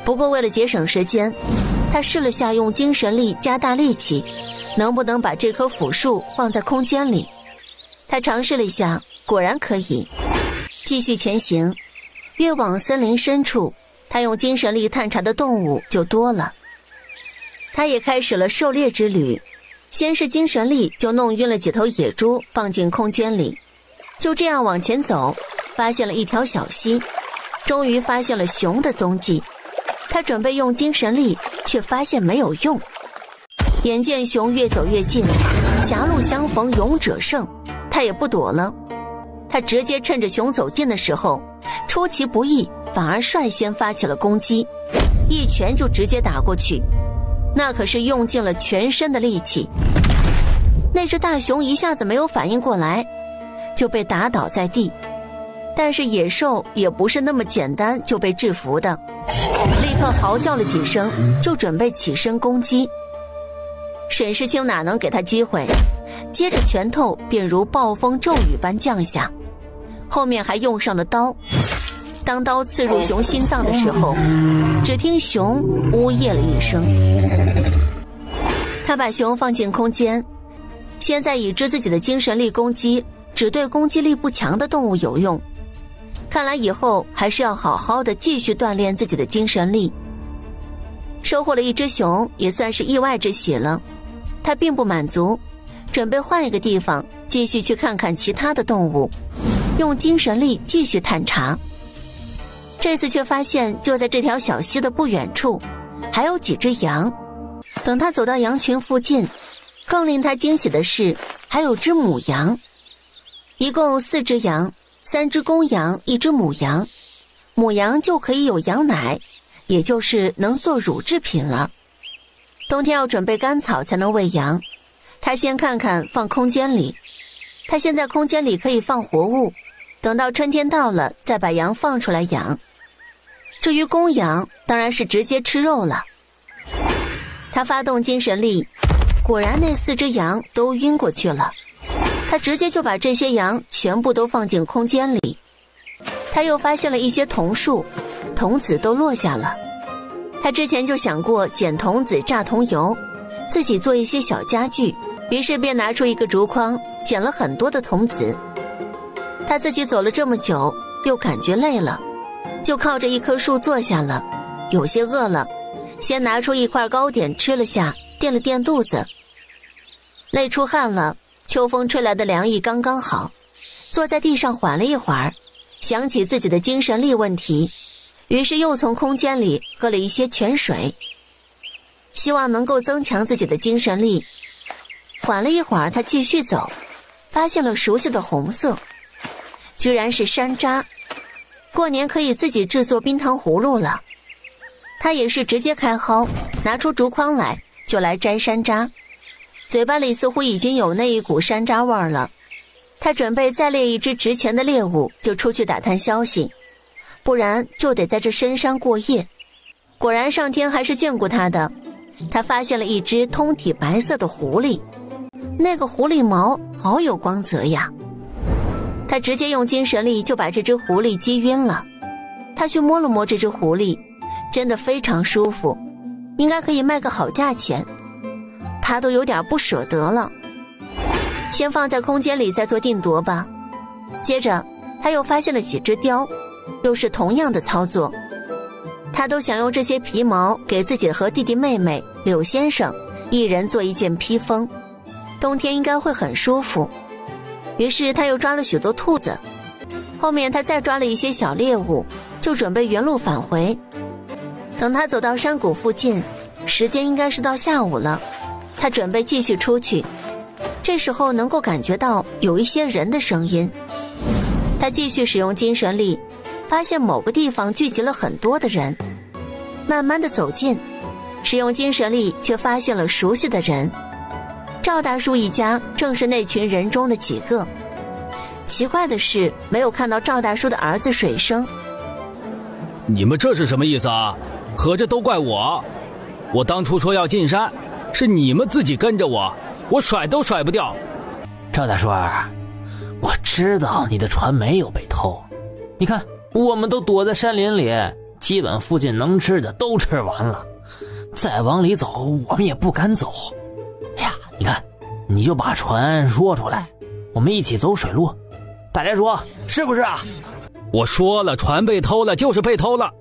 [SPEAKER 2] 不过为了节省时间，他试了下用精神力加大力气，能不能把这棵腐树放在空间里。他尝试了一下，果然可以。继续前行，越往森林深处，他用精神力探查的动物就多了。他也开始了狩猎之旅，先是精神力就弄晕了几头野猪放进空间里，就这样往前走，发现了一条小溪，终于发现了熊的踪迹。他准备用精神力，却发现没有用。眼见熊越走越近，狭路相逢勇者胜，他也不躲了。他直接趁着熊走近的时候，出其不意，反而率先发起了攻击，一拳就直接打过去，那可是用尽了全身的力气。那只大熊一下子没有反应过来，就被打倒在地。但是野兽也不是那么简单就被制服的，立刻嚎叫了几声，就准备起身攻击。沈世清哪能给他机会，接着拳头便如暴风骤雨般降下，后面还用上了刀。当刀刺入熊心脏的时候，只听熊呜咽了一声。他把熊放进空间，现在已知自己的精神力攻击只对攻击力不强的动物有用，看来以后还是要好好的继续锻炼自己的精神力。收获了一只熊也算是意外之喜了，他并不满足，准备换一个地方继续去看看其他的动物，用精神力继续探查。这次却发现就在这条小溪的不远处还有几只羊。等他走到羊群附近，更令他惊喜的是还有只母羊，一共4只羊，3只公羊，1只母羊。母羊就可以有羊奶，也就是能做乳制品了。冬天要准备干草才能喂羊，他先看看放空间里。他现在空间里可以放活物，等到春天到了再把羊放出来养。至于公羊，当然是直接吃肉了。他发动精神力，果然那4只羊都晕过去了。他直接就把这些羊全部都放进空间里。他又发现了一些桐树，桐子都落下了。他之前就想过捡桐子榨桐油，自己做一些小家具，于是便拿出一个竹筐，捡了很多的桐子。他自己走了这么久，又感觉累了，就靠着一棵树坐下了，有些饿了，先拿出一块糕点吃了下，垫了垫肚子。累出汗了，秋风吹来的凉意刚刚好，坐在地上缓了一会儿，想起自己的精神力问题，于是又从空间里喝了一些泉水，希望能够增强自己的精神力。缓了一会儿，他继续走，发现了熟悉的红色，居然是山楂。过年可以自己制作冰糖葫芦了。他也是直接开蒿，拿出竹筐来，就来摘山楂。嘴巴里似乎已经有那一股山楂味儿了。他准备再猎一只值钱的猎物，就出去打探消息，不然就得在这深山过夜。果然上天还是眷顾他的，他发现了一只通体白色的狐狸，那个狐狸毛好有光泽呀。他直接用精神力就把这只狐狸击晕了。他去摸了摸这只狐狸，真的非常舒服，应该可以卖个好价钱。他都有点不舍得了，先放在空间里再做定夺吧。接着他又发现了几只貂，又是同样的操作。他都想用这些皮毛给自己和弟弟妹妹柳先生一人做一件披风，冬天应该会很舒服。于是他又抓了许多兔子，后面他再抓了一些小猎物，就准备原路返回。等他走到山谷附近，时间应该是到下午了，他准备继续出去。这时候能够感觉到有一些人的声音，他继续使用精神力，发现某个地方聚集了很多的人，慢慢的走近，使用精神力却发现了熟悉的人。赵大叔一家正是那群人中的几个。奇怪的是，没有看到赵大叔的儿子水生。
[SPEAKER 4] 你们这是什么意思啊？合着都怪我，我当初说要进山，是你们自己跟着我，我甩都甩不掉。
[SPEAKER 5] 赵大叔儿，我知道你的船没有被偷，你看我们都躲在山林里，基本附近能吃的都吃完了，再往里走我们也不敢走。哎呀，你看，你就把船说出来，我们一起走水路，大家说是不是啊？
[SPEAKER 4] 我说了，船被偷了就是被偷了，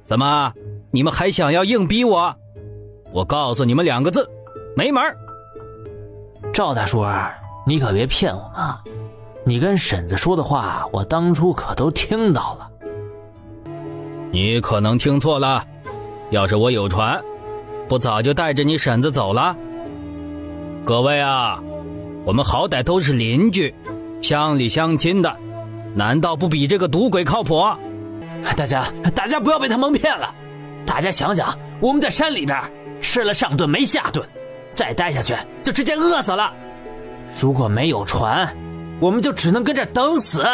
[SPEAKER 4] 怎么你们还想要硬逼我？我告诉你们2个字，没门。
[SPEAKER 5] 赵大叔儿，你可别骗我们啊，你跟婶子说的话我当初可都听到了。
[SPEAKER 4] 你可能听错了，要是我有船，不早就带着你婶子走了？各位啊，我们好歹都是邻居，乡里乡亲的，难道不比这个赌鬼靠谱？
[SPEAKER 5] 大家不要被他蒙骗了，大家想想，我们在山里边吃了上顿没下顿，再待下去就直接饿死了。如果没有船，我们就只能跟这等死。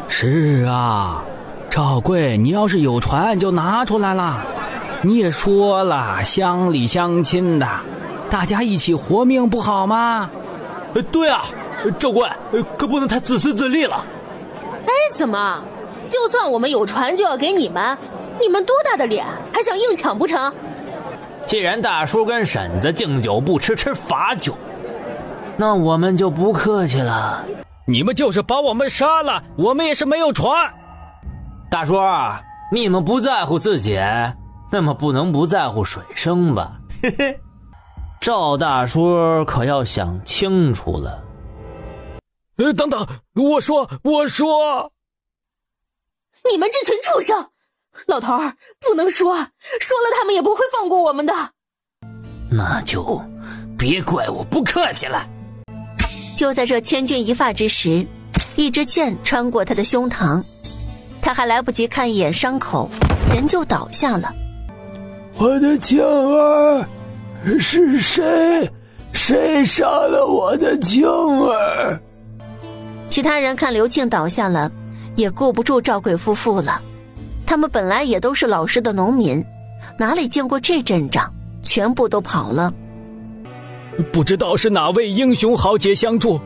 [SPEAKER 7] 是啊，赵贵，你要是有船就拿出来了。你也说了，乡里乡亲的，大家一起活命不好吗？
[SPEAKER 5] 对啊，赵贵，可不能太自私自利了。
[SPEAKER 3] 哎，怎么？就算我们有船就要给你们？你们多大的脸，还想硬抢不成？
[SPEAKER 5] 既然大叔跟婶子敬酒不吃，吃罚酒，那我们就不客气了。
[SPEAKER 7] 你们就是把我们杀了，我们也是没有船。
[SPEAKER 5] 大叔，你们不在乎自己，那么不能不在乎水生吧？嘿嘿，赵大叔可要想清楚了。
[SPEAKER 7] 等等，我说，
[SPEAKER 3] 你们这群畜生！老头儿，不能说了他们也不会放过我们的。
[SPEAKER 5] 那就别怪我不客气了。
[SPEAKER 2] 就在这千钧一发之时，一支箭穿过他的胸膛，他还来不及看一眼伤口，人就倒下了。
[SPEAKER 6] 我的庆儿，是谁？谁杀了我的庆儿？
[SPEAKER 2] 其他人看刘庆倒下了，也顾不住赵贵夫妇了。他们本来也都是老实的农民，哪里见过这阵仗，全部都跑了。
[SPEAKER 7] 不知道是哪位英雄豪杰相助，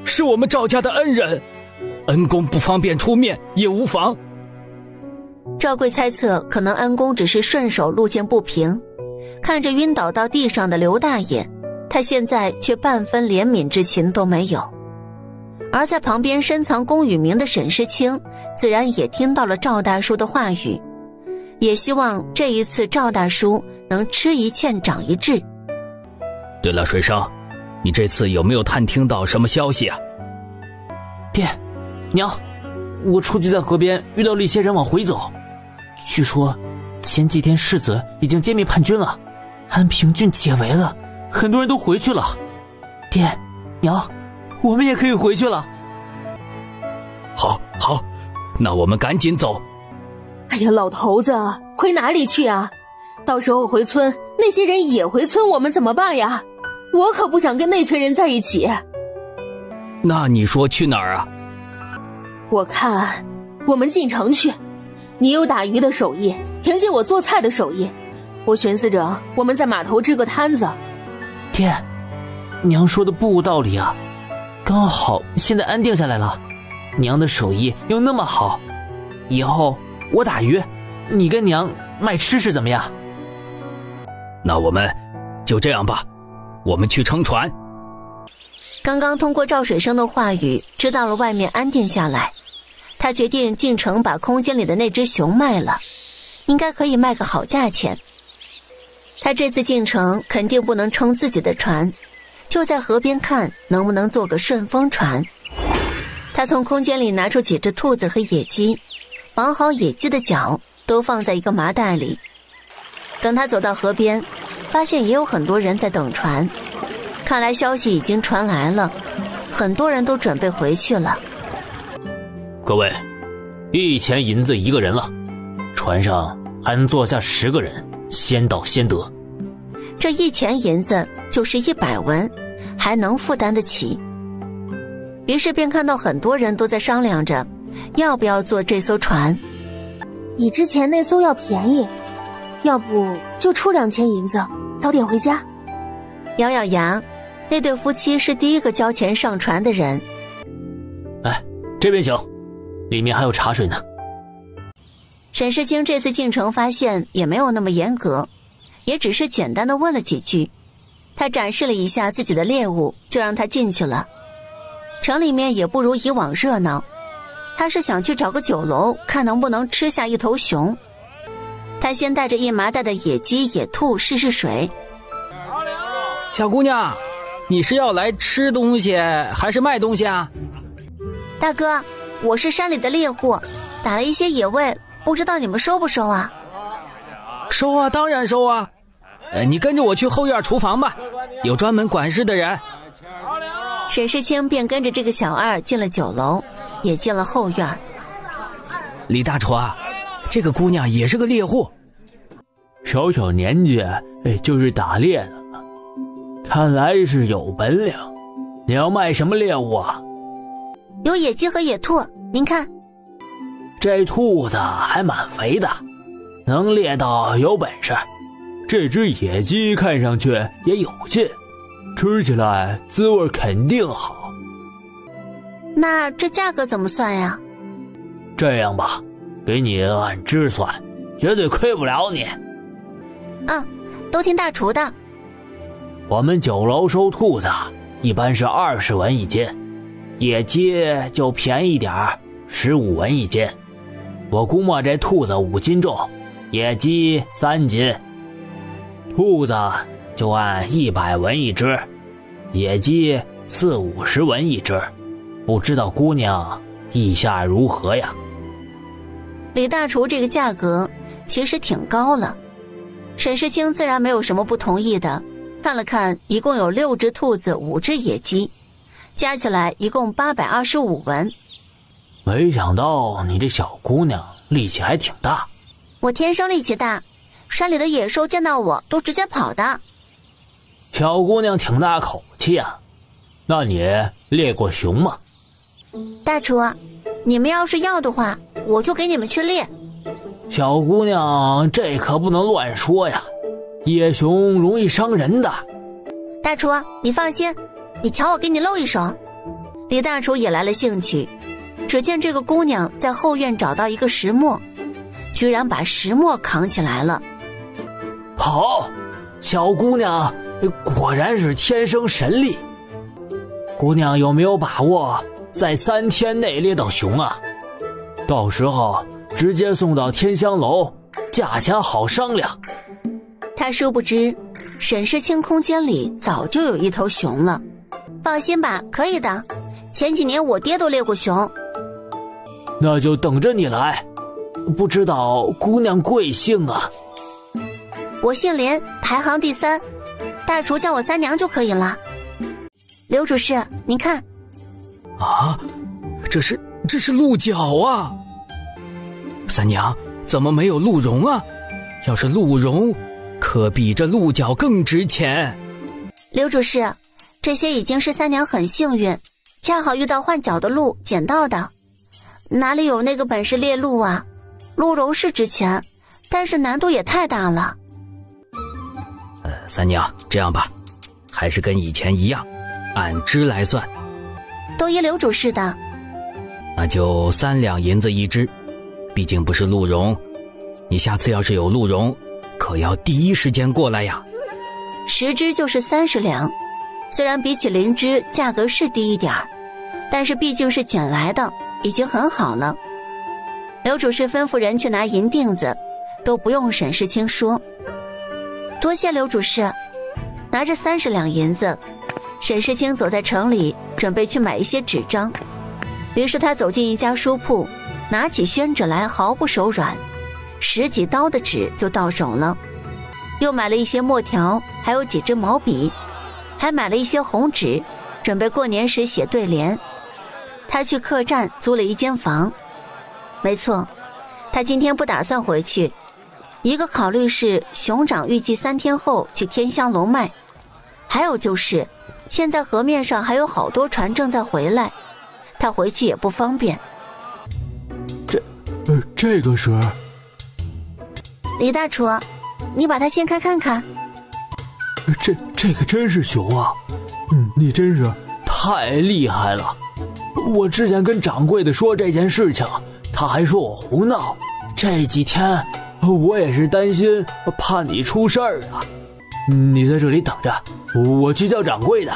[SPEAKER 7] 是我们赵家的恩人，恩公不方便出面也无妨。
[SPEAKER 2] 赵贵猜测可能恩公只是顺手路见不平，看着晕倒到地上的刘大爷，他现在却半分怜悯之情都没有。而在旁边深藏功与名的沈世清自然也听到了赵大叔的话语，也希望这一次赵大叔能吃一堑长一智。
[SPEAKER 7] 对了，水生，你这次有没有探听到什么消息啊？
[SPEAKER 5] 爹娘，我出去在河边遇到了一些人往回走，据说前几天世子已经歼灭叛军了，安平郡解围了，很多人都回去了。爹娘，我们也可以回去了。
[SPEAKER 7] 好，那我们赶紧走。
[SPEAKER 3] 哎呀，老头子，回哪里去啊？到时候回村，那些人也回村，我们怎么办呀？我可不想跟那群人在一起。
[SPEAKER 7] 那你说去哪儿啊？
[SPEAKER 3] 我看我们进城去。你有打鱼的手艺，凭借我做菜的手艺，我寻思着我们在码头支个摊子。
[SPEAKER 5] 爹娘说的不无道理啊，刚好现在安定下来了，娘的手艺又那么好，以后我打鱼，你跟娘卖吃食怎么样？
[SPEAKER 7] 那我们就这样吧，我们去乘船。
[SPEAKER 2] 刚刚通过赵水生的话语知道了外面安定下来，他决定进城把空间里的那只熊卖了，应该可以卖个好价钱。他这次进城肯定不能撑自己的船，就在河边看能不能做个顺风船。他从空间里拿出几只兔子和野鸡，绑好野鸡的脚都放在一个麻袋里。等他走到河边，发现也有很多人在等船，看来消息已经传来了，很多人都准备回去了。
[SPEAKER 5] 各位，1000银子一个人了，船上还能坐下10个人，先到先得。
[SPEAKER 2] 这1000银子就是100文，还能负担得起。于是便看到很多人都在商量着要不要坐这艘船。
[SPEAKER 1] 比之前那艘要便宜，要不就出2000银子，早点回家。
[SPEAKER 2] 咬咬牙，那对夫妻是第一个交钱上船的人。
[SPEAKER 5] 哎，这边请，里面还有茶水呢。
[SPEAKER 2] 沈世清这次进城发现也没有那么严格，也只是简单的问了几句，他展示了一下自己的猎物，就让他进去了。城里面也不如以往热闹，他是想去找个酒楼，看能不能吃下一头熊。他先带着一麻袋的野鸡野兔试试水。
[SPEAKER 7] 小姑娘，你是要来吃东西还是卖东西啊？
[SPEAKER 2] 大哥，我是山里的猎户，打了一些野味，不知道你们收不收啊？
[SPEAKER 7] 收啊，当然收啊。你跟着我去后院厨房吧，有专门管事的人。
[SPEAKER 2] 沈世清便跟着这个小二进了酒楼，也进了后院。
[SPEAKER 7] 李大厨啊，这个姑娘也是个猎户，
[SPEAKER 6] 小小年纪就是打猎的，看来是有本领。你要卖什么猎物啊？
[SPEAKER 2] 有野鸡和野兔，您看。
[SPEAKER 6] 这兔子还蛮肥的，能猎到有本事。这只野鸡看上去也有劲，吃起来滋味肯定好。
[SPEAKER 2] 那这价格怎么算呀？
[SPEAKER 6] 这样吧，给你按只算，绝对亏不了你。
[SPEAKER 2] 都听大厨的。
[SPEAKER 6] 我们酒楼收兔子一般是20文一斤，野鸡就便宜点，15文一斤。我估摸这兔子5斤重，野鸡3斤。兔子就按100文一只，野鸡40-50文一只。不知道姑娘意下如何呀？
[SPEAKER 2] 李大厨这个价格其实挺高了，沈世清自然没有什么不同意的。看了看，一共有6只兔子，5只野鸡，加起来一共825文。
[SPEAKER 6] 没想到你这小姑娘力气还挺大。
[SPEAKER 2] 我天生力气大，山里的野兽见到我都直接跑的。
[SPEAKER 6] 小姑娘挺大口气啊，那你猎过熊吗？
[SPEAKER 2] 大厨，你们要是要的话，我就给你们去猎。
[SPEAKER 6] 小姑娘，这可不能乱说呀，野熊容易伤人的。
[SPEAKER 2] 大厨，你放心，你瞧我给你露一手。李大厨也来了兴趣，只见这个姑娘在后院找到一个石磨，居然把石磨扛起来了。
[SPEAKER 6] 好，小姑娘果然是天生神力。姑娘有没有把握在3天内猎到熊啊？到时候直接送到天香楼，价钱好商量。
[SPEAKER 2] 他殊不知沈世清空间里早就有一头熊了。放心吧，可以的，前几年我爹都猎过熊。
[SPEAKER 6] 那就等着你来。不知道姑娘贵姓啊？
[SPEAKER 2] 我姓林，排行第3，大厨叫我三娘就可以了。刘主事，您看。
[SPEAKER 7] 啊，这是鹿角啊！三娘，怎么没有鹿茸啊？要是鹿茸，可比这鹿角更值钱。
[SPEAKER 2] 刘主事，这些已经是三娘很幸运，恰好遇到换角的鹿捡到的，哪里有那个本事猎鹿啊？鹿茸是值钱，但是难度也太大了。
[SPEAKER 4] 三娘，这样吧，还是跟以前一样，按只来算。
[SPEAKER 2] 都依刘主事的。
[SPEAKER 4] 那就3两银子一只，毕竟不是鹿茸。你下次要是有鹿茸，可要第一时间过来呀。
[SPEAKER 2] 10只就是30两，虽然比起灵芝价格是低一点，但是毕竟是捡来的，已经很好了。刘主事吩咐人去拿银锭子，都不用沈世清说。多谢刘主事。拿着30两银子，沈世清走在城里，准备去买一些纸张。于是他走进一家书铺，拿起宣纸来毫不手软，10几刀的纸就到手了。又买了一些墨条，还有几支毛笔，还买了一些红纸，准备过年时写对联。他去客栈租了一间房。没错，他今天不打算回去，一个考虑是熊掌预计3天后去天香楼卖，还有就是现在河面上还有好多船正在回来，他回去也不方便。
[SPEAKER 6] 这个是
[SPEAKER 2] 李大厨，你把它掀开看看。
[SPEAKER 6] 这个真是熊啊！你真是太厉害了。我之前跟掌柜的说这件事情，他还说我胡闹。这几天我也是担心，怕你出事儿啊。你在这里等着，我去叫掌柜的。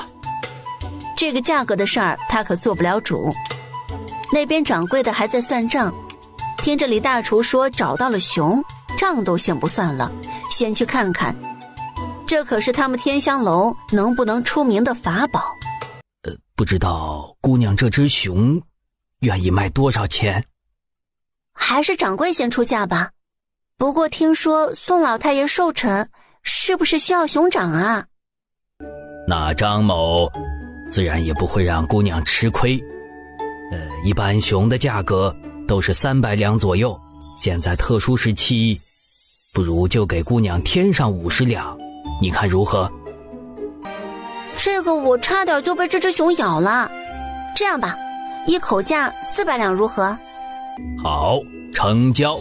[SPEAKER 2] 这个价格的事儿他可做不了主。那边掌柜的还在算账，听着李大厨说找到了熊，账都先不算了，先去看看。这可是他们天香楼能不能出名的法宝。
[SPEAKER 4] 不知道姑娘这只熊愿意卖多少钱？
[SPEAKER 2] 还是掌柜先出价吧。不过听说宋老太爷寿辰，是不是需要熊掌啊？
[SPEAKER 4] 那张某自然也不会让姑娘吃亏。一般熊的价格都是300两左右，现在特殊时期，不如就给姑娘添上50两，你看如何？
[SPEAKER 2] 这个我差点就被这只熊咬了。这样吧，一口价400两如何？
[SPEAKER 4] 好，成交。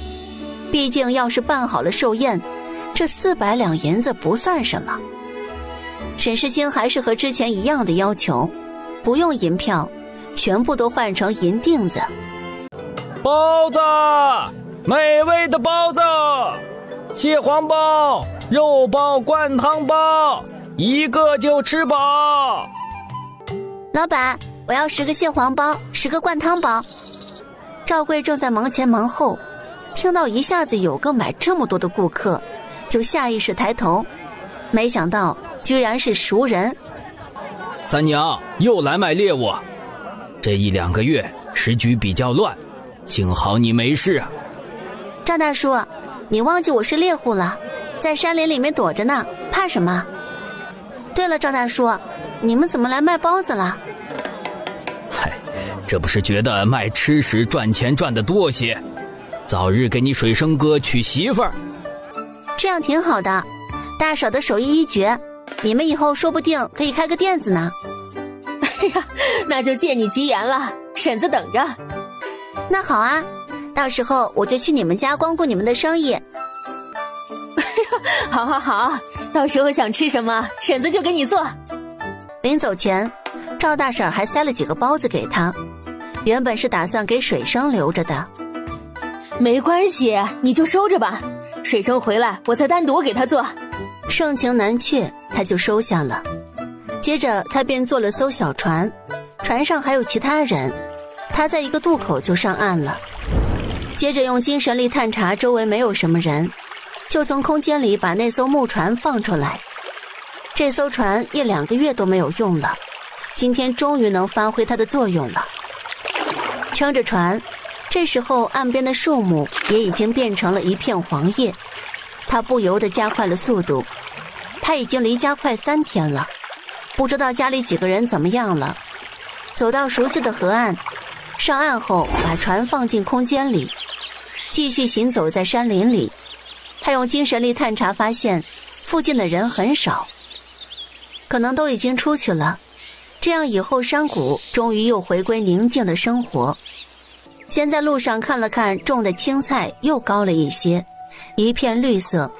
[SPEAKER 2] 毕竟要是办好了寿宴，这400两银子不算什么。沈世清还是和之前一样的要求，不用银票，全部都换成银锭子。
[SPEAKER 4] 包子，美味的包子，蟹黄包、肉包、灌汤包，一个就吃饱。
[SPEAKER 2] 老板，我要10个蟹黄包，10个灌汤包。赵贵正在忙前忙后，听到一下子有个买这么多的顾客，就下意识抬头，没想到居然是熟人。
[SPEAKER 4] 三娘又来卖猎物，这1-2个月时局比较乱，幸好你没事啊。
[SPEAKER 2] 赵大叔，你忘记我是猎户了，在山林里面躲着呢，怕什么？对了，赵大叔，你们怎么来卖包子了？
[SPEAKER 4] 嗨，这不是觉得卖吃食赚钱赚得多些，早日给你水生哥娶媳妇儿。
[SPEAKER 2] 这样挺好的，大嫂的手艺一绝，你们以后说不定可以开个店子呢。
[SPEAKER 3] 哎呀，那就借你吉言了，婶子等着。
[SPEAKER 2] 那好啊，到时候我就去你们家光顾你们的生意。
[SPEAKER 3] 好好好，到时候想吃什么，婶子就给你做。
[SPEAKER 2] 临走前，赵大婶还塞了几个包子给他，原本是打算给水生留着的。
[SPEAKER 3] 没关系，你就收着吧，水生回来我再单独给他做。
[SPEAKER 2] 盛情难却，他就收下了。接着他便坐了艘小船，船上还有其他人，他在一个渡口就上岸了。接着用精神力探查周围没有什么人，就从空间里把那艘木船放出来。这艘船1-2个月都没有用了，今天终于能发挥它的作用了。撑着船，这时候岸边的树木也已经变成了一片黄叶，他不由得加快了速度。他已经离家快3天了，不知道家里几个人怎么样了。走到熟悉的河岸，上岸后把船放进空间里，继续行走在山林里。他用精神力探查发现附近的人很少，可能都已经出去了，这样以后山谷终于又回归宁静的生活。先在路上看了看种的青菜又高了一些，一片绿色，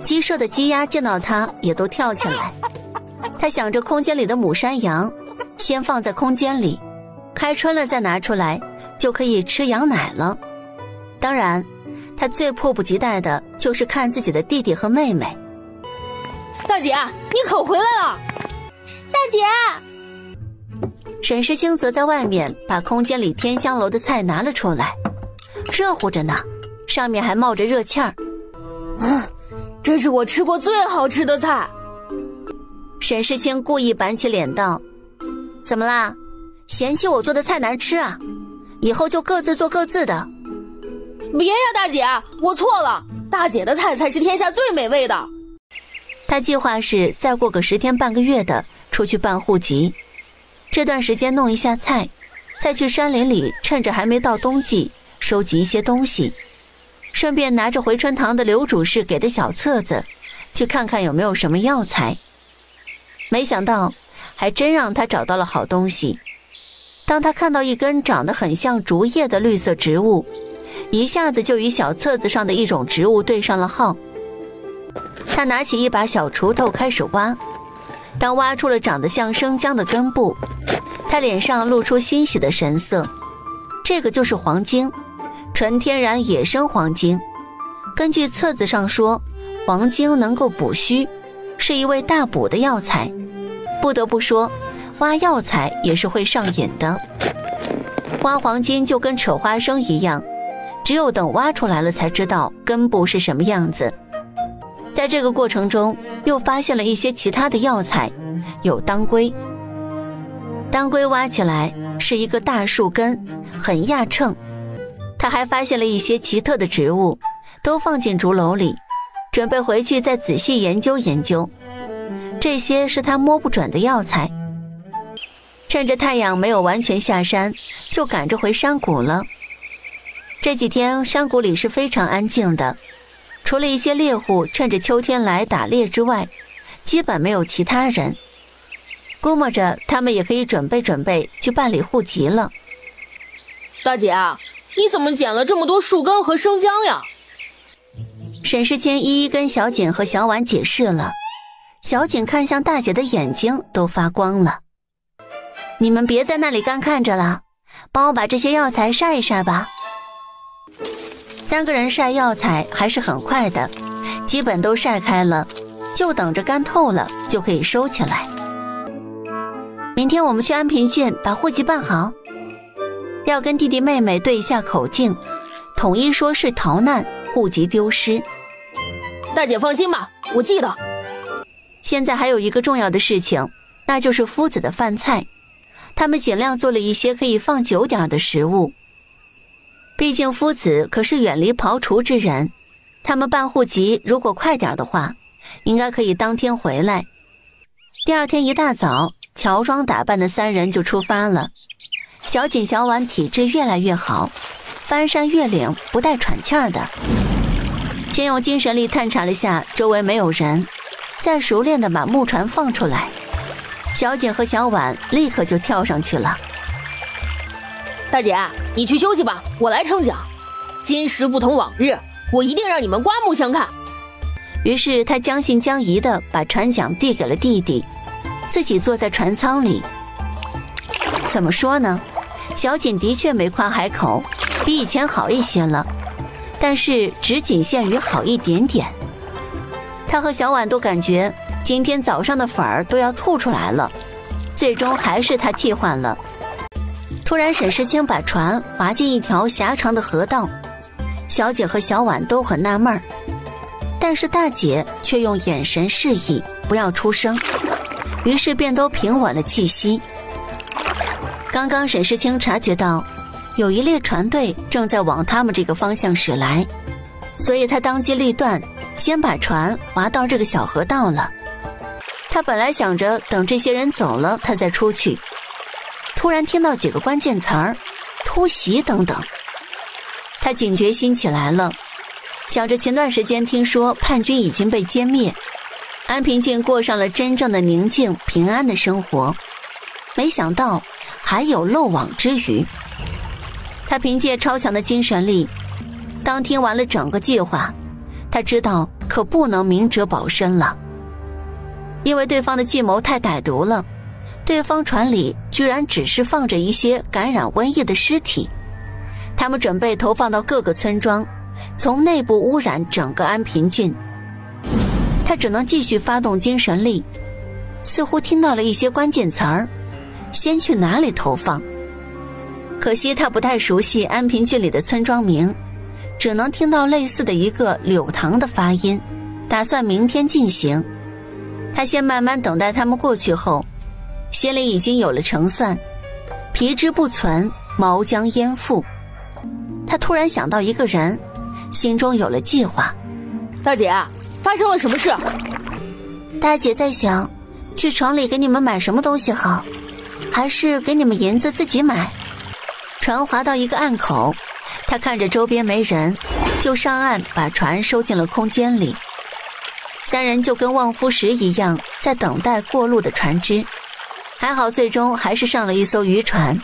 [SPEAKER 2] 鸡舍的鸡鸭见到它也都跳起来。他想着空间里的母山羊，先放在空间里，开春了再拿出来，就可以吃羊奶了。当然他最迫不及待的就是看自己的弟弟和妹妹。
[SPEAKER 3] 大姐，你可回来了！
[SPEAKER 1] 大姐！
[SPEAKER 2] 沈世清则在外面把空间里天香楼的菜拿了出来，热乎着呢，上面还冒着热气儿。
[SPEAKER 3] 这是我吃过最好吃的菜。
[SPEAKER 2] 沈世清故意板起脸道：怎么啦？嫌弃我做的菜难吃啊？以后就各自做各自的。
[SPEAKER 3] 别呀，大姐，我错了，大姐的菜才是天下最美味的。
[SPEAKER 2] 他计划是再过个10天半个月的出去办户籍，这段时间弄一下菜，再去山林里趁着还没到冬季收集一些东西，顺便拿着回春堂的刘主事给的小册子去看看有没有什么药材。没想到还真让他找到了好东西。当他看到一根长得很像竹叶的绿色植物，一下子就与小册子上的一种植物对上了号。他拿起一把小锄头开始挖，当挖出了长得像生姜的根部，他脸上露出欣喜的神色。这个就是黄精，纯天然野生黄精。根据册子上说，黄精能够补虚，是一味大补的药材。不得不说，挖药材也是会上瘾的。挖黄金就跟扯花生一样，只有等挖出来了才知道根部是什么样子。在这个过程中又发现了一些其他的药材，有当归。当归挖起来是一个大树根，很压秤。他还发现了一些奇特的植物，都放进竹篓里，准备回去再仔细研究研究。这些是他摸不准的药材。趁着太阳没有完全下山，就赶着回山谷了。这几天山谷里是非常安静的，除了一些猎户趁着秋天来打猎之外，基本没有其他人。估摸着他们也可以准备准备去办理户籍了。
[SPEAKER 3] 大姐啊，你怎么捡了这么多树根和生姜呀？
[SPEAKER 2] 沈世清一一跟小锦和小婉解释了。小锦看向大姐的眼睛都发光了。你们别在那里干看着了，帮我把这些药材晒一晒吧。3个人晒药材还是很快的，基本都晒开了，就等着干透了就可以收起来。明天我们去安平郡把户籍办好，要跟弟弟妹妹对一下口径，统一说是逃难，户籍丢失。
[SPEAKER 3] 大姐放心吧，我记得。
[SPEAKER 2] 现在还有一个重要的事情，那就是夫子的饭菜，他们尽量做了一些可以放久点的食物。毕竟夫子可是远离庖厨之人，他们办户籍如果快点的话，应该可以当天回来。第二天一大早，乔装打扮的3人就出发了。小锦、小婉体质越来越好，翻山越岭不带喘气儿的。先用精神力探查了下周围没有人，再熟练地把木船放出来。小锦和小婉立刻就跳上去了。
[SPEAKER 3] 大姐，你去休息吧，我来撑桨。今时不同往日，我一定让你们刮目相看。
[SPEAKER 2] 于是他将信将疑地把船桨递给了弟弟，自己坐在船舱里。怎么说呢，小锦的确没夸海口，比以前好一些了，但是只仅限于好一点点。他和小婉都感觉今天早上的粉儿都要吐出来了，最终还是他替换了。突然沈世清把船划进一条狭长的河道，小姐和小婉都很纳闷儿，但是大姐却用眼神示意不要出声，于是便都平稳了气息。刚刚沈世清察觉到有一列船队正在往他们这个方向驶来，所以他当机立断，先把船划到这个小河道了。他本来想着等这些人走了他再出去，突然听到几个关键词儿，突袭等等。他警觉心起来了，想着前段时间听说叛军已经被歼灭，安平郡过上了真正的宁静平安的生活，没想到还有漏网之鱼。他凭借超强的精神力，当听完了整个计划，他知道可不能明哲保身了，因为对方的计谋太歹毒了。对方船里居然只是放着一些感染瘟疫的尸体，他们准备投放到各个村庄，从内部污染整个安平郡。他只能继续发动精神力，似乎听到了一些关键词儿，先去哪里投放。可惜他不太熟悉安平郡里的村庄名，只能听到类似的一个柳塘的发音，打算明天进行。他先慢慢等待他们过去后，心里已经有了成算，皮之不存，毛将焉附。他突然想到一个人，心中有了计划。
[SPEAKER 3] 大姐，发生了什么事？
[SPEAKER 1] 大姐在想，去城里给你们买什么东西好，还是给你们银子自己买？
[SPEAKER 2] 船划到一个岸口，他看着周边没人，就上岸把船收进了空间里。3人就跟望夫石一样，在等待过路的船只。还好最终还是上了一艘渔船，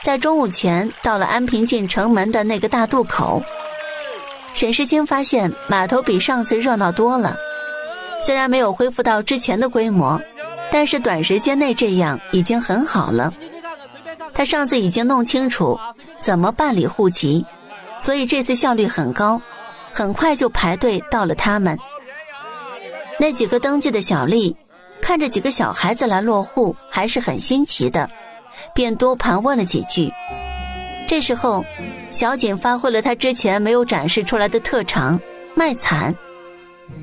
[SPEAKER 2] 在中午前到了安平郡城门的那个大渡口。沈世清发现码头比上次热闹多了，虽然没有恢复到之前的规模，但是短时间内这样已经很好了。他上次已经弄清楚怎么办理户籍，所以这次效率很高，很快就排队到了他们。那几个登记的小吏看着几个小孩子来落户还是很新奇的，便多盘问了几句。这时候小锦发挥了他之前没有展示出来的特长，卖惨，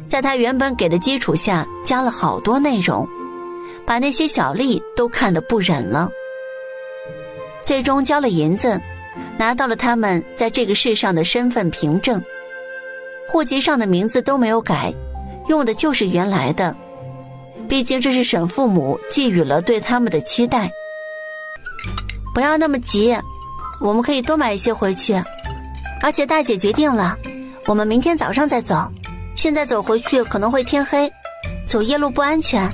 [SPEAKER 2] 在他原本给的基础下加了好多内容，把那些小吏都看得不忍了。最终交了银子，拿到了他们在这个世上的身份凭证，户籍上的名字都没有改，用的就是原来的，毕竟这是沈父母寄予了对他们的期待。不要那么急，我们可以多买一些回去，而且大姐决定了，我们明天早上再走，现在走回去可能会天黑，走夜路不安全。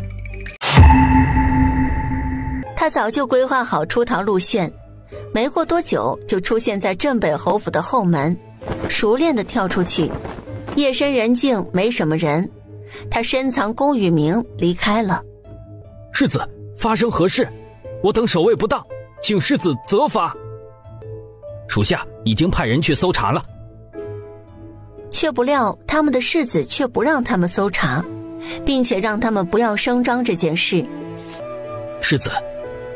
[SPEAKER 2] 他早就规划好出逃路线，没过多久就出现在镇北侯府的后门，熟练地跳出去。夜深人静，没什么人，他深藏功与名离开了。
[SPEAKER 7] 世子，发生何事？我等守卫不当，请世子责罚。属下已经派人去搜查了。
[SPEAKER 2] 却不料他们的世子却不让他们搜查，并且让他们不要声张这件事。
[SPEAKER 7] 世子，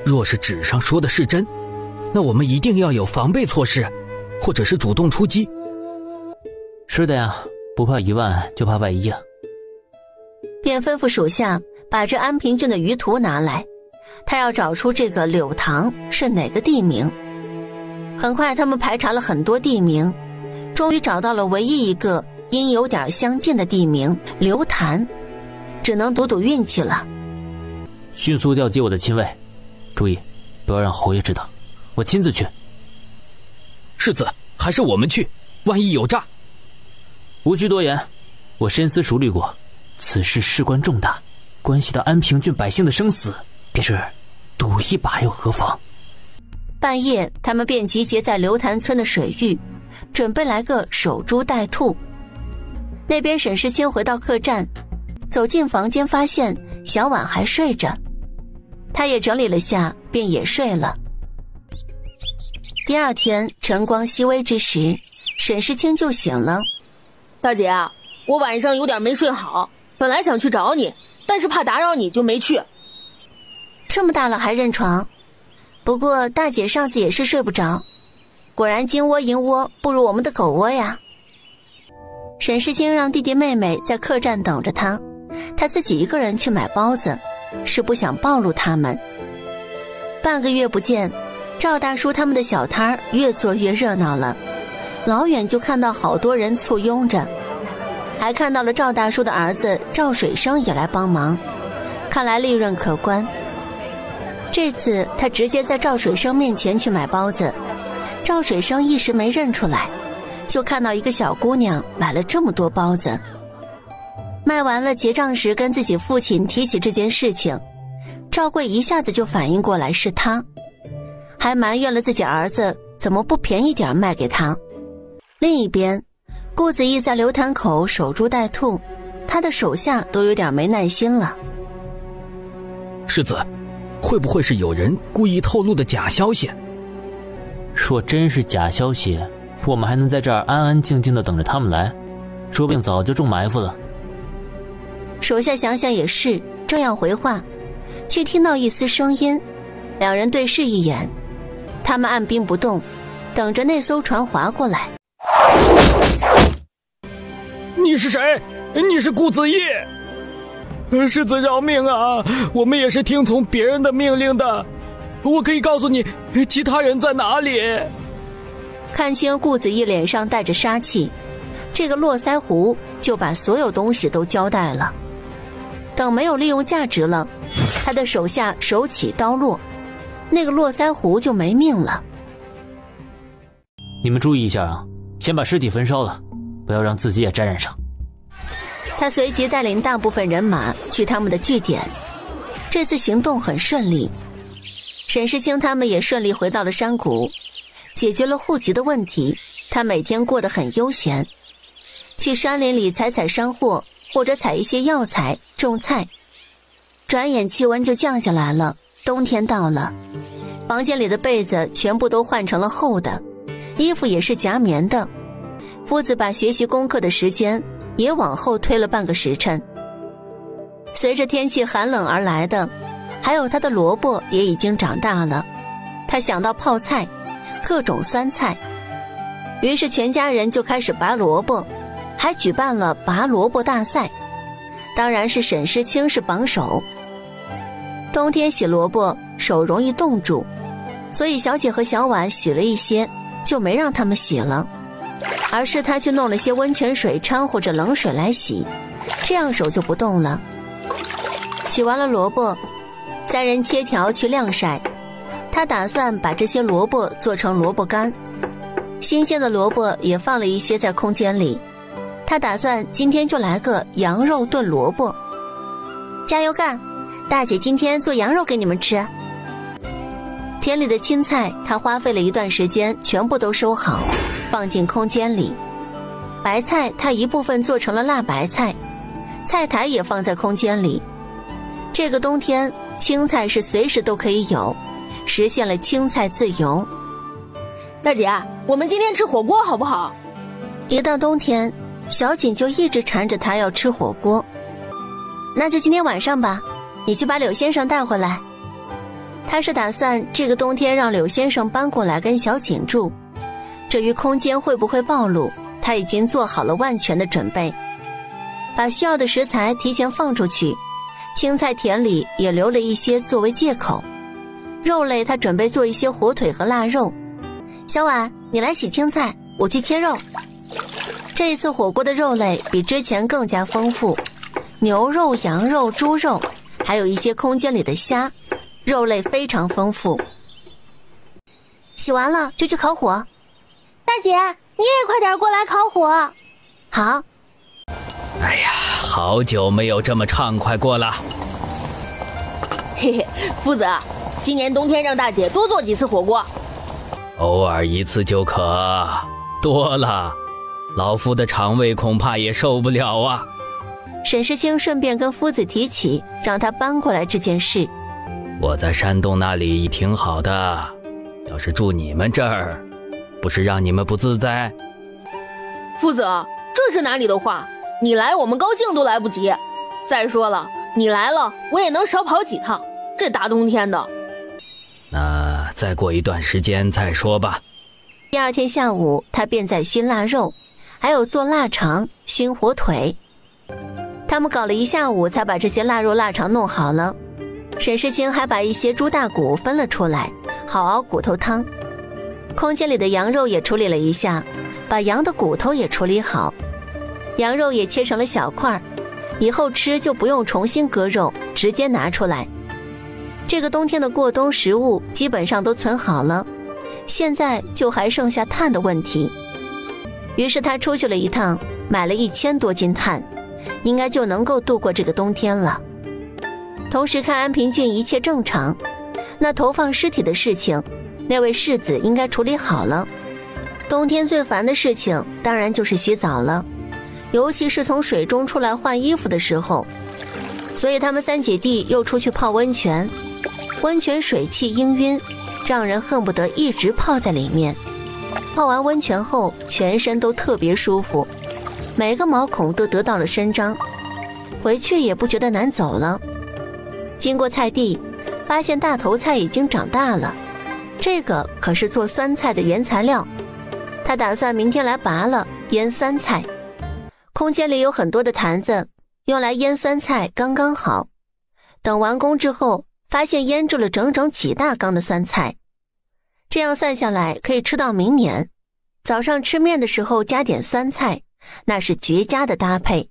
[SPEAKER 7] 若是纸上说的是真，那我们一定要有防备措施，或者是主动出击。
[SPEAKER 5] 是的呀，不怕一万就怕万一啊。
[SPEAKER 2] 便吩咐属下把这安平郡的舆图拿来，他要找出这个柳塘是哪个地名。很快他们排查了很多地名，终于找到了唯一一个因有点相近的地名刘潭，只能赌赌运气了。
[SPEAKER 5] 迅速调集我的亲卫，注意不要让侯爷知道，我亲自去。
[SPEAKER 7] 世子，还是我们去，万一有诈。
[SPEAKER 5] 无需多言，我深思熟虑过，此事事关重大，关系到安平郡百姓的生死，便是赌一把又何妨。
[SPEAKER 2] 半夜他们便集结在刘潭村的水域，准备来个守株待兔。那边沈世清回到客栈，走进房间发现小婉还睡着，他也整理了下便也睡了。第二天晨光熹微之时，沈世清就醒了。
[SPEAKER 3] 大姐啊，我晚上有点没睡好，本来想去找你，但是怕打扰你就没去。
[SPEAKER 2] 这么大了还认床？不过大姐上次也是睡不着，果然金窝银窝不如我们的狗窝呀。沈世清让弟弟妹妹在客栈等着他，他自己一个人去买包子，是不想暴露他们。半个月不见，赵大叔他们的小摊越做越热闹了，老远就看到好多人簇拥着，还看到了赵大叔的儿子赵水生也来帮忙，看来利润可观。这次他直接在赵水生面前去买包子，赵水生一时没认出来，就看到一个小姑娘买了这么多包子。卖完了结账时跟自己父亲提起这件事情，赵贵一下子就反应过来是他，还埋怨了自己儿子怎么不便宜点卖给他。另一边，顾子义在刘潭口守株待兔，他的手下都有点没耐心了。
[SPEAKER 7] 世子，会不会是有人故意透露的假消息？
[SPEAKER 5] 若真是假消息，我们还能在这儿安安静静地等着他们来，说不定早就中埋伏了。
[SPEAKER 2] 手下想想也是，正要回话，却听到一丝声音，两人对视一眼，他们按兵不动，等着那艘船划过来。
[SPEAKER 7] 你是谁？你是顾子义？世子饶命啊，我们也是听从别人的命令的，我可以告诉你其他人在哪里。
[SPEAKER 2] 看清顾子义脸上带着杀气，这个络腮胡就把所有东西都交代了。等没有利用价值了，他的手下手起刀落，那个络腮胡就没命了。
[SPEAKER 5] 你们注意一下啊，先把尸体焚烧了，不要让自己也沾染上。
[SPEAKER 2] 他随即带领大部分人马去他们的据点，这次行动很顺利。沈世清他们也顺利回到了山谷，解决了户籍的问题，他每天过得很悠闲，去山林里采采山货，或者采一些药材种菜。转眼气温就降下来了，冬天到了，房间里的被子全部都换成了厚的，衣服也是夹棉的。夫子把学习功课的时间也往后推了半个时辰。随着天气寒冷而来的，还有他的萝卜也已经长大了。他想到泡菜，各种酸菜，于是全家人就开始拔萝卜，还举办了拔萝卜大赛，当然是沈世清是榜首。冬天洗萝卜手容易冻住，所以小姐和小婉洗了一些，就没让他们洗了，而是他去弄了些温泉水掺和着冷水来洗，这样手就不动了。洗完了萝卜，三人切条去晾晒，他打算把这些萝卜做成萝卜干，新鲜的萝卜也放了一些在空间里，他打算今天就来个羊肉炖萝卜。加油干，大姐今天做羊肉给你们吃。田里的青菜他花费了一段时间全部都收好，放进空间里。白菜他一部分做成了辣白菜，菜台也放在空间里。这个冬天青菜是随时都可以有，实现了青菜自由。
[SPEAKER 3] 大姐，我们今天吃火锅好不好？
[SPEAKER 2] 一到冬天，小锦就一直缠着他要吃火锅。那就今天晚上吧，你去把柳先生带回来。他是打算这个冬天让柳先生搬过来跟小锦住，至于空间会不会暴露，他已经做好了万全的准备，把需要的食材提前放出去，青菜田里也留了一些作为借口。肉类他准备做一些火腿和腊肉。小婉，你来洗青菜，我去切肉。这一次火锅的肉类比之前更加丰富，牛肉、羊肉、猪肉，还有一些空间里的虾，肉类非常丰富。洗完了就去烤火。
[SPEAKER 1] 大姐，你也快点过来烤火。
[SPEAKER 2] 好。
[SPEAKER 4] 哎呀，好久没有这么畅快过了。
[SPEAKER 3] 嘿嘿，夫子，今年冬天让大姐多做几次火锅。
[SPEAKER 4] 偶尔一次就可，多了老夫的肠胃恐怕也受不了啊。
[SPEAKER 2] 沈世清顺便跟夫子提起让他搬过来这件事。
[SPEAKER 4] 我在山东那里挺好的，要是住你们这儿，不是让你们不自在？
[SPEAKER 3] 夫子，这是哪里的话？你来我们高兴都来不及。再说了，你来了我也能少跑几趟，这大冬天的。
[SPEAKER 4] 那再过一段时间再说吧。
[SPEAKER 2] 第二天下午，他便在熏腊肉，还有做腊肠、熏火腿。他们搞了一下午才把这些腊肉腊肠弄好了。沈世清还把一些猪大骨分了出来，好熬骨头汤。空间里的羊肉也处理了一下，把羊的骨头也处理好。羊肉也切成了小块，以后吃就不用重新割肉，直接拿出来。这个冬天的过冬食物基本上都存好了，现在就还剩下炭的问题。于是他出去了一趟，买了1000多斤炭，应该就能够度过这个冬天了。同时看安平郡一切正常，那投放尸体的事情，那位世子应该处理好了。冬天最烦的事情当然就是洗澡了，尤其是从水中出来换衣服的时候。所以他们3姐弟又出去泡温泉，温泉水汽氤氲，让人恨不得一直泡在里面。泡完温泉后全身都特别舒服，每个毛孔都得到了伸张，回去也不觉得难走了。经过菜地，发现大头菜已经长大了，这个可是做酸菜的原材料。他打算明天来拔了腌酸菜。空间里有很多的坛子，用来腌酸菜刚刚好。等完工之后，发现腌制了整整几大缸的酸菜，这样算下来可以吃到明年。早上吃面的时候加点酸菜，那是绝佳的搭配。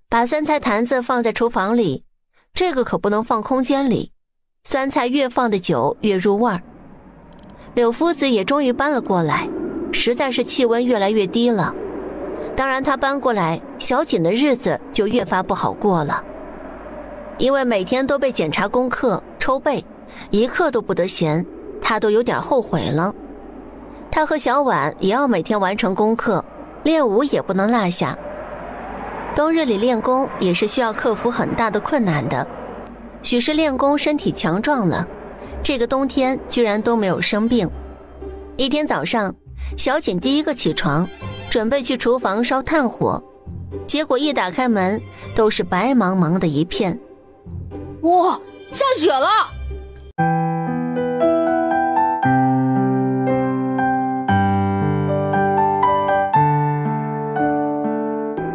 [SPEAKER 2] 把酸菜坛子放在厨房里，这个可不能放空间里，酸菜越放的久越入味儿。柳夫子也终于搬了过来，实在是气温越来越低了。当然他搬过来，小锦的日子就越发不好过了。因为每天都被检查功课、抽背，一刻都不得闲，他都有点后悔了。他和小婉也要每天完成功课，练武也不能落下。冬日里练功也是需要克服很大的困难的。许是练功身体强壮了，这个冬天居然都没有生病。一天早上，小锦第一个起床，准备去厨房烧炭火，结果一打开门，都是白茫茫的一片。
[SPEAKER 3] 哇，下雪了！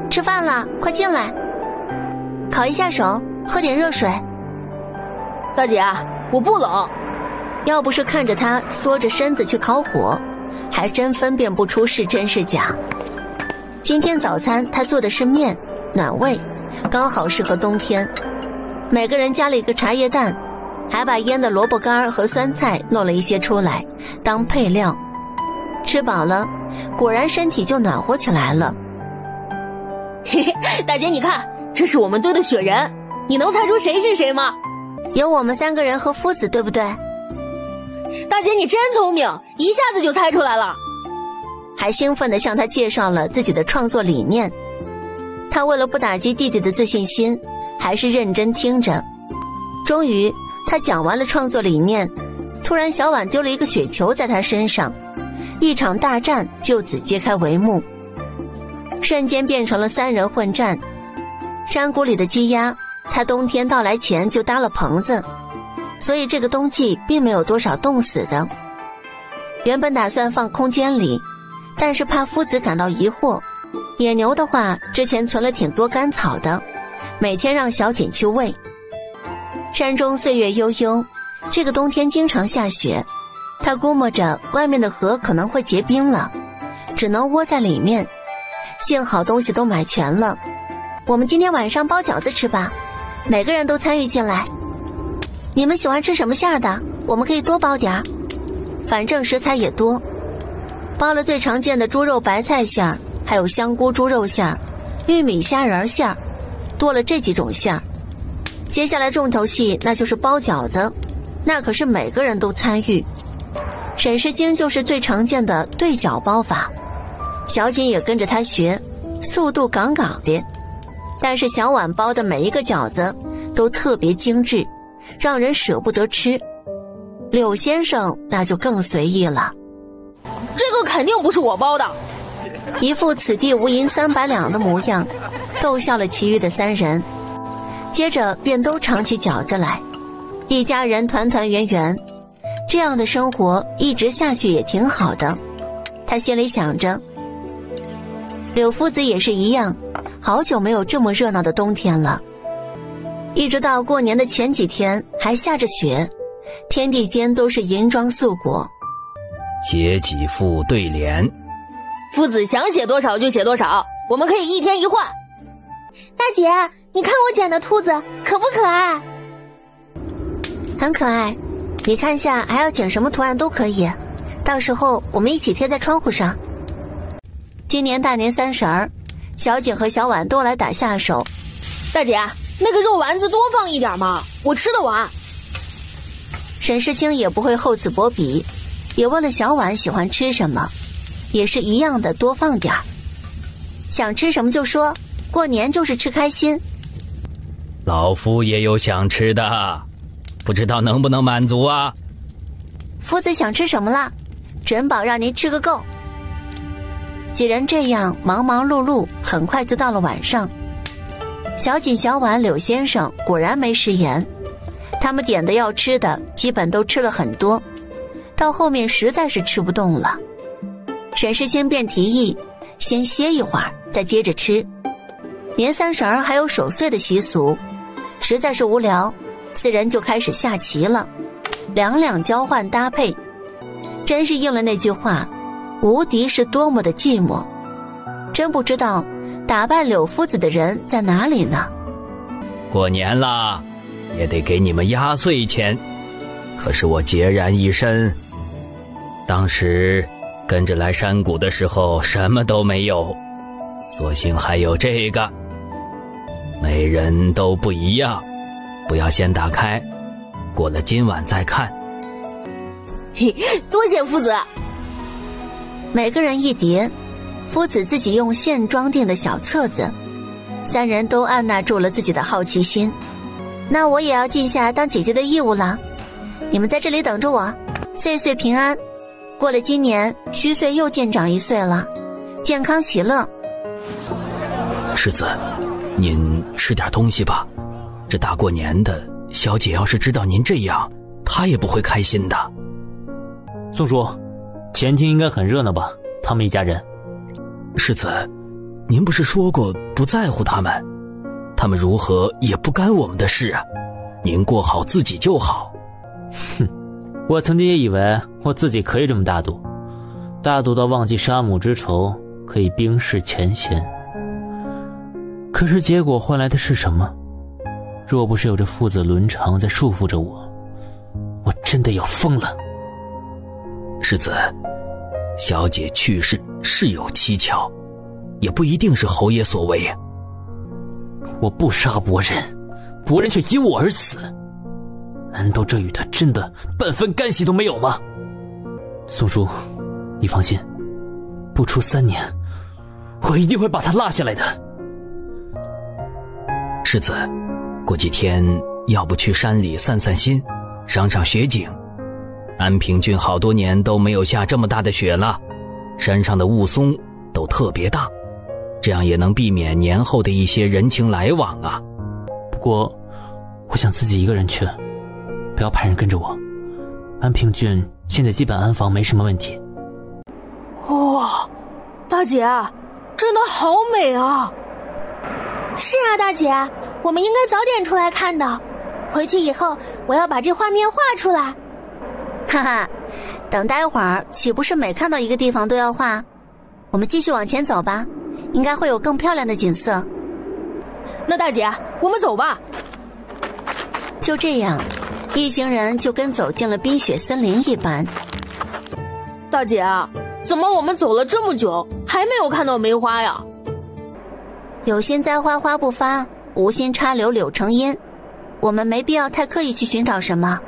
[SPEAKER 2] 吃饭了，快进来。烤一下手，喝点热水。
[SPEAKER 3] 大姐，我不冷。
[SPEAKER 2] 要不是看着他缩着身子去烤火，还真分辨不出是真是假。今天早餐他做的是面，暖胃，刚好适合冬天。每个人加了一个茶叶蛋，还把腌的萝卜干和酸菜弄了一些出来当配料。吃饱了，果然身体就暖和起来了。
[SPEAKER 3] 嘿嘿，大姐你看，这是我们堆的雪人，你能猜出谁是谁吗？
[SPEAKER 2] 有我们3个人和夫子，对不对？
[SPEAKER 3] 大姐你真聪明，一下子就猜出来了。
[SPEAKER 2] 还兴奋地向他介绍了自己的创作理念。他为了不打击弟弟的自信心，还是认真听着。终于他讲完了创作理念，突然小婉丢了一个雪球在他身上，一场大战就此揭开帷幕，瞬间变成了3人混战。山谷里的鸡鸭，他冬天到来前就搭了棚子，所以这个冬季并没有多少冻死的。原本打算放空间里，但是怕夫子感到疑惑。野牛的话之前存了挺多干草的，每天让小锦去喂。山中岁月悠悠，这个冬天经常下雪，他估摸着外面的河可能会结冰了，只能窝在里面。幸好东西都买全了，我们今天晚上包饺子吃吧，每个人都参与进来。你们喜欢吃什么馅的？我们可以多包点儿，反正食材也多。包了最常见的猪肉白菜馅儿，还有香菇猪肉馅儿、玉米虾仁馅儿，多了这几种馅儿。接下来重头戏那就是包饺子，那可是每个人都参与。沈世清就是最常见的对角包法，小锦也跟着他学，速度杠杠的。但是小婉包的每一个饺子都特别精致，让人舍不得吃。柳先生那就更随意了，
[SPEAKER 3] 这个肯定不是我包的，
[SPEAKER 2] 一副此地无银300两的模样，逗笑了其余的3人。接着便都尝起饺子来，一家人团团圆圆，这样的生活一直下去也挺好的。他心里想着。柳夫子也是一样，好久没有这么热闹的冬天了。一直到过年的前几天还下着雪，天地间都是银装素裹。
[SPEAKER 4] 写几副对联，
[SPEAKER 3] 夫子想写多少就写多少，我们可以一天一换。
[SPEAKER 1] 大姐，你看我剪的兔子可不可爱？
[SPEAKER 2] 很可爱，你看下还要剪什么图案都可以，到时候我们一起贴在窗户上。今年大年30，小景和小婉都来打下手。
[SPEAKER 3] 大姐，那个肉丸子多放一点嘛，我吃得完。
[SPEAKER 2] 沈世清也不会厚此薄彼，也问了小婉喜欢吃什么，也是一样的多放点儿。想吃什么就说，过年就是吃开心。
[SPEAKER 4] 老夫也有想吃的，不知道能不能满足啊？
[SPEAKER 2] 夫子想吃什么了？准保让您吃个够。几人这样忙忙碌碌，很快就到了晚上。小锦、小婉、柳先生果然没食言，他们点的要吃的基本都吃了很多，到后面实在是吃不动了。沈世清便提议先歇一会儿再接着吃。年30还有守岁的习俗，实在是无聊，4人就开始下棋了，两两交换搭配，真是应了那句话，无敌是多么的寂寞。真不知道打败柳夫子的人在哪里呢？
[SPEAKER 4] 过年了，也得给你们压岁钱，可是我孑然一身。当时跟着来山谷的时候什么都没有，所幸还有这个。每人都不一样，不要先打开，过了今晚再看。
[SPEAKER 3] 嘿，多谢夫子。
[SPEAKER 2] 每个人一叠，夫子自己用线装订的小册子，3人都按捺住了自己的好奇心。那我也要尽下当姐姐的义务了，你们在这里等着我，岁岁平安。过了今年，虚岁又见长1岁了，健康喜乐。
[SPEAKER 4] 世子，您吃点东西吧，这大过年的，小姐要是知道您这样，她也不会开心的。
[SPEAKER 5] 宋叔，前厅应该很热闹吧？他们一家人。
[SPEAKER 4] 世子，您不是说过不在乎他们，他们如何也不干我们的事啊，您过好自己就好。
[SPEAKER 5] 哼，我曾经也以为我自己可以这么大度，大度到忘记杀母之仇，可以冰释前嫌。可是结果换来的是什么？若不是有着父子伦常在束缚着我，我真的要疯了。
[SPEAKER 4] 世子，小姐去世是有蹊跷，也不一定是侯爷所为啊。
[SPEAKER 5] 我不杀伯仁，伯仁却因我而死。难道这与他真的半分干系都没有吗？宋叔，你放心，不出3年，我一定会把他拉下来的。
[SPEAKER 4] 世子，过几天要不去山里散散心，赏赏雪景？安平郡好多年都没有下这么大的雪了，山上的雾凇都特别大，这样也能避免年后的一些人情来往啊。
[SPEAKER 5] 不过我想自己一个人去，不要派人跟着我。安平郡现在基本安防没什么问题。
[SPEAKER 3] 哇，大姐，真的好美啊！
[SPEAKER 1] 是啊，大姐，我们应该早点出来看的。回去以后，我要把这画面画出来。
[SPEAKER 2] 哈哈，等待会儿岂不是每看到一个地方都要画？我们继续往前走吧，应该会有更漂亮的景色。
[SPEAKER 3] 那大姐，我们走吧。
[SPEAKER 2] 就这样，一行人就跟走进了冰雪森林一般。
[SPEAKER 3] 大姐，怎么我们走了这么久，还没有看到梅花呀？
[SPEAKER 2] 有心栽花花不发，无心插柳柳成荫。我们没必要太刻意去寻找什么，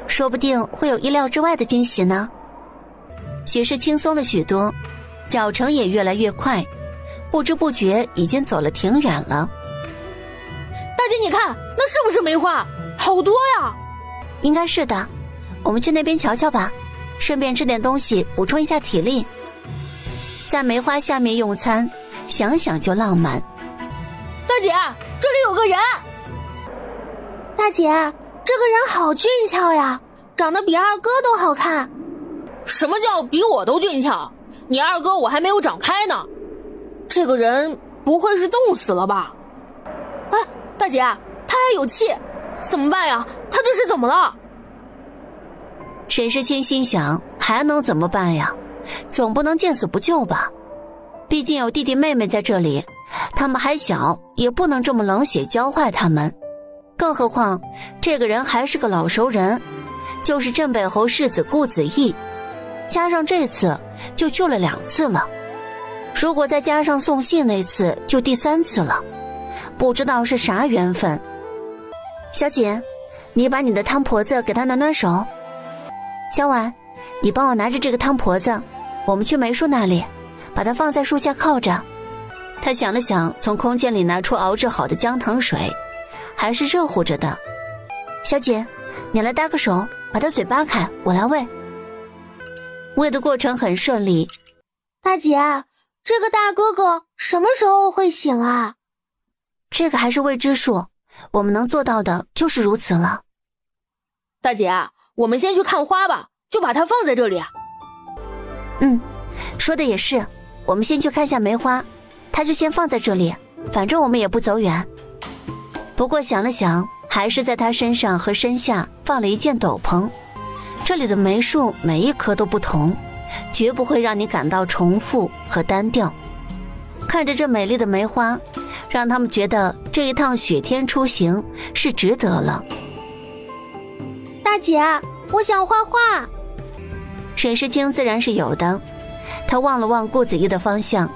[SPEAKER 2] 说不定会有意料之外的惊喜呢。许是轻松了许多，脚程也越来越快，不知不觉已经走了挺远了。
[SPEAKER 3] 大姐，你看，那是不是梅花？好多呀！
[SPEAKER 2] 应该是的，我们去那边瞧瞧吧，顺便吃点东西补充一下体力。在梅花下面用餐，想想就浪漫。
[SPEAKER 3] 大姐，这里有个人。
[SPEAKER 1] 大姐，这个人好俊俏呀，长得比二哥都好看。
[SPEAKER 3] 什么叫比我都俊俏？你二哥我还没有长开呢。这个人不会是冻死了吧？哎，大姐，他还有气，怎么办呀？他这是怎么了？
[SPEAKER 2] 沈世清心想，还能怎么办呀？总不能见死不救吧？毕竟有弟弟妹妹在这里，他们还小，也不能这么冷血教坏他们。更何况这个人还是个老熟人，就是镇北侯世子顾子义，加上这次就救了2次了，如果再加上送信那次，就第3次了，不知道是啥缘分。小姐，你把你的汤婆子给他暖暖手。小婉，你帮我拿着这个汤婆子，我们去梅树那里，把它放在树下靠着。他想了想，从空间里拿出熬制好的姜糖水，还是热乎着的。小姐，你来搭个手，把他嘴扒开，我来喂。喂的过程很顺利。
[SPEAKER 1] 大姐，这个大哥哥什么时候会醒啊？
[SPEAKER 2] 这个还是未知数，我们能做到的就是如此了。
[SPEAKER 3] 大姐，我们先去看花吧，就把它放在这里。
[SPEAKER 2] 说的也是，我们先去看下梅花，它就先放在这里，反正我们也不走远。不过想了想，还是在他身上和身下放了一件斗篷。这里的梅树每一棵都不同，绝不会让你感到重复和单调。看着这美丽的梅花，让他们觉得这一趟雪天出行是值得了。
[SPEAKER 1] 大姐，我想画画。
[SPEAKER 2] 沈世清自然是有的，他望了望顾子怡的方向，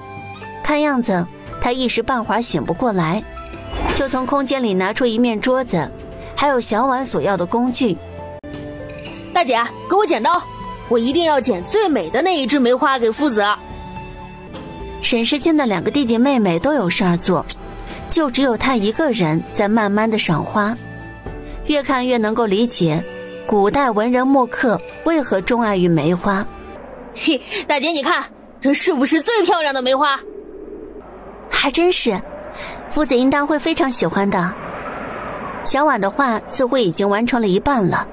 [SPEAKER 2] 看样子他一时半会儿醒不过来，就从空间里拿出一面桌子，还有小婉所要的工具。
[SPEAKER 3] 大姐，给我剪刀，我一定要剪最美的那一只梅花给夫子。
[SPEAKER 2] 沈世清的2个弟弟妹妹都有事儿做，就只有他一个人在慢慢的赏花。越看越能够理解古代文人墨客为何钟爱于梅花。
[SPEAKER 3] 嘿，大姐你看，这是不是最漂亮的梅花？
[SPEAKER 2] 还真是，夫子应当会非常喜欢的。小婉的画似乎已经完成了一半了，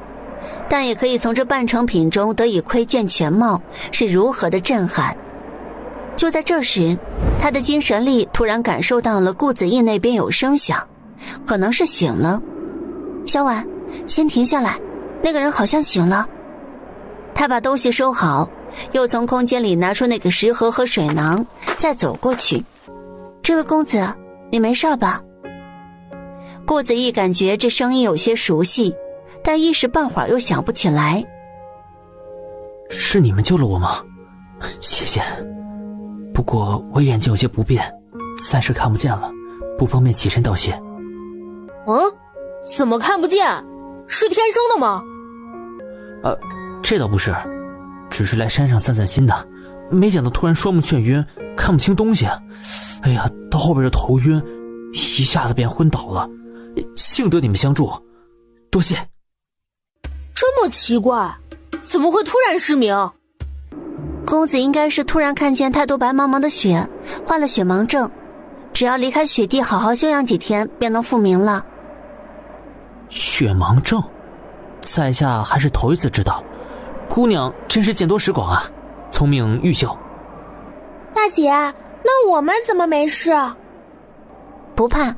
[SPEAKER 2] 但也可以从这半成品中得以窥见全貌是如何的震撼。就在这时，他的精神力突然感受到了顾子义那边有声响，可能是醒了。小婉，先停下来，那个人好像醒了。他把东西收好，又从空间里拿出那个食盒和水囊，再走过去。这位公子，你没事吧？顾子义感觉这声音有些熟悉，但一时半会儿又想不起来。
[SPEAKER 5] 是你们救了我吗？谢谢。不过我眼睛有些不便，暂时看不见了，不方便起身道谢。
[SPEAKER 3] 怎么看不见？是天生的吗？
[SPEAKER 5] 这倒不是，只是来山上散散心的，没想到突然双目眩晕，看不清东西。哎呀，到后边就头晕，一下子便昏倒了，幸得你们相助，多谢。
[SPEAKER 3] 这么奇怪，怎么会突然失明？
[SPEAKER 2] 公子应该是突然看见太多白茫茫的雪，患了雪盲症，只要离开雪地好好休养几天，便能复明了。
[SPEAKER 5] 雪盲症，在下还是头一次知道，姑娘真是见多识广啊，聪明玉秀。
[SPEAKER 1] 大姐，那我们怎么没事？
[SPEAKER 2] 不怕，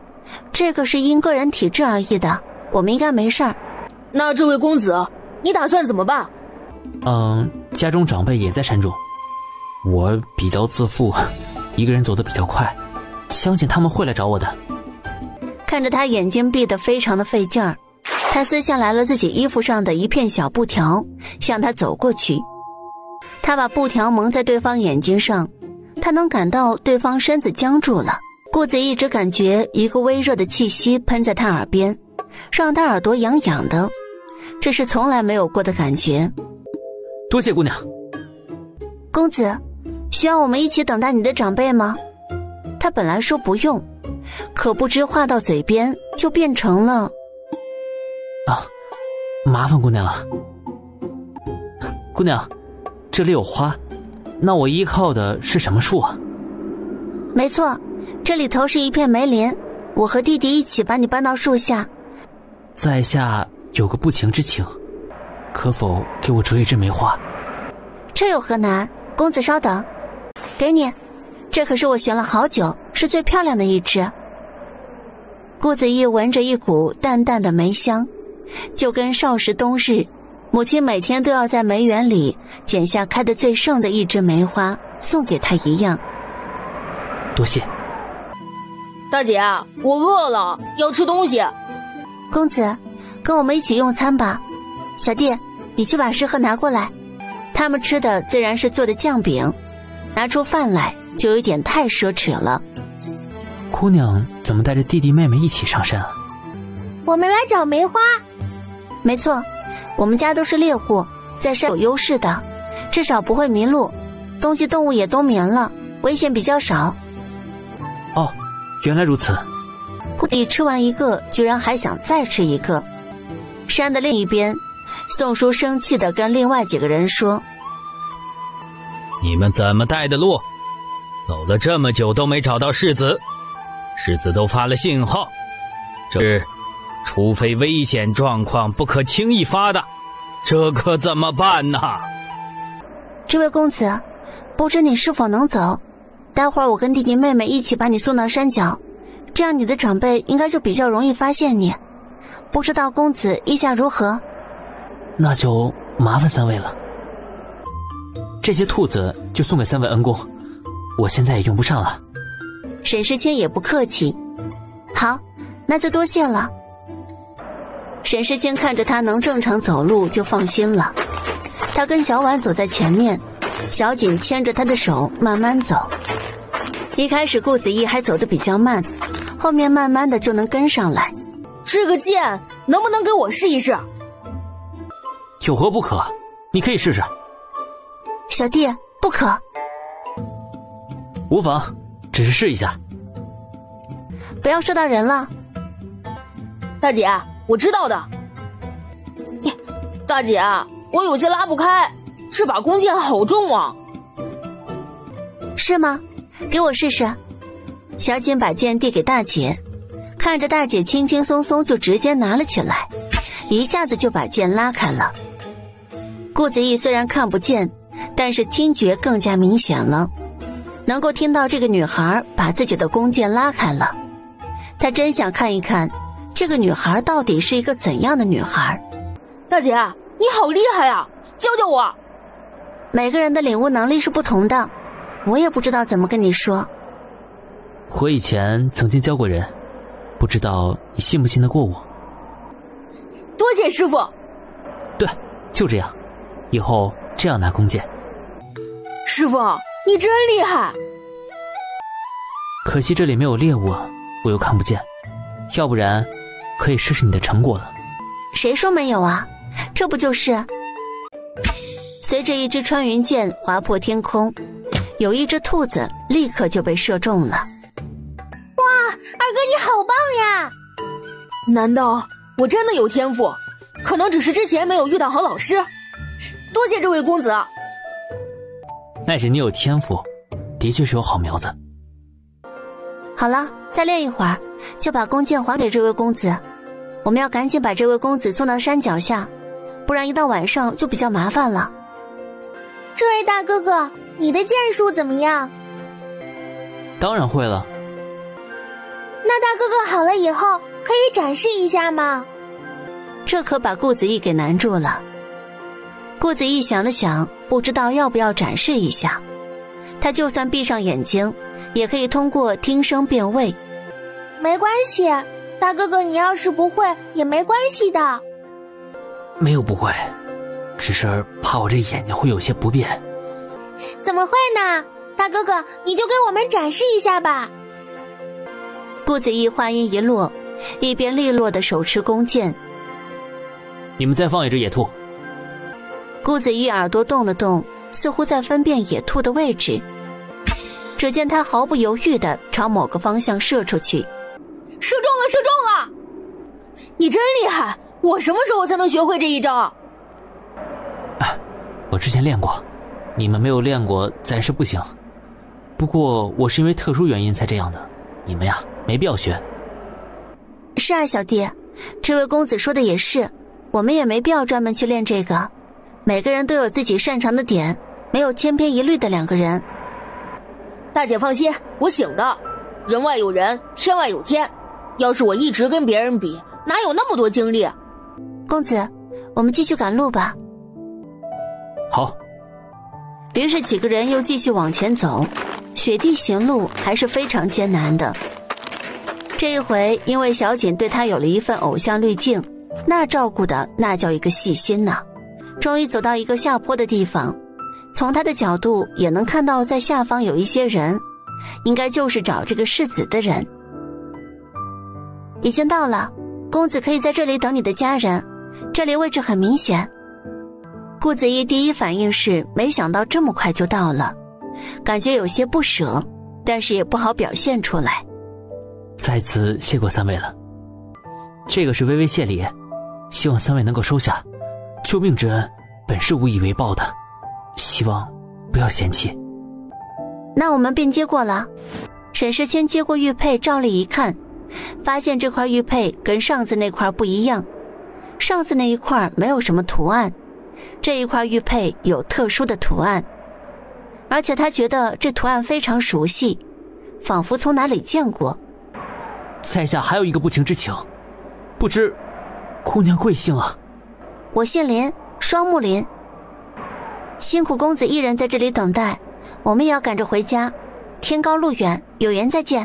[SPEAKER 2] 这个是因个人体质而异的，我们应该没事儿。
[SPEAKER 3] 那这位公子，你打算怎么办？
[SPEAKER 5] 家中长辈也在山中，我比较自负，一个人走得比较快，相信他们会来找我的。
[SPEAKER 2] 看着他眼睛闭得非常的费劲儿，他撕下来了自己衣服上的一片小布条，向他走过去。他把布条蒙在对方眼睛上，他能感到对方身子僵住了。顾子一直感觉一个微热的气息喷在他耳边，让他耳朵痒痒的，这是从来没有过的感觉。
[SPEAKER 5] 多谢姑娘。
[SPEAKER 2] 公子，需要我们一起等待你的长辈吗？他本来说不用，可不知话到嘴边就变成了
[SPEAKER 5] 麻烦姑娘了。姑娘，这里有花，那我依靠的是什么树啊？
[SPEAKER 2] 没错，这里头是一片梅林，我和弟弟一起把你搬到树下。
[SPEAKER 5] 在下有个不情之请，可否给我折一枝梅花？
[SPEAKER 2] 这有何难？公子稍等，给你，这可是我选了好久，是最漂亮的一枝。顾子义闻着一股淡淡的梅香，就跟少时冬日母亲每天都要在梅园里剪下开得最盛的一枝梅花送给他一样。
[SPEAKER 5] 多谢。
[SPEAKER 3] 大姐，我饿了，要吃东西。
[SPEAKER 2] 公子，跟我们一起用餐吧。小弟，你去把食盒拿过来。他们吃的自然是做的酱饼，拿出饭来就有点太奢侈了。
[SPEAKER 5] 姑娘怎么带着弟弟妹妹一起上山啊？
[SPEAKER 1] 我们来找梅花。
[SPEAKER 2] 没错，我们家都是猎户，在山有优势的，至少不会迷路，冬季动物也冬眠了，危险比较少。
[SPEAKER 5] 哦，原来如此。
[SPEAKER 2] 顾子吃完一个，居然还想再吃一个。山的另一边，宋叔生气地跟另外几个人说：
[SPEAKER 4] 你们怎么带的路？走了这么久都没找到世子，世子都发了信号，这除非危险状况不可轻易发的，这可怎么办呢？
[SPEAKER 2] 这位公子，不知你是否能走？待会儿我跟弟弟妹妹一起把你送到山脚，这样你的长辈应该就比较容易发现你。不知道公子意下如何？
[SPEAKER 5] 那就麻烦三位了。这些兔子就送给三位恩公，我现在也用不上了。
[SPEAKER 2] 沈世清也不客气，好，那就多谢了。沈世清看着他能正常走路就放心了，他跟小婉走在前面，小锦牵着他的手慢慢走。一开始顾子义还走得比较慢，后面慢慢的就能跟上来。
[SPEAKER 3] 这个剑能不能给我试一试？
[SPEAKER 5] 有何不可？你可以试试。
[SPEAKER 2] 小弟，不可。
[SPEAKER 5] 无妨，只是试一下。
[SPEAKER 2] 不要说到人了。
[SPEAKER 3] 大姐，我知道的。大姐，我有些拉不开，这把弓箭好重啊。
[SPEAKER 2] 是吗？给我试试。小锦把剑递给大姐，看着大姐轻轻松松就直接拿了起来，一下子就把剑拉开了。顾子义虽然看不见，但是听觉更加明显了，能够听到这个女孩把自己的弓箭拉开了。他真想看一看这个女孩到底是一个怎样的女孩。
[SPEAKER 3] 大姐，你好厉害呀，教教我。
[SPEAKER 2] 每个人的领悟能力是不同的，我也不知道怎么跟你说。
[SPEAKER 5] 我以前曾经教过人，不知道你信不信得过我。
[SPEAKER 3] 多谢师傅。
[SPEAKER 5] 对，就这样，以后这样拿弓箭。
[SPEAKER 3] 师傅，你真厉害。
[SPEAKER 5] 可惜这里没有猎物，我又看不见，要不然可以试试你的成果了。
[SPEAKER 2] 谁说没有啊？这不就是……随着一支穿云箭划破天空，有一只兔子立刻就被射中了。
[SPEAKER 1] 哇，二哥你好棒呀！
[SPEAKER 3] 难道我真的有天赋？可能只是之前没有遇到好老师。多谢这位公子。
[SPEAKER 5] 那是你有天赋，的确是有好苗子。
[SPEAKER 2] 好了，再练一会儿，就把弓箭还给这位公子。我们要赶紧把这位公子送到山脚下，不然一到晚上就比较麻烦了。
[SPEAKER 1] 这位大哥哥，你的箭术怎么样？
[SPEAKER 5] 当然会了。
[SPEAKER 1] 那大哥哥好了以后，可以展示一下吗？
[SPEAKER 2] 这可把顾子义给难住了。顾子义想了想，不知道要不要展示一下。他就算闭上眼睛，也可以通过听声辨位。
[SPEAKER 1] 没关系，大哥哥你要是不会也没关系的。
[SPEAKER 5] 没有不会，只是怕我这眼睛会有些不便。
[SPEAKER 1] 怎么会呢？大哥哥你就给我们展示一下吧。
[SPEAKER 2] 顾子义话音一落，一边利落地手持弓箭。
[SPEAKER 5] 你们再放一只野兔。
[SPEAKER 2] 顾子义耳朵动了动，似乎在分辨野兔的位置。只见他毫不犹豫地朝某个方向射出去。
[SPEAKER 3] 射中了，射中了！你真厉害！我什么时候才能学会这一招？
[SPEAKER 5] 我之前练过，你们没有练过暂时不行。不过我是因为特殊原因才这样的，你们呀没必要学。
[SPEAKER 2] 是啊，小弟，这位公子说的也是，我们也没必要专门去练这个。每个人都有自己擅长的点，没有千篇一律的两个人。
[SPEAKER 3] 大姐放心，我醒的。人外有人，天外有天。要是我一直跟别人比，哪有那么多精力？
[SPEAKER 2] 公子，我们继续赶路吧。
[SPEAKER 5] 好。
[SPEAKER 2] 于是几个人又继续往前走，雪地行路还是非常艰难的。这一回，因为小锦对他有了一份偶像滤镜，那照顾的那叫一个细心呐。终于走到一个下坡的地方，从他的角度也能看到在下方有一些人，应该就是找这个世子的人。已经到了，公子可以在这里等你的家人，这里位置很明显。顾子义第一反应是没想到这么快就到了，感觉有些不舍，但是也不好表现出来。
[SPEAKER 5] 再次谢过三位了，这个是微微谢礼，希望三位能够收下。救命之恩本是无以为报的，希望不要嫌弃。
[SPEAKER 2] 那我们便接过了。沈世谦接过玉佩照例一看，发现这块玉佩跟上次那块不一样，上次那一块没有什么图案，这一块玉佩有特殊的图案，而且他觉得这图案非常熟悉，仿佛从哪里见过。
[SPEAKER 5] 在下还有一个不情之请，不知姑娘贵姓啊？
[SPEAKER 2] 我姓林，双木林。辛苦公子一人在这里等待，我们也要赶着回家，天高路远，有缘再见。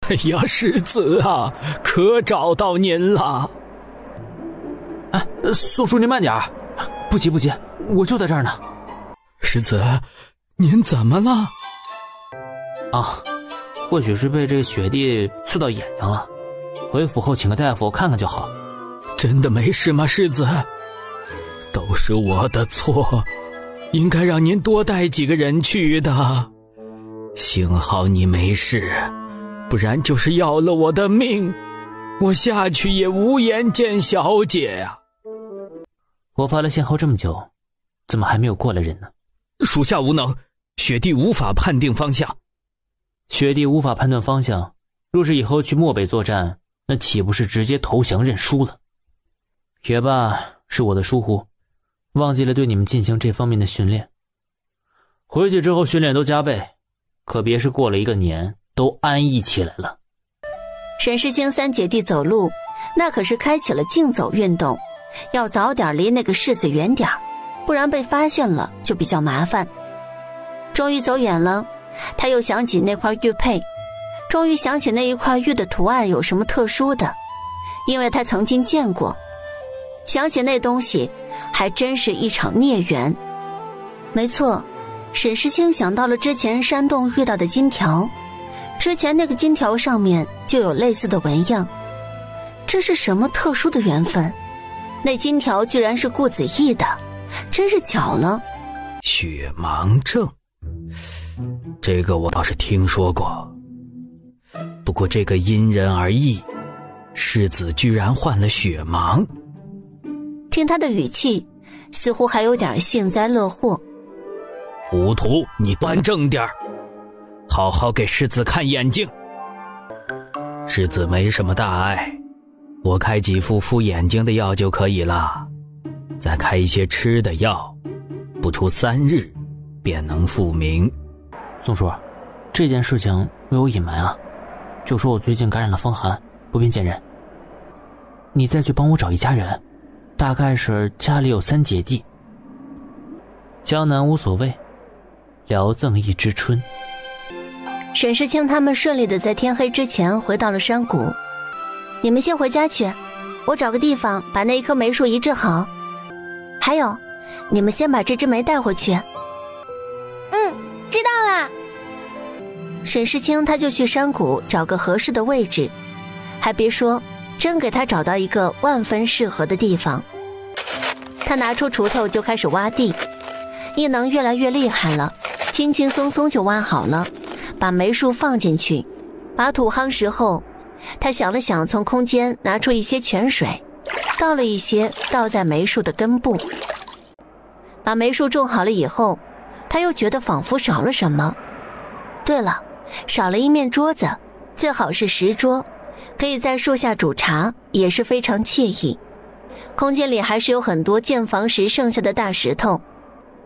[SPEAKER 7] 哎呀，世子啊，可找到您了。
[SPEAKER 5] 宋叔您慢点，不急不急，我就在这儿呢。
[SPEAKER 7] 世子，您怎么了？
[SPEAKER 5] 或许是被这个雪地刺到眼睛了，回府后请个大夫看看就好。
[SPEAKER 7] 真的没事吗，世子？都是我的错，应该让您多带几个人去的。幸好你没事，不然就是要了我的命，我下去也无颜见小姐呀。
[SPEAKER 5] 我发了信号这么久，怎么还没有过来人呢？
[SPEAKER 7] 属下无能，雪地无法判定方向。
[SPEAKER 5] 雪地无法判断方向，若是以后去漠北作战，那岂不是直接投降认输了？也罢，是我的疏忽，忘记了对你们进行这方面的训练。回去之后训练都加倍，可别是过了1个年都安逸起来了。
[SPEAKER 2] 沈世清三姐弟走路，那可是开启了竞走运动，要早点离那个世子远点，不然被发现了就比较麻烦。终于走远了，他又想起那块玉佩，终于想起那一块玉的图案有什么特殊的，因为他曾经见过。想起那东西，还真是一场孽缘。没错，沈世清想到了之前山洞遇到的金条，之前那个金条上面就有类似的纹样，这是什么特殊的缘分？那金条居然是顾子毅的，真是巧了。
[SPEAKER 4] 血盲症，这个我倒是听说过，不过这个因人而异，世子居然患了血盲。
[SPEAKER 2] 听他的语气，似乎还有点幸灾乐祸。
[SPEAKER 4] 糊涂，你端正点儿，好好给世子看眼睛。世子没什么大碍，我开几副敷眼睛的药就可以了，再开一些吃的药，不出3日便能复明。
[SPEAKER 5] 宋叔，这件事情为我隐瞒啊，就说我最近感染了风寒，不便见人。你再去帮我找一家人，大概是家里有3姐弟。江南无所谓，聊赠一枝春。
[SPEAKER 2] 沈世清他们顺利的在天黑之前回到了山谷。你们先回家去，我找个地方把那一棵梅树移植好。还有，你们先把这枝梅带回去。
[SPEAKER 1] 知道啦。
[SPEAKER 2] 沈世清他就去山谷找个合适的位置，还别说，真给他找到一个万分适合的地方。他拿出锄头就开始挖地，异能越来越厉害了，轻轻松松就挖好了，把梅树放进去，把土夯实后，他想了想，从空间拿出一些泉水，倒了一些，倒在梅树的根部。把梅树种好了以后，他又觉得仿佛少了什么。对了，少了一面桌子，最好是石桌，可以在树下煮茶，也是非常惬意。空间里还是有很多建房时剩下的大石头。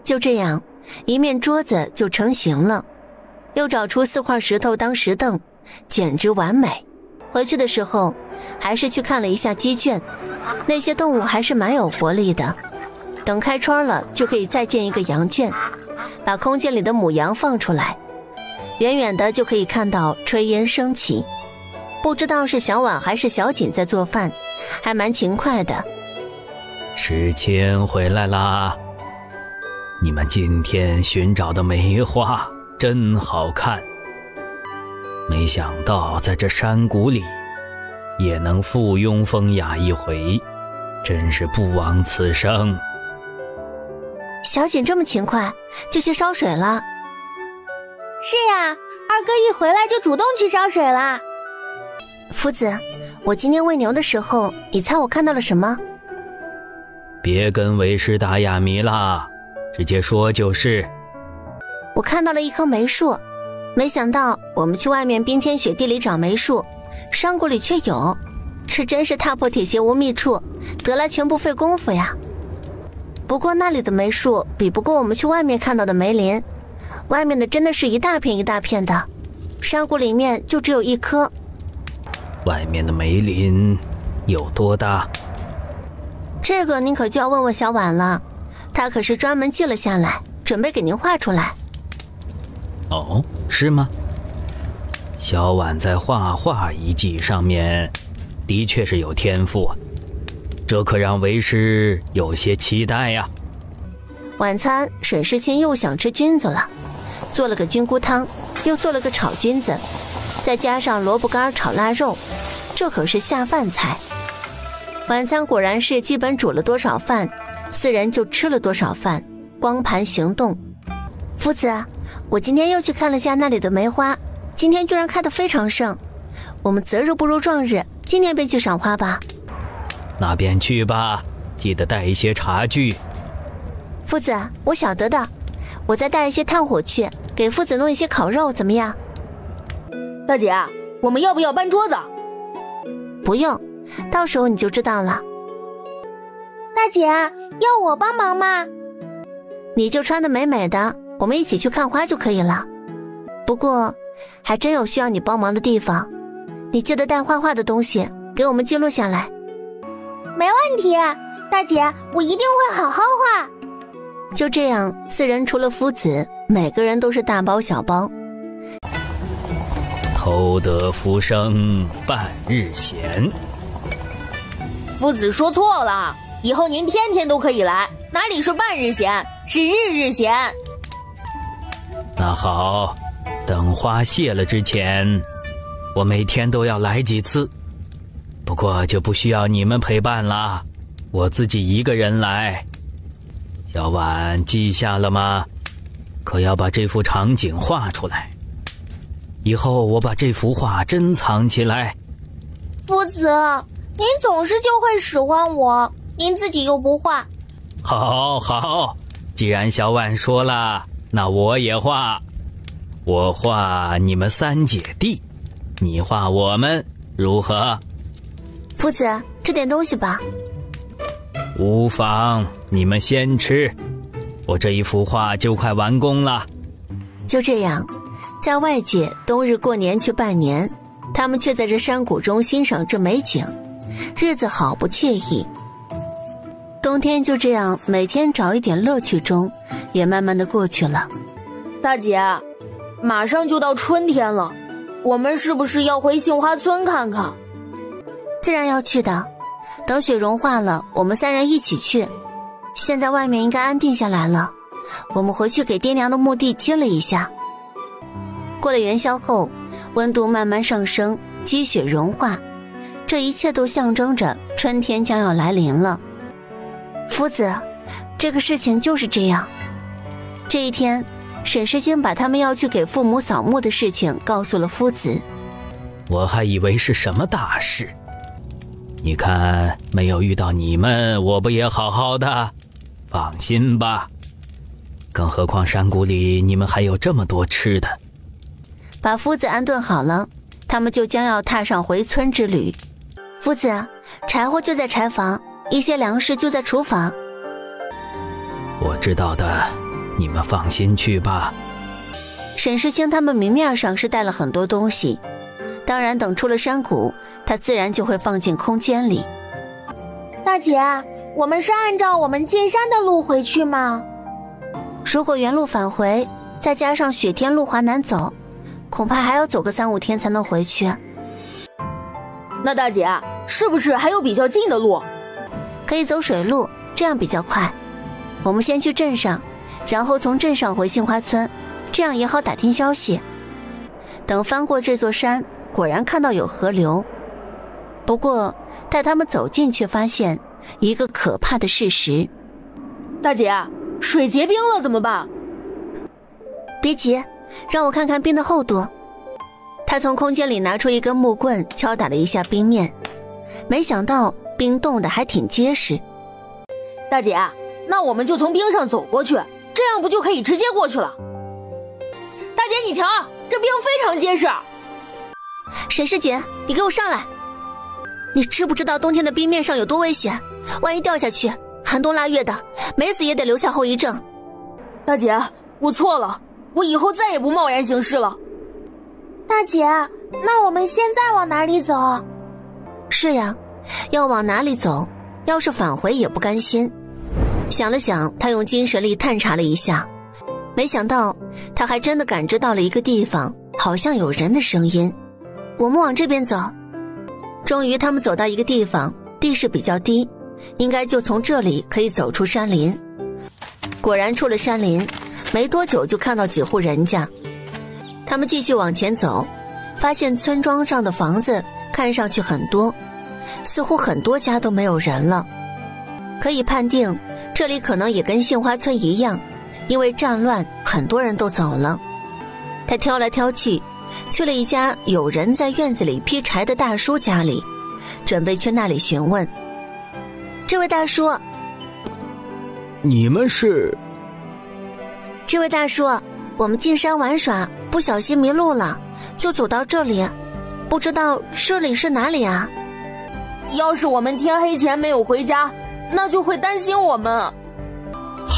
[SPEAKER 2] 就这样，一面桌子就成型了。又找出4块石头当石凳，简直完美。回去的时候，还是去看了一下鸡圈，那些动物还是蛮有活力的。等开春了，就可以再建一个羊圈，把空间里的母羊放出来，远远的就可以看到炊烟升起。不知道是小婉还是小锦在做饭，还蛮勤快的。
[SPEAKER 4] 世清回来啦！你们今天寻找的梅花真好看，没想到在这山谷里也能附庸风雅一回，真是不枉此生。
[SPEAKER 2] 小锦这么勤快，就去烧水了。
[SPEAKER 1] 是呀，二哥一回来就主动去烧水啦。
[SPEAKER 2] 夫子，我今天喂牛的时候，你猜我看到了什么？
[SPEAKER 4] 别跟为师打哑谜啦，直接说就是。
[SPEAKER 2] 我看到了一棵梅树，没想到我们去外面冰天雪地里找梅树，山谷里却有，这真是踏破铁鞋无觅处，得来全不费工夫呀。不过那里的梅树比不过我们去外面看到的梅林，外面的真的是一大片一大片的，山谷里面就只有1棵。
[SPEAKER 4] 外面的梅林有多大？
[SPEAKER 2] 这个您可就要问问小婉了，她可是专门记了下来，准备给您画出来。
[SPEAKER 4] 哦，是吗？小婉在画画一技上面的确是有天赋，这可让为师有些期待呀。
[SPEAKER 2] 晚餐沈世清又想吃菌子了，做了个菌菇汤，又做了个炒菌子，再加上萝卜干炒腊肉，这可是下饭菜。晚餐果然是基本煮了多少饭，4人就吃了多少饭，光盘行动。夫子，我今天又去看了下那里的梅花，今天居然开得非常盛，我们择日不如撞日，今天便去赏花吧。
[SPEAKER 4] 那便去吧，记得带一些茶具。
[SPEAKER 2] 夫子，我晓得的，我再带一些炭火去，给夫子弄一些烤肉，怎么样？
[SPEAKER 3] 大姐，我们要不要搬桌子？
[SPEAKER 2] 不用，到时候你就知道了。
[SPEAKER 1] 大姐，要我帮忙吗？
[SPEAKER 2] 你就穿得美美的，我们一起去看花就可以了。不过，还真有需要你帮忙的地方，你记得带画画的东西，给我们记录下来。
[SPEAKER 1] 没问题，大姐，我一定会好好画。
[SPEAKER 2] 就这样，4人除了夫子，每个人都是大包小包。
[SPEAKER 4] 偷得浮生半日闲。
[SPEAKER 3] 夫子说错了，以后您天天都可以来，哪里是半日闲，是日日闲。
[SPEAKER 4] 那好，等花谢了之前，我每天都要来几次，不过就不需要你们陪伴了，我自己一个人来。小婉记下了吗？可要把这幅场景画出来。以后我把这幅画珍藏起来。
[SPEAKER 1] 夫子，您总是就会使唤我，您自己又不画。
[SPEAKER 4] 好好，既然小婉说了，那我也画。我画你们三姐弟，你画我们，如何？
[SPEAKER 2] 夫子，吃点东西吧。
[SPEAKER 4] 无妨，你们先吃。我这一幅画就快完工了。
[SPEAKER 2] 就这样，在外界冬日过年去拜年，他们却在这山谷中欣赏这美景，日子好不惬意。冬天就这样每天找一点乐趣中，也慢慢的过去了。
[SPEAKER 3] 大姐，马上就到春天了，我们是不是要回杏花村看看？
[SPEAKER 2] 自然要去的，等雪融化了，我们三人一起去。现在外面应该安定下来了，我们回去给爹娘的墓地清了一下。过了元宵后，温度慢慢上升，积雪融化，这一切都象征着春天将要来临了。夫子，这个事情就是这样。这一天，沈世清把他们要去给父母扫墓的事情告诉了夫子。
[SPEAKER 4] 我还以为是什么大事，你看没有遇到你们，我不也好好的？放心吧，更何况山谷里你们还有这么多吃的。
[SPEAKER 2] 把夫子安顿好了，他们就将要踏上回村之旅。夫子，柴火就在柴房，一些粮食就在厨房。
[SPEAKER 4] 我知道的，你们放心去吧。
[SPEAKER 2] 沈世清他们明面上是带了很多东西，当然等出了山谷，他自然就会放进空间里。
[SPEAKER 1] 大姐，我们是按照我们进山的路回去吗？
[SPEAKER 2] 如果原路返回，再加上雪天路滑难走，恐怕还要走个3-5天才能回去。
[SPEAKER 3] 那大姐，是不是还有比较近的路？
[SPEAKER 2] 可以走水路，这样比较快。我们先去镇上，然后从镇上回杏花村，这样也好打听消息。等翻过这座山，果然看到有河流。不过待他们走近，却发现一个可怕的事实。
[SPEAKER 3] 大姐，水结冰了怎么办？
[SPEAKER 2] 别急，让我看看冰的厚度。他从空间里拿出一根木棍，敲打了一下冰面，没想到冰冻得还挺结实。
[SPEAKER 3] 大姐，那我们就从冰上走过去，这样不就可以直接过去了？大姐你瞧，这冰非常结实。
[SPEAKER 2] 沈师姐，你给我上来！你知不知道冬天的冰面上有多危险？万一掉下去，寒冬腊月的，没死也得留下后遗症。
[SPEAKER 3] 大姐，我错了，我以后再也不贸然行事了。
[SPEAKER 1] 大姐，那我们现在往哪里走？
[SPEAKER 2] 是呀，要往哪里走？要是返回也不甘心。想了想，他用精神力探查了一下，没想到他还真的感知到了一个地方，好像有人的声音。我们往这边走。终于他们走到一个地方，地势比较低，应该就从这里可以走出山林。果然出了山林，没多久就看到几户人家。他们继续往前走，发现村庄上的房子看上去很多，似乎很多家都没有人了。可以判定这里可能也跟杏花村一样，因为战乱很多人都走了。他挑来挑去，去了一家有人在院子里劈柴的大叔家里，准备去那里询问。这位大叔，
[SPEAKER 7] 你们是？
[SPEAKER 2] 这位大叔，我们进山玩耍，不小心迷路了，就走到这里，不知道这里是哪里啊？
[SPEAKER 3] 要是我们天黑前没有回家，那就会担心我们。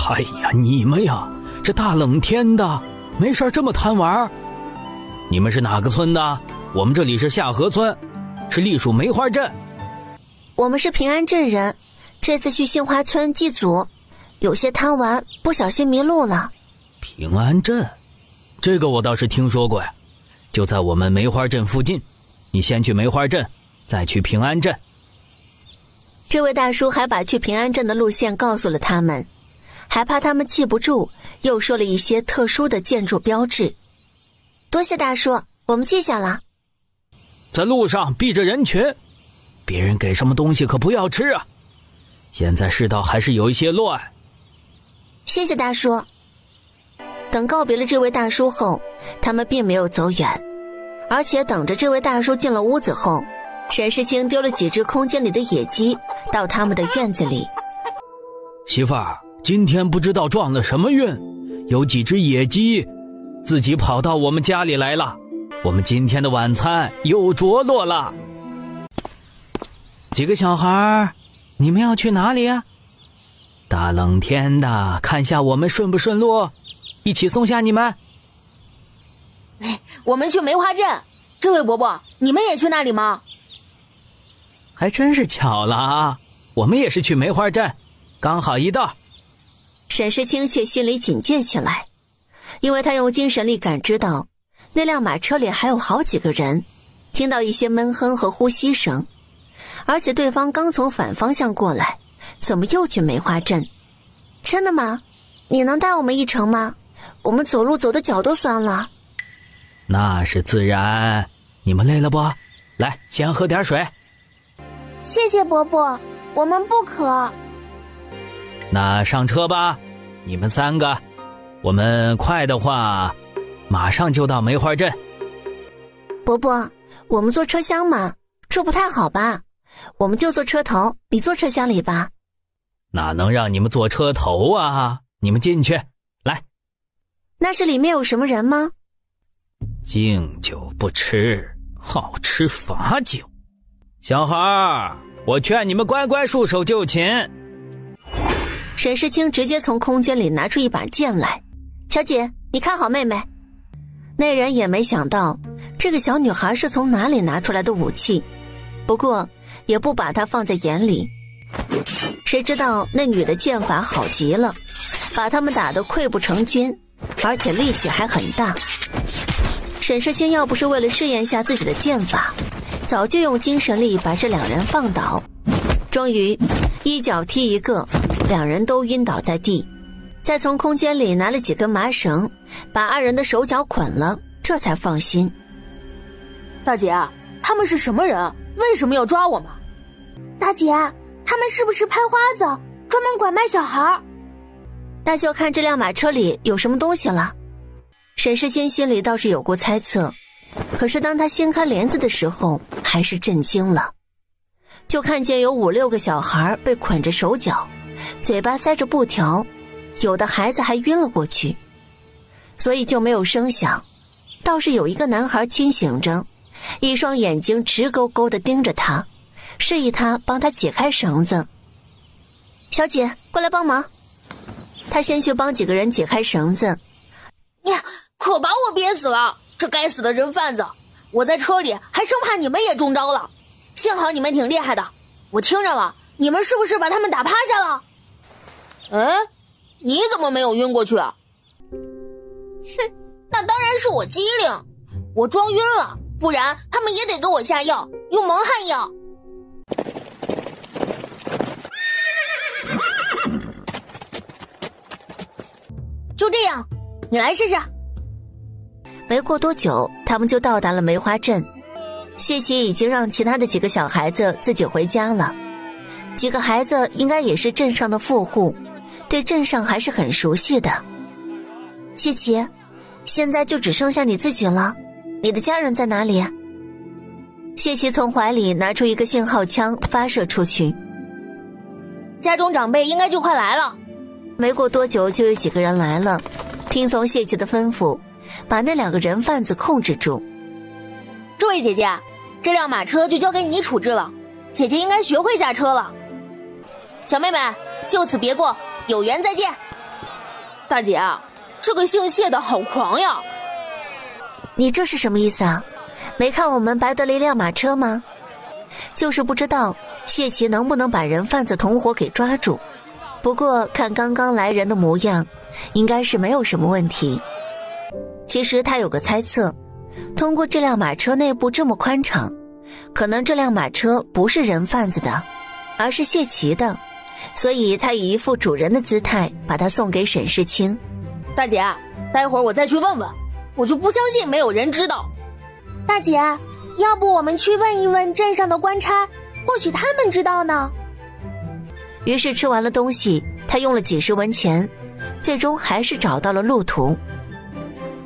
[SPEAKER 4] 哎呀，你们呀，这大冷天的，没事这么贪玩。你们是哪个村的？我们这里是下河村，是隶属梅花镇。
[SPEAKER 2] 我们是平安镇人，这次去杏花村祭祖，有些贪玩，不小心迷路了。
[SPEAKER 4] 平安镇，这个我倒是听说过呀，就在我们梅花镇附近。你先去梅花镇，再去平安镇。
[SPEAKER 2] 这位大叔还把去平安镇的路线告诉了他们，还怕他们记不住，又说了一些特殊的建筑标志。多谢大叔，我们记下了。
[SPEAKER 4] 在路上避着人群，别人给什么东西可不要吃啊。现在世道还是有一些乱。
[SPEAKER 2] 谢谢大叔。等告别了这位大叔后，他们并没有走远，而且等着这位大叔进了屋子后，沈世清丢了几只空间里的野鸡到他们的院子里。
[SPEAKER 4] 媳妇儿，今天不知道撞了什么运，有几只野鸡自己跑到我们家里来了，我们今天的晚餐又着落了。几个小孩，你们要去哪里啊？大冷天的，看下我们顺不顺路，一起送下你们。
[SPEAKER 3] 我们去梅花镇。这位伯伯，你们也去那里吗？
[SPEAKER 4] 还真是巧了啊，我们也是去梅花镇，刚好一道。
[SPEAKER 2] 沈世清却心里警戒起来，因为他用精神力感知到那辆马车里还有好几个人，听到一些闷哼和呼吸声，而且对方刚从反方向过来，怎么又去梅花镇？真的吗？你能带我们一程吗？我们走路走的脚都酸了。
[SPEAKER 4] 那是自然，你们累了不？来，先喝点水。
[SPEAKER 1] 谢谢伯伯，我们不渴。
[SPEAKER 4] 那上车吧，你们3个，我们快的话马上就到梅花镇。
[SPEAKER 2] 伯伯，我们坐车厢嘛，这不太好吧？我们就坐车头，你坐车厢里吧。
[SPEAKER 4] 哪能让你们坐车头啊？你们进去，来。
[SPEAKER 2] 那是里面有什么人吗？
[SPEAKER 4] 敬酒不吃，好吃罚酒。小孩儿，我劝你们乖乖束手就擒。
[SPEAKER 2] 沈世清直接从空间里拿出一把剑来。小姐，你看好妹妹。那人也没想到这个小女孩是从哪里拿出来的武器，不过也不把她放在眼里。谁知道那女的剑法好极了，把他们打得溃不成军，而且力气还很大。沈世清要不是为了试验下自己的剑法，早就用精神力把这2人放倒。终于一脚踢一个，2人都晕倒在地，再从空间里拿了几根麻绳，把2人的手脚捆了，这才放心。
[SPEAKER 3] 大姐，他们是什么人？为什么要抓我们？
[SPEAKER 1] 大姐，他们是不是拍花子，专门拐卖小孩？
[SPEAKER 2] 那就看这辆马车里有什么东西了。沈世清心里倒是有过猜测，可是当他掀开帘子的时候，还是震惊了。就看见有5、6个小孩被捆着手脚，嘴巴塞着布条，有的孩子还晕了过去，所以就没有声响。倒是有一个男孩清醒着，一双眼睛直勾勾地盯着他，示意他帮他解开绳子。小姐，过来帮忙。他先去帮几个人解开绳子。
[SPEAKER 3] 呀，可把我憋死了！这该死的人贩子，我在车里还生怕你们也中招了。幸好你们挺厉害的，我听着了，你们是不是把他们打趴下了？哎，你怎么没有晕过去啊？哼，那当然是我机灵，我装晕了，不然他们也得给我下药，用蒙汗药。就这样，你来试试。
[SPEAKER 2] 没过多久，他们就到达了梅花镇。谢奇已经让其他的几个小孩子自己回家了。几个孩子应该也是镇上的富户，对镇上还是很熟悉的。谢奇，现在就只剩下你自己了，你的家人在哪里？谢奇从怀里拿出一个信号枪发射出去。
[SPEAKER 3] 家中长辈应该就快来了。
[SPEAKER 2] 没过多久就有几个人来了，听从谢奇的吩咐，把那2个人贩子控制住。
[SPEAKER 3] 这位姐姐，这辆马车就交给你处置了，姐姐应该学会下车了。小妹妹，就此别过，有缘再见。大姐，这个姓谢的好狂呀！
[SPEAKER 2] 你这是什么意思啊？没看我们白得了一辆马车吗？就是不知道谢奇能不能把人贩子同伙给抓住。不过看刚刚来人的模样，应该是没有什么问题。其实他有个猜测，通过这辆马车内部这么宽敞，可能这辆马车不是人贩子的，而是谢奇的，所以他以一副主人的姿态把它送给沈世清。
[SPEAKER 3] 大姐，待会儿我再去问问，我就不相信没有人知道。
[SPEAKER 1] 大姐，要不我们去问一问镇上的官差，或许他们知道呢。
[SPEAKER 2] 于是吃完了东西，他用了几十文钱，最终还是找到了路途，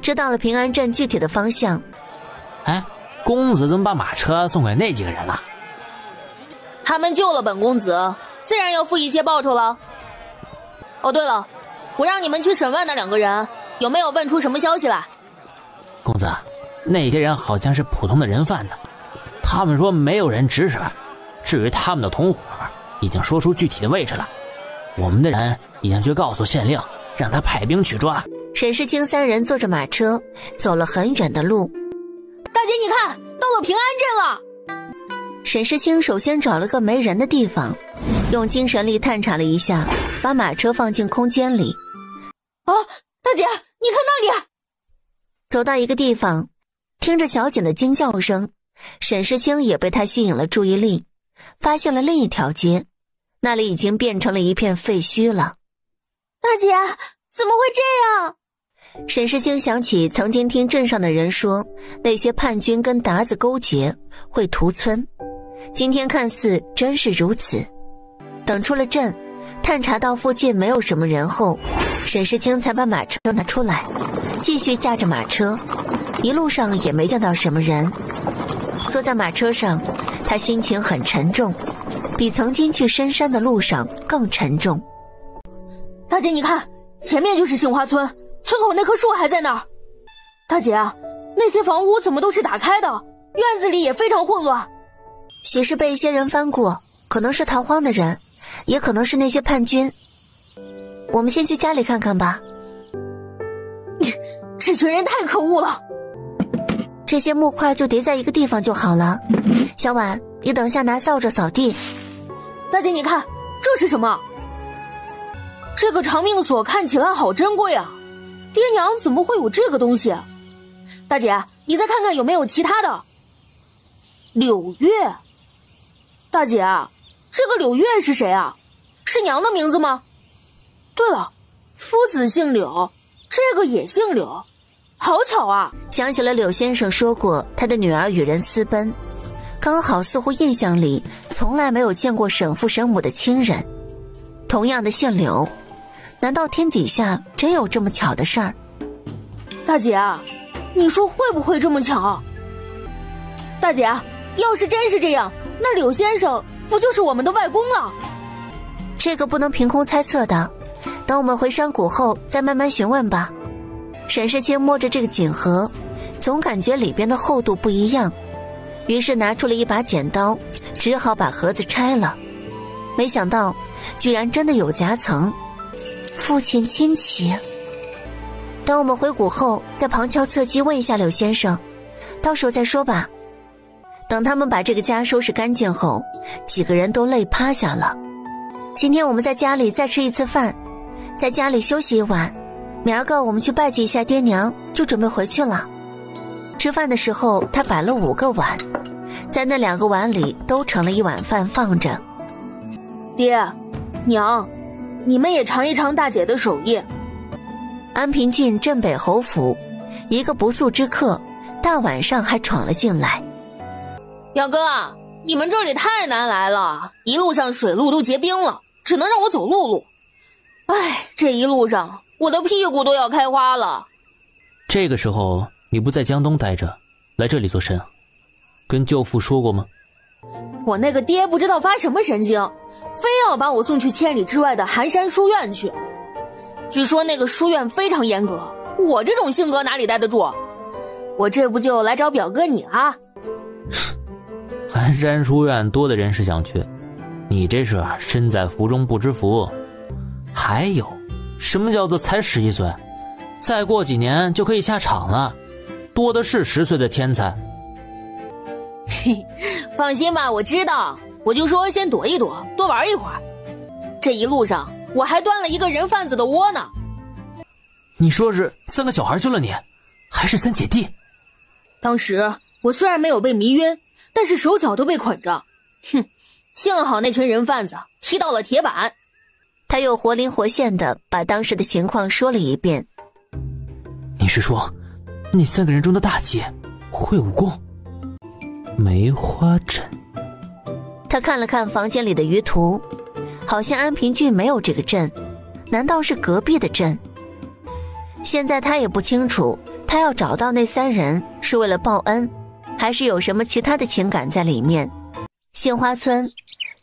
[SPEAKER 2] 知道了平安镇具体的方向。
[SPEAKER 5] 哎，公子怎么把马车送给那几个人了？
[SPEAKER 3] 他们救了本公子，自然要付一些报酬了。哦，对了，我让你们去审问那2个人，有没有问出什么消息来？
[SPEAKER 5] 公子，那些人好像是普通的人贩子，他们说没有人指使。至于他们的同伙，已经说出具体的位置了，我们的人已经去告诉县令，让他派兵去抓。
[SPEAKER 2] 沈世清3人坐着马车走了很远的路。
[SPEAKER 3] 大姐你看，到了平安镇了。
[SPEAKER 2] 沈世清首先找了个没人的地方，用精神力探查了一下，把马车放进空间里。
[SPEAKER 3] 啊，大姐你看那里。
[SPEAKER 2] 走到一个地方，听着小景的惊叫声，沈世清也被他吸引了注意力，发现了另一条街，那里已经变成了一片废墟了。
[SPEAKER 1] 大姐，怎么会这样？
[SPEAKER 2] 沈世清想起曾经听镇上的人说，那些叛军跟鞑子勾结，会屠村。今天看似真是如此。等出了镇，探查到附近没有什么人后，沈世清才把马车拿出来，继续驾着马车，一路上也没见到什么人。坐在马车上，他心情很沉重，比曾经去深山的路上更沉重。
[SPEAKER 3] 大姐你看，前面就是杏花村，村口那棵树还在那儿。大姐啊，那些房屋怎么都是打开的，院子里也非常混乱。
[SPEAKER 2] 许是被一些人翻过，可能是逃荒的人，也可能是那些叛军。我们先去家里看看吧。
[SPEAKER 3] 这群人太可恶了。
[SPEAKER 2] 这些木块就叠在一个地方就好了。小婉，你等下拿扫帚扫地。
[SPEAKER 3] 大姐你看，这是什么？这个长命锁看起来好珍贵啊，爹娘怎么会有这个东西？大姐，你再看看有没有其他的。柳月。大姐，这个柳月是谁啊？是娘的名字吗？对了，夫子姓柳，这个也姓柳，好巧啊。
[SPEAKER 2] 想起了柳先生说过他的女儿与人私奔，刚好似乎印象里从来没有见过沈父沈母的亲人。同样的姓柳，难道天底下真有这么巧的事儿？
[SPEAKER 3] 大姐，你说会不会这么巧？大姐，要是真是这样，那柳先生不就是我们的外公了？
[SPEAKER 2] 这个不能凭空猜测的，等我们回山谷后再慢慢询问吧。沈世清摸着这个锦盒，总感觉里边的厚度不一样，于是拿出了一把剪刀，只好把盒子拆了。没想到居然真的有夹层，父亲亲戚。等我们回谷后在旁敲侧击问一下柳先生，到时候再说吧。等他们把这个家收拾干净后，几个人都累趴下了。今天我们在家里再吃一次饭，在家里休息一晚，明儿个我们去拜祭一下爹娘，就准备回去了。吃饭的时候他摆了5个碗，在那2个碗里都盛了一碗饭放着。
[SPEAKER 3] 爹娘，你们也尝一尝大姐的手艺。
[SPEAKER 2] 安平郡镇北侯府，一个不速之客大晚上还闯了进来。
[SPEAKER 3] 表哥，你们这里太难来了，一路上水路都结冰了，只能让我走陆路。哎，这一路上我的屁股都要开花了。
[SPEAKER 5] 这个时候你不在江东待着，来这里做甚啊？跟舅父说过吗？
[SPEAKER 3] 我那个爹不知道发什么神经，非要把我送去千里之外的寒山书院去。据说那个书院非常严格，我这种性格哪里待得住？我这不就来找表哥你啊。
[SPEAKER 5] 寒山书院多的人是想去，你这是身在福中不知福。还有，什么叫做才11岁？再过几年就可以下场了，多的是10岁的天才。
[SPEAKER 3] 嘿，放心吧，我知道，我就说先躲一躲，多玩一会儿。这一路上我还端了一个人贩子的窝呢。
[SPEAKER 5] 你说是3个小孩救了你，还是3姐弟？
[SPEAKER 3] 当时我虽然没有被迷晕，但是手脚都被捆着。哼，幸好那群人贩子踢到了铁板。
[SPEAKER 2] 他又活灵活现地把当时的情况说了一遍。
[SPEAKER 5] 你是说那3个人中的大姐会武功？梅花阵。
[SPEAKER 2] 他看了看房间里的鱼图，好像安平郡没有这个镇，难道是隔壁的镇？现在他也不清楚，他要找到那3人是为了报恩，还是有什么其他的情感在里面。杏花村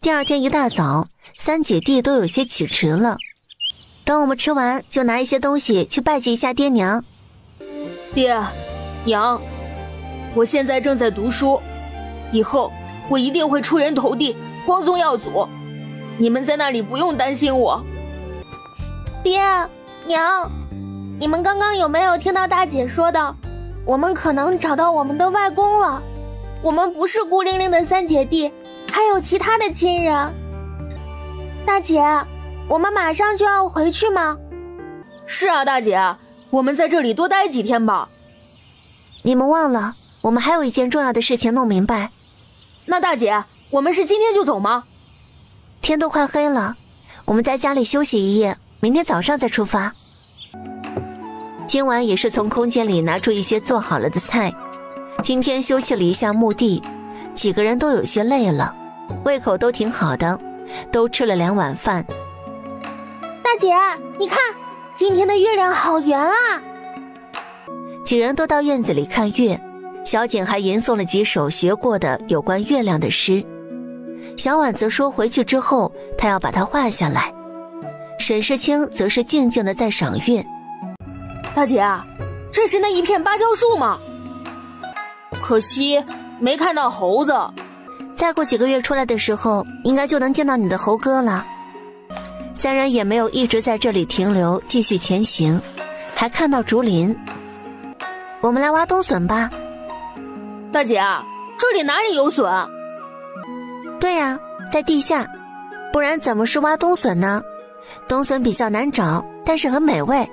[SPEAKER 2] 第2天一大早，3姐弟都有些起迟了。等我们吃完，就拿一些东西去拜祭一下爹娘。
[SPEAKER 3] 爹娘，我现在正在读书，以后我一定会出人头地，光宗耀祖，你们在那里不用担心我。
[SPEAKER 1] 爹娘，你们刚刚有没有听到大姐说的，我们可能找到我们的外公了，我们不是孤零零的3姐弟，还有其他的亲人。大姐，我们马上就要回去吗？
[SPEAKER 3] 是啊，大姐，我们在这里多待几天吧。
[SPEAKER 2] 你们忘了，我们还有一件重要的事情弄明白。
[SPEAKER 3] 那大姐，我们是今天就走吗？
[SPEAKER 2] 天都快黑了，我们在家里休息一夜，明天早上再出发。今晚也是从空间里拿出一些做好了的菜。今天休息了一下墓地，几个人都有些累了，胃口都挺好的，都吃了2碗饭。
[SPEAKER 1] 大姐，你看，今天的月亮好圆啊！
[SPEAKER 2] 几人都到院子里看月，小景还吟诵了几首学过的有关月亮的诗。小婉则说回去之后，她要把它画下来。沈世清则是静静地在赏月。
[SPEAKER 3] 大姐，这是那一片芭蕉树吗？可惜没看到猴子。
[SPEAKER 2] 再过几个月出来的时候，应该就能见到你的猴哥了。3人也没有一直在这里停留，继续前行，还看到竹林。我们来挖冬笋吧。
[SPEAKER 3] 大姐，这里哪里有笋？
[SPEAKER 2] 对呀，在地下，不然怎么是挖冬笋呢？冬笋比较难找，但是很美味。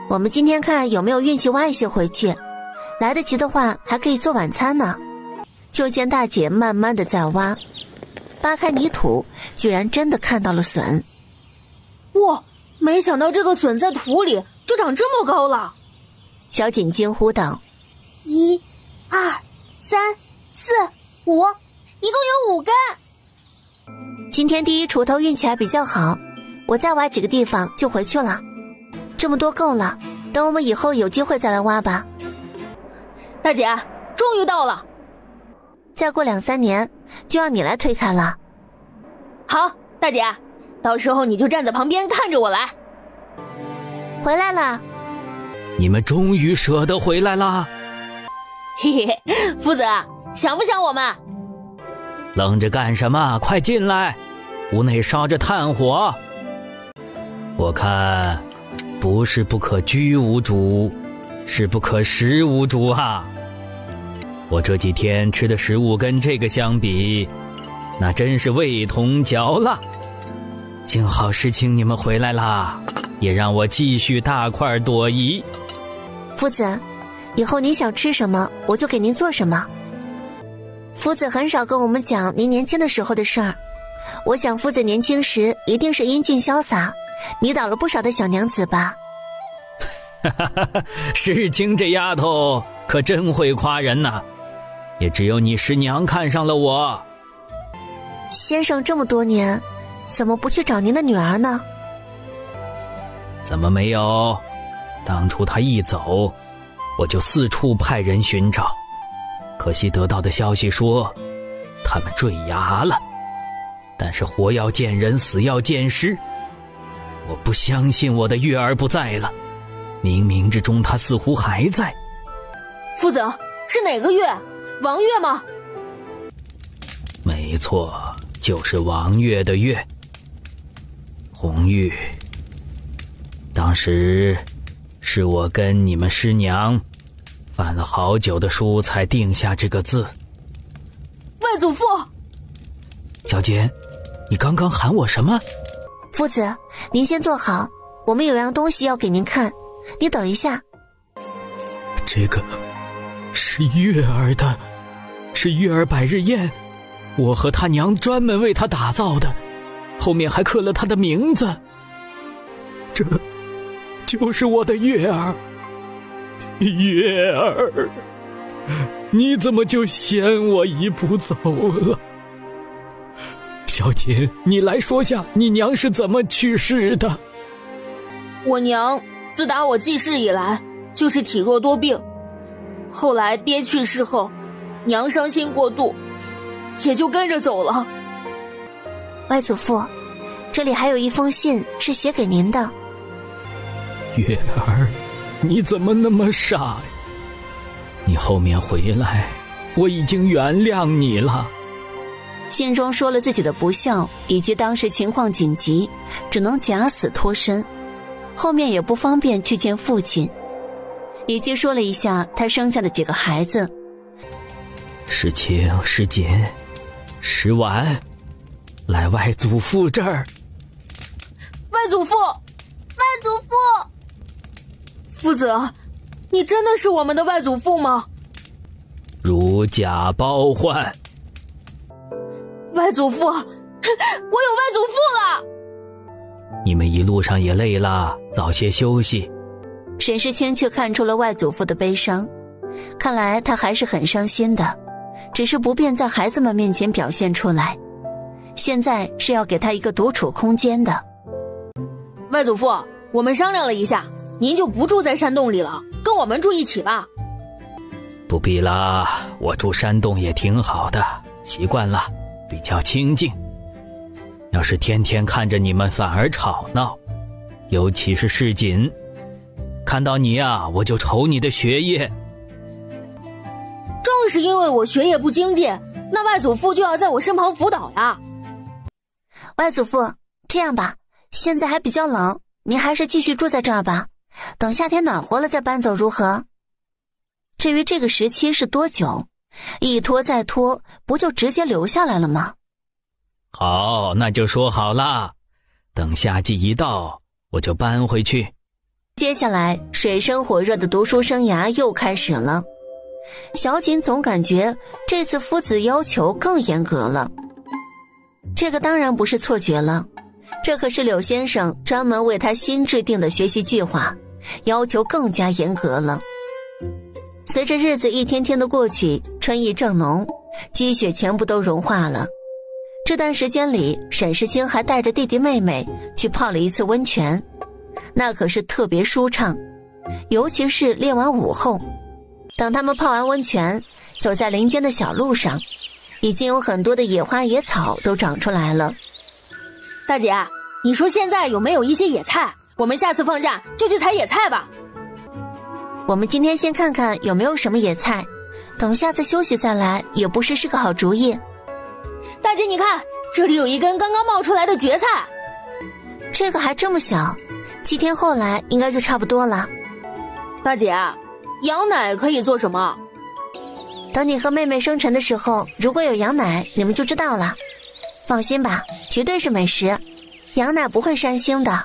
[SPEAKER 2] 我们今天看有没有运气挖一些回去，来得及的话还可以做晚餐呢。就见大姐慢慢的在挖，扒开泥土，居然真的看到了笋。
[SPEAKER 3] 哇，没想到这个笋在土里就长这么高了。
[SPEAKER 2] 小锦惊呼道
[SPEAKER 1] ：1、2、3、4、5，一共有5根。
[SPEAKER 2] 今天第一锄头运气还比较好，我再挖几个地方就回去了。这么多够了，等我们以后有机会再来挖吧。
[SPEAKER 3] 大姐，终于到了。
[SPEAKER 2] 再过2、3年就要你来推开了。
[SPEAKER 3] 好，大姐，到时候你就站在旁边看着我来。
[SPEAKER 2] 回来了。
[SPEAKER 4] 你们终于舍得回来啦。
[SPEAKER 3] 嘿嘿，夫子，想不想我们？
[SPEAKER 4] 愣着干什么？快进来，屋内烧着炭火。我看不是不可居无主，是不可食无主啊。我这几天吃的食物跟这个相比，那真是味同嚼蜡。幸好事情你们回来啦，也让我继续大快朵颐。
[SPEAKER 2] 夫子，以后您想吃什么，我就给您做什么。夫子很少跟我们讲您年轻的时候的事儿，我想夫子年轻时一定是英俊潇洒，迷倒了不少的小娘子吧。
[SPEAKER 4] 世清这丫头可真会夸人呐，也只有你师娘看上了我。
[SPEAKER 2] 先生这么多年，怎么不去找您的女儿呢？
[SPEAKER 4] 怎么没有？当初她一走，我就四处派人寻找，可惜得到的消息说他们坠崖了，但是活要见人，死要见尸。我不相信我的月儿不在了，冥冥之中她似乎还在。
[SPEAKER 3] 夫子，是哪个月？王月吗？
[SPEAKER 4] 没错，就是王月的月。红玉，当时是我跟你们师娘翻了好久的书才定下这个字。
[SPEAKER 3] 外祖父。
[SPEAKER 4] 小简，你刚刚喊我什么？
[SPEAKER 2] 夫子，您先坐好，我们有样东西要给您看，你等一下。
[SPEAKER 7] 这个是月儿的，是月儿百日宴，我和他娘专门为他打造的，后面还刻了他的名字。这就是我的月儿。月儿，你怎么就先我一步走了？小锦，你来说下你娘是怎么去世的？
[SPEAKER 3] 我娘自打我记事以来就是体弱多病，后来爹去世后，娘伤心过度，也就跟着走了。
[SPEAKER 2] 外祖父，这里还有一封信是写给您的。
[SPEAKER 7] 月儿，你怎么那么傻呀？你后面回来，我已经原谅你了。
[SPEAKER 2] 信中说了自己的不孝，以及当时情况紧急，只能假死脱身，后面也不方便去见父亲，以及说了一下他生下的几个孩子：
[SPEAKER 7] 石青、石锦、石婉，来外祖父这儿。
[SPEAKER 3] 外祖父，
[SPEAKER 1] 外祖父，
[SPEAKER 3] 夫子，你真的是我们的外祖父吗？
[SPEAKER 7] 如假包换。
[SPEAKER 3] 外祖父，我有外祖父了。
[SPEAKER 7] 你们一路上也累了，早些休息。
[SPEAKER 2] 沈世清却看出了外祖父的悲伤，看来他还是很伤心的，只是不便在孩子们面前表现出来。现在是要给他一个独处空间的。
[SPEAKER 3] 外祖父，我们商量了一下，您就不住在山洞里了，跟我们住一起吧。
[SPEAKER 7] 不必啦，我住山洞也挺好的，习惯了，比较清静。要是天天看着你们反而吵闹，尤其是世锦，看到你啊，我就愁你的学业。
[SPEAKER 3] 正是因为我学业不精进，那外祖父就要在我身旁辅导呀。
[SPEAKER 2] 外祖父，这样吧，现在还比较冷，您还是继续住在这儿吧，等夏天暖和了再搬走如何？至于这个时期是多久，一拖再拖，不就直接留下来了吗？
[SPEAKER 7] 好，那就说好啦，等夏季一到，我就搬回去。
[SPEAKER 2] 接下来水深火热的读书生涯又开始了。小锦总感觉这次夫子要求更严格了。这个当然不是错觉了，这可是柳先生专门为他新制定的学习计划，要求更加严格了。随着日子一天天的过去，春意正浓，积雪全部都融化了。这段时间里，沈世清还带着弟弟妹妹去泡了一次温泉，那可是特别舒畅，尤其是练完舞后。等他们泡完温泉，走在林间的小路上，已经有很多的野花野草都长出来了。
[SPEAKER 3] 大姐，你说现在有没有一些野菜？我们下次放假就去采野菜吧。
[SPEAKER 2] 我们今天先看看有没有什么野菜，等下次休息再来也不是个好主意。
[SPEAKER 3] 大姐你看，这里有一根刚刚冒出来的蕨菜。
[SPEAKER 2] 这个还这么小，几天后来应该就差不多了。
[SPEAKER 3] 大姐，羊奶可以做什么？
[SPEAKER 2] 等你和妹妹生辰的时候，如果有羊奶，你们就知道了。放心吧，绝对是美食，羊奶不会膻腥的。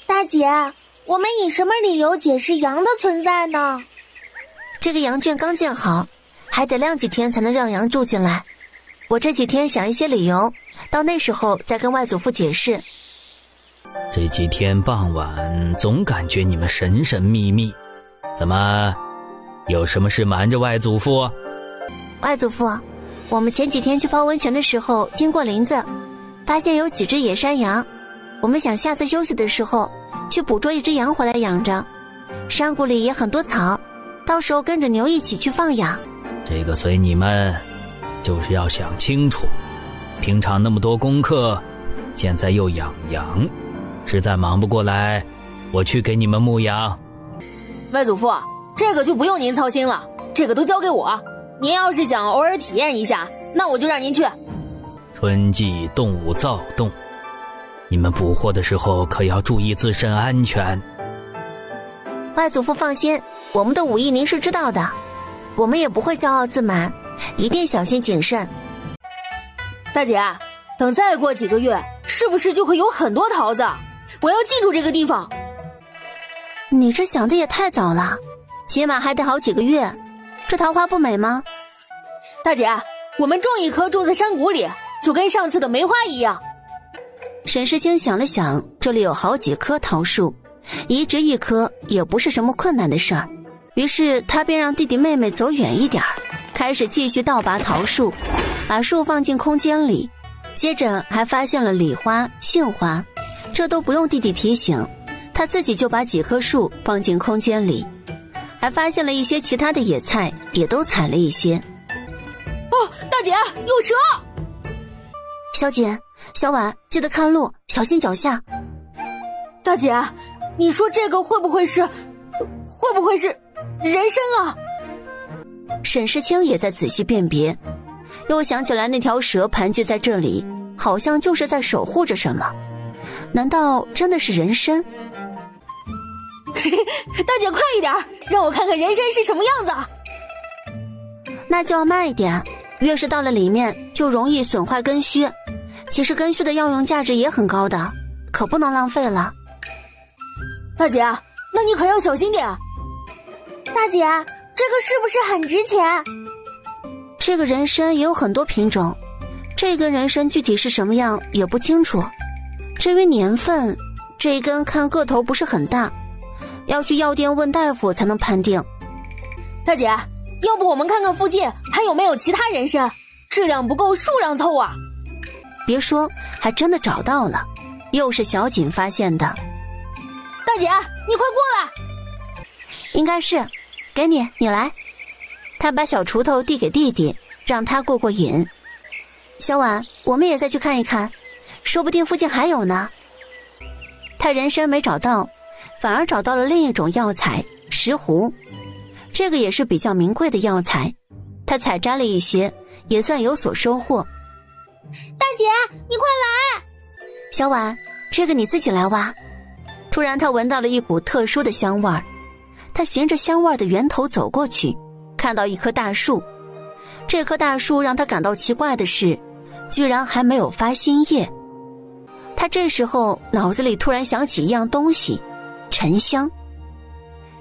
[SPEAKER 1] 大姐，我们以什么理由解释羊的存在呢？
[SPEAKER 2] 这个羊圈刚建好，还得晾几天才能让羊住进来。我这几天想一些理由，到那时候再跟外祖父解释。
[SPEAKER 7] 这几天傍晚总感觉你们神神秘秘，怎么有什么事瞒着外祖父？
[SPEAKER 2] 外祖父，我们前几天去泡温泉的时候经过林子，发现有几只野山羊，我们想下次休息的时候去捕捉一只羊回来养着。山谷里也很多草，到时候跟着牛一起去放养。
[SPEAKER 7] 这个随你们，就是要想清楚，平常那么多功课，现在又养羊，实在忙不过来，我去给你们牧羊。
[SPEAKER 3] 外祖父，这个就不用您操心了，这个都交给我。您要是想偶尔体验一下，那我就让您去。
[SPEAKER 7] 春季动物躁动，你们捕获的时候可要注意自身安全。
[SPEAKER 2] 外祖父放心，我们的武艺您是知道的，我们也不会骄傲自满，一定小心谨慎。
[SPEAKER 3] 大姐，等再过几个月，是不是就会有很多桃子？我要记住这个地方。
[SPEAKER 2] 你这想的也太早了，起码还得好几个月。这桃花不美吗？
[SPEAKER 3] 大姐，我们种一棵种在山谷里，就跟上次的梅花一样。
[SPEAKER 2] 沈世清想了想，这里有好几棵桃树，移植一棵也不是什么困难的事儿。于是他便让弟弟妹妹走远一点，开始继续倒拔桃树，把树放进空间里，接着还发现了李花、杏花，这都不用弟弟提醒，他自己就把几棵树放进空间里，还发现了一些其他的野菜，也都采了一些。
[SPEAKER 3] 哦，大姐，有蛇！
[SPEAKER 2] 小姐、小婉，记得看路，小心脚下。
[SPEAKER 3] 大姐，你说这个会不会是人参啊？
[SPEAKER 2] 沈世清也在仔细辨别，又想起来那条蛇盘踞在这里，好像就是在守护着什么。难道真的是人参？
[SPEAKER 3] 大姐快一点，让我看看人参是什么样子。
[SPEAKER 2] 那就要慢一点，越是到了里面就容易损坏根须。其实根须的药用价值也很高的，可不能浪费了。
[SPEAKER 3] 大姐，那你可要小心点。
[SPEAKER 1] 大姐，这个是不是很值钱？
[SPEAKER 2] 这个人参也有很多品种，这根人参具体是什么样也不清楚。至于年份，这一根看个头不是很大，要去药店问大夫才能判定。
[SPEAKER 3] 大姐，要不我们看看附近还有没有其他人参，质量不够数量凑啊。
[SPEAKER 2] 别说，还真的找到了，又是小锦发现的。
[SPEAKER 3] 大姐，你快过来。
[SPEAKER 2] 应该是，给你，你来。他把小锄头递给弟弟，让他过过瘾。小婉，我们也再去看一看，说不定附近还有呢。他人参没找到，反而找到了另一种药材石斛，这个也是比较名贵的药材。他采摘了一些，也算有所收获。
[SPEAKER 1] 大姐，你快来！
[SPEAKER 2] 小婉，这个你自己来挖。突然他闻到了一股特殊的香味儿，他循着香味的源头走过去，看到一棵大树。这棵大树让他感到奇怪的是，居然还没有发新叶。他这时候脑子里突然想起一样东西，沉香。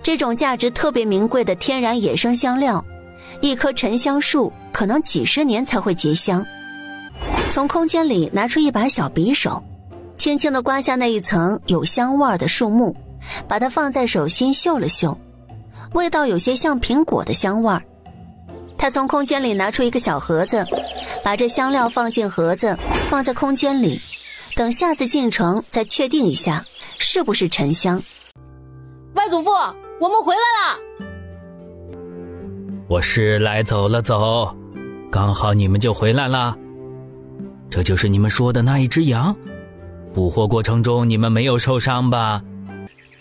[SPEAKER 2] 这种价值特别名贵的天然野生香料，一棵沉香树可能几十年才会结香。从空间里拿出一把小匕首，轻轻地刮下那一层有香味的树木，把它放在手心嗅了嗅，味道有些像苹果的香味儿。他从空间里拿出一个小盒子，把这香料放进盒子，放在空间里，等下次进城再确定一下是不是沉香。
[SPEAKER 3] 外祖父，我们回来了。
[SPEAKER 4] 我是来走了走，刚好你们就回来了。这就是你们说的那一只羊？捕获过程中你们没有受伤吧？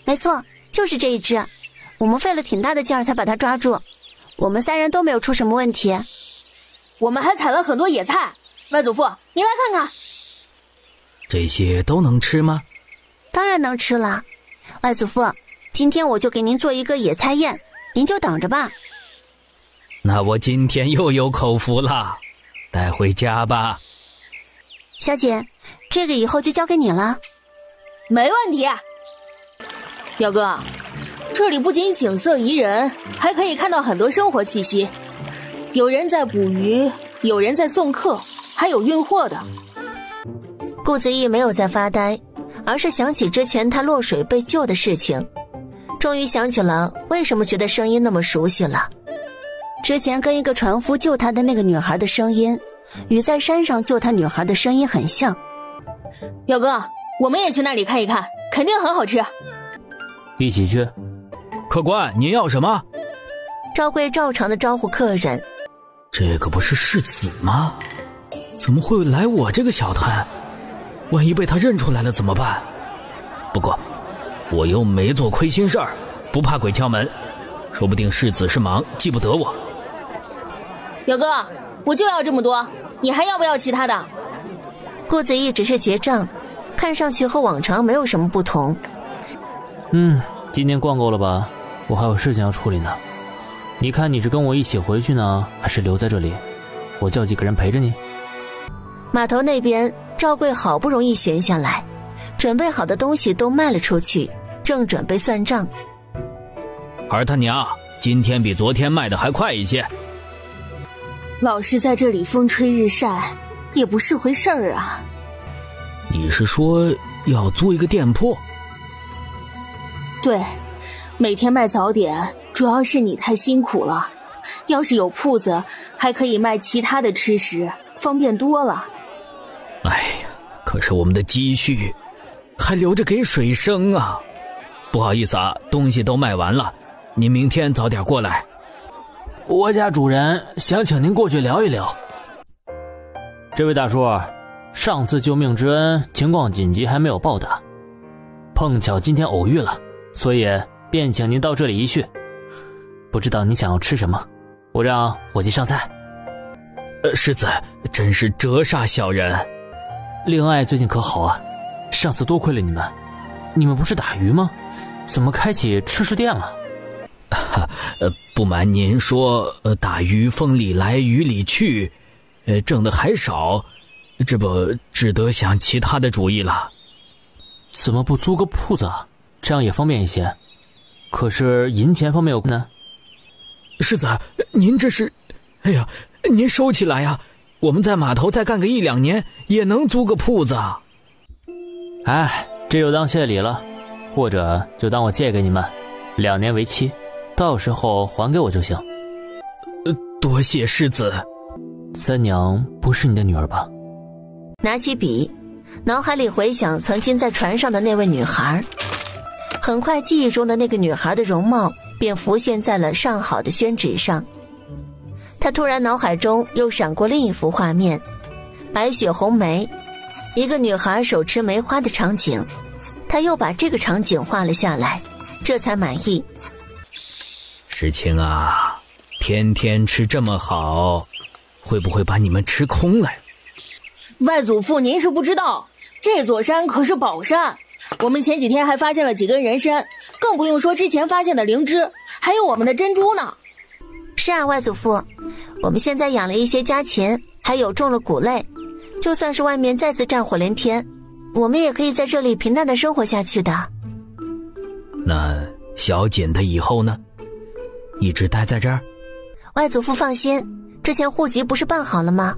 [SPEAKER 2] 没错，就是这一只，我们费了挺大的劲儿才把它抓住，我们三人都没有出什么问题。
[SPEAKER 3] 我们还采了很多野菜，外祖父，您来看看。
[SPEAKER 4] 这些都能吃吗？
[SPEAKER 2] 当然能吃了，外祖父，今天我就给您做一个野菜宴，您就等着吧。
[SPEAKER 4] 那我今天又有口福了，带回家吧。
[SPEAKER 2] 小姐，这个以后就交给你了。
[SPEAKER 3] 没问题。表哥，这里不仅景色宜人，还可以看到很多生活气息。有人在捕鱼，有人在送客，还有运货的。
[SPEAKER 2] 顾子义没有在发呆，而是想起之前他落水被救的事情，终于想起了为什么觉得声音那么熟悉了。之前跟一个船夫救他的那个女孩的声音，与在山上救他女孩的声音很像。
[SPEAKER 3] 表哥，我们也去那里看一看，肯定很好吃。
[SPEAKER 5] 一起去。
[SPEAKER 4] 客官，您要什么？
[SPEAKER 2] 赵贵照常的招呼客人。
[SPEAKER 7] 这个不是世子吗？怎么会来我这个小摊？万一被他认出来了怎么办？
[SPEAKER 4] 不过我又没做亏心事儿，不怕鬼敲门，说不定世子是忙记不得我。
[SPEAKER 3] 表哥，我就要这么多，你还要不要其他的？
[SPEAKER 2] 顾子义只是结账，看上去和往常没有什么不同。
[SPEAKER 5] 今天逛够了吧？我还有事情要处理呢。你看你是跟我一起回去呢，还是留在这里？我叫几个人陪着你。
[SPEAKER 2] 码头那边，赵贵好不容易闲下来，准备好的东西都卖了出去，正准备算账。
[SPEAKER 4] 儿他娘，今天比昨天卖的还快一些。
[SPEAKER 3] 老是在这里风吹日晒，也不是回事儿啊。
[SPEAKER 4] 你是说要租一个店铺？
[SPEAKER 3] 对，每天卖早点，主要是你太辛苦了。要是有铺子，还可以卖其他的吃食，方便多了。
[SPEAKER 4] 哎呀，可是我们的积蓄还留着给水生啊！不好意思啊，东西都卖完了，您明天早点过来。
[SPEAKER 5] 我家主人想请您过去聊一聊。这位大叔，上次救命之恩情况紧急，还没有报答，碰巧今天偶遇了，所以便请您到这里一叙。不知道你想要吃什么，我让伙计上菜。
[SPEAKER 4] 世子真是折煞小人。
[SPEAKER 5] 令爱最近可好啊？上次多亏了你们。你们不是打鱼吗？怎么开起吃食店了？
[SPEAKER 4] 不瞒您说，打鱼风里来雨里去，挣的还少，这不只得想其他的主意了。
[SPEAKER 5] 怎么不租个铺子啊？这样也方便一些。可是银钱方面有呢？
[SPEAKER 4] 世子，您这是……哎呀，您收起来呀！我们在码头再干个1-2年，也能租个铺子。
[SPEAKER 5] 哎，这就当谢礼了，或者就当我借给你们，2年为期，到时候还给我就行。
[SPEAKER 4] 多谢世子。
[SPEAKER 5] 三娘不是你的女儿吧？
[SPEAKER 2] 拿起笔，脑海里回想曾经在船上的那位女孩，很快记忆中的那个女孩的容貌便浮现在了上好的宣纸上。他突然脑海中又闪过另一幅画面，白雪红梅，一个女孩手持梅花的场景。他又把这个场景画了下来，这才满意。
[SPEAKER 4] 世清啊，天天吃这么好，会不会把你们吃空了？
[SPEAKER 3] 外祖父您是不知道，这座山可是宝山，我们前几天还发现了几根人参，更不用说之前发现的灵芝，还有我们的珍珠呢。
[SPEAKER 2] 是啊，外祖父，我们现在养了一些家禽，还有种了谷类，就算是外面再次战火连天，我们也可以在这里平淡的生活下去的。
[SPEAKER 4] 那小锦的以后呢？一直待在这儿？
[SPEAKER 2] 外祖父放心，之前户籍不是办好了吗？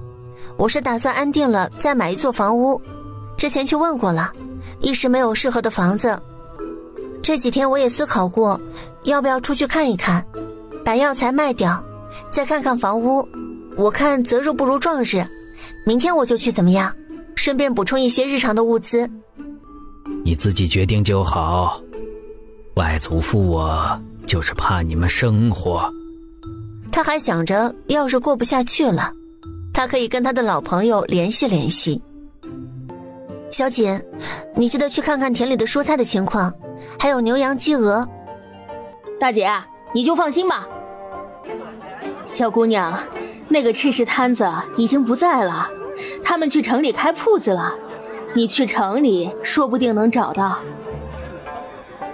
[SPEAKER 2] 我是打算安定了再买一座房屋，之前去问过了，一时没有适合的房子。这几天我也思考过，要不要出去看一看，把药材卖掉，再看看房屋。我看择日不如撞日，明天我就去怎么样？顺便补充一些日常的物资。
[SPEAKER 4] 你自己决定就好，外祖父我就是怕你们生活。
[SPEAKER 2] 他还想着要是过不下去了，他可以跟他的老朋友联系联系。小锦，你记得去看看田里的蔬菜的情况，还有牛羊鸡鹅。
[SPEAKER 3] 大姐，你就放心吧。小姑娘，那个吃食摊子已经不在了，他们去城里开铺子了，你去城里说不定能找到。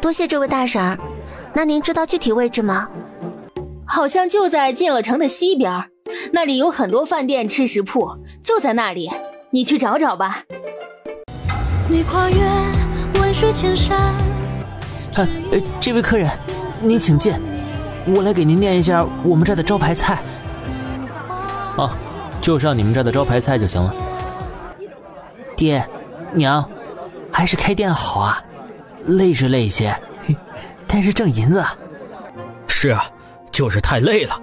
[SPEAKER 2] 多谢这位大婶儿，那您知道具体位置吗？
[SPEAKER 3] 好像就在进了城的西边，那里有很多饭店吃食铺，就在那里，你去找找吧。
[SPEAKER 8] 你跨越万水千山。
[SPEAKER 5] 这位客人，您请进，我来给您念一下我们这儿的招牌菜。啊，就上你们这儿的招牌菜就行了。爹娘，还是开店好啊，累是累些，但是挣银子。
[SPEAKER 4] 是啊，就是太累了，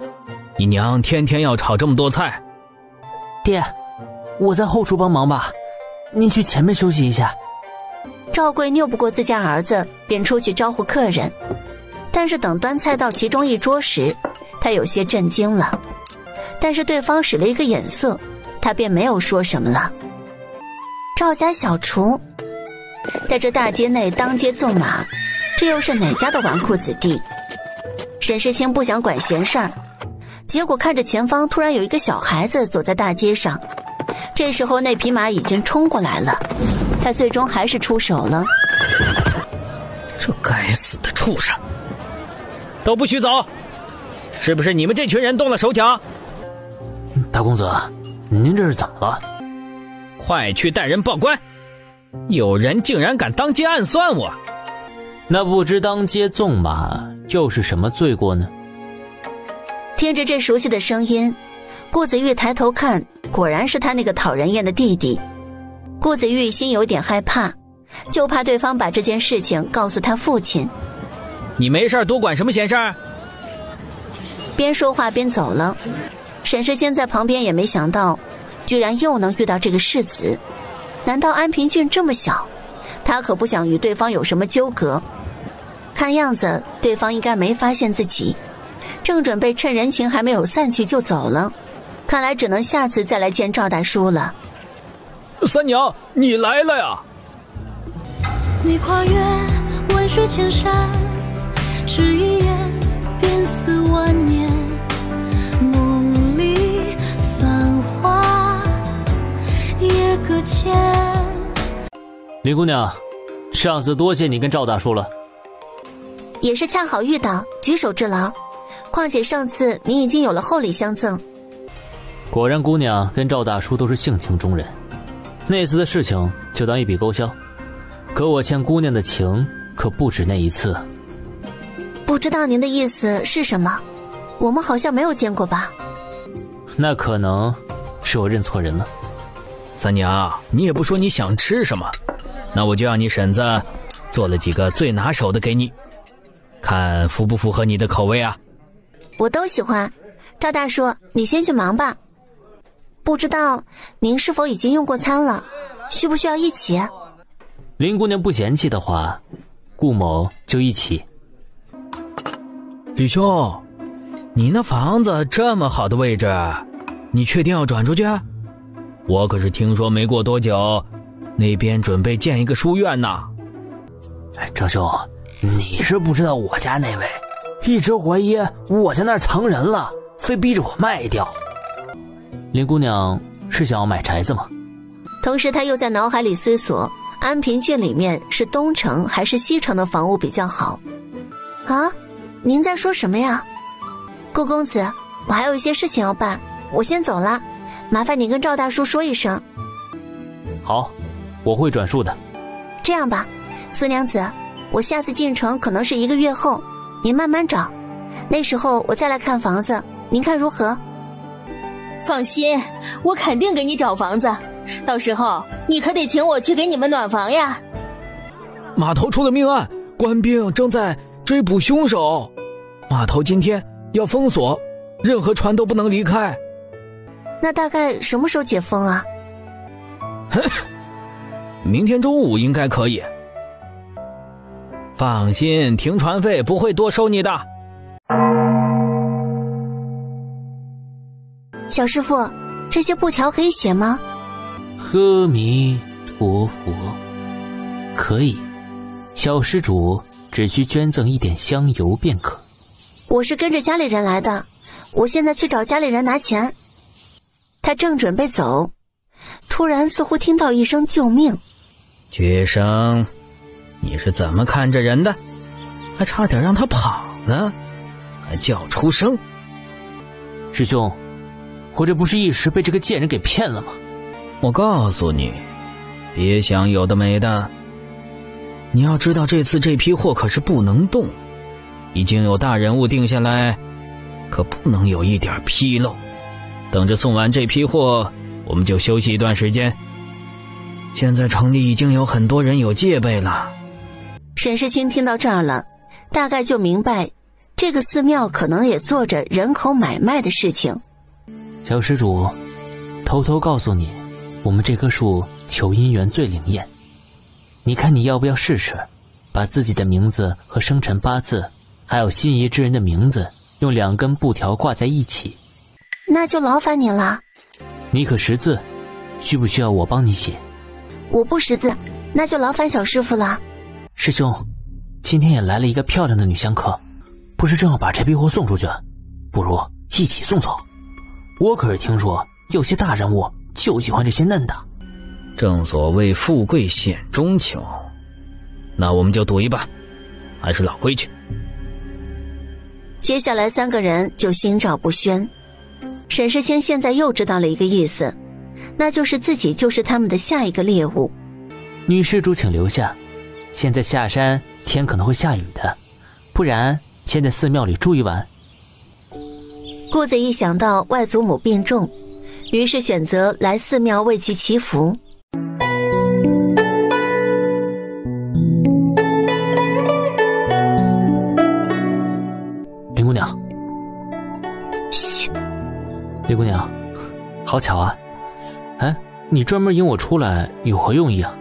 [SPEAKER 4] 你娘天天要炒这么多菜。
[SPEAKER 5] 爹，我在后厨帮忙吧，您去前面休息一下。
[SPEAKER 2] 赵贵拗不过自家儿子，便出去招呼客人。但是等端菜到其中一桌时，他有些震惊了。但是对方使了一个眼色，他便没有说什么了。赵家小厨，在这大街内当街纵马，这又是哪家的纨绔子弟？沈世清不想管闲事儿，结果看着前方突然有一个小孩子走在大街上。这时候那匹马已经冲过来了，他最终还是出手了。
[SPEAKER 4] 这该死的畜生，都不许走！是不是你们这群人动了手脚？
[SPEAKER 5] 大公子，您这是怎么了？
[SPEAKER 4] 快去带人报官！有人竟然敢当街暗算我！
[SPEAKER 5] 那不知当街纵马又是什么罪过呢？
[SPEAKER 2] 听着这熟悉的声音，顾子玉抬头看，果然是他那个讨人厌的弟弟。顾子玉心有点害怕，就怕对方把这件事情告诉他父亲。
[SPEAKER 4] 你没事多管什么闲事儿？
[SPEAKER 2] 边说话边走了。沈世清在旁边也没想到，居然又能遇到这个世子。难道安平郡这么小？他可不想与对方有什么纠葛。看样子对方应该没发现自己，正准备趁人群还没有散去就走了。看来只能下次再来见赵大叔了。
[SPEAKER 7] 三娘，你来了呀！
[SPEAKER 8] 你跨越万水千山，只一眼便似万年。梦里繁华也搁浅。
[SPEAKER 5] 林姑娘，上次多谢你跟赵大叔了。
[SPEAKER 2] 也是恰好遇到，举手之劳。况且上次您已经有了厚礼相赠。
[SPEAKER 5] 果然姑娘跟赵大叔都是性情中人，那次的事情就当一笔勾销。可我欠姑娘的情可不止那一次。
[SPEAKER 2] 不知道您的意思是什么？我们好像没有见过吧？
[SPEAKER 5] 那可能是我认错人了。
[SPEAKER 4] 三娘，你也不说你想吃什么，那我就让你婶子做了几个最拿手的给你，看符不符合你的口味啊？
[SPEAKER 2] 我都喜欢。赵大叔，你先去忙吧。不知道您是否已经用过餐了，需不需要一起？
[SPEAKER 5] 林姑娘不嫌弃的话，顾某就一起。
[SPEAKER 4] 李兄，你那房子这么好的位置，你确定要转出去？我可是听说没过多久，那边准备建一个书院呢。
[SPEAKER 5] 张兄，你是不知道我家那位一直怀疑我在那儿藏人了，非逼着我卖掉。林姑娘是想要买宅子吗？
[SPEAKER 2] 同时他又在脑海里思索，安平郡里面是东城还是西城的房屋比较好。啊，您在说什么呀？顾公子，我还有一些事情要办，我先走了，麻烦你跟赵大叔说一声。
[SPEAKER 5] 好，我会转述的。
[SPEAKER 2] 这样吧，苏娘子，我下次进城可能是1个月后，您慢慢找，那时候我再来看房子，您看如何？
[SPEAKER 3] 放心，我肯定给你找房子，到时候你可得请我去给你们暖房呀。
[SPEAKER 7] 码头出了命案，官兵正在追捕凶手，码头今天要封锁，任何船都不能离开。
[SPEAKER 2] 那大概什么时候解封啊？
[SPEAKER 4] 明天中午应该可以。放心，停船费不会多收你的。
[SPEAKER 2] 小师傅，这些布条可以写吗？
[SPEAKER 5] 阿弥陀佛，可以。小施主只需捐赠1点香油便可。
[SPEAKER 2] 我是跟着家里人来的，我现在去找家里人拿钱。他正准备走，突然似乎听到一声救命。
[SPEAKER 4] 学生，你是怎么看着人的？还差点让他跑了，还叫出声。
[SPEAKER 5] 师兄，我这不是一时被这个贱人给骗了吗？
[SPEAKER 4] 我告诉你，别想有的没的。你要知道，这次这批货可是不能动，已经有大人物定下来，可不能有一点纰漏。等着送完这批货，我们就休息一段时间。现在城里已经有很多人有戒备了。
[SPEAKER 2] 沈世清听到这儿了，大概就明白，这个寺庙可能也做着人口买卖的事情。
[SPEAKER 5] 小施主，偷偷告诉你，我们这棵树求姻缘最灵验。你看你要不要试试，把自己的名字和生辰八字，还有心仪之人的名字，用2根布条挂在一起。
[SPEAKER 2] 那就劳烦你了。
[SPEAKER 5] 你可识字？需不需要我帮你写？
[SPEAKER 2] 我不识字，那就劳烦小师傅了。
[SPEAKER 5] 师兄，今天也来了一个漂亮的女香客，不是正要把这批货送出去，不如一起送走。我可是听说有些大人物就喜欢这些嫩的。
[SPEAKER 4] 正所谓富贵险中求，那我们就赌一把，还是老规矩。
[SPEAKER 2] 接下来3个人就心照不宣。沈世清现在又知道了一个意思，那就是自己就是他们的下一个猎物。
[SPEAKER 5] 女施主请留下，现在下山天可能会下雨的，不然先在寺庙里住一晚。
[SPEAKER 2] 顾子一想到外祖母病重，于是选择来寺庙为其祈福。
[SPEAKER 5] 林姑娘，嘘，林姑娘，好巧啊！哎，你专门引我出来有何用意啊？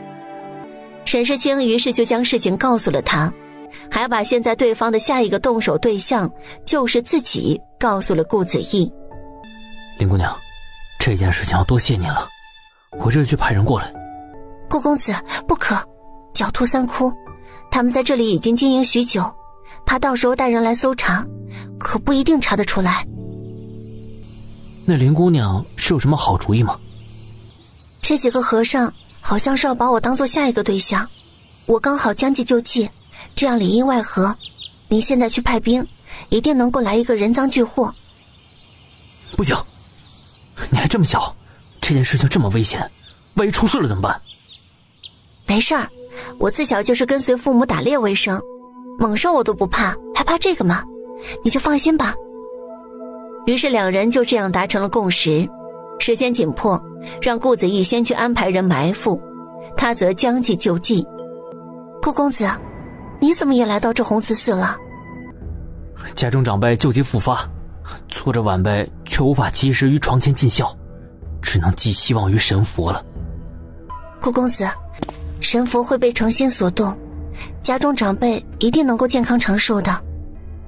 [SPEAKER 2] 沈世清于是就将事情告诉了他，还把现在对方的下一个动手对象就是自己告诉了顾子毅。
[SPEAKER 5] 林姑娘，这件事情要多谢你了，我这就去派人过来。
[SPEAKER 2] 顾公子，不可，狡兔三窟，他们在这里已经经营许久，怕到时候带人来搜查，可不一定查得出来。
[SPEAKER 5] 那林姑娘是有什么好主意吗？
[SPEAKER 2] 这几个和尚好像是要把我当做下一个对象，我刚好将计就计，这样里应外合。你现在去派兵，一定能够来一个人赃俱获。
[SPEAKER 5] 不行，你还这么小，这件事情这么危险，万一出事了怎么办？
[SPEAKER 2] 没事儿，我自小就是跟随父母打猎为生，猛兽我都不怕，还怕这个吗？你就放心吧。于是两人就这样达成了共识。时间紧迫，让顾子毅先去安排人埋伏，他则将计就计。顾公子，你怎么也来到这弘慈寺了？
[SPEAKER 5] 家中长辈旧疾复发，挫着晚辈却无法及时于床前尽孝，只能寄希望于神佛了。
[SPEAKER 2] 顾公子，神佛会被诚心所动，家中长辈一定能够健康长寿的。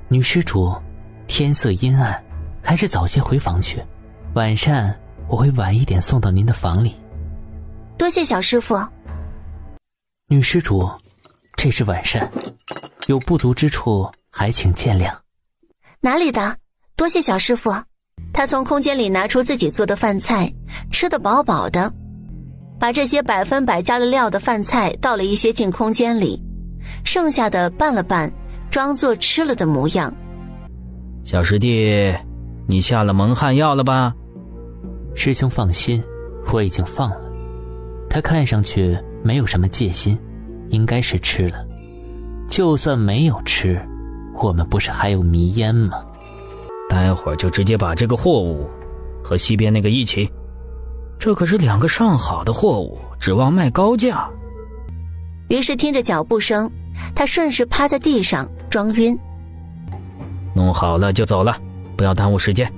[SPEAKER 5] 女施主，天色阴暗，还是早些回房去，晚膳我会晚一点送到您的房里。
[SPEAKER 2] 多谢小师傅。
[SPEAKER 5] 女施主，这是晚膳，有不足之处还请见谅。
[SPEAKER 2] 哪里的，多谢小师傅。他从空间里拿出自己做的饭菜，吃得饱饱的，把这些100%加了料的饭菜倒了一些进空间里，剩下的拌了拌，装作吃了的模样。
[SPEAKER 4] 小师弟，你下了蒙汗药了吧？
[SPEAKER 5] 师兄放心，我已经放了。他看上去没有什么戒心，应该是吃了。就算没有吃，我们不是还有迷烟吗？
[SPEAKER 4] 待会儿就直接把这个货物和西边那个一起，这可是2个上好的货物，指望卖高价。
[SPEAKER 2] 于是听着脚步声，他顺势趴在地上装晕。
[SPEAKER 4] 弄好了就走了，不要耽误时间。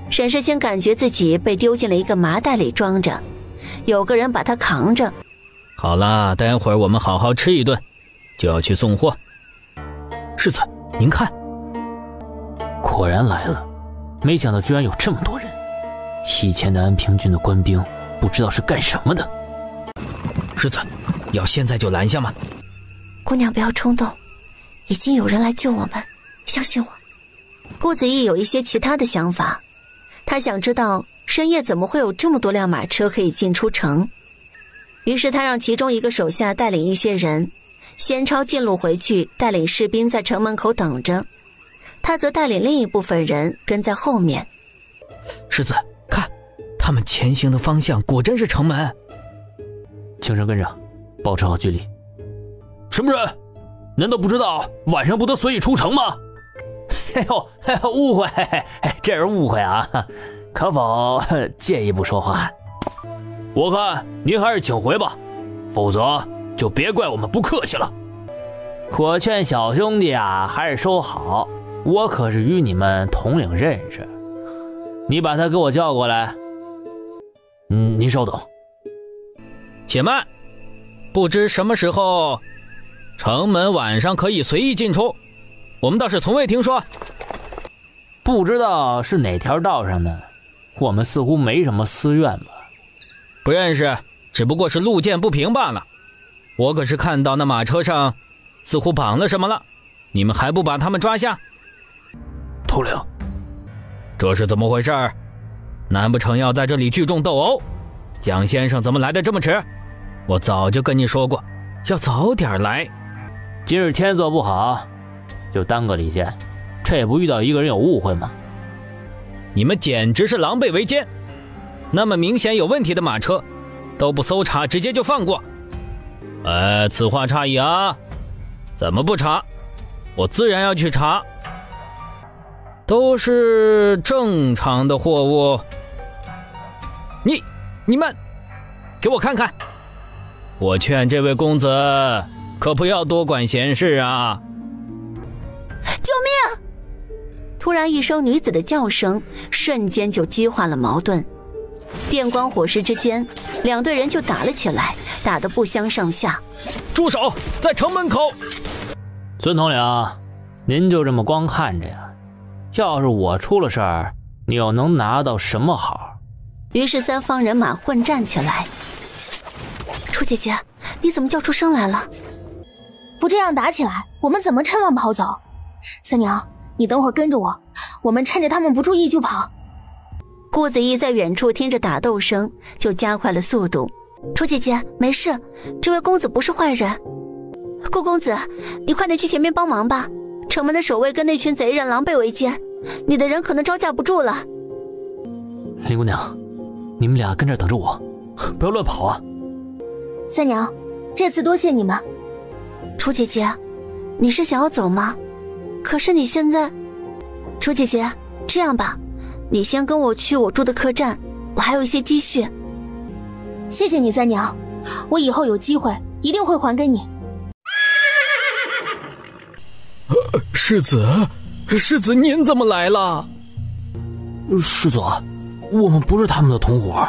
[SPEAKER 2] 沈世清感觉自己被丢进了一个麻袋里装着，有个人把他扛着。
[SPEAKER 4] 好了，待会儿我们好好吃一顿，就要去送货。世子，您看，
[SPEAKER 5] 果然来了，没想到居然有这么多人。以前的安平郡的官兵不知道是干什么的。
[SPEAKER 4] 世子，要现在就拦下吗？
[SPEAKER 2] 姑娘不要冲动，已经有人来救我们，相信我。顾子毅有一些其他的想法，他想知道深夜怎么会有这么多辆马车可以进出城。于是他让其中一个手下带领一些人先抄近路回去，带领士兵在城门口等着，他则带领另一部分人跟在后面。
[SPEAKER 4] 世子，看，他们前行的方向果真是城门。
[SPEAKER 5] 请人跟上，保持好距离。什么人？难道不知道晚上不得随意出城吗？哎呦，误会，这是误会啊！可否借一步说话？我看您还是请回吧，否则就别怪我们不客气了。我劝小兄弟啊，还是收好，我可是与你们统领认识。你把他给我叫过来。您稍等。
[SPEAKER 4] 且慢，不知什么时候城门晚上可以随意进出，我们倒是从未听说。
[SPEAKER 5] 不知道是哪条道上的，我们似乎没什么私怨吧？
[SPEAKER 4] 不认识，只不过是路见不平罢了。我可是看到那马车上似乎绑了什么了，你们还不把他们抓下？
[SPEAKER 5] 头领，
[SPEAKER 4] 这是怎么回事？难不成要在这里聚众斗殴？蒋先生怎么来得这么迟？我早就跟你说过，要早点来。
[SPEAKER 5] 今日天色不好，就耽搁了一些，这也不遇到一个人有误会吗？
[SPEAKER 4] 你们简直是狼狈为奸！那么明显有问题的马车都不搜查，直接就放过。此话差矣啊！怎么不查？我自然要去查。都是正常的货物。你们给我看看，我劝这位公子可不要多管闲事啊！
[SPEAKER 2] 救命！突然一声女子的叫声瞬间就激化了矛盾。电光火石之间，两队人就打了起来，打得不相上下。
[SPEAKER 4] 住手，在城门口！
[SPEAKER 6] 孙统领，您就这么光看着呀？要是我出了事儿，你又能拿到什么好？
[SPEAKER 2] 于是三方人马混战起来。楚姐姐，你怎么叫出声来了？
[SPEAKER 3] 不这样打起来，我们怎么趁乱跑走？三娘，你等会儿跟着我，我们趁着他们不注意就跑。
[SPEAKER 2] 顾子怡在远处听着打斗声，就加快了速度。楚姐姐，没事，这位公子不是坏人。顾公子，你快点去前面帮忙吧，城门的守卫跟那群贼人狼狈为奸，你的人可能招架不住了。
[SPEAKER 5] 林姑娘，你们俩跟这儿等着我，不要乱跑啊。
[SPEAKER 3] 三娘，这次多谢你们。
[SPEAKER 2] 楚姐姐，你是想要走吗？可是你现在……楚姐姐，这样吧，你先跟我去我住的客栈，我还有一些积蓄。
[SPEAKER 3] 谢谢你三娘，我以后有机会一定会还给你。
[SPEAKER 7] 世子，世子您怎么来了？
[SPEAKER 5] 世祖，我们不是他们的同伙，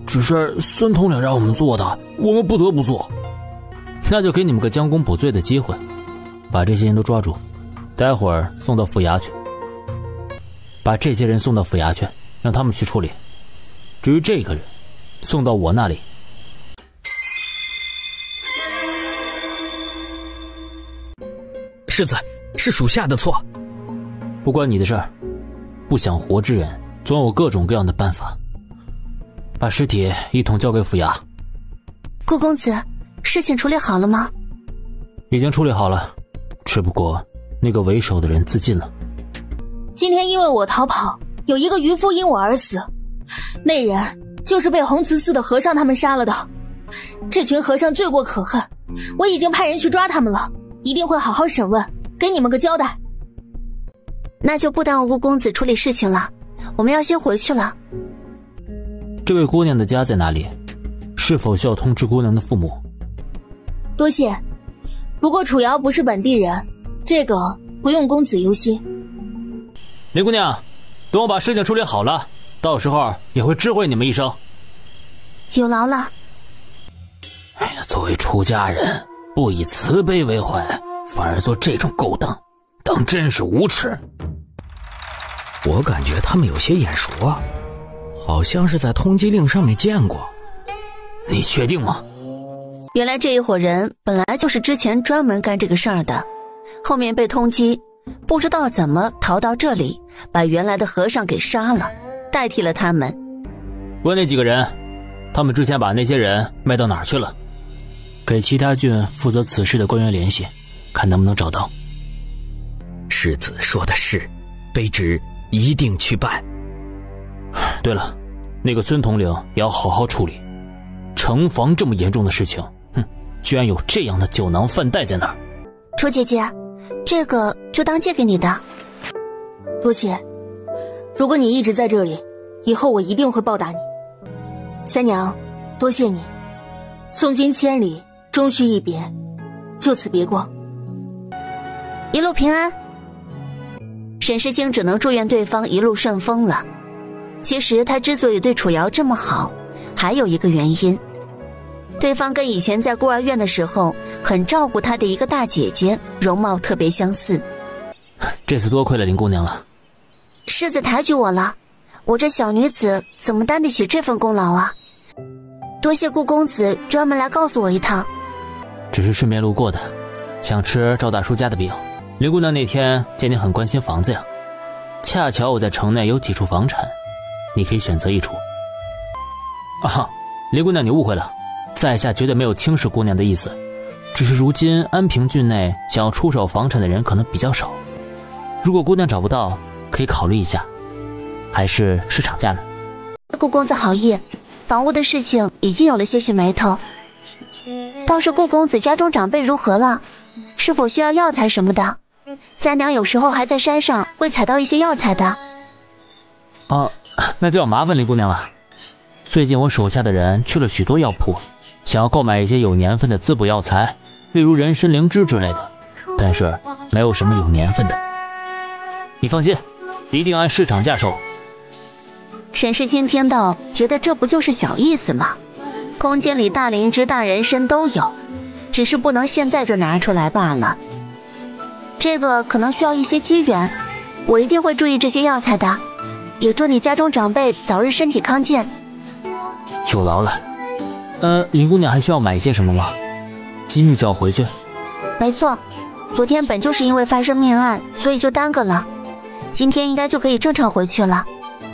[SPEAKER 5] 只是孙统领让我们做的，我们不得不做。
[SPEAKER 6] 那就给你们个将功补罪的机会，把这些人都抓住，待会儿送到府衙去。把这些人送到府衙去，让他们去处理。至于这个人，送到我那里。
[SPEAKER 7] 世子，是属下的错，
[SPEAKER 6] 不关你的事儿。不想活之人，总有各种各样的办法。把尸体一同交给府衙。
[SPEAKER 2] 顾公子，事情处理好了吗？
[SPEAKER 6] 已经处理好了，只不过那个为首的人自尽了。
[SPEAKER 3] 今天因为我逃跑，有一个渔夫因我而死，那人就是被红慈寺的和尚他们杀了的。这群和尚罪过可恨，我已经派人去抓他们了，一定会好好审问，给你们个交代。
[SPEAKER 2] 那就不耽误顾公子处理事情了，我们要先回去了。
[SPEAKER 6] 这位姑娘的家在哪里？是否需要通知姑娘的父母？
[SPEAKER 3] 多谢，不过楚瑶不是本地人，这个不用公子忧心。
[SPEAKER 6] 林姑娘，等我把事情处理好了，到时候也会知会你们一声。
[SPEAKER 2] 有劳了。
[SPEAKER 5] 哎呀，作为出家人，不以慈悲为怀，反而做这种勾当，当真是无耻。
[SPEAKER 4] 我感觉他们有些眼熟啊，好像是在通缉令上面见过。
[SPEAKER 5] 你确定吗？
[SPEAKER 2] 原来这一伙人本来就是之前专门干这个事儿的，后面被通缉，不知道怎么逃到这里，把原来的和尚给杀了，代替了他们。
[SPEAKER 6] 问那几个人，他们之前把那些人卖到哪儿去了？给其他郡负责此事的官员联系，看能不能找到。
[SPEAKER 4] 世子说的是，卑职一定去办。
[SPEAKER 6] 对了，那个孙统领也要好好处理，城防这么严重的事情，居然有这样的酒囊饭袋在那儿。
[SPEAKER 2] 楚姐姐，这个就当借给你的。
[SPEAKER 3] 多谢，如果你一直在这里，以后我一定会报答你。三娘，多谢你，送君千里，终须一别，就此别过。
[SPEAKER 2] 一路平安。沈世清只能祝愿对方一路顺风了。其实他之所以对楚瑶这么好，还有一个原因，对方跟以前在孤儿院的时候很照顾他的一个大姐姐容貌特别相似。
[SPEAKER 6] 这次多亏了林姑娘了。
[SPEAKER 2] 世子抬举我了，我这小女子怎么担得起这份功劳啊？多谢顾公子专门来告诉我一趟。
[SPEAKER 6] 只是顺便路过的，想吃赵大叔家的饼。林姑娘那天见你很关心房子呀，恰巧我在城内有几处房产，你可以选择一处。啊，林姑娘你误会了，在下绝对没有轻视姑娘的意思，只是如今安平郡内想要出手房产的人可能比较少，如果姑娘找不到，可以考虑一下，还是市场价呢。
[SPEAKER 2] 顾公子好意，房屋的事情已经有了些许眉头，倒是顾公子家中长辈如何了？是否需要药材什么的？三娘有时候还在山上会采到一些药材的。
[SPEAKER 6] 那就要麻烦林姑娘了。最近我手下的人去了许多药铺，想要购买一些有年份的滋补药材，例如人参、灵芝之类的，但是没有什么有年份的。你放心，一定按市场价收。
[SPEAKER 2] 沈世清听到，觉得这不就是小意思吗？空间里大灵芝、大人参都有，只是不能现在就拿出来罢了。这个可能需要一些机缘，我一定会注意这些药材的。也祝你家中长辈早日身体康健。
[SPEAKER 5] 有劳了。林姑娘还需要买一些什么吗？今日就要回去。
[SPEAKER 2] 没错，昨天本就是因为发生命案，所以就耽搁了。今天应该就可以正常回去了。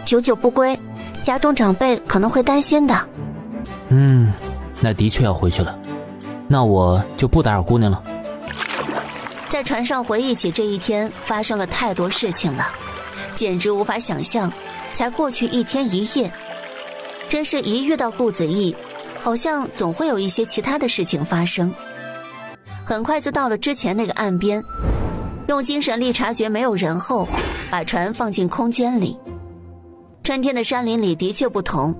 [SPEAKER 2] 久久不归，家中长辈可能会担心的。
[SPEAKER 5] 那的确要回去了。那我就不打扰姑娘了。
[SPEAKER 2] 在船上回忆起这一天，发生了太多事情了，简直无法想象。才过去1天1夜，真是一遇到顾子毅，好像总会有一些其他的事情发生。很快就到了之前那个岸边，用精神力察觉没有人后，把船放进空间里。春天的山林里的确不同，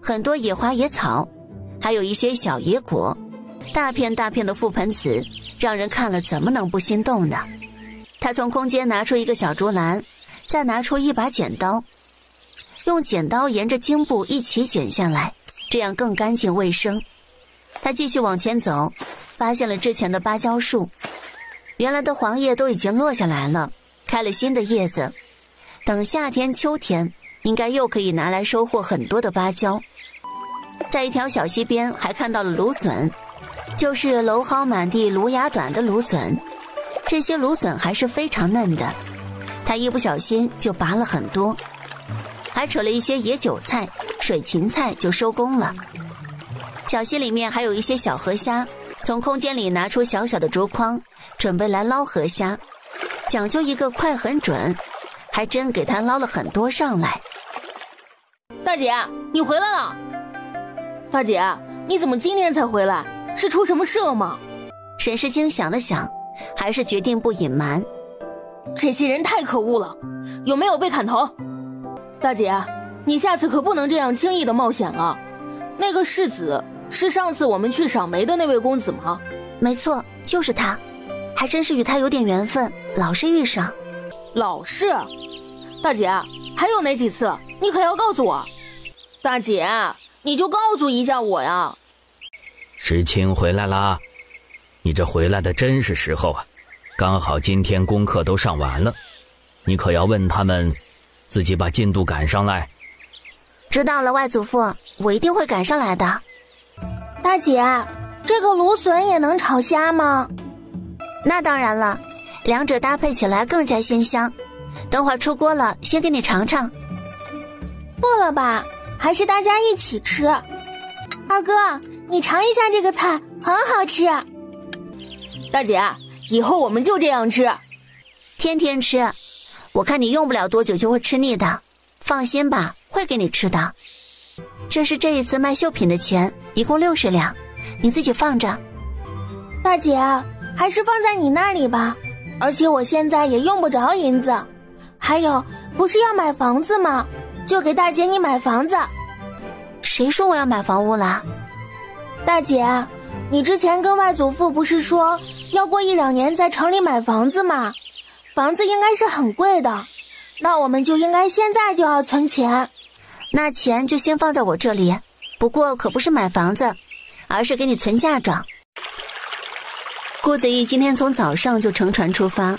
[SPEAKER 2] 很多野花野草，还有一些小野果，大片大片的覆盆子，让人看了怎么能不心动呢？他从空间拿出一个小竹篮，再拿出一把剪刀，用剪刀沿着茎部一起剪下来，这样更干净卫生。他继续往前走，发现了之前的芭蕉树，原来的黄叶都已经落下来了，开了新的叶子，等夏天秋天应该又可以拿来收获很多的芭蕉。在一条小溪边还看到了芦笋，就是蒌蒿满地芦芽短的芦笋，这些芦笋还是非常嫩的，他一不小心就拔了很多，还扯了一些野韭菜、水芹菜就收工了。小溪里面还有一些小河虾，从空间里拿出小小的竹筐，准备来捞河虾，讲究一个快很准，还真给他捞了很多上来。
[SPEAKER 3] 大姐，你回来了。大姐，你怎么今天才回来？是出什么事了吗？
[SPEAKER 2] 沈世清想了想，还是决定不隐瞒。
[SPEAKER 3] 这些人太可恶了，有没有被砍头？大姐，你下次可不能这样轻易的冒险了。那个世子是上次我们去赏梅的那位公子吗？
[SPEAKER 2] 没错，就是他，还真是与他有点缘分，老是遇上。
[SPEAKER 3] 老是？大姐，还有哪几次？你可要告诉我。大姐，你就告诉一下我呀。
[SPEAKER 4] 世清回来啦，你这回来的真是时候啊，刚好今天功课都上完了，你可要问他们自己把进度赶上来。
[SPEAKER 2] 知道了，外祖父，我一定会赶上来的。
[SPEAKER 1] 大姐，这个芦笋也能炒虾吗？
[SPEAKER 2] 那当然了，两者搭配起来更加鲜香。等会儿出锅了，先给你尝尝。
[SPEAKER 1] 不了吧，还是大家一起吃。二哥，你尝一下这个菜，很好吃。
[SPEAKER 3] 大姐，以后我们就这样吃，
[SPEAKER 2] 天天吃。我看你用不了多久就会吃腻的，放心吧，会给你吃的。这是这一次卖绣品的钱，一共60两，你自己放着。
[SPEAKER 1] 大姐，还是放在你那里吧，而且我现在也用不着银子。还有，不是要买房子吗？就给大姐你买房子。
[SPEAKER 2] 谁说我要买房屋了？
[SPEAKER 1] 大姐，你之前跟外祖父不是说要过1、2年在城里买房子吗？房子应该是很贵的，那我们就应该现在就要存钱。
[SPEAKER 2] 那钱就先放在我这里，不过可不是买房子，而是给你存嫁妆。顾子毅今天从早上就乘船出发，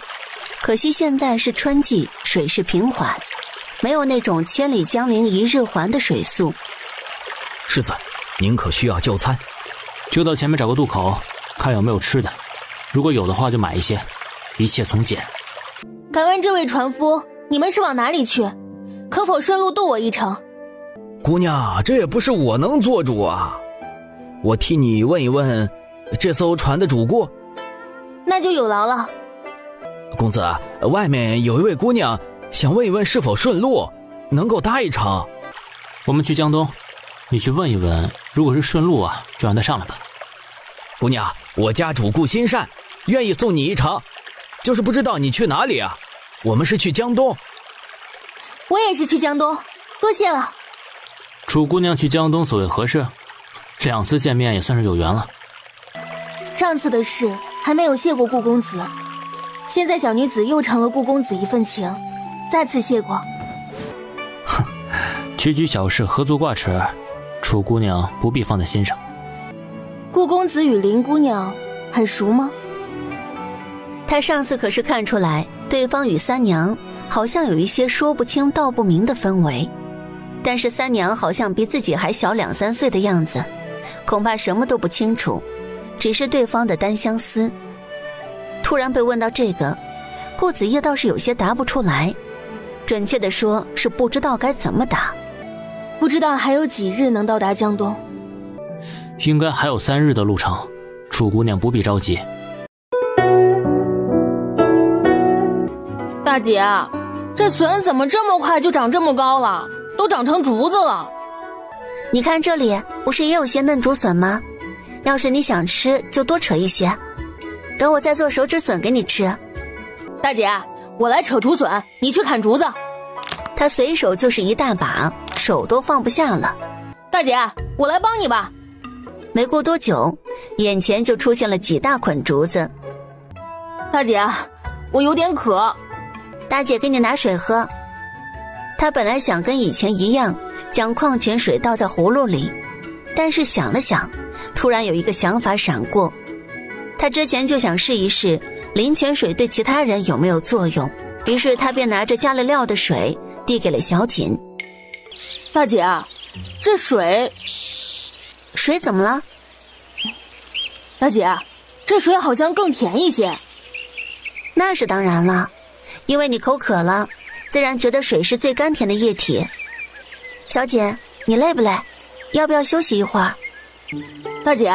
[SPEAKER 2] 可惜现在是春季，水势平缓，没有那种千里江陵一日还的水速。
[SPEAKER 4] 世子，您可需要就餐？
[SPEAKER 5] 就到前面找个渡口，看有没有吃的，如果有的话就买一些，一切从简。
[SPEAKER 3] 敢问这位船夫，你们是往哪里去？可否顺路渡我一程？
[SPEAKER 4] 姑娘，这也不是我能做主啊，我替你问一问这艘船的主顾。
[SPEAKER 3] 那就有劳了。
[SPEAKER 4] 公子，外面有一位姑娘想问一问是否顺路，能够搭一程。
[SPEAKER 5] 我们去江东，你去问一问，如果是顺路啊，就让他上来吧。
[SPEAKER 4] 姑娘，我家主顾心善，愿意送你一程，就是不知道你去哪里啊？我们是去江东。
[SPEAKER 3] 我也是去江东，多谢了。
[SPEAKER 5] 楚姑娘去江东所谓何事？2次见面也算是有缘了。
[SPEAKER 3] 上次的事还没有谢过顾公子，现在小女子又成了顾公子一份情，再次谢过。
[SPEAKER 5] 哼，区区小事何足挂齿，楚姑娘不必放在心上。
[SPEAKER 3] 顾公子与林姑娘很熟吗？
[SPEAKER 2] 他上次可是看出来对方与三娘好像有一些说不清道不明的氛围，但是三娘好像比自己还小2、3岁的样子，恐怕什么都不清楚，只是对方的单相思。突然被问到这个，顾子夜倒是有些答不出来，准确地说是不知道该怎么答。
[SPEAKER 3] 不知道还有几日能到达江东？
[SPEAKER 5] 应该还有3日的路程，楚姑娘不必着急。
[SPEAKER 3] 大姐，这笋怎么这么快就长这么高了，都长成竹子了？
[SPEAKER 2] 你看这里不是也有些嫩竹笋吗？要是你想吃就多扯一些，等我再做手指笋给你吃。
[SPEAKER 3] 大姐，我来扯竹笋，你去砍竹子。
[SPEAKER 2] 他随手就是一大把，手都放不下了。
[SPEAKER 3] 大姐，我来帮你吧。
[SPEAKER 2] 没过多久，眼前就出现了几大捆竹子。
[SPEAKER 3] 大姐，我有点渴。
[SPEAKER 2] 大姐给你拿水喝。他本来想跟以前一样将矿泉水倒在葫芦里，但是想了想，突然有一个想法闪过。他之前就想试一试灵泉水对其他人有没有作用，于是他便拿着加了料的水递给了小锦。
[SPEAKER 3] 大姐，这水
[SPEAKER 2] 怎么了？
[SPEAKER 3] 大姐，这水好像更甜一些。
[SPEAKER 2] 那是当然了，因为你口渴了，自然觉得水是最甘甜的液体。小姐，你累不累？要不要休息一会儿？
[SPEAKER 3] 大姐，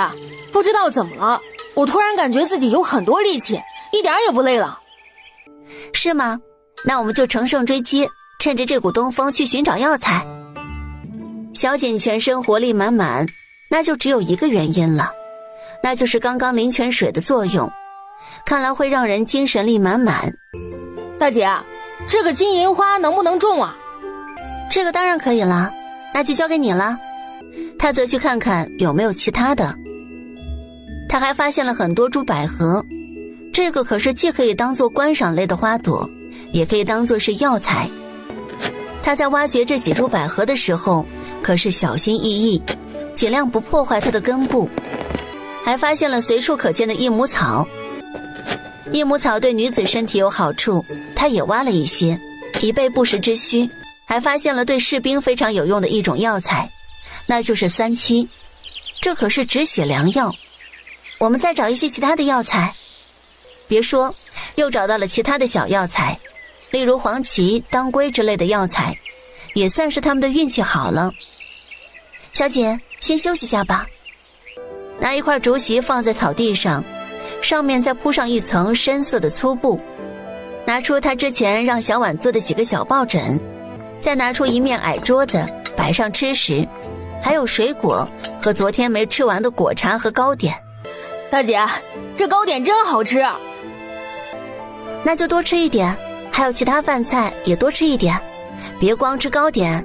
[SPEAKER 3] 不知道怎么了，我突然感觉自己有很多力气，一点也不累了。
[SPEAKER 2] 是吗？那我们就乘胜追击，趁着这股东风去寻找药材。小锦全身活力满满，那就只有一个原因了，那就是刚刚灵泉水的作用，看来会让人精神力满满。
[SPEAKER 3] 大姐，这个金银花能不能种啊？
[SPEAKER 2] 这个当然可以了，那就交给你了。他则去看看有没有其他的。他还发现了很多株百合，这个可是既可以当做观赏类的花朵，也可以当做是药材。他在挖掘这几株百合的时候可是小心翼翼，尽量不破坏它的根部。还发现了随处可见的益母草，益母草对女子身体有好处，他也挖了一些，以备不时之需。还发现了对士兵非常有用的一种药材，那就是3七，这可是止血良药。我们再找一些其他的药材。别说，又找到了其他的小药材，例如黄芪、当归之类的药材，也算是他们的运气好了。小姐，先休息下吧。拿一块竹席放在草地上，上面再铺上一层深色的粗布，拿出他之前让小婉做的几个小抱枕，再拿出一面矮桌子，摆上吃食，还有水果和昨天没吃完的果茶和糕点。
[SPEAKER 3] 大姐，这糕点真好吃。
[SPEAKER 2] 那就多吃一点，还有其他饭菜也多吃一点，别光吃糕点。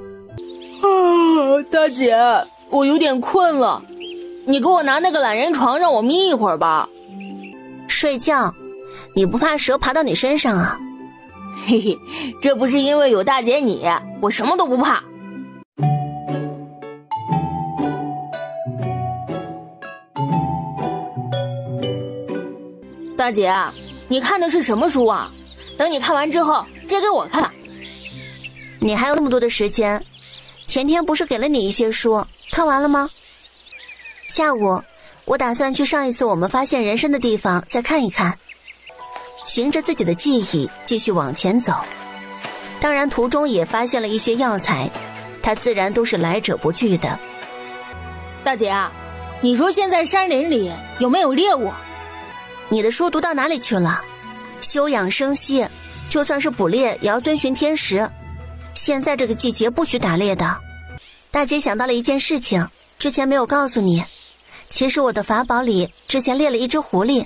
[SPEAKER 3] 大姐，我有点困了，你给我拿那个懒人床让我眯一会儿吧。
[SPEAKER 2] 睡觉？你不怕蛇爬到你身上啊？
[SPEAKER 3] 嘿嘿，这不是因为有大姐你，我什么都不怕。大姐，你看的是什么书啊？等你看完之后借给我看。
[SPEAKER 2] 你还有那么多的时间，前天不是给了你一些书，看完了吗？下午我打算去上一次我们发现人参的地方再看一看，循着自己的记忆继续往前走。当然途中也发现了一些药材，它自然都是来者不拒的。
[SPEAKER 3] 大姐，你说现在山林里有没有猎物？
[SPEAKER 2] 你的书读到哪里去了？休养生息，就算是捕猎也要遵循天时，现在这个季节不许打猎的。大姐想到了一件事情，之前没有告诉你，其实我的法宝里之前猎了一只狐狸，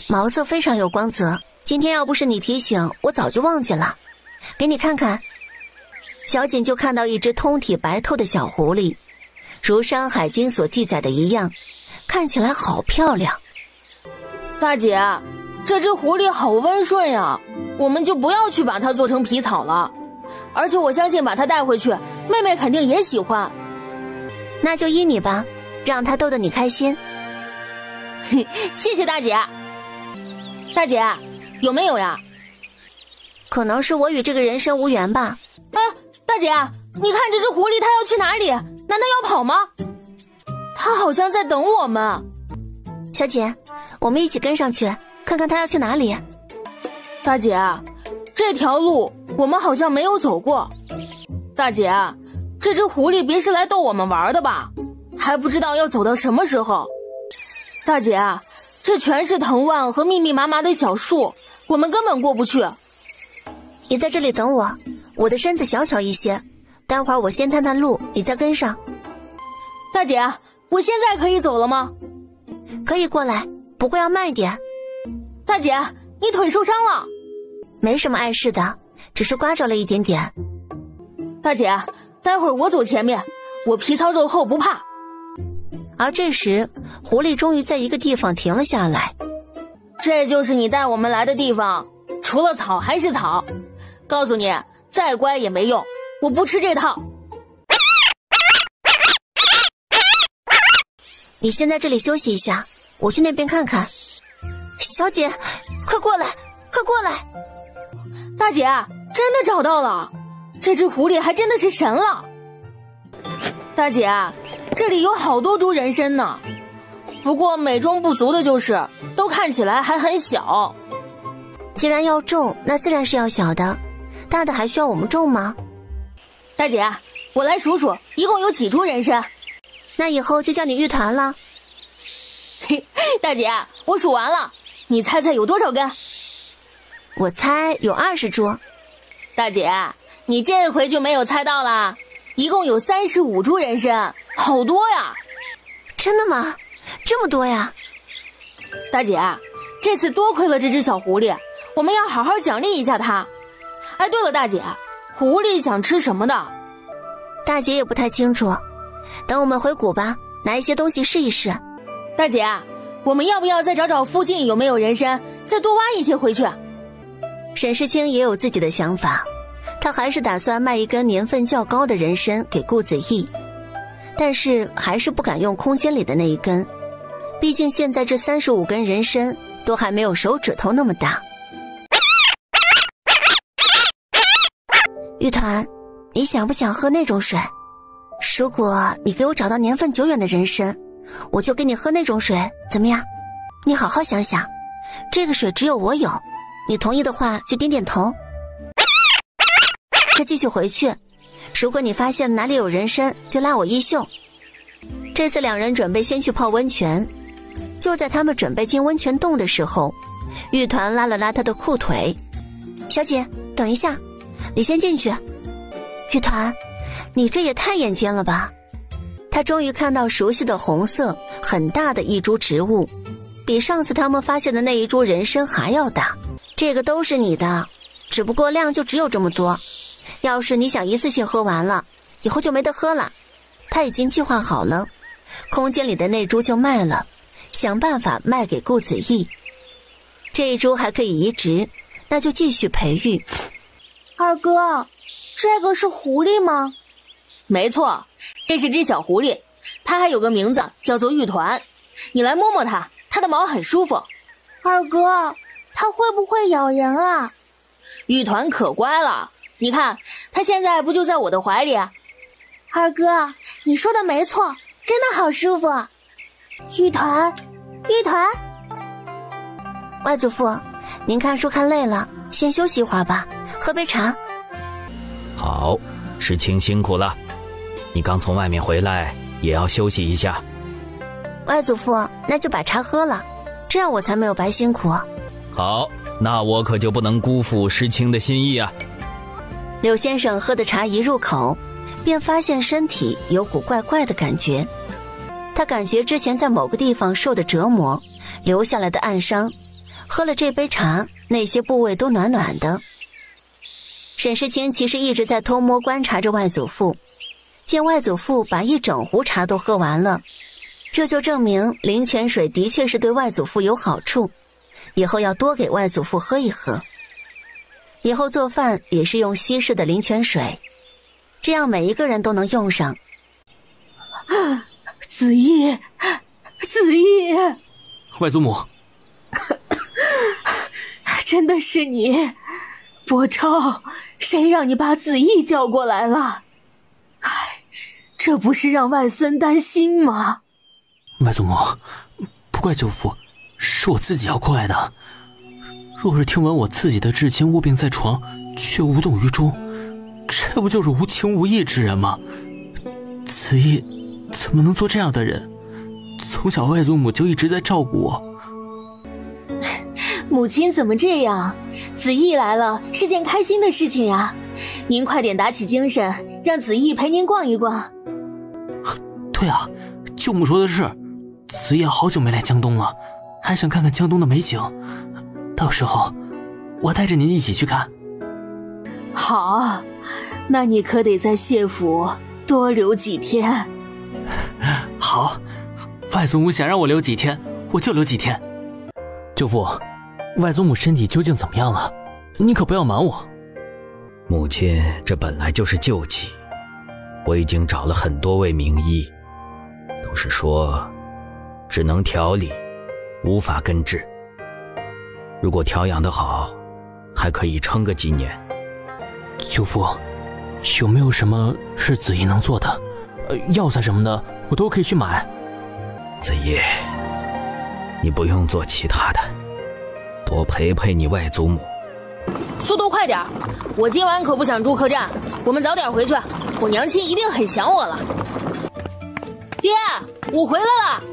[SPEAKER 2] 毛色非常有光泽，今天要不是你提醒，我早就忘记了。给你看看。小锦就看到一只通体白透的小狐狸，如《山海经》所记载的一样，看起来好漂亮。
[SPEAKER 3] 大姐，这只狐狸好温顺呀，我们就不要去把它做成皮草了。而且我相信把它带回去，妹妹肯定也喜欢。
[SPEAKER 2] 那就依你吧，让他逗得你开心。
[SPEAKER 3] 谢谢大姐。大姐，有没有呀？
[SPEAKER 2] 可能是我与这个人参无缘吧。
[SPEAKER 3] 哎，大姐，你看这只狐狸它要去哪里？难道要跑吗？它好像在等我们。
[SPEAKER 2] 小姐，我们一起跟上去，看看它要去哪里。
[SPEAKER 3] 大姐，这条路我们好像没有走过。大姐，这只狐狸别是来逗我们玩的吧？还不知道要走到什么时候。大姐，这全是藤蔓和密密麻麻的小树，我们根本过不去。
[SPEAKER 2] 你在这里等我，我的身子小巧一些，待会儿我先探探路，你再跟上。
[SPEAKER 3] 大姐，我现在可以走了吗？
[SPEAKER 2] 可以过来，不过要慢一点。
[SPEAKER 3] 大姐，你腿受伤了？
[SPEAKER 2] 没什么碍事的，只是刮着了一点点。
[SPEAKER 3] 大姐，待会儿我走前面，我皮糙肉厚不怕。
[SPEAKER 2] 而这时，狐狸终于在一个地方停了下来。
[SPEAKER 3] 这就是你带我们来的地方，除了草还是草。告诉你，再乖也没用，我不吃这套。
[SPEAKER 2] 你先在这里休息一下，我去那边看看。小姐，快过来，快过来！
[SPEAKER 3] 大姐，真的找到了，这只狐狸还真的是神了。大姐，这里有好多株人参呢，不过美中不足的就是都看起来还很小。
[SPEAKER 2] 既然要种，那自然是要小的，大的还需要我们种吗？
[SPEAKER 3] 大姐，我来数数，一共有几株人参？
[SPEAKER 2] 那以后就叫你玉团了。
[SPEAKER 3] 大姐，我数完了，你猜猜有多少根？
[SPEAKER 2] 我猜有20株。
[SPEAKER 3] 大姐，你这回就没有猜到了，一共有35株人参，好多呀！
[SPEAKER 2] 真的吗？这么多呀？
[SPEAKER 3] 大姐，这次多亏了这只小狐狸，我们要好好奖励一下它。哎，对了，大姐，狐狸想吃什么的？
[SPEAKER 2] 大姐也不太清楚，等我们回谷吧，拿一些东西试一试。
[SPEAKER 3] 大姐，我们要不要再找找附近有没有人参，再多挖一些回去？
[SPEAKER 2] 沈世清也有自己的想法，他还是打算卖一根年份较高的人参给顾子义，但是还是不敢用空间里的那一根，毕竟现在这35根人参都还没有手指头那么大。玉团，你想不想喝那种水？如果你给我找到年份久远的人参，我就给你喝那种水，怎么样？你好好想想，这个水只有我有，你同意的话就点点头。再继续回去，如果你发现哪里有人参，就拉我衣袖。这次2人准备先去泡温泉，就在他们准备进温泉洞的时候，玉团拉了拉他的裤腿。小姐，等一下，你先进去。玉团，你这也太眼尖了吧！他终于看到熟悉的红色很大的一株植物，比上次他们发现的那一株人参还要大。这个都是你的，只不过量就只有这么多，要是你想一次性喝完了，以后就没得喝了。他已经计划好了，空间里的那株就卖了，想办法卖给顾子义。这一株还可以移植，那就继续培育。
[SPEAKER 1] 二哥，这个是狐狸吗？
[SPEAKER 3] 没错，这是只小狐狸，它还有个名字叫做玉团。你来摸摸它，它的毛很舒服。
[SPEAKER 1] 二哥，它会不会咬人啊？
[SPEAKER 3] 玉团可乖了，你看它现在不就在我的怀里？
[SPEAKER 1] 二哥，你说的没错，真的好舒服。玉团，玉团。
[SPEAKER 2] 外祖父，您看书看累了，先休息一会儿吧，喝杯茶。
[SPEAKER 4] 好，世清辛苦了，你刚从外面回来，也要休息一下。
[SPEAKER 2] 外祖父，那就把茶喝了，这样我才没有白辛苦。
[SPEAKER 4] 好，那我可就不能辜负世清的心意啊。
[SPEAKER 2] 柳先生喝的茶一入口，便发现身体有股怪怪的感觉。他感觉之前在某个地方受的折磨，留下来的暗伤，喝了这杯茶，那些部位都暖暖的。沈世清其实一直在偷摸观察着外祖父，见外祖父把一整壶茶都喝完了，这就证明灵泉水的确是对外祖父有好处，以后要多给外祖父喝一喝。以后做饭也是用稀释的灵泉水。这样每一个人都能用上。
[SPEAKER 3] 子毅，子毅，
[SPEAKER 5] 外祖母，
[SPEAKER 3] 真的是你，伯超，谁让你把子毅叫过来了？哎，这不是让外孙担心吗？
[SPEAKER 5] 外祖母，不怪舅父，是我自己要过来的。若是听闻我自己的至亲卧病在床，却无动于衷，这不就是无情无义之人吗？子毅怎么能做这样的人？从小外祖母就一直在照顾我。
[SPEAKER 3] 母亲怎么这样？子毅来了是件开心的事情呀，您快点打起精神，让子毅陪您逛一逛。
[SPEAKER 5] 对啊，舅母说的是，子毅好久没来江东了，还想看看江东的美景，到时候我带着您一起去看。
[SPEAKER 3] 好，那你可得在谢府多留几天。
[SPEAKER 5] 好，外祖母想让我留几天，我就留几天。舅父，外祖母身体究竟怎么样了？你可不要瞒我。
[SPEAKER 4] 母亲，这本来就是旧疾，我已经找了很多位名医，都是说只能调理，无法根治。如果调养得好，还可以撑个几年。
[SPEAKER 5] 舅父，有没有什么是子怡能做的？药材什么的我都可以去买。
[SPEAKER 4] 子怡，你不用做其他的，多陪陪你外祖母。
[SPEAKER 3] 速度快点，我今晚可不想住客栈，我们早点回去，我娘亲一定很想我了。爹，我回来了。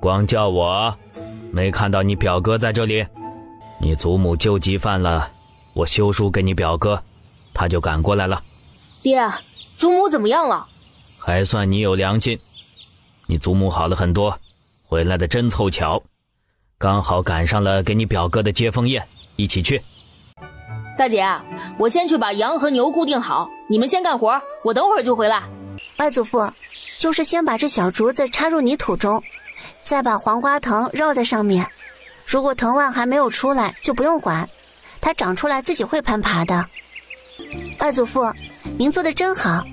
[SPEAKER 4] 光叫我，没看到你表哥在这里。你祖母旧疾犯了，我修书给你表哥，他就赶过来了。
[SPEAKER 3] 爹，祖母怎么样了？
[SPEAKER 4] 还算你有良心，你祖母好了很多，回来的真凑巧，刚好赶上了给你表哥的接风宴，一起去。
[SPEAKER 3] 大姐，我先去把羊和牛固定好，你们先干活，我等会儿就回来。
[SPEAKER 2] 外祖父，就是先把这小竹子插入泥土中，再把黄瓜藤绕在上面。如果藤蔓还没有出来，就不用管，它长出来自己会攀爬的。外祖父，您做的真好，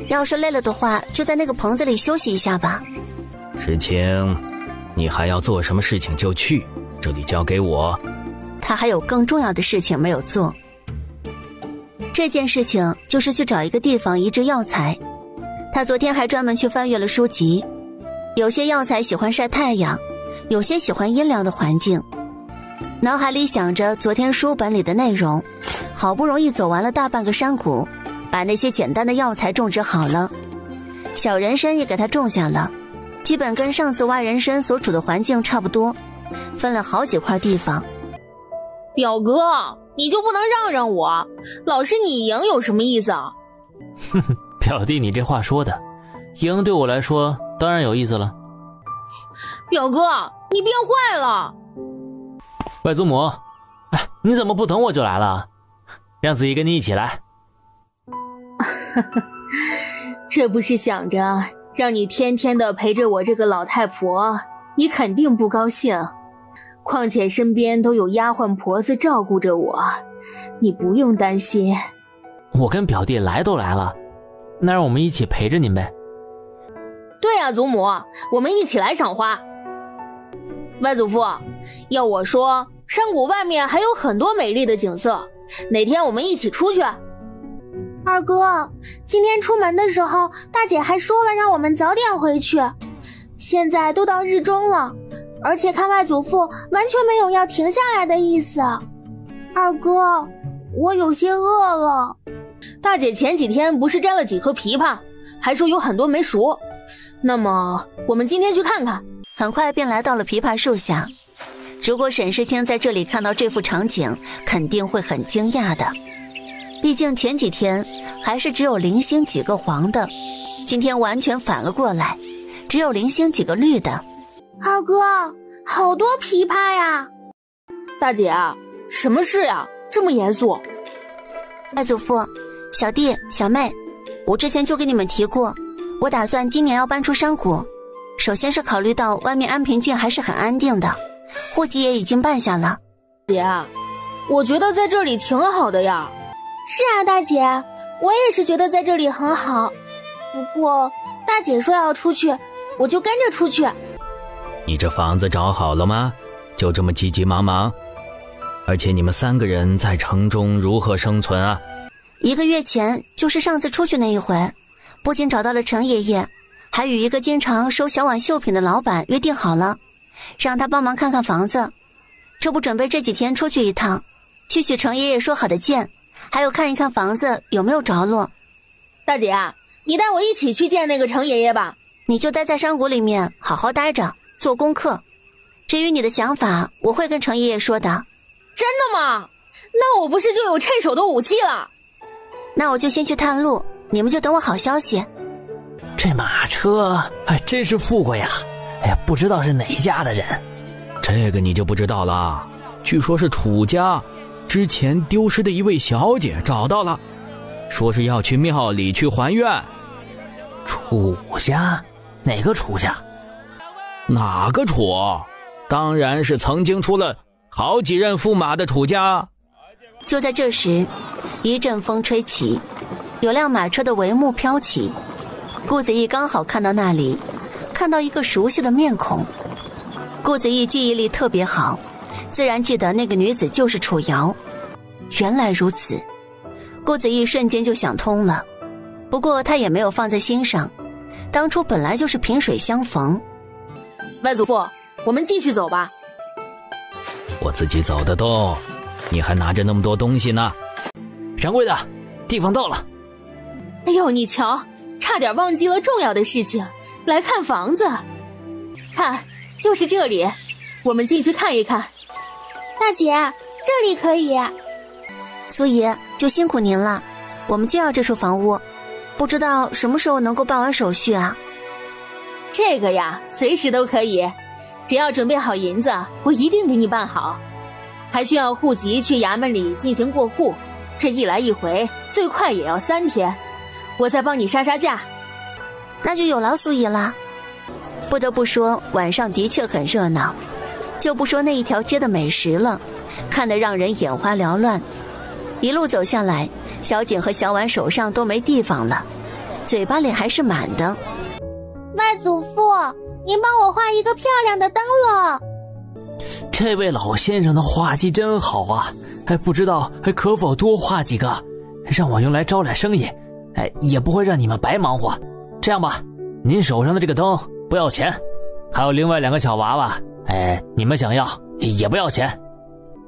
[SPEAKER 2] 要是累了的话，就在那个棚子里休息一下吧。
[SPEAKER 4] 事情，你还要做什么事情就去，这里交给我。
[SPEAKER 2] 他还有更重要的事情没有做。这件事情就是去找一个地方移植药材。他昨天还专门去翻阅了书籍，有些药材喜欢晒太阳，有些喜欢阴凉的环境。脑海里想着昨天书本里的内容，好不容易走完了大半个山谷，把那些简单的药材种植好了，小人参也给他种下了，基本跟上次挖人参所处的环境差不多，分了好几块地方。
[SPEAKER 3] 表哥，你就不能让让我？老是你赢有什么意思啊？
[SPEAKER 5] 哼哼，表弟你这话说的，赢对我来说当然有意思了。
[SPEAKER 3] 表哥，你变坏了。
[SPEAKER 5] 外祖母，哎，你怎么不等我就来了？让子怡跟你一起来。
[SPEAKER 3] 这不是想着让你天天的陪着我这个老太婆，你肯定不高兴。况且身边都有丫鬟婆子照顾着我，你不用担心。
[SPEAKER 5] 我跟表弟来都来了，那让我们一起陪着您呗。
[SPEAKER 3] 对啊，祖母，我们一起来赏花。外祖父，要我说，山谷外面还有很多美丽的景色，哪天我们一起出去？
[SPEAKER 1] 二哥，今天出门的时候，大姐还说了让我们早点回去。现在都到日中了，而且看外祖父完全没有要停下来的意思。二哥，我有些饿了。
[SPEAKER 3] 大姐前几天不是摘了几颗枇杷，还说有很多没熟。那么我们今天去看看。
[SPEAKER 2] 很快便来到了枇杷树下。如果沈世清在这里看到这幅场景，肯定会很惊讶的。毕竟前几天还是只有零星几个黄的，今天完全反了过来，只有零星几个绿的。
[SPEAKER 1] 二哥，好多枇杷呀！
[SPEAKER 3] 大姐，什么事呀？这么严肃？
[SPEAKER 2] 外祖父，小弟小妹，我之前就跟你们提过，我打算今年要搬出山谷。首先是考虑到外面安平郡还是很安定的，户籍也已经办下了。
[SPEAKER 3] 姐，我觉得在这里挺好的呀。
[SPEAKER 1] 是啊，大姐，我也是觉得在这里很好。不过大姐说要出去，我就跟着出去。
[SPEAKER 4] 你这房子找好了吗？就这么急急忙忙？而且你们3个人在城中如何生存啊
[SPEAKER 2] ？1个月前，就是上次出去那一回，不仅找到了程爷爷，还与一个经常收小碗绣品的老板约定好了，让他帮忙看看房子。这不准备这几天出去一趟，去取程爷爷说好的剑，还有看一看房子有没有着落。
[SPEAKER 3] 大姐啊，你带我一起去见那个程爷爷吧。
[SPEAKER 2] 你就待在山谷里面好好待着，做功课。至于你的想法，我会跟程爷爷说的。
[SPEAKER 3] 真的吗？那我不是就有趁手的武器了？
[SPEAKER 2] 那我就先去探路，你们就等我好消息。
[SPEAKER 5] 这马车还真是富贵呀！哎呀，不知道是哪家的人。
[SPEAKER 4] 这个你就不知道了，据说是楚家之前丢失的一位小姐找到了，说是要去庙里去还愿。
[SPEAKER 5] 楚家？哪个楚家？
[SPEAKER 4] 哪个楚？当然是曾经出了好几任驸马的楚家。
[SPEAKER 2] 就在这时，一阵风吹起，有辆马车的帷幕飘起。顾子毅刚好看到那里，看到一个熟悉的面孔。顾子毅记忆力特别好，自然记得那个女子就是楚瑶。原来如此，顾子毅瞬间就想通了。不过他也没有放在心上，当初本来就是萍水相逢。
[SPEAKER 3] 外祖父，我们继续走吧。
[SPEAKER 4] 我自己走得动，你还拿着那么多东西呢。
[SPEAKER 5] 掌柜的，地方到了。
[SPEAKER 3] 哎呦，你瞧，差点忘记了重要的事情，来看房子。看，就是这里，我们进去看一看。
[SPEAKER 1] 大姐，这里可以。
[SPEAKER 2] 苏爷，就辛苦您了，我们就要这处房屋，不知道什么时候能够办完手续啊？
[SPEAKER 3] 这个呀，随时都可以，只要准备好银子，我一定给你办好。还需要户籍去衙门里进行过户，这一来一回，最快也要3天。我再帮你杀价。
[SPEAKER 2] 那就有劳苏爷了。不得不说，晚上的确很热闹，就不说那一条街的美食了，看得让人眼花缭乱。一路走下来，小景和小婉手上都没地方了，嘴巴里还是满的。
[SPEAKER 1] 外祖父，您帮我画一个漂亮的灯笼。
[SPEAKER 5] 这位老先生的画技真好啊，还不知道还可否多画几个，让我用来招揽生意，也不会让你们白忙活。这样吧，您手上的这个灯不要钱，还有另外2个小娃娃，你们想要也不要钱。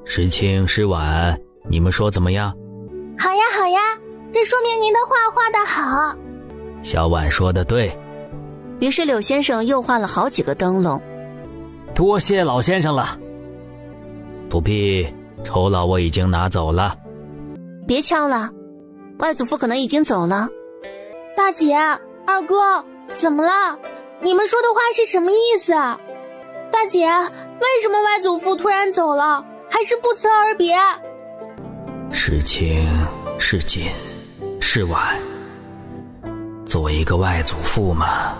[SPEAKER 4] 石青、石婉，你们说怎么样？
[SPEAKER 1] 好呀好呀，这说明您的画画得好。
[SPEAKER 4] 小婉说的对。
[SPEAKER 2] 于是柳先生又画了好几个灯笼。
[SPEAKER 5] 多谢老先生了。
[SPEAKER 4] 不必，酬劳我已经拿走了。
[SPEAKER 2] 别敲了，外祖父可能已经走了。
[SPEAKER 1] 大姐，二哥，怎么了？你们说的话是什么意思啊？大姐，为什么外祖父突然走了，还是不辞而别？
[SPEAKER 4] 是情是锦是晚，作为一个外祖父嘛，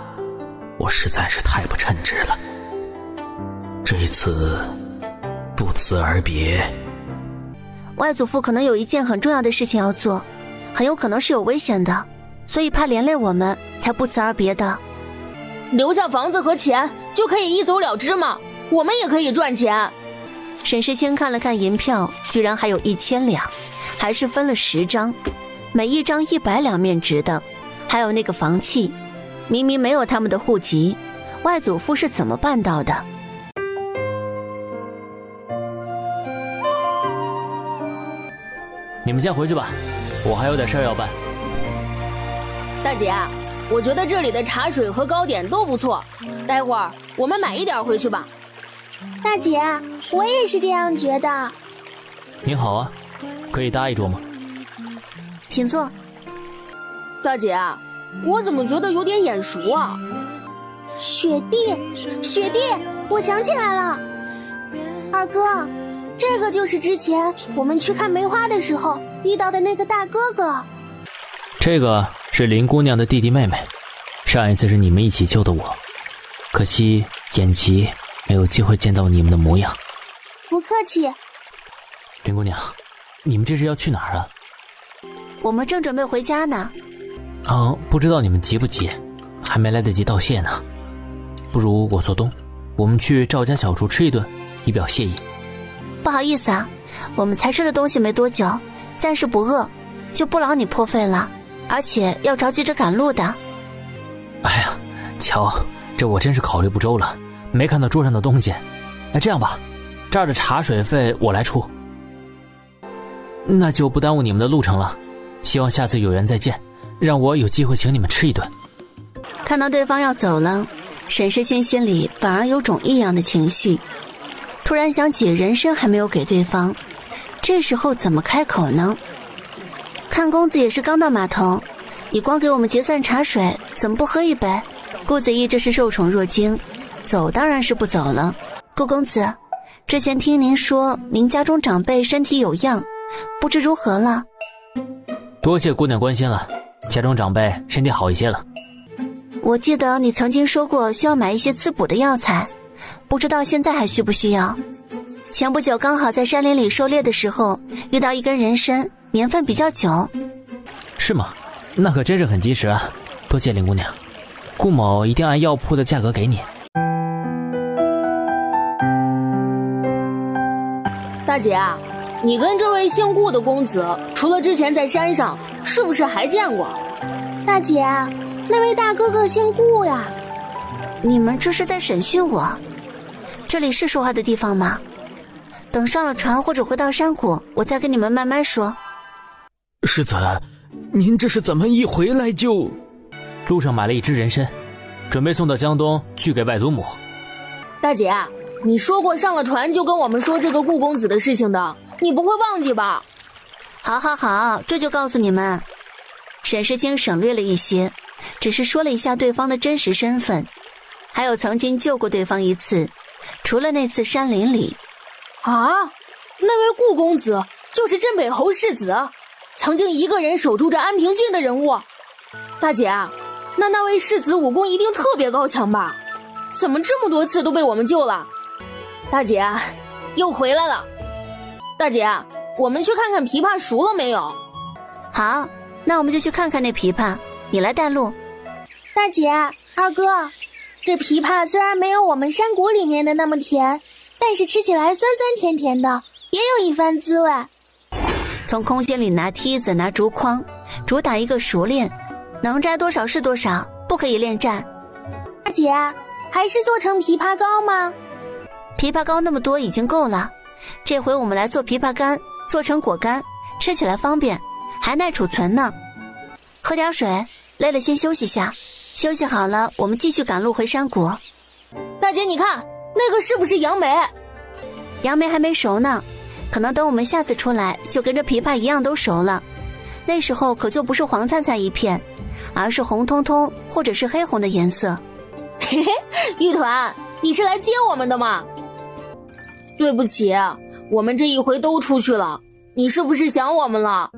[SPEAKER 4] 我实在是太不称职了。这一次不辞而别。
[SPEAKER 2] 外祖父可能有一件很重要的事情要做，很有可能是有危险的，所以怕连累我们才不辞而别的。
[SPEAKER 3] 留下房子和钱就可以一走了之吗？我们也可以赚钱。
[SPEAKER 2] 沈世清看了看银票，居然还有1000两，还是分了10张，每一张100两面值的。还有那个房契，明明没有他们的户籍，外祖父是怎么办到的？
[SPEAKER 5] 你们先回去吧，我还有点事儿要办。
[SPEAKER 3] 大姐，我觉得这里的茶水和糕点都不错，待会儿我们买一点回去吧。
[SPEAKER 1] 大姐，我也是这样觉得。
[SPEAKER 5] 您好啊，可以搭一桌吗？
[SPEAKER 2] 请坐。
[SPEAKER 3] 大姐，我怎么觉得有点眼熟啊？
[SPEAKER 1] 雪弟，我想起来了，二哥，这个就是之前我们去看梅花的时候遇到的那个大哥哥。
[SPEAKER 5] 这个是林姑娘的弟弟妹妹，上一次是你们一起救的我，可惜眼疾没有机会见到你们的模样。
[SPEAKER 1] 不客气。
[SPEAKER 5] 林姑娘，你们这是要去哪儿啊？
[SPEAKER 2] 我们正准备回家呢。
[SPEAKER 5] 不知道你们急不急，还没来得及道谢呢。不如我做东，我们去赵家小厨吃一顿，以表谢意。
[SPEAKER 2] 不好意思啊，我们才吃了东西没多久，暂时不饿，就不劳你破费了，而且要着急着赶路的。
[SPEAKER 5] 哎呀，瞧，这我真是考虑不周了，没看到桌上的东西。这样吧，这儿的茶水费我来出。那就不耽误你们的路程了，希望下次有缘再见，让我有机会请你们吃一顿。
[SPEAKER 2] 看到对方要走了，沈世清心里反而有种异样的情绪，突然想起人参还没有给对方，这时候怎么开口呢？看公子也是刚到码头，你光给我们结算茶水，怎么不喝一杯？顾子义这是受宠若惊，走当然是不走了。顾公子，之前听您说您家中长辈身体有恙，不知如何了？
[SPEAKER 5] 多谢姑娘关心了，家中长辈身体好一些了。
[SPEAKER 2] 我记得你曾经说过需要买一些滋补的药材，不知道现在还需不需要？前不久刚好在山林里狩猎的时候遇到一根人参，年份比较久。
[SPEAKER 5] 是吗？那可真是很及时啊，多谢林姑娘，顾某一定按药铺的价格给你。
[SPEAKER 3] 大姐啊，你跟这位姓顾的公子除了之前在山上，是不是还见过？
[SPEAKER 1] 大姐，那位大哥哥姓顾呀。
[SPEAKER 2] 你们这是在审讯我？这里是说话的地方吗？等上了船或者回到山谷，我再跟你们慢慢说。
[SPEAKER 7] 世子，您这是怎么一回来就……
[SPEAKER 5] 路上买了一只人参，准备送到江东去给外祖母。
[SPEAKER 3] 大姐，你说过上了船就跟我们说这个顾公子的事情的，你不会忘记吧？
[SPEAKER 2] 好，这就告诉你们。沈世清省略了一些，只是说了一下对方的真实身份，还有曾经救过对方一次，除了那次山林里。
[SPEAKER 3] 啊，那位顾公子就是镇北侯世子，曾经一个人守住着安平郡的人物。大姐，那位世子武功一定特别高强吧？怎么这么多次都被我们救了？大姐，又回来了。大姐，我们去看看琵琶熟了没有？
[SPEAKER 2] 好，那我们就去看看那琵琶，你来带路。
[SPEAKER 1] 大姐，二哥，这琵琶虽然没有我们山谷里面的那么甜，但是吃起来酸酸甜甜的，别有一番滋味。
[SPEAKER 2] 从空间里拿梯子拿竹筐，主打一个熟练，能摘多少是多少，不可以恋战。
[SPEAKER 1] 大姐，还是做成枇杷膏吗？
[SPEAKER 2] 枇杷膏那么多已经够了，这回我们来做枇杷干，做成果干，吃起来方便，还耐储存呢。喝点水，累了先休息下，休息好了我们继续赶路回山谷。
[SPEAKER 3] 大姐你看，那个是不是杨梅？
[SPEAKER 2] 杨梅还没熟呢，可能等我们下次出来就跟这枇杷一样都熟了，那时候可就不是黄灿灿一片，而是红彤彤或者是黑红的颜色。
[SPEAKER 3] 嘿嘿，玉团，你是来接我们的吗？对不起，我们这一回都出去了，你是不是想我们了？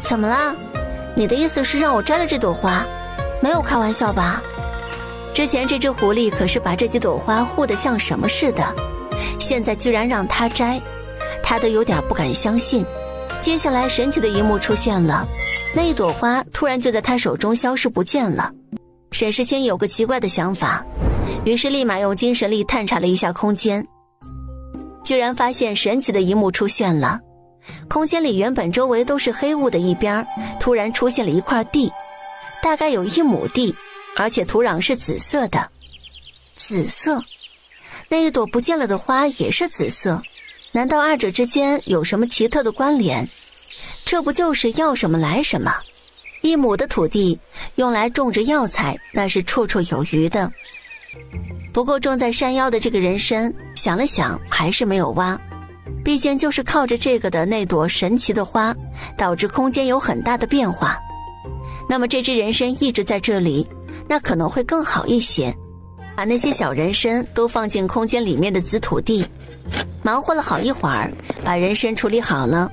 [SPEAKER 2] 怎么啦？你的意思是让我摘了这朵花？没有开玩笑吧？之前这只狐狸可是把这几朵花护得像什么似的，现在居然让他摘，他都有点不敢相信。接下来神奇的一幕出现了，那一朵花突然就在他手中消失不见了。沈世清有个奇怪的想法，于是立马用精神力探查了一下空间，居然发现神奇的一幕出现了。空间里原本周围都是黑雾的一边，突然出现了一块地，大概有1亩地，而且土壤是紫色的。紫色，那一朵不见了的花也是紫色，难道二者之间有什么奇特的关联？这不就是要什么来什么？1亩的土地用来种植药材，那是绰绰有余的。不过种在山腰的这个人参，想了想还是没有挖，毕竟就是靠着这个的那朵神奇的花，导致空间有很大的变化。那么这只人参一直在这里，那可能会更好一些。把那些小人参都放进空间里面的紫土地，忙活了好一会儿，把人参处理好了，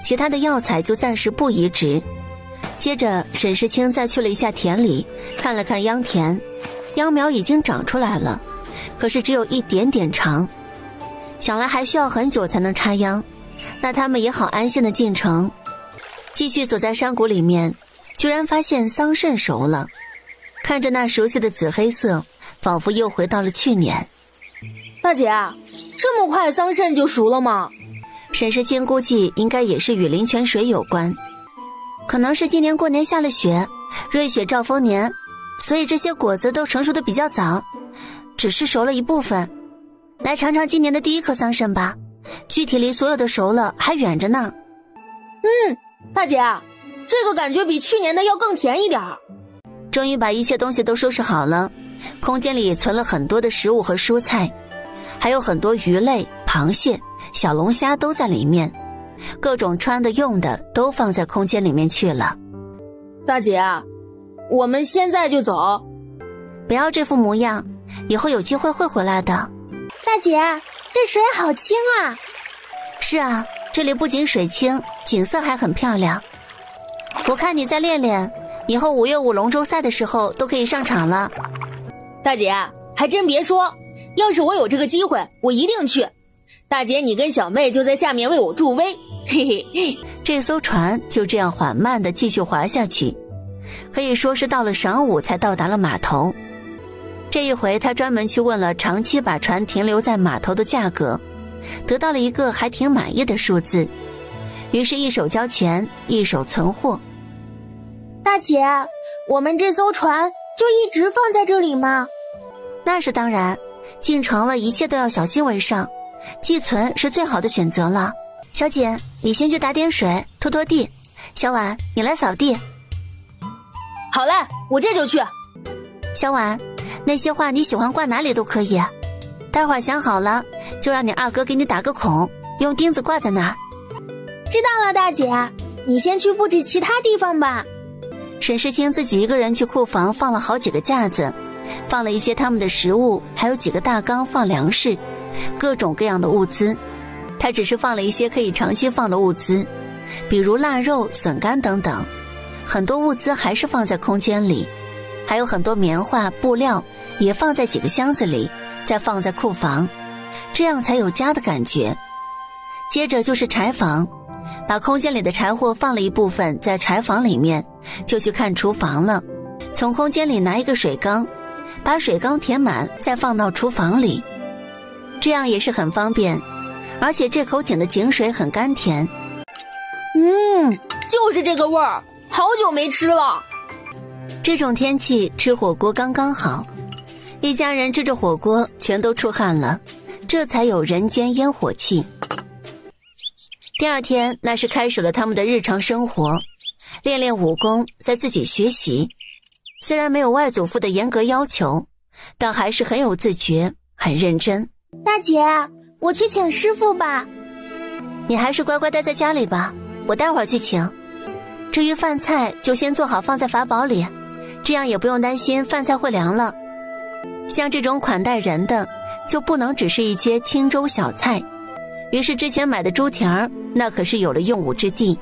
[SPEAKER 2] 其他的药材就暂时不移植。接着沈世清再去了一下田里，看了看秧田，秧苗已经长出来了，可是只有一点点长。想来还需要很久才能插秧，那他们也好安心的进城。继续走在山谷里面，居然发现桑葚熟了，看着那熟悉的紫黑色，仿佛又回到了去年。
[SPEAKER 3] 大姐，这么快桑葚就熟了吗？
[SPEAKER 2] 沈世清估计应该也是与灵泉水有关，可能是今年过年下了雪，瑞雪兆丰年，所以这些果子都成熟的比较早，只是熟了一部分。来尝尝今年的第一颗桑葚吧，具体离所有的熟了还远着呢。
[SPEAKER 3] 大姐，这个感觉比去年的要更甜一点。
[SPEAKER 2] 终于把一切东西都收拾好了，空间里存了很多的食物和蔬菜，还有很多鱼类、螃蟹、小龙虾都在里面，各种穿的用的都放在空间里面去了。
[SPEAKER 3] 大姐，我们现在就走。
[SPEAKER 2] 不要这副模样，以后有机会会回来的。
[SPEAKER 1] 大姐，这水好清啊！
[SPEAKER 2] 是啊，这里不仅水清，景色还很漂亮。我看你再练练，以后5月5龙舟赛的时候都可以上场了。
[SPEAKER 3] 大姐，还真别说，要是我有这个机会，我一定去。大姐，你跟小妹就在下面为我助威，嘿嘿。
[SPEAKER 2] 这艘船就这样缓慢地继续划下去，可以说是到了晌午才到达了码头。这一回他专门去问了长期把船停留在码头的价格，得到了一个还挺满意的数字，于是一手交钱一手存货。
[SPEAKER 1] 大姐，我们这艘船就一直放在这里吗？
[SPEAKER 2] 那是当然，进城了一切都要小心为上，寄存是最好的选择了。小姐，你先去打点水拖拖地，小婉你来扫地。
[SPEAKER 3] 好嘞，我这就去。
[SPEAKER 2] 小婉，那些画你喜欢挂哪里都可以，待会儿想好了就让你二哥给你打个孔，用钉子挂在那儿。
[SPEAKER 1] 知道了，大姐，你先去布置其他地方吧。
[SPEAKER 2] 沈世清自己一个人去库房放了好几个架子，放了一些他们的食物，还有几个大缸放粮食，各种各样的物资。他只是放了一些可以长期放的物资，比如腊肉、笋干等等，很多物资还是放在空间里，还有很多棉花、布料也放在几个箱子里，再放在库房，这样才有家的感觉。接着就是柴房，把空间里的柴火放了一部分在柴房里面，就去看厨房了。从空间里拿一个水缸，把水缸填满，再放到厨房里，这样也是很方便。而且这口井的井水很甘甜。
[SPEAKER 3] 就是这个味儿，好久没吃了。
[SPEAKER 2] 这种天气吃火锅刚刚好，一家人吃着火锅全都出汗了，这才有人间烟火气。第二天那是开始了他们的日常生活，练练武功，再自己学习。虽然没有外祖父的严格要求，但还是很有自觉，很认真。
[SPEAKER 1] 大姐，我去请师傅吧。
[SPEAKER 2] 你还是乖乖待在家里吧，我待会儿去请。至于饭菜就先做好放在法宝里，这样也不用担心饭菜会凉了。像这种款待人的，就不能只是一些清粥小菜。于是之前买的猪蹄儿，那可是有了用武之地。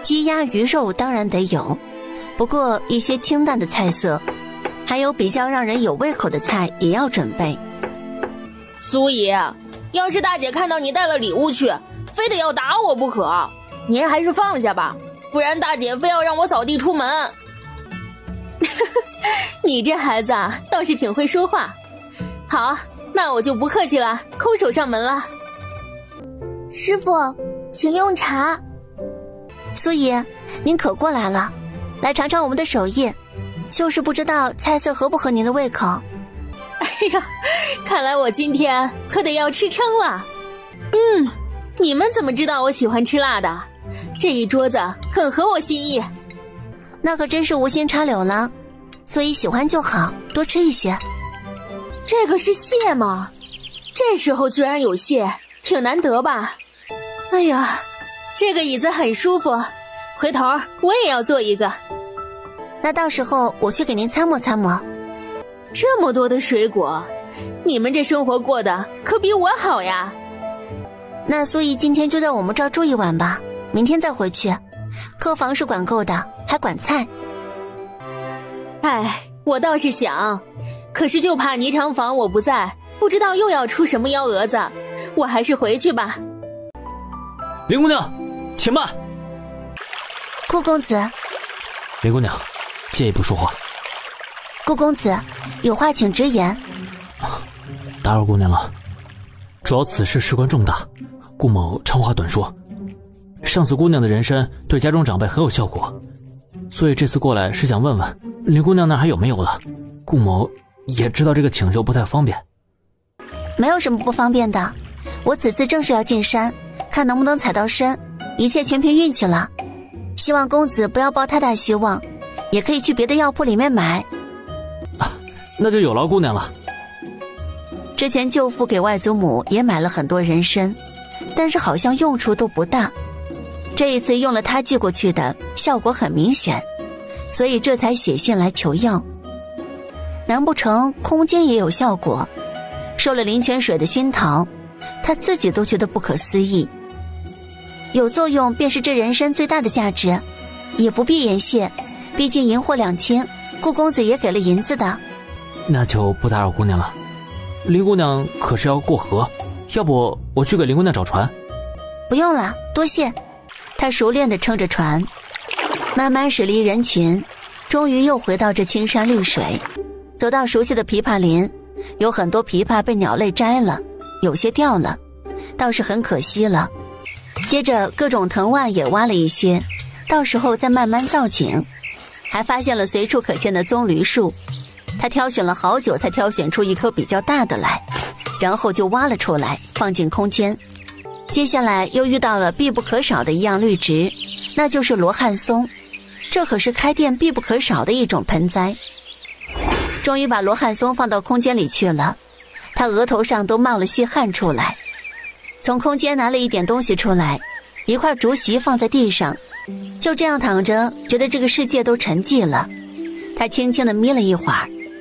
[SPEAKER 2] 鸡鸭鱼肉当然得有，不过一些清淡的菜色，还有比较让人有胃口的菜也要准备。
[SPEAKER 3] 苏姨，要是大姐看到你带了礼物去，非得要打我不可，您还是放下吧，不然大姐非要让我扫地出门。你这孩子啊，倒是挺会说话。好，那我就不客气了，空手上门了。
[SPEAKER 1] 师傅，请用茶。
[SPEAKER 2] 苏姨，您可过来了，来尝尝我们的手艺，就是不知道菜色合不合您的胃口。
[SPEAKER 3] 哎呀，看来我今天可得要吃撑了。你们怎么知道我喜欢吃辣的？这一桌子很合我心意。
[SPEAKER 2] 那可真是无心插柳了，所以喜欢就好，多吃一些。
[SPEAKER 3] 这个是蟹吗？这时候居然有蟹，挺难得吧？哎呀，这个椅子很舒服，回头我也要做一个。
[SPEAKER 2] 那到时候我去给您参谋参谋。
[SPEAKER 3] 这么多的水果，你们这生活过得可比我好呀。
[SPEAKER 2] 那苏姨今天就在我们这儿住一晚吧，明天再回去。客房是管够的，还管菜。
[SPEAKER 3] 哎，我倒是想，可是就怕霓裳坊我不在，不知道又要出什么幺蛾子，我还是回去吧。
[SPEAKER 5] 林姑娘，且慢。
[SPEAKER 2] 顾公子，
[SPEAKER 5] 林姑娘，借一步说话。
[SPEAKER 2] 顾公子，有话请直言。
[SPEAKER 5] 打扰姑娘了，主要此事事关重大，顾某长话短说。上次姑娘的人参对家中长辈很有效果，所以这次过来是想问问林姑娘那还有没有了。顾某也知道这个请求不太方便。
[SPEAKER 2] 没有什么不方便的，我此次正是要进山，看能不能采到参，一切全凭运气了。希望公子不要抱太大希望，也可以去别的药铺里面买。
[SPEAKER 5] 那就有劳姑娘了。
[SPEAKER 2] 之前舅父给外祖母也买了很多人参，但是好像用处都不大。这一次用了他寄过去的，效果很明显，所以这才写信来求药。难不成空间也有效果？受了灵泉水的熏陶，他自己都觉得不可思议。有作用便是这人参最大的价值，也不必言谢，毕竟银货2000，顾公子也给了银子的。
[SPEAKER 5] 那就不打扰姑娘了。林姑娘可是要过河，要不我去给林姑娘找船？
[SPEAKER 2] 不用了，多谢。他熟练地撑着船，慢慢驶离人群，终于又回到这青山绿水。走到熟悉的枇杷林，有很多枇杷被鸟类摘了，有些掉了，倒是很可惜了。接着各种藤蔓也挖了一些，到时候再慢慢造景。还发现了随处可见的棕榈树，他挑选了好久才挑选出一棵比较大的来，然后就挖了出来放进空间。接下来又遇到了必不可少的一样绿植，那就是罗汉松，这可是开店必不可少的一种盆栽。终于把罗汉松放到空间里去了，他额头上都冒了细汗出来。从空间拿了一点东西出来，一块竹席放在地上，就这样躺着，觉得这个世界都沉寂了。他轻轻地眯了一会儿，